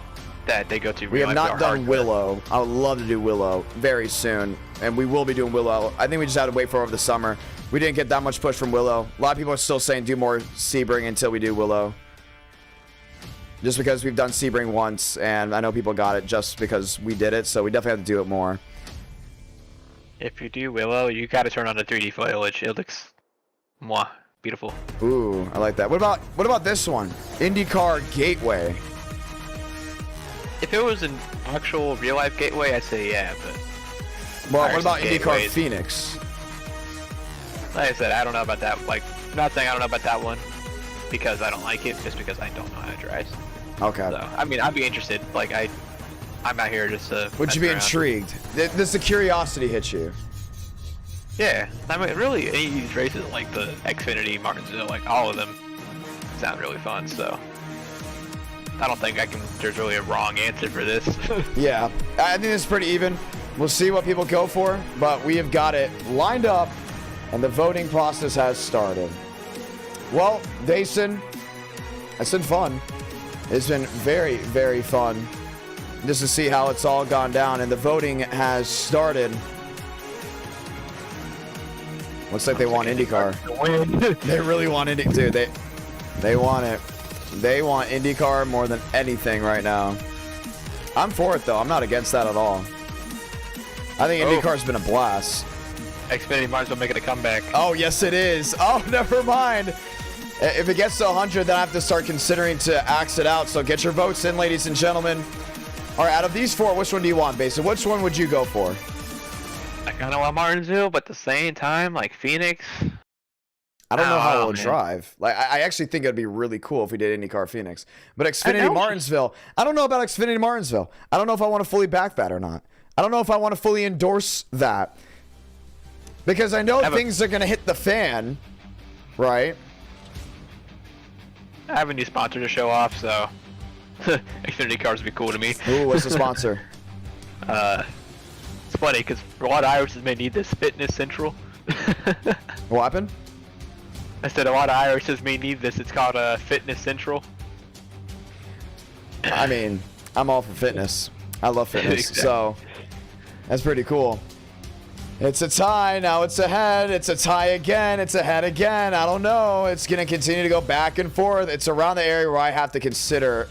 that they go to. We have not done Willow. I would love to do Willow very soon, and we will be doing Willow. I think we just had to wait for over the summer. We didn't get that much push from Willow. A lot of people are still saying do more Sebring until we do Willow. Just because we've done Sebring once, and I know people got it just because we did it, so we definitely have to do it more. If you do Willow, you gotta turn on the 3D foliage. It looks, mwah, beautiful. Ooh, I like that. What about this one? IndyCar Gateway. If it was an actual real life gateway, I'd say yeah, but. Well, what about iRacing IndyCar gateways. Phoenix? Like I said, I don't know about that. Like, I'm not saying I don't know about that one because I don't like it, just because I don't know how it drives. Okay. So, I mean, I'd be interested. Like, I'm out here just to. Would you mess be around. intrigued? Does the curiosity hit you? Yeah, I mean, really, any of these races, like the Xfinity, Martinsville, like all of them, sound really fun. So, I don't think there's really a wrong answer for this. Yeah, I think it's pretty even. We'll see what people go for, but we have got it lined up, and the voting process has started. Well, Dason, it's been fun. It's been very, very fun just to see how it's all gone down, and the voting has started. Looks like they want IndyCar. They really want Indy, dude. They want it. They want IndyCar more than anything right now. I'm for it though. I'm not against that at all. I think IndyCar's been a blast. Xfinity might as well make it a comeback. Oh yes, it is. Oh, never mind. If it gets to 100, then I have to start considering to axe it out. So get your votes in, ladies and gentlemen. All right, out of these four, which one do you want, Basin? Which one would you go for? I kind of want Martinsville, but at the same time, like Phoenix. I don't know how Oh, it'll man. drive. Like, I actually think it'd be really cool if we did IndyCar Phoenix. But Xfinity Martinsville, I don't know about Xfinity Martinsville. I don't know if I want to fully back that or not. I don't know if I want to fully endorse that. Because I know things are going to hit the fan, right? I have a new sponsor to show off, so Xfinity cars would be cool to me. Ooh, what's the sponsor? It's funny because a lot of Irishes may need this Fitness Central. What happened? I said a lot of Irishes may need this. It's called Fitness Central. I mean, I'm all for fitness. I love fitness, Exactly. so that's pretty cool. It's a tie. Now it's ahead. It's a tie again. It's ahead again. I don't know. It's going to continue to go back and forth. It's around the area where I have to consider.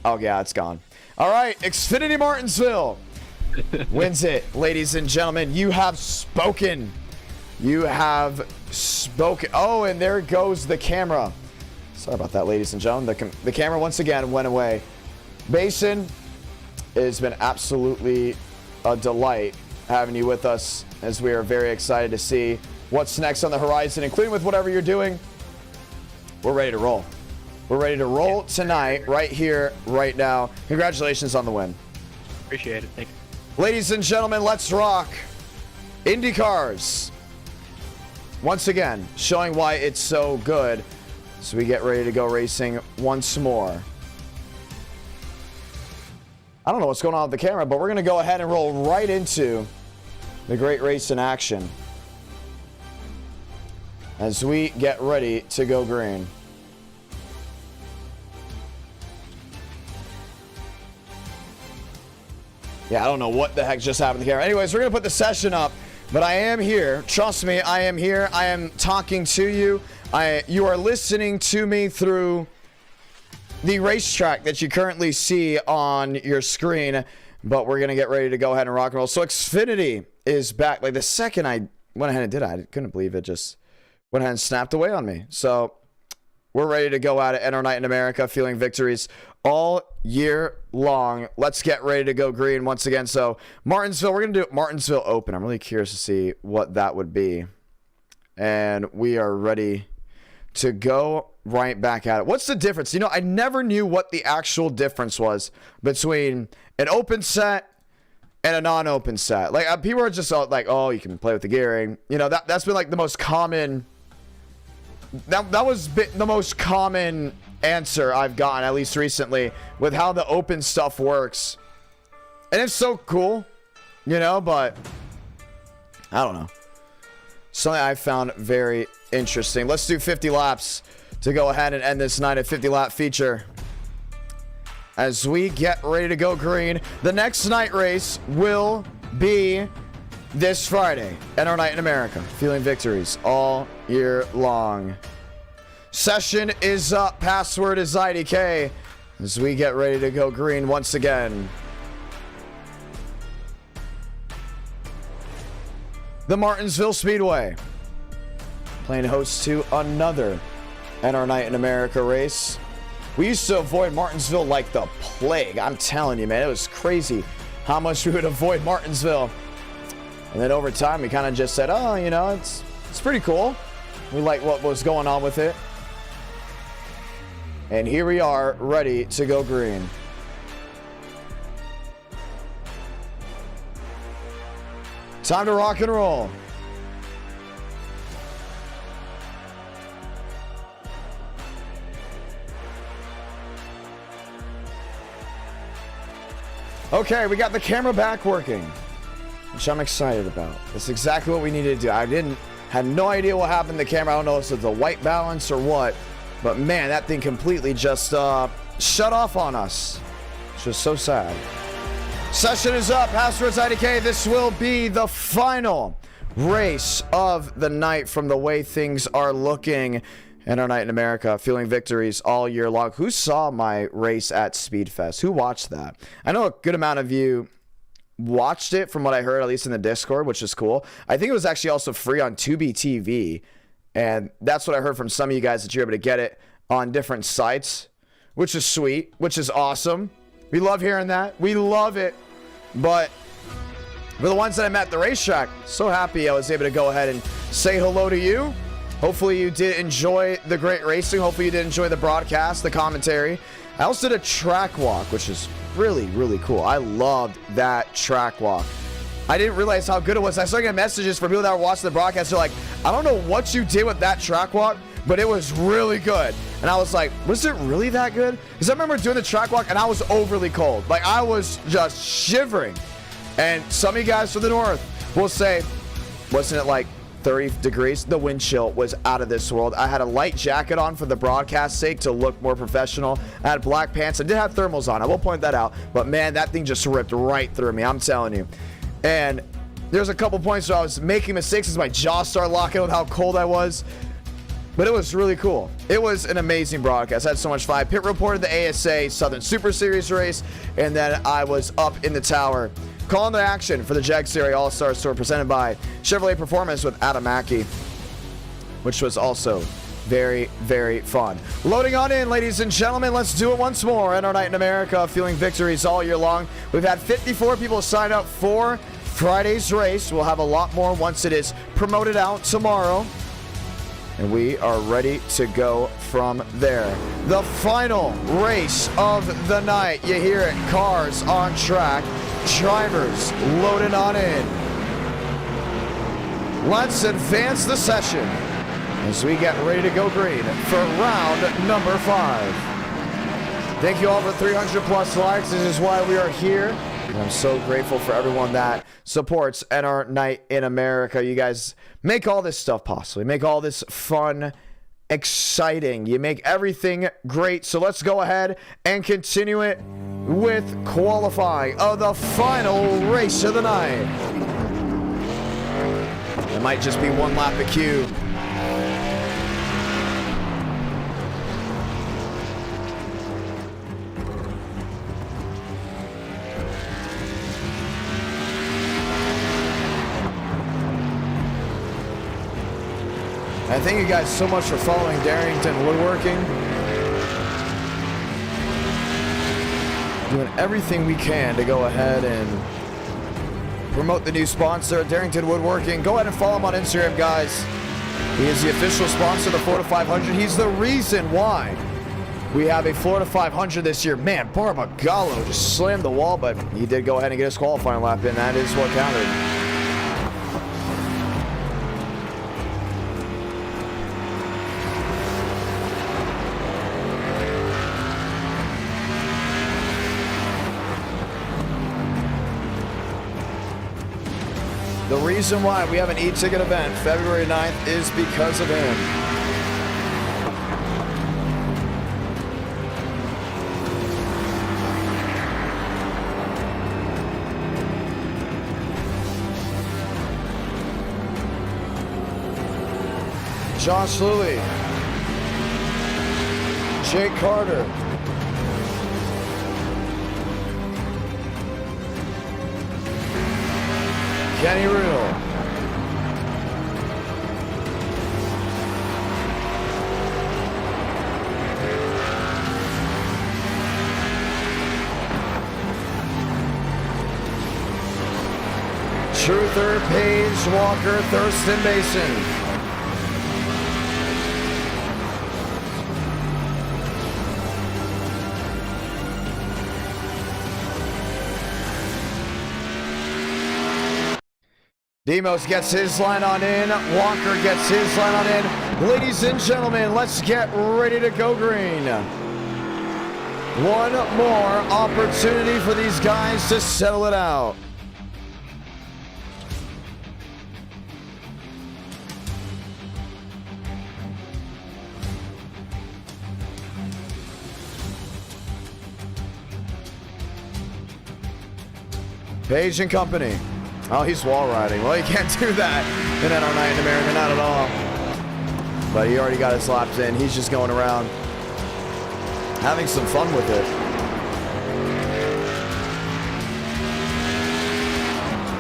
Oh, yeah, it's gone. All right, Xfinity Martinsville wins it. Ladies and gentlemen, you have spoken. You have spoken. Oh, and there goes the camera. Sorry about that, ladies and gentlemen. The camera once again went away. Basin, it has been absolutely a delight having you with us, as we are very excited to see what's next on the horizon, including with whatever you're doing. We're ready to roll. We're ready to roll tonight, right here, right now. Congratulations on the win. Appreciate it. Thank you. Ladies and gentlemen, let's rock. IndyCars. Once again, showing why it's so good. So we get ready to go racing once more. I don't know what's going on with the camera, but we're going to go ahead and roll right into the great race in action as we get ready to go green. Yeah, I don't know what the heck just happened to the camera. Anyways, we're going to put the session up, but I am here. Trust me, I am here. I am talking to you. You are listening to me through the racetrack that you currently see on your screen, but we're going to get ready to go ahead and rock and roll. So Xfinity is back. Like the second I went ahead and did it, I couldn't believe it just went ahead and snapped away on me. So we're ready to go at it. End our night in America, feeling victories all year long. Let's get ready to go green once again. So Martinsville, we're going to do Martinsville Open. I'm really curious to see what that would be. And we are ready to go right back at it. What's the difference? You know, I never knew what the actual difference was between an open set and a non-open set. Like, people are just all like, oh, you can play with the gearing. You know, that's been like the most common. That was the most common answer I've gotten, at least recently, with how the open stuff works. And it's so cool, you know, but I don't know. Something I found very interesting. Let's do 50 laps to go ahead and end this night, a 50 lap feature. As we get ready to go green, the next night race will be this Friday, and our night in America, feeling victories all year long. Session is up. Password is IDK. As we get ready to go green once again. The Martinsville Speedway, playing host to another NR Night in America race. We used to avoid Martinsville like the plague. I'm telling you, man, it was crazy how much we would avoid Martinsville. And then over time, we kind of just said, oh, you know, it's pretty cool. We like what was going on with it. And here we are, ready to go green. Time to rock and roll. Okay, we got the camera back working, which I'm excited about. That's exactly what we needed to do. Had no idea what happened to the camera. I don't know if it's the white balance or what, but man, that thing completely just shut off on us. It's just so sad. Session is up. Passwords IDK. This will be the final race of the night from the way things are looking. And our night in America, feeling victories all year long. Who saw my race at Speedfest? Who watched that? I know a good amount of you watched it from what I heard, at least in the Discord, which is cool. I think it was actually also free on Tubi TV. And that's what I heard from some of you guys, that you're able to get it on different sites, which is sweet, which is awesome. We love hearing that. We love it. But for the ones that I met at the racetrack, so happy I was able to go ahead and say hello to you. Hopefully you did enjoy the great racing. Hopefully you did enjoy the broadcast, the commentary. I also did a track walk, which is really, really cool. I loved that track walk. I didn't realize how good it was. I started getting messages from people that were watching the broadcast. They're like, I don't know what you did with that track walk, but it was really good. And I was like, was it really that good? Because I remember doing the track walk and I was overly cold. Like, I was just shivering. And some of you guys from the north will say, wasn't it like 30 degrees? The wind chill was out of this world. I had a light jacket on for the broadcast sake to look more professional. I had black pants. I did have thermals on. I will point that out. But man, that thing just ripped right through me. I'm telling you. And there's a couple points where I was making mistakes as my jaw started locking with how cold I was. But it was really cool. It was an amazing broadcast. I had so much fun. I pit reported the ASA Southern Super Series race, and then I was up in the tower calling the action for the Jag Series All-Star Tour presented by Chevrolet Performance with Adam Mackey, which was also very, very fun. Loading on in, ladies and gentlemen. Let's do it once more. NR Night in America, feeling victories all year long. We've had 54 people sign up for Friday's race. We'll have a lot more once it is promoted out tomorrow. And we are ready to go from there. The final race of the night. You hear it, cars on track, drivers loaded on in. Let's advance the session as we get ready to go green for round number 5. Thank you all for 300 plus likes. This is why we are here. And I'm so grateful for everyone that supports NR Night in America. You guys make all this stuff possible. You make all this fun, exciting. You make everything great. So let's go ahead and continue it with qualifying of the final race of the night. It might just be one lap of queue. I thank you guys so much for following Darrington Woodworking. Doing everything we can to go ahead and promote the new sponsor, Darrington Woodworking. Go ahead and follow him on Instagram, guys. He is the official sponsor of the 4 to 500. He's the reason why We have a Florida 500 this year. Man, Barbagallo just slammed the wall, but he did go ahead and get his qualifying lap in. That is what counted. The reason why we have an e-ticket event February 9th is because of him. Josh Lilly, Jake Carter, Kenny Riddle, Truther, Page, Walker, Thurston Mason. Demos gets his line on in. Walker gets his line on in. Ladies and gentlemen, let's get ready to go green. One more opportunity for these guys to settle it out. Page and company. Oh, he's wall riding. Well, he can't do that in NR Night in America, not at all. But he already got his laps in. He's just going around having some fun with it.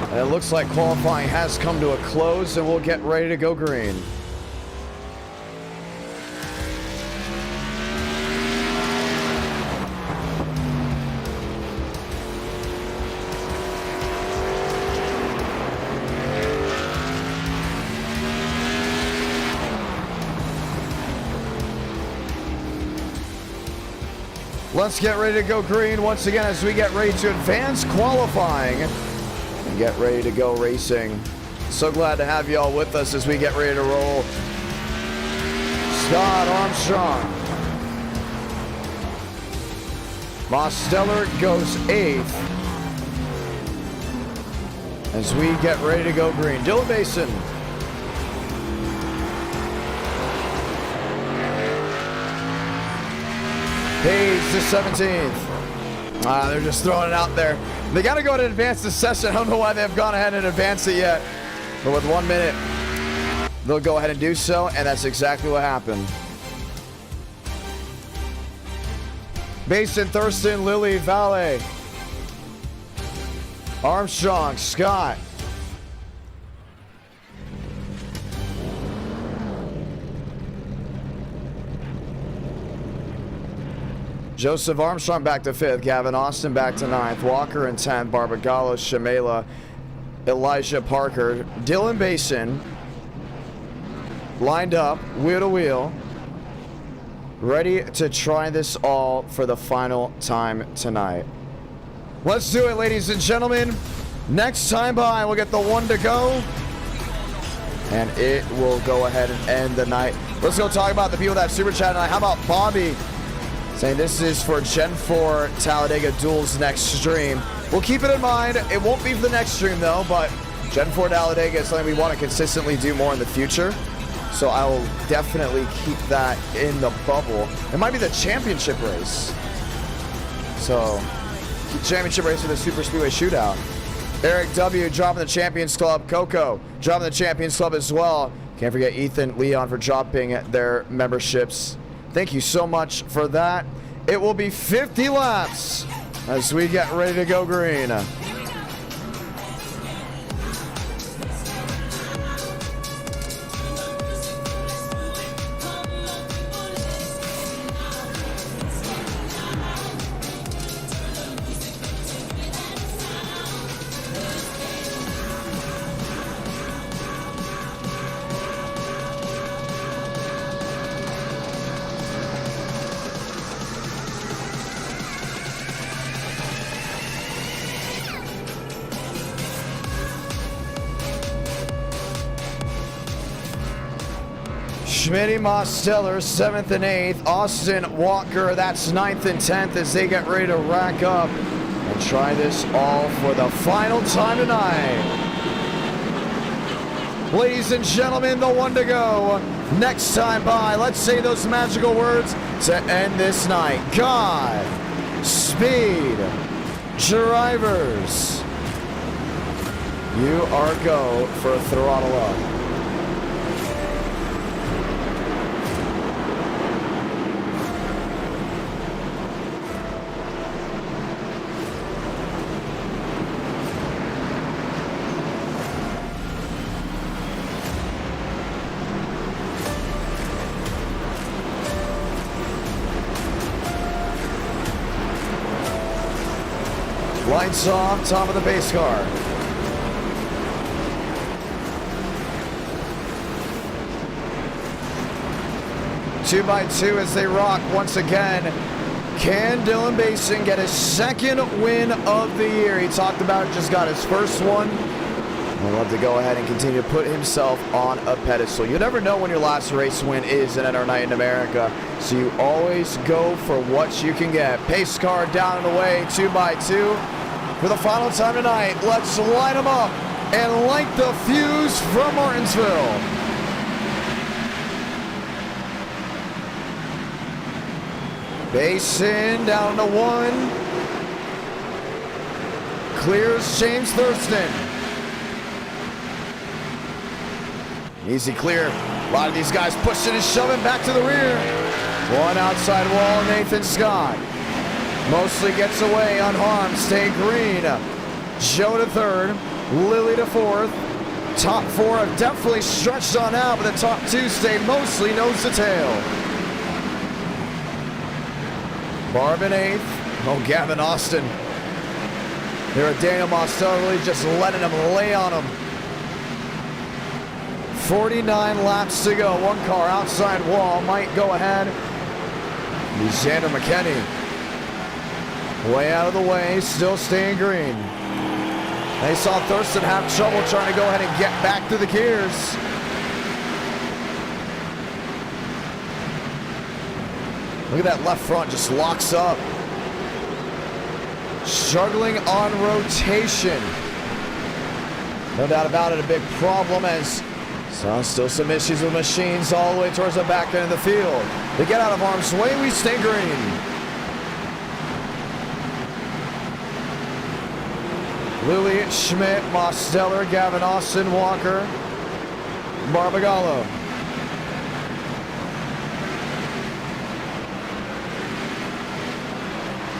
And it looks like qualifying has come to a close, and we'll get ready to go green. Let's get ready to go green once again as we get ready to advance qualifying and get ready to go racing. So glad to have you all with us as we get ready to roll. Scott Armstrong. Mosteller goes 8th as we get ready to go green. Dylan Mason. Page to 17th. They're just throwing it out there. They got to go ahead and advance the session. I don't know why they've gone ahead and advanced it yet. But with 1 minute, they'll go ahead and do so, and that's exactly what happened. Mason, Thurston, Lilly, Valle, Armstrong, Scott. Joseph Armstrong back to 5th. Gavin Austin back to 9th. Walker in 10th. Barbagallo, Shamela, Elijah Parker. Dylan Basin lined up, wheel to wheel, ready to try this all for the final time tonight. Let's do it, ladies and gentlemen. Next time by, we'll get the 1 to go, and it will go ahead and end the night. Let's go talk about the people that super chat tonight. How about Bobby saying this is for Gen 4 Talladega Duels next stream? We'll keep it in mind. It won't be for the next stream though, but Gen 4 Talladega is something we want to consistently do more in the future. So I will definitely keep that in the bubble. It might be the championship race. So, championship race for the Super Speedway Shootout. Eric W. dropping the Champions Club. Coco dropping the Champions Club as well. Can't forget Ethan, Leon for dropping their memberships. Thank you so much for that. It will be 50 laps as we get ready to go green. Schmitty Mosteller, 7th and 8th. Austin Walker, that's 9th and 10th as they get ready to rack up and try this all for the final time tonight. Ladies and gentlemen, the one to go. Next time by, let's say those magical words to end this night. God, speed, drivers. You are go for a throttle up. Lights off, top of the base car. Two by two as they rock once again. Can Dylan Basin get his second win of the year? He talked about it, just got his first one. I'd love to go ahead and continue to put himself on a pedestal. You never know when your last race win is in our night in America, so you always go for what you can get. Pace car down and away, 2 by 2. For the final time tonight, let's light them up and light the fuse from Martinsville. Basin down to 1. Clears James Thurston. Easy clear. A lot of these guys pushing and shoving back to the rear. One outside wall, Nathan Scott. Mostly gets away unharmed. Stay green. Joe to 3rd. Lily to 4th. Top 4 have definitely stretched on out, but the top 2 stay mostly nose to tail. Barb in 8th. Oh, Gavin Austin. Here at Daniel Mosteller really just letting him lay on him. 49 laps to go. One car outside wall might go ahead. Xander McKinney. Way out of the way, still staying green. They saw Thurston have trouble trying to go ahead and get back to the gears. Look at that left front, just locks up. Struggling on rotation. No doubt about it, a big problem as still some issues with machines all the way towards the back end of the field. They get out of harm's way, we stay green. Louis, Schmidt, Mosteller, Gavin Austin, Walker, Barbagallo.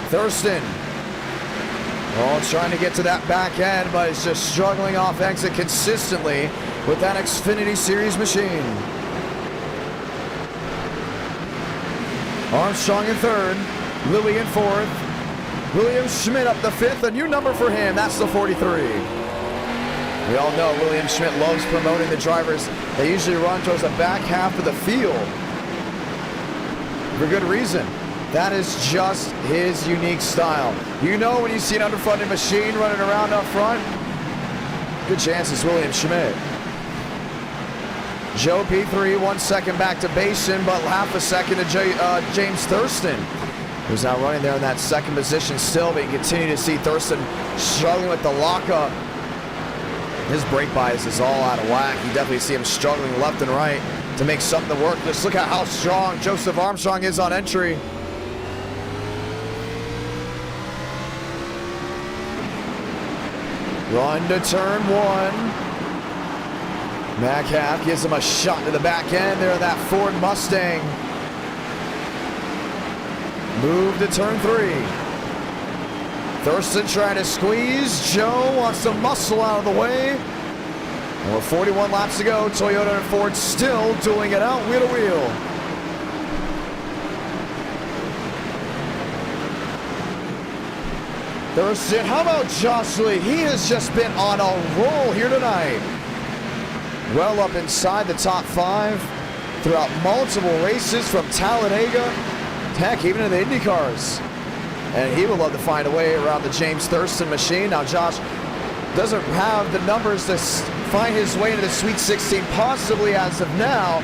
Thurston. Oh, trying to get to that back end, but it's just struggling off exit consistently with that Xfinity Series machine. Armstrong in 3rd, Louis in 4th. William Schmidt up the 5th, a new number for him, that's the 43. We all know William Schmidt loves promoting the drivers. They usually run towards the back half of the field. For good reason. That is just his unique style. You know when you see an underfunded machine running around up front, good chance it's William Schmidt. Joe P3, 1 second back to Basin, but half a second to James Thurston, who's now running there in that second position still, but you continue to see Thurston struggling with the lockup. His brake bias is all out of whack. You definitely see him struggling left and right to make something work. Just look at how strong Joseph Armstrong is on entry. Run to turn 1. Metcalf gives him a shot to the back end there, that Ford Mustang. Move to turn 3. Thurston trying to squeeze. Joe wants to muscle out of the way. And with 41 laps to go, Toyota and Ford still dueling it out wheel to wheel. Thurston, how about Josh Lee? He has just been on a roll here tonight. Well up inside the top 5 throughout multiple races from Talladega, heck, even in the Indy cars. And he would love to find a way around the James Thurston machine. Now, Josh doesn't have the numbers to find his way into the Sweet 16, possibly as of now.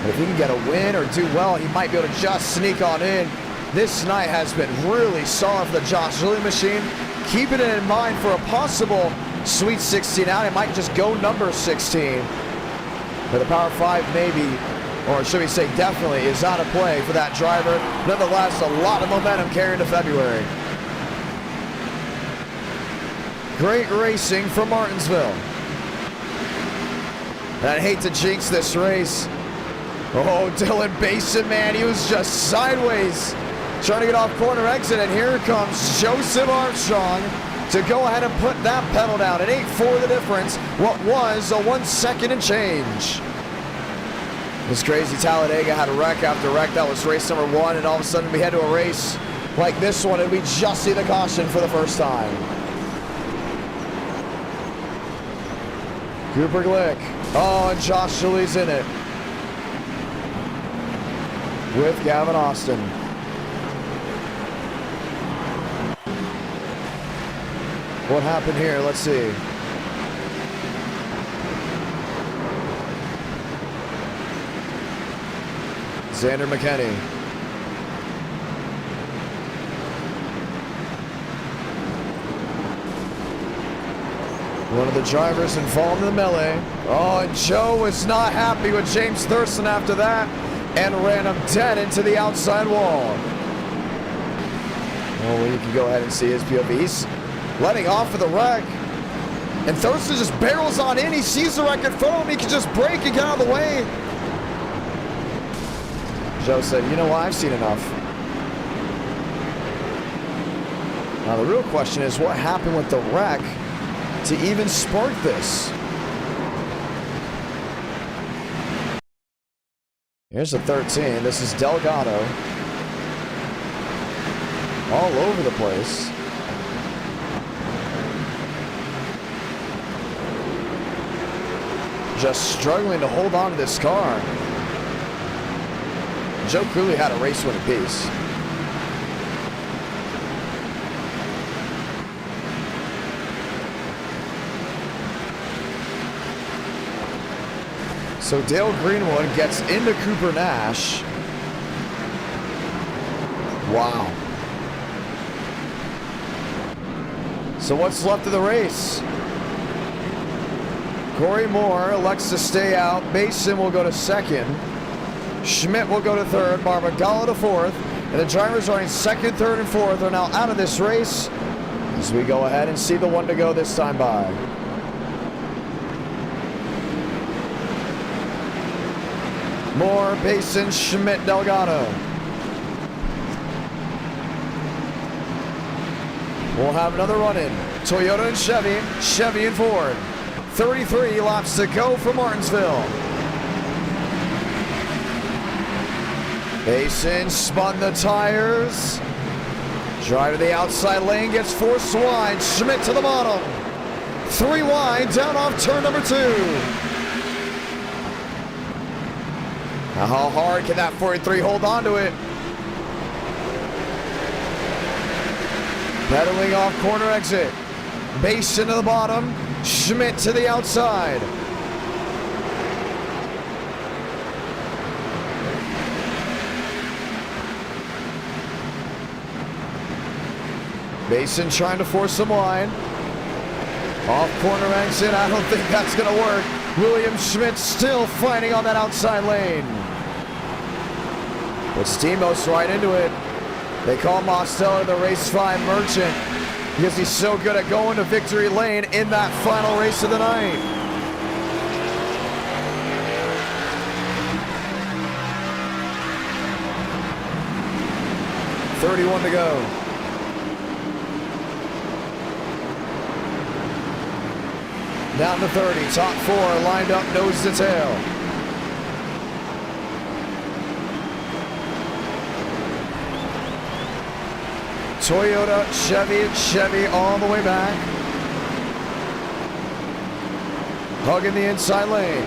But if he can get a win or do well, he might be able to just sneak on in. This night has been really solid for the Josh Lilly machine. Keeping it in mind for a possible Sweet 16 out. It might just go number 16. But the Power 5 maybe, or should we say definitely, is out of play for that driver. Nonetheless, a lot of momentum carrying to February. Great racing from Martinsville. And I'd hate to jinx this race. Oh, Dylan Basin, man, he was just sideways trying to get off corner exit, and here comes Joseph Armstrong to go ahead and put that pedal down. An 8.4 the difference, what was a 1 second and change. This crazy Talladega had a wreck after wreck. That was race number 1, and all of a sudden we head to a race like this one, and we just see the caution for the first time. Cooper Glick. Oh, and Josh Lilly's in it with Gavin Austin. What happened here? Let's see. Xander McKinney. One of the drivers involved in the melee. Oh, and Joe was not happy with James Thurston after that and ran him dead into the outside wall. Oh, you can go ahead and see his POV. He's letting off of the wreck. And Thurston just barrels on in. He sees the wreck in front of him. He can just brake and get out of the way. Joe said, you know what? I've seen enough. Now, the real question is what happened with the wreck to even spark this? Here's the 13. This is Delgado. All over the place. Just struggling to hold on to this car. Joe clearly had a race win apiece. So Dale Greenwood gets into Cooper Nash. Wow. So what's left of the race? Corey Moore elects to stay out. Mason will go to second. Schmidt will go to third. Marmagala to fourth. And the drivers are in second, third, and fourth are now out of this race as we go ahead and see the one to go this time by. Moore, Basin, Schmidt, Delgado. We'll have another run-in. Toyota and Chevy. Chevy and Ford. 33 laps to go for Martinsville. Basin spun the tires. Drive to the outside lane, gets forced wide. Schmidt to the bottom. 3 wide, down off turn number 2. Now how hard can that 43 hold on to it? Pedaling off corner exit. Basin to the bottom. Schmidt to the outside. Basin trying to force some line. Off corner exit. I don't think that's going to work. William Schmidt still fighting on that outside lane. But Stemos right into it. They call Mosteller the race 5 merchant because he's so good at going to victory lane in that final race of the night. .31 to go. Down to 30, top 4 lined up nose to tail. Toyota, Chevy all the way back. Hugging the inside lane.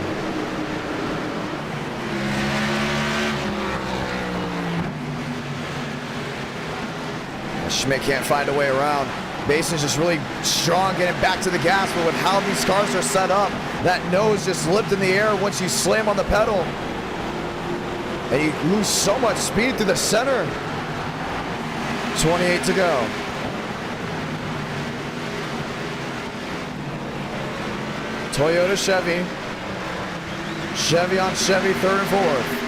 Schmidt can't find a way around. Bason's just really strong getting back to the gas, but with how these cars are set up, that nose just lipped in the air once you slam on the pedal. And you lose so much speed through the center. 28 to go. Toyota Chevy. Chevy on Chevy, third and fourth.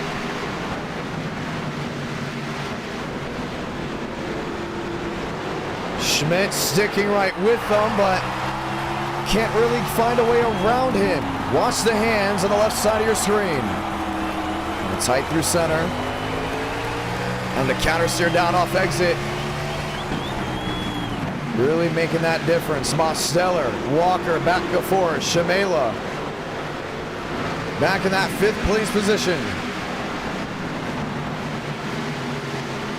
Schmidt sticking right with them, but can't really find a way around him. Watch the hands on the left side of your screen. And tight through center. And the counter steer down off exit. Really making that difference. Mosteller, Walker, back and forth. Shamela back in that 5th place position.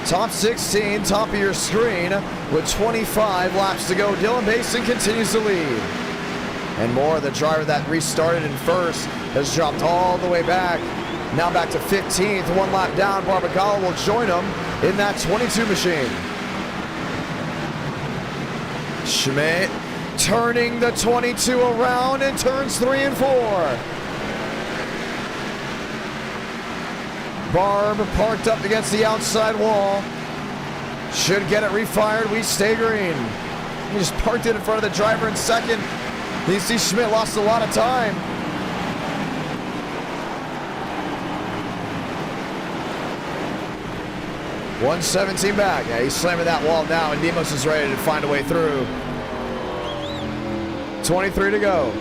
Top 16, top of your screen with 25 laps to go. Dylan Basin continues to lead. And more, the driver that restarted in first has dropped all the way back. Now back to 15th, 1 lap down. Barbagala will join him in that 22 machine. Schmidt turning the 22 around in turns 3 and 4. Barb parked up against the outside wall. Should get it refired. We stay green. He just parked it in front of the driver in second. You see Schmidt lost a lot of time. .117 back. Yeah, he's slamming that wall now, and Demos is ready to find a way through. 23 to go.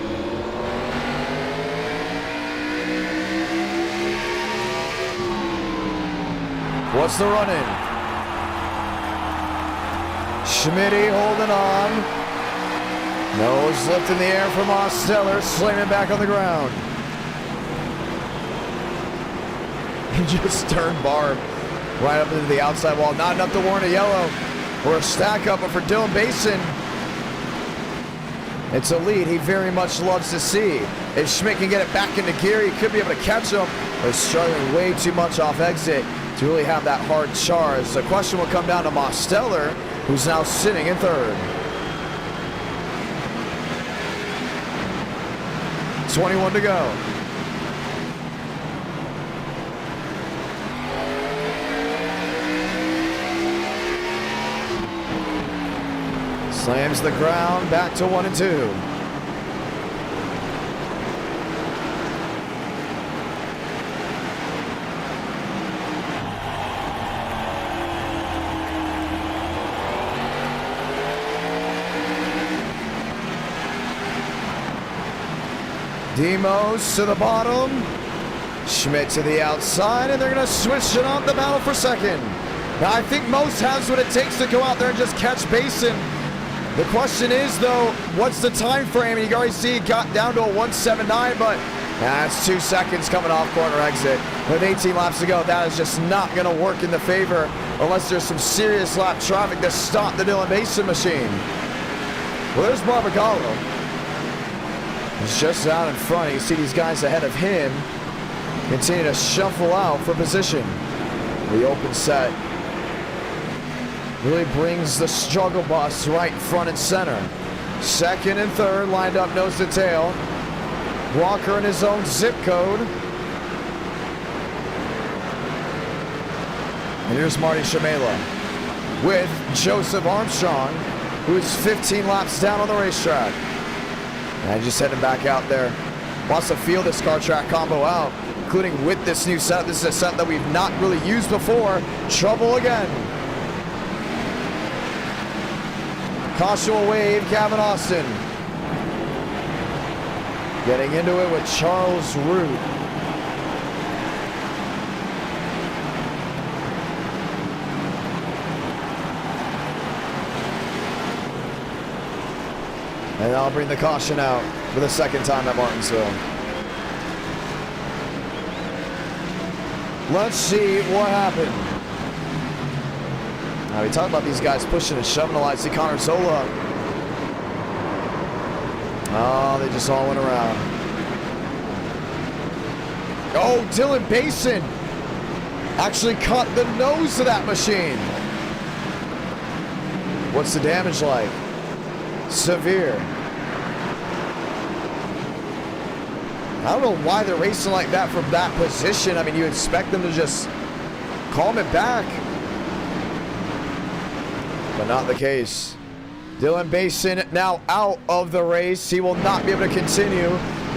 What's the run-in? Schmitty holding on. Nose lift in the air from Mosteller, slamming back on the ground. He just turned Barb right up into the outside wall. Not enough to warrant a yellow or a stack up, but for Dylan Basin, it's a lead he very much loves to see. If Schmidt can get it back into gear, he could be able to catch him, but he's struggling way too much off exit to really have that hard charge. The question will come down to Mosteller, who's now sitting in third. 21 to go. Slams the ground, back to 1 and 2. Demos to the bottom, Schmidt to the outside, and they're going to switch it on the battle for second. Now, I think most has what it takes to go out there and just catch Basin. The question is, though, what's the time frame? And you can already see it got down to a 1:79, but that's 2 seconds coming off corner exit. With 18 laps to go, that is just not going to work in the favor unless there's some serious lap traffic to stop the Dylan Basin machine. Well, there's Barbagallo. He's just out in front. You see these guys ahead of him continue to shuffle out for position. The open set really brings the struggle bus right front and center. Second and third lined up nose to tail. Walker in his own zip code. And here's Marty Shamela with Joseph Armstrong, who is 15 laps down on the racetrack. And just heading back out there. Wants to feel this car track combo out, including with this new setup. This is a setup that we've not really used before. Trouble again. Caution will wave, Gavin Austin. Getting into it with Charles Root. And I'll bring the caution out for the second time at Martinsville. Let's see what happened. Now we talk about these guys pushing and shoving a lot. See Connor Zola. Oh, they just all went around. Oh, Dylan Basin actually caught the nose of that machine. What's the damage like? Severe. I don't know why they're racing like that from that position. I mean, you expect them to just calm it back. But not the case. Dylan Basin now out of the race. He will not be able to continue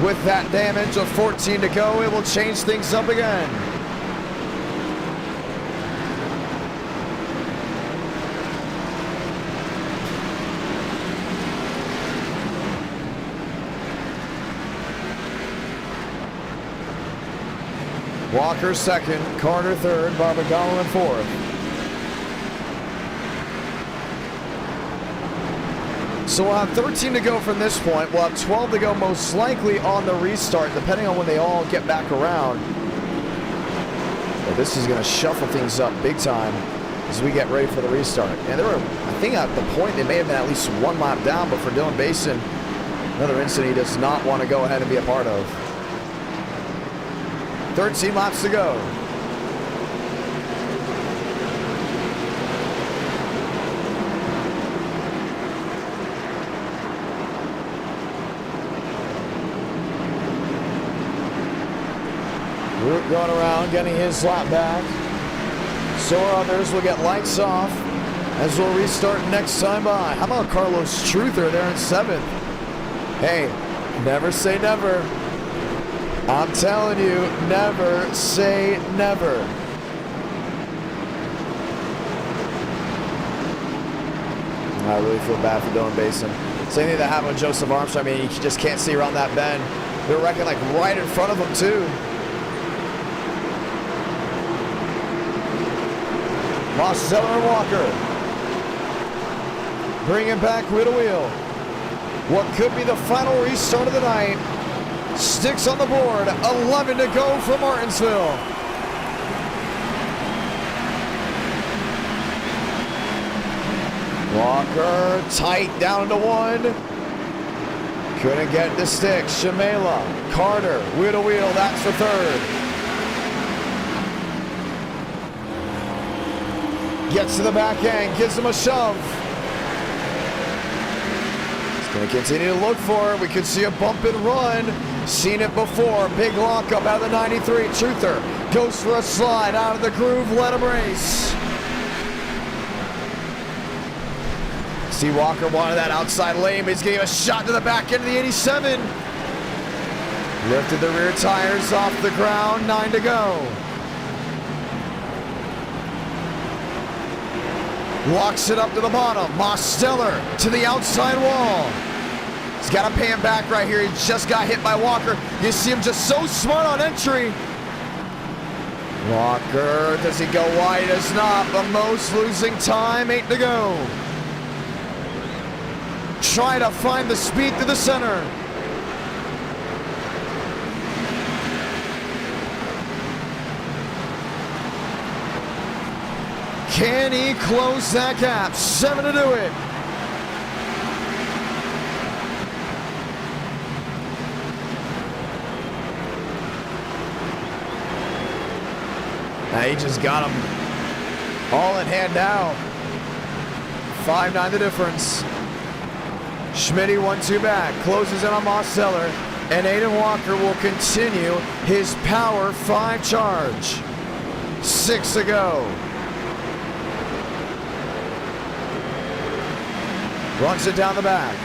with that damage of 14 to go. It will change things up again. Walker second, Carter third, Barbagallo in fourth. So we'll have 13 to go from this point. We'll have 12 to go most likely on the restart, depending on when they all get back around. But this is going to shuffle things up big time as we get ready for the restart. And there were, I think at the point, they may have been at least one lap down, but for Dylan Basin, another incident he does not want to go ahead and be a part of. 13 laps to go. Root going around, getting his lap back. So others will get lights off as we'll restart next time by. How about Carlos Truther there in seventh? Hey, never say never. I'm telling you, never say never. I really feel bad for Dylan Basin. Same thing that happened with Joseph Armstrong. I mean, you just can't see around that bend. They're wrecking like right in front of him too. Marcelo and Walker. Bringing back wheel to wheel. What could be the final restart of the night. Sticks on the board, 11 to go for Martinsville. Walker tight down to one. Couldn't get the stick. Shamela, Carter, wheel to wheel, that's the third. Gets to the back end, gives him a shove. Going to continue to look for it. We could see a bump and run. Seen it before. Big lockup out of the 93. Truther goes for a slide out of the groove. Let him race. See Walker wanted that outside lane, but he's getting a shot to the back end of the 87. Lifted the rear tires off the ground. 9 to go. Locks it up to the bottom. Mosteller to the outside wall. He's got to pay him back right here. He just got hit by Walker. You see him just so smart on entry. Walker, does he go wide? He does not. The most losing time, 8 to go. Try to find the speed to the center. Can he close that gap? 7 to do it. Now he just got him all in hand now. 5-9 the difference. Schmitty 1-2 back. Closes in on Mosteller. And Aiden Walker will continue his Power 5 charge. 6 to go. Runs it down the back.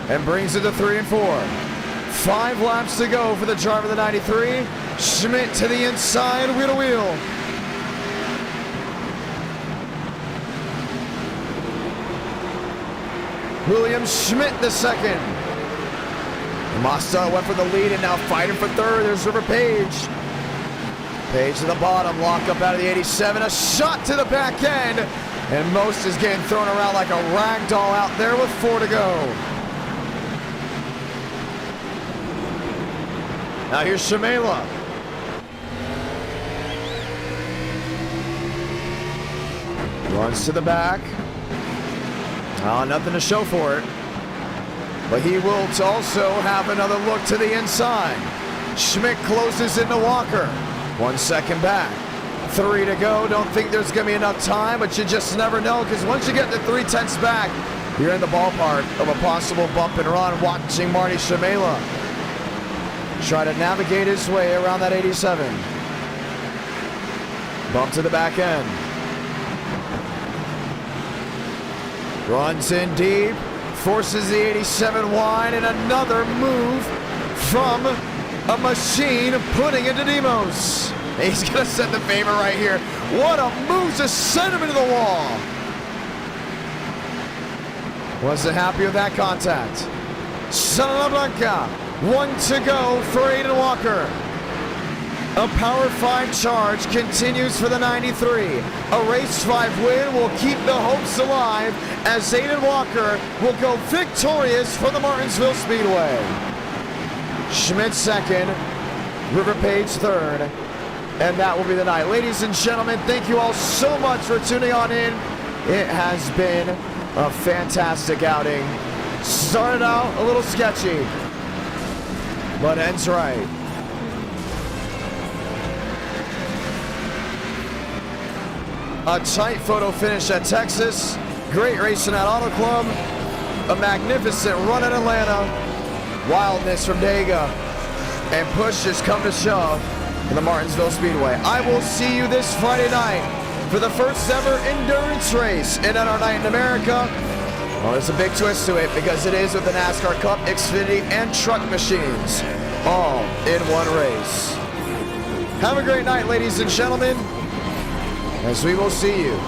And brings it to 3 and 4. 5 laps to go for the driver of the 93. Schmidt to the inside, wheel to wheel. William Schmidt the second. Mosteller went for the lead and now fighting for third. There's River Page. Page to the bottom, lock up out of the 87. A shot to the back end. And Most is getting thrown around like a rag doll out there with 4 to go. Now here's Shamela. Runs to the back. Oh, nothing to show for it. But he will also have another look to the inside. Schmidt closes into Walker. 1 second back. 3 to go. Don't think there's going to be enough time, but you just never know, because once you get to 3/10 back, you're in the ballpark of a possible bump and run. Watching Marty Shamela Try to navigate his way around that 87. Bump to the back end. Runs in deep. Forces the 87 wide, and another move from a machine putting into Demos. He's going to send the favor right here. What a move to send him into the wall. Wasn't happy with that contact. Santa Blanca, 1 to go for Aiden Walker. A Power 5 charge continues for the 93. A Race 5 win will keep the hopes alive as Aiden Walker will go victorious for the Martinsville Speedway. Schmidt second, River Page third, and that will be the night. Ladies and gentlemen, thank you all so much for tuning on in. It has been a fantastic outing. Started out a little sketchy, but ends right. A tight photo finish at Texas. Great racing at Auto Club. A magnificent run at Atlanta. Wildness from Dega. And push has come to shove in the Martinsville Speedway. I will see you this Friday night for the first ever endurance race in NR Night in America. Well, there's a big twist to it because it is with the NASCAR Cup, Xfinity, and truck machines all in one race. Have a great night, ladies and gentlemen, as we will see you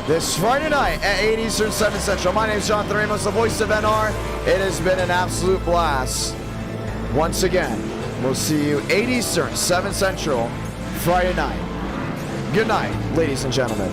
this Friday night at 8 Eastern, 7 Central. My name is Jonathan Ramos, the voice of NR. It has been an absolute blast. Once again, we'll see you 8 Eastern, 7 Central, Friday night. Good night, ladies and gentlemen.